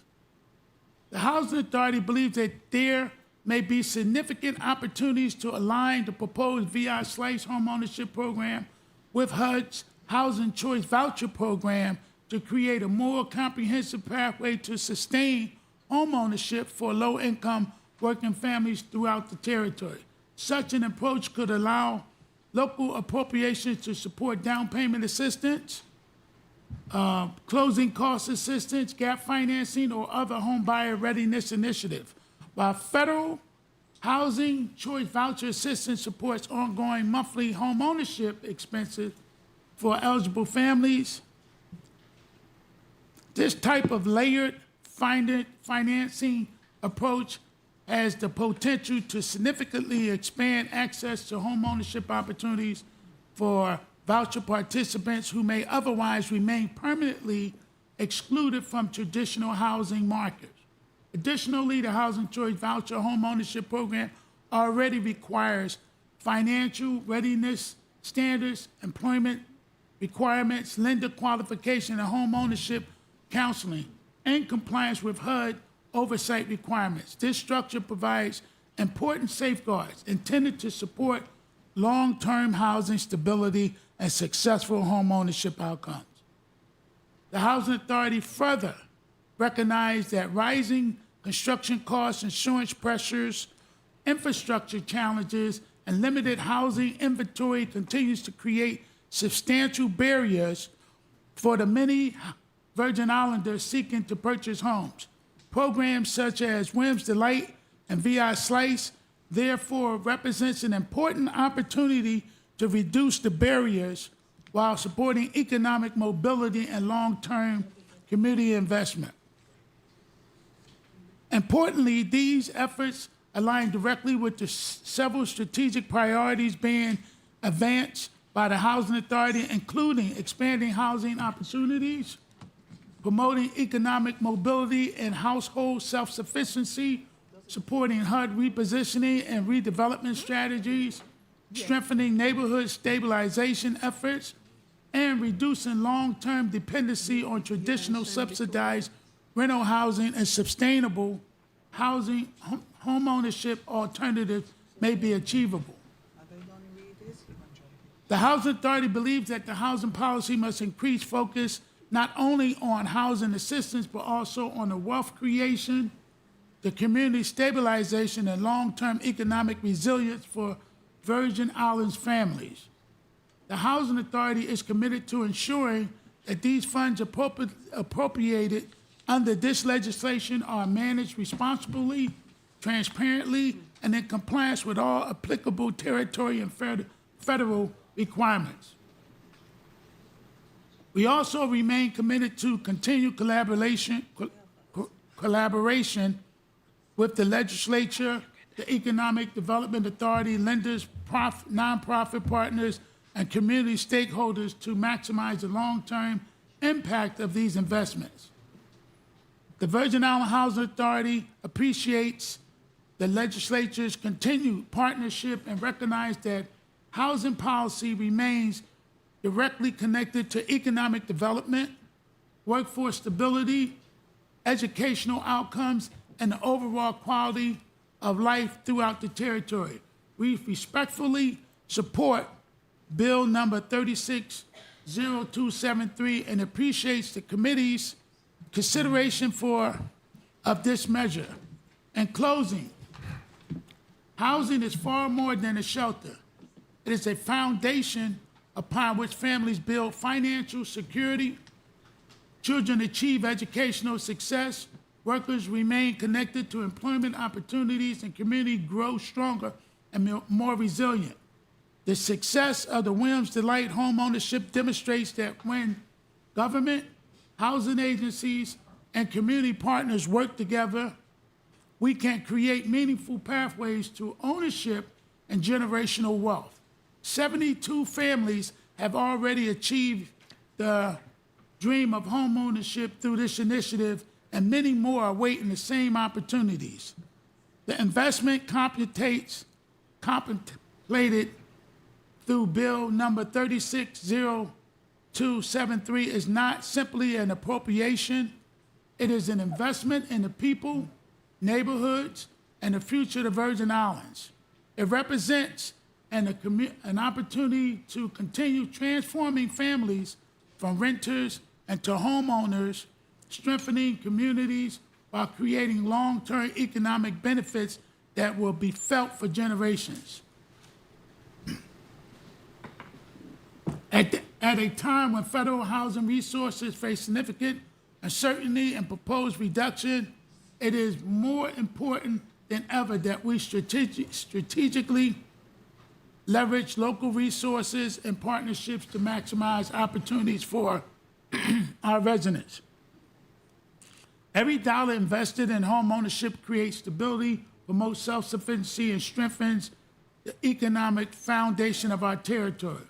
The Housing Authority believes that there may be significant opportunities to align the proposed VI Slice home ownership program with HUD's Housing Choice Voucher program to create a more comprehensive pathway to sustain home ownership for low-income working families throughout the territory. Such an approach could allow local appropriations to support down payment assistance, closing cost assistance, gap financing, or other home buyer readiness initiative, while federal housing choice voucher assistance supports ongoing monthly home ownership expenses for eligible families. This type of layered financing approach has the potential to significantly expand access to home ownership opportunities for voucher participants who may otherwise remain permanently excluded from traditional housing markets. Additionally, the Housing Choice Voucher Home Ownership Program already requires financial readiness standards, employment requirements, lender qualification, and home ownership counseling, and compliance with HUD oversight requirements. This structure provides important safeguards intended to support long-term housing stability and successful home ownership outcomes. The Housing Authority further recognized that rising construction costs, insurance pressures, infrastructure challenges, and limited housing inventory continues to create substantial barriers for the many Virgin Islanders seeking to purchase homes. Programs such as Williams Delight and VI Slice therefore represents an important opportunity to reduce the barriers while supporting economic mobility and long-term community investment. Importantly, these efforts align directly with the several strategic priorities being advanced by the Housing Authority, including expanding housing opportunities, promoting economic mobility and household self-sufficiency, supporting HUD repositioning and redevelopment strategies, strengthening neighborhood stabilization efforts, and reducing long-term dependency on traditional subsidized rental housing and sustainable housing homeownership alternatives may be achievable. The Housing Authority believes that the housing policy must increase focus not only on housing assistance, but also on the wealth creation, the community stabilization, and long-term economic resilience for Virgin Islands families. The Housing Authority is committed to ensuring that these funds appropriated under this legislation are managed responsibly, transparently, and in compliance with all applicable territory and federal requirements. We also remain committed to continued collaboration with the legislature, the Economic Development Authority, lenders, nonprofit partners, and community stakeholders to maximize the long-term impact of these investments. The Virgin Island Housing Authority appreciates the legislature's continued partnership and recognizes that housing policy remains directly connected to economic development, workforce stability, educational outcomes, and the overall quality of life throughout the territory. We respectfully support Bill number 360273 and appreciates the committee's consideration of this measure. In closing, housing is far more than a shelter. It is a foundation upon which families build financial security, children achieve educational success, workers remain connected to employment opportunities, and community grow stronger and more resilient. The success of the Williams Delight homeownership demonstrates that when government, housing agencies, and community partners work together, we can create meaningful pathways to ownership and generational wealth. 72 families have already achieved the dream of homeownership through this initiative, and many more are awaiting the same opportunities. The investment contemplated through Bill number 360273 is not simply an appropriation. It is an investment in the people, neighborhoods, and the future of the Virgin Islands. It represents an opportunity to continue transforming families from renters and to homeowners, strengthening communities while creating long-term economic benefits that will be felt for generations. At a time when federal housing resources face significant uncertainty and proposed reduction, it is more important than ever that we strategically leverage local resources and partnerships to maximize opportunities for our residents. Every dollar invested in home ownership creates stability, promotes self-sufficiency, and strengthens the economic foundation of our territory.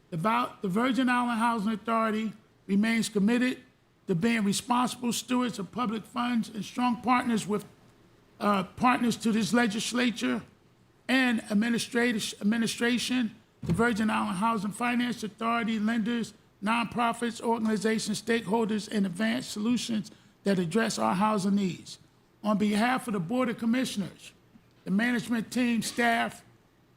The Virgin Island Housing Authority remains committed to being responsible stewards of public funds and strong partners with partners to this legislature and administration, the Virgin Island Housing Finance Authority, lenders, nonprofits, organizations, stakeholders, and advanced solutions that address our housing needs. On behalf of the Board of Commissioners, the management team, staff,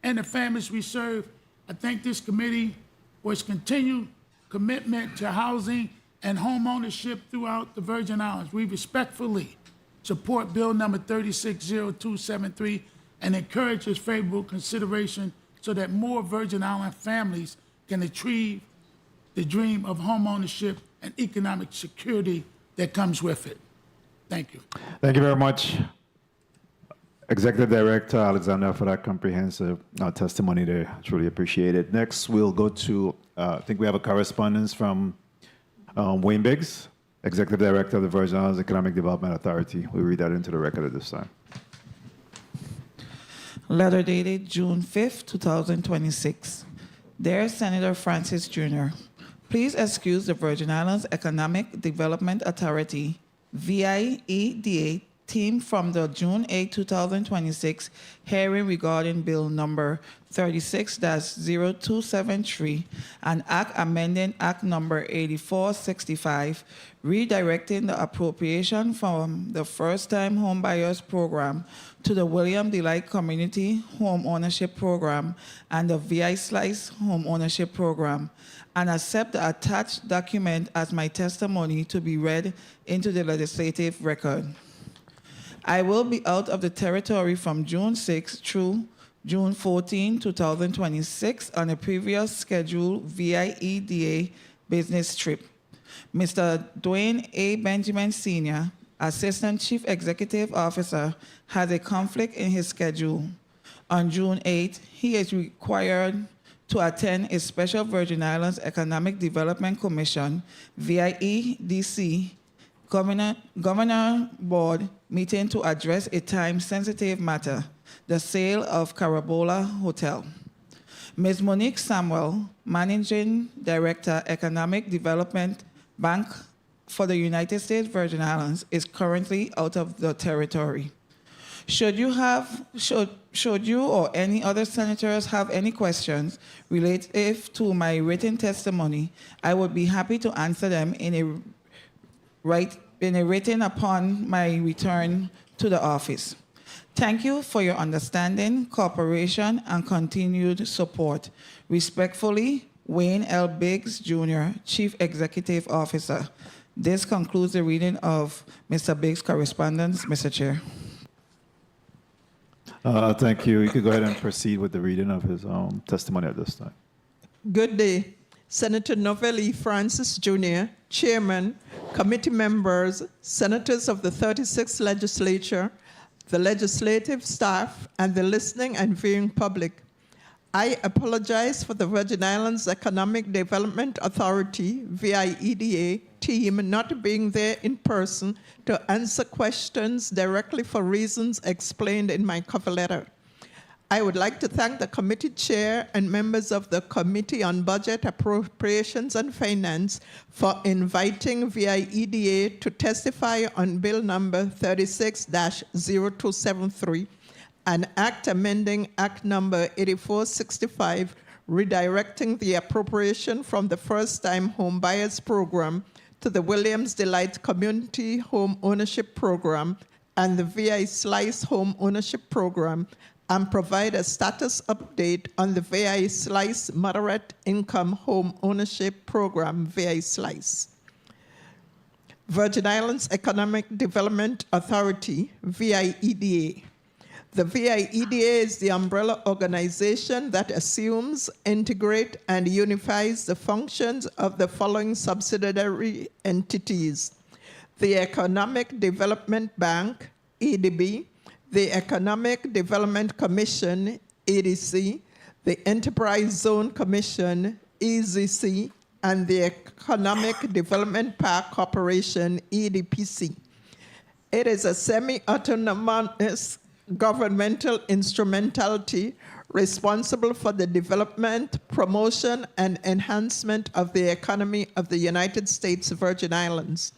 and the families we serve, I thank this committee for its continued commitment to housing and home ownership throughout the Virgin Islands. We respectfully support Bill number 360273 and encourages favorable consideration so that more Virgin Island families can achieve the dream of home ownership and economic security that comes with it. Thank you. Thank you very much, Executive Director Alexander, for that comprehensive testimony there. Truly appreciate it. Next, we'll go to, I think we have a correspondence from Wayne Biggs, Executive Director of the Virgin Islands Economic Development Authority. We read that into the record at this time. Letter dated June 5th, 2026. Dear Senator Francis Jr., please excuse the Virgin Islands Economic Development Authority, VIEDA, team from the June 8, 2026 hearing regarding Bill number 36-0273 and Act amending Act number 8465, redirecting the appropriation from the First-Time Homebuyers Program to the William D. Light Community Home Ownership Program and the VI Slice Home Ownership Program, and accept the attached document as my testimony to be read into the legislative record. I will be out of the territory from June 6 through June 14, 2026 on a previous scheduled VIEDA business trip. Mr. Dwayne A. Benjamin Sr., Assistant Chief Executive Officer, has a conflict in his schedule. On June 8, he is required to attend a special Virgin Islands Economic Development Commission, VIEDC, Governor Board meeting to address a time-sensitive matter, the sale of Carabola Hotel. Ms. Monique Samuel, Managing Director, Economic Development Bank for the United States Virgin Islands, is currently out of the territory. Should you or any other senators have any questions relative to my written testimony, I would be happy to answer them in a written upon my return to the office. Thank you for your understanding, cooperation, and continued support. Respectfully, Wayne L. Biggs, Jr., Chief Executive Officer. This concludes the reading of Mr. Biggs' correspondence, Mr. Chair. Thank you. You could go ahead and proceed with the reading of his testimony at this time. Good day. Senator Novell E. Francis Jr., Chairman, committee members, senators of the 36th Legislature, the legislative staff, and the listening and viewing public. I apologize for the Virgin Islands Economic Development Authority, VIEDA, team not being there in person to answer questions directly for reasons explained in my cover letter. I would like to thank the committee chair and members of the Committee on Budget, Appropriations and Finance for inviting VIEDA to testify on Bill number 36-0273, an act amending Act number 8465, redirecting the appropriation from the First-Time Homebuyers Program to the Williams Delight Community Home Ownership Program and the VI Slice Home Ownership Program, and provide a status update on the VI Slice Moderate Income Home Ownership Program, VI Slice. Virgin Islands Economic Development Authority, VIEDA. The VIEDA is the umbrella organization that assumes, integrates, and unifies the functions of the following subsidiary entities: the Economic Development Bank, EDB, the Economic Development Commission, EDC, the Enterprise Zone Commission, EZC, and the Economic Development Park Corporation, EDPC. It is a semi-autonomous governmental instrumentality responsible for the development, promotion, and enhancement of the economy of the United States Virgin Islands.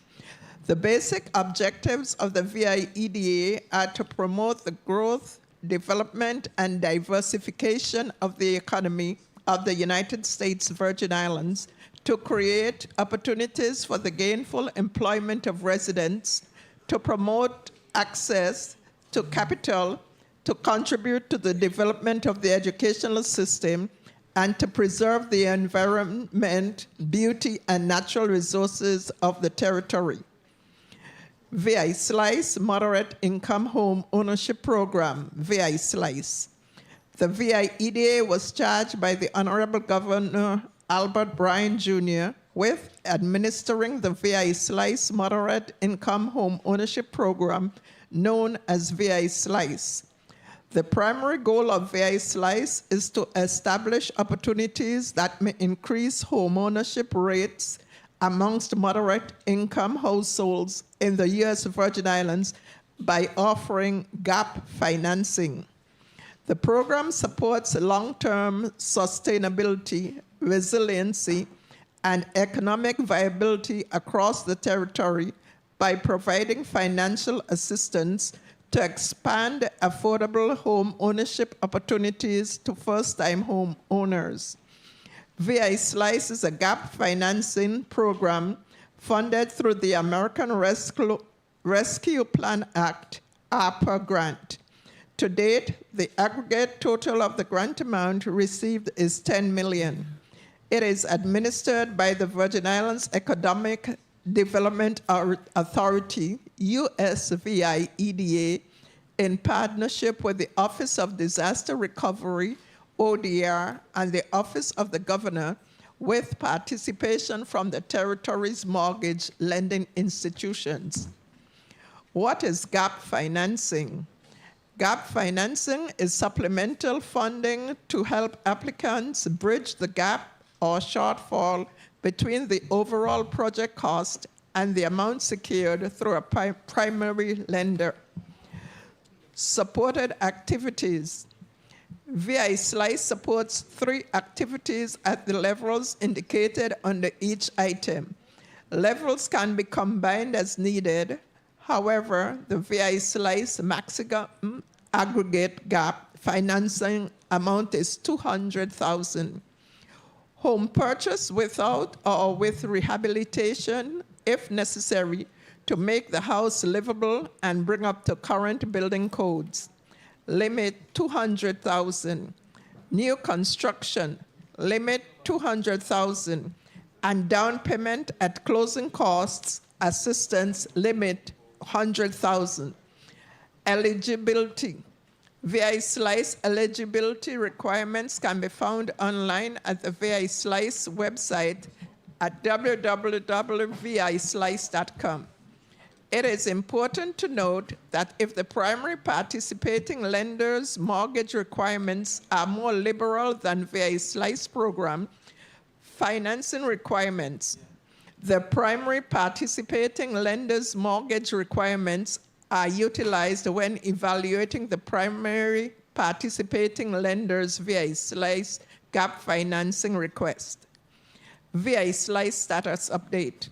The basic objectives of the VIEDA are to promote the growth, development, and diversification of the economy of the United States Virgin Islands, to create opportunities for the gainful employment of residents, to promote access to capital, to contribute to the development of the educational system, and to preserve the environment, beauty, and natural resources of the territory. VI Slice Moderate Income Home Ownership Program, VI Slice. The VI EDA was charged by the Honorable Governor Albert Bryan Jr. with administering the VI Slice Moderate Income Home Ownership Program, known as VI Slice. The primary goal of VI Slice is to establish opportunities that may increase home ownership rates amongst moderate income households in the U.S. Virgin Islands by offering gap financing. The program supports long-term sustainability, resiliency, and economic viability across the territory by providing financial assistance to expand affordable home ownership opportunities to first-time home owners. VI Slice is a gap financing program funded through the American Rescue Plan Act, ARPA grant. To date, the aggregate total of the grant amount received is $10 million. It is administered by the Virgin Islands Economic Development Authority, USVI EDA, in partnership with the Office of Disaster Recovery, ODR, and the Office of the Governor, with participation from the territory's mortgage lending institutions. What is gap financing? Gap financing is supplemental funding to help applicants bridge the gap or shortfall between the overall project cost and the amount secured through a primary lender. Supported activities. VI Slice supports 3 activities at the levels indicated under each item. Levels can be combined as needed. However, the VI Slice maximum aggregate gap financing amount is $200,000. Home purchase without or with rehabilitation, if necessary, to make the house livable and bring up to current building codes. Limit $200,000. New construction, limit $200,000. And down payment at closing costs, assistance, limit $100,000. Eligibility. VI Slice eligibility requirements can be found online at the VI Slice website at www.vislice.com. It is important to note that if the primary participating lender's mortgage requirements are more liberal than VI Slice program financing requirements, the primary participating lender's mortgage requirements are utilized when evaluating the primary participating lender's VI Slice gap financing request. VI Slice status update.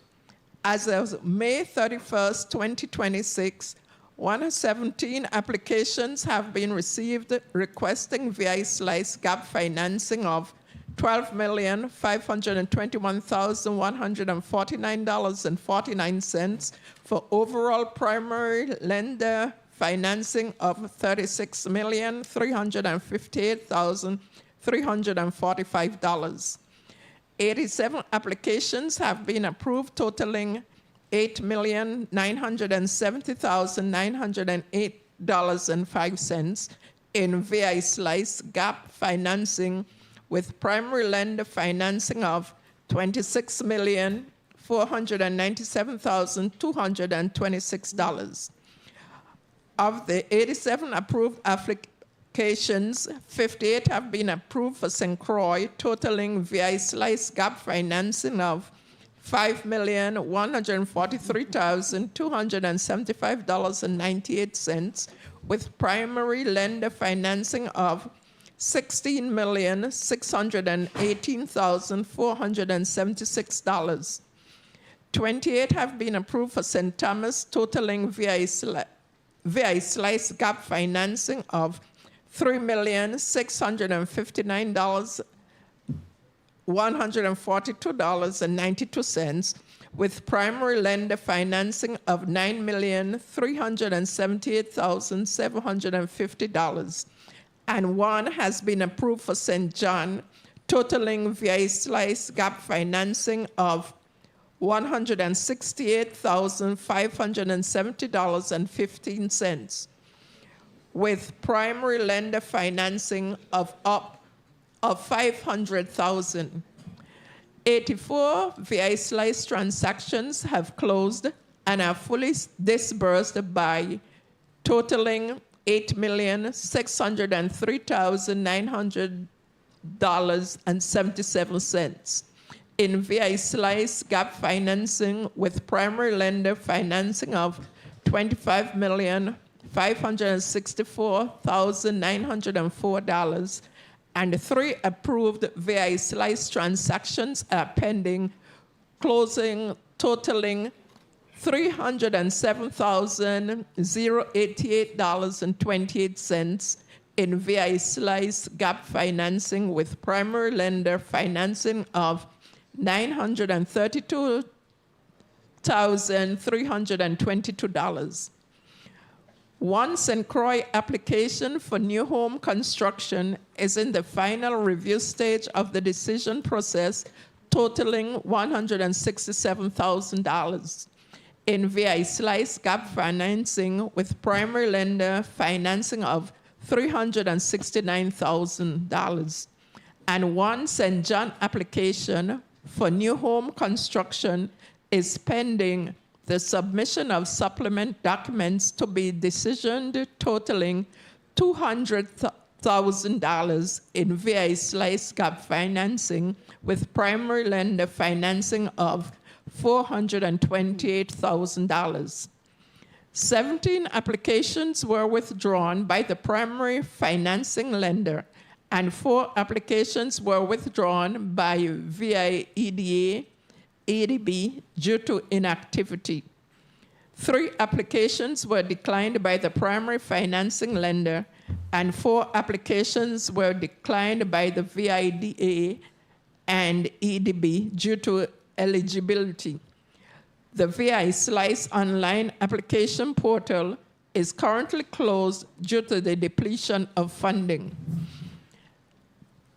As of May 31st, 2026, 117 applications have been received requesting VI Slice gap financing of $12,521,149.49 for overall primary lender financing of $36,358,345. 87 applications have been approved, totaling $8,970,908.05 in VI Slice gap financing, with primary lender financing of $26,497,226. Of the 87 approved applications, 58 have been approved for St. Croix, totaling VI Slice gap financing of $5,143,275.98, with primary lender financing of $16,618,476. 28 have been approved for St. Thomas, totaling VI Slice gap financing of $3,659,142.92, with primary lender financing of $9,378,750. And 1 has been approved for St. John, totaling VI Slice gap financing of $168,570.15, with primary lender financing of $500,000. 84 VI slice transactions have closed and are fully disbursed by totaling $8,603,900.77 in VI slice gap financing, with primary lender financing of $25,564,904, and 3 approved VI slice transactions are pending, closing totaling $307,088.28 in VI slice gap financing, with primary lender financing of $932,322. One St. Croix application for new home construction is in the final review stage of the decision process, totaling $167,000 in VI slice gap financing, with primary lender financing of $369,000. And one St. John application for new home construction is pending the submission of supplement documents to be decisioned, totaling $200,000 in VI slice gap financing, with primary lender financing of $428,000. 17 applications were withdrawn by the primary financing lender, and 4 applications were withdrawn by VI EDA, ADB due to inactivity. 3 applications were declined by the primary financing lender, and 4 applications were declined by the VIDA and EDB due to eligibility. The VI Slice online application portal is currently closed due to the depletion of funding.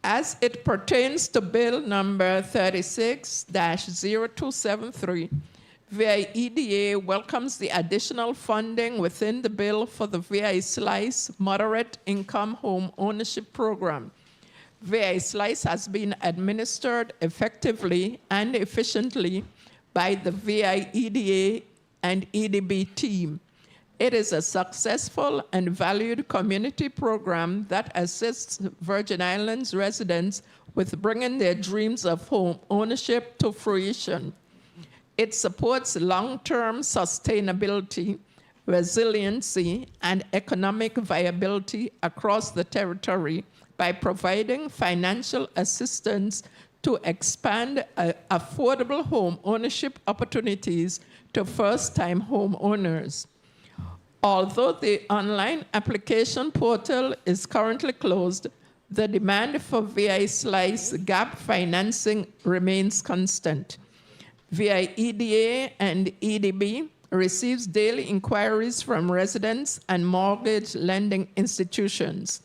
As it pertains to Bill number 36-0273, VI EDA welcomes the additional funding within the bill for the VI Slice Moderate Income Home Ownership Program. VI Slice has been administered effectively and efficiently by the VI EDA and EDB team. It is a successful and valued community program that assists Virgin Islands residents with bringing their dreams of home ownership to fruition. It supports long-term sustainability, resiliency, and economic viability across the territory by providing financial assistance to expand affordable home ownership opportunities to first-time homeowners. Although the online application portal is currently closed, the demand for VI Slice gap financing remains constant. VI EDA and EDB receives daily inquiries from residents and mortgage lending institutions.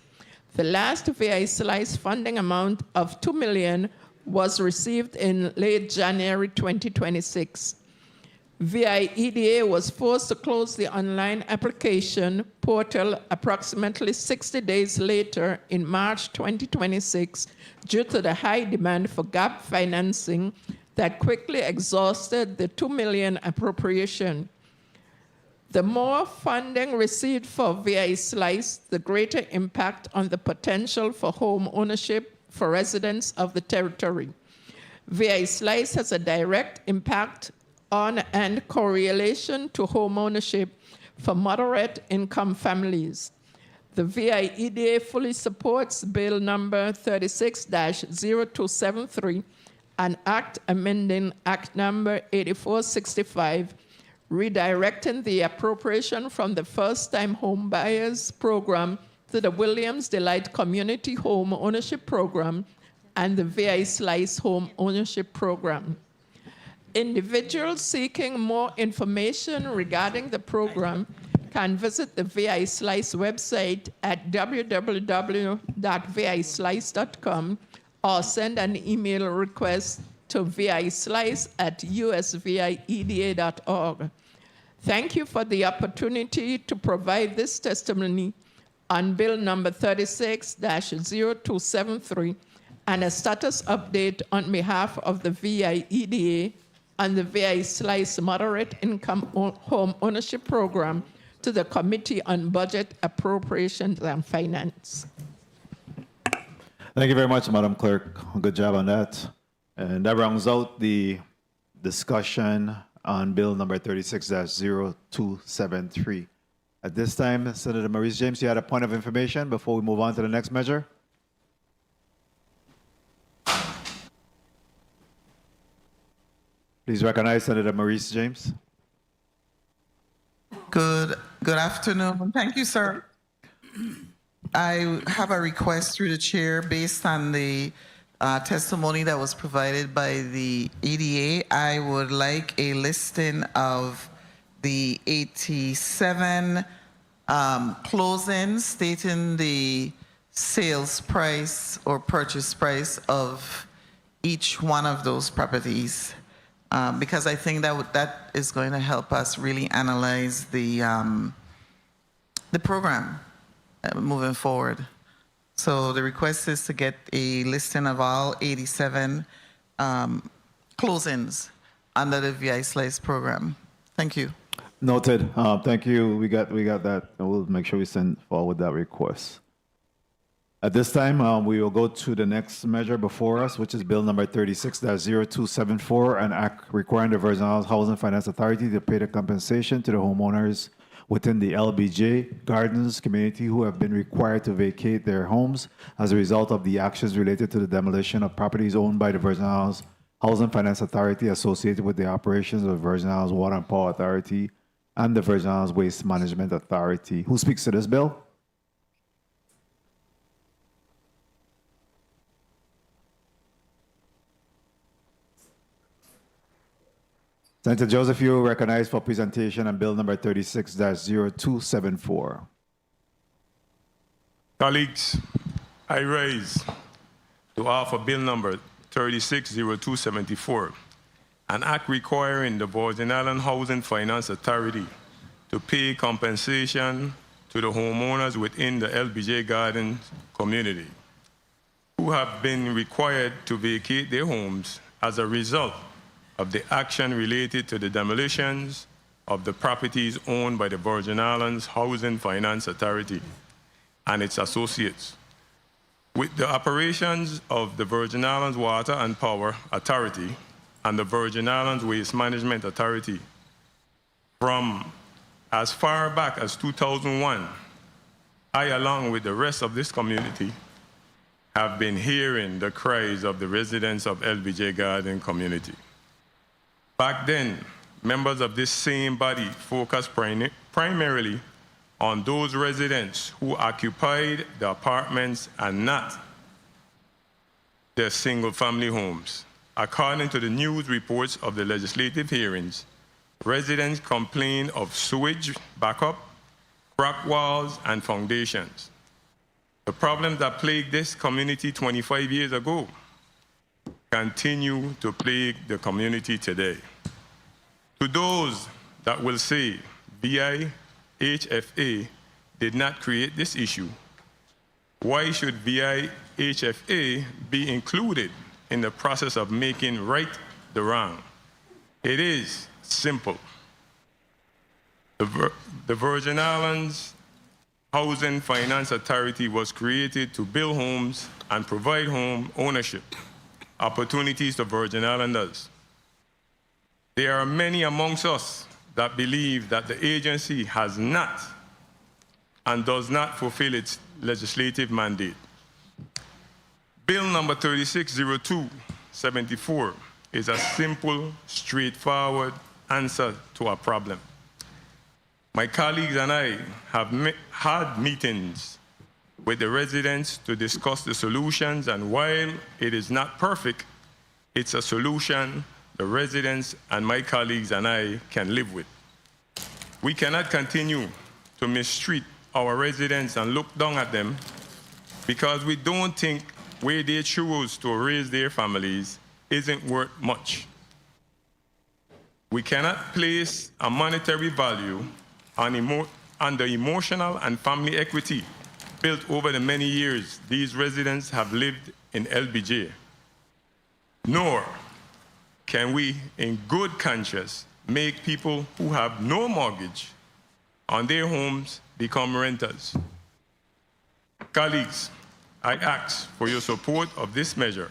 The last VI Slice funding amount of $2 million was received in late January 2026. VI EDA was forced to close the online application portal approximately 60 days later in March 2026 due to the high demand for gap financing that quickly exhausted the $2 million appropriation. The more funding received for VI Slice, the greater impact on the potential for home ownership for residents of the territory. VI Slice has a direct impact on and correlation to home ownership for moderate income families. The VI EDA fully supports Bill number 36-0273, an act amending Act number 8465, redirecting the appropriation from the First-Time Home Buyers Program to the Williams Delight Community Home Ownership Program and the VI Slice Home Ownership Program. Individuals seeking more information regarding the program can visit the VI Slice website at www.vislice.com or send an email request to vislice@usvieda.org. Thank you for the opportunity to provide this testimony on Bill number 36-0273 and a status update on behalf of the VIEDA and the VI Slice Moderate Income Home Ownership Program to the Committee on Budget, Appropriations and Finance. Thank you very much, Madam Clerk. Good job on that. And that rounds out the discussion on Bill number 36-0273. At this time, Senator Maurice James, you had a point of information before we move on to the next measure? Please recognize Senator Maurice James. Good afternoon. Thank you, sir. I have a request through the chair based on the testimony that was provided by the EDA. I would like a listing of the 87 closings stating the sales price or purchase price of each one of those properties. Because I think that is going to help us really analyze the program moving forward. So the request is to get a listing of all 87 closings under the VI Slice program. Thank you. Noted. Thank you. We got that. We'll make sure we send forward that request. At this time, we will go to the next measure before us, which is Bill number 36-0274, an act requiring the Virgin Islands Housing Finance Authority to pay the compensation to the homeowners within the LBJ Gardens community who have been required to vacate their homes as a result of the actions related to the demolition of properties owned by the Virgin Islands Housing Finance Authority associated with the operations of the Virgin Islands Water and Power Authority and the Virgin Islands Waste Management Authority. Who speaks to this bill? Senator Joseph, you are recognized for presentation on Bill number 36-0274. Colleagues, I rise to offer Bill number 36-0274, an act requiring the Virgin Islands Housing Finance Authority to pay compensation to the homeowners within the LBJ Gardens community who have been required to vacate their homes as a result of the action related to the demolitions of the properties owned by the Virgin Islands Housing Finance Authority and its associates, with the operations of the Virgin Islands Water and Power Authority and the Virgin Islands Waste Management Authority. From as far back as 2001, I, along with the rest of this community, have been hearing the cries of the residents of LBJ Garden community. Back then, members of this same body focused primarily on those residents who occupied the apartments and not their single-family homes. According to the news reports of the legislative hearings, residents complained of sewage backup, cracked walls, and foundations. The problems that plagued this community 25 years ago continue to plague the community today. To those that will say VIHFA did not create this issue, why should VIHFA be included in the process of making right the wrong? It is simple. The Virgin Islands Housing Finance Authority was created to build homes and provide home ownership opportunities to Virgin Islanders. There are many amongst us that believe that the agency has not and does not fulfill its legislative mandate. Bill number 36-0274 is a simple, straightforward answer to our problem. My colleagues and I have had meetings with the residents to discuss the solutions, and while it is not perfect, it's a solution the residents and my colleagues and I can live with. We cannot continue to mistreat our residents and look down at them because we don't think where they choose to raise their families isn't worth much. We cannot place a monetary value on the emotional and family equity built over the many years these residents have lived in LBJ. Nor can we, in good conscience, make people who have no mortgage on their homes become renters. Colleagues, I ask for your support of this measure.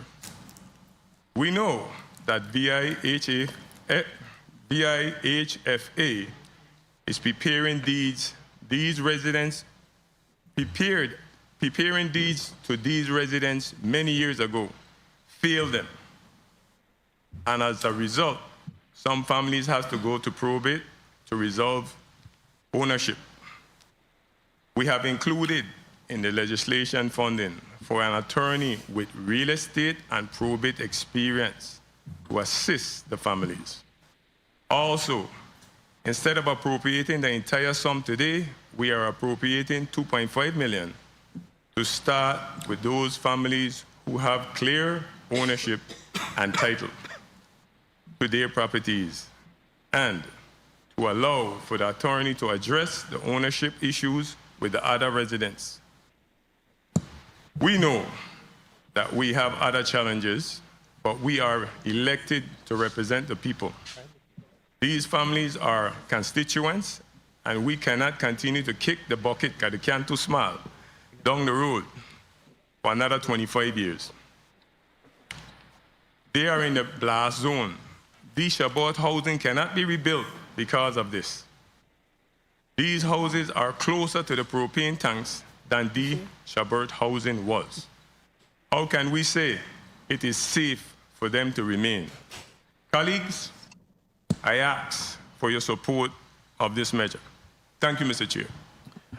We know that VIHFA is preparing deeds to these residents many years ago, failed them. And as a result, some families have to go to probate to resolve ownership. We have included in the legislation funding for an attorney with real estate and probate experience to assist the families. Also, instead of appropriating the entire sum today, we are appropriating $2.5 million to start with those families who have clear ownership and title to their properties, and to allow for the attorney to address the ownership issues with the other residents. We know that we have other challenges, but we are elected to represent the people. These families are constituents, and we cannot continue to kick the bucket because they can't too small down the road for another 25 years. They are in the blast zone. These Shabbat housing cannot be rebuilt because of this. These houses are closer to the propane tanks than the Shabbat housing was. How can we say it is safe for them to remain? Colleagues, I ask for your support of this measure. Thank you, Mr. Chair.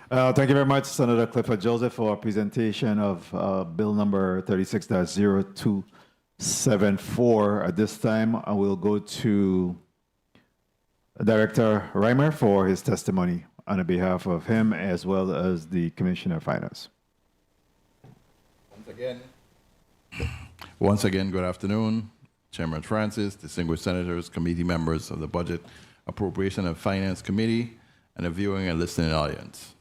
Thank you very much, Senator Clifford Joseph, for a presentation of Bill number 36-0274. At this time, I will go to Director Reimer for his testimony on behalf of him as well as the Commissioner of Finance. Once again, good afternoon. Chairman Francis, distinguished senators, committee members of the Budget, Appropriation and Finance Committee, and the viewing and listening audience.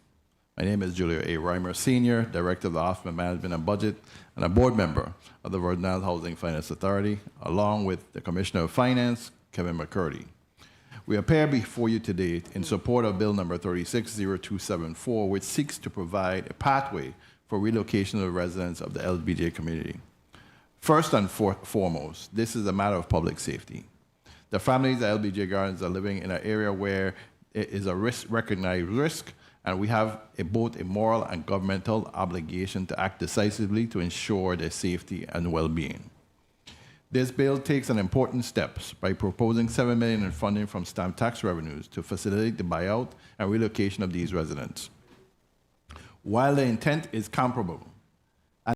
My name is Julio A. Reimer, Sr., Director of the Office of Management and Budget, and a board member of the Virgin Islands Housing Finance Authority, along with the Commissioner of Finance, Kevin McCurdy. We appear before you today in support of Bill number 36-0274, which seeks to provide a pathway for relocation of the residents of the LBJ community. First and foremost, this is a matter of public safety. The families at LBJ Gardens are living in an area where it is a recognized risk, and we have both a moral and governmental obligation to act decisively to ensure their safety and well-being. This bill takes an important steps by proposing $7 million in funding from stamp tax revenues to facilitate the buyout and relocation of these residents. While the intent is comparable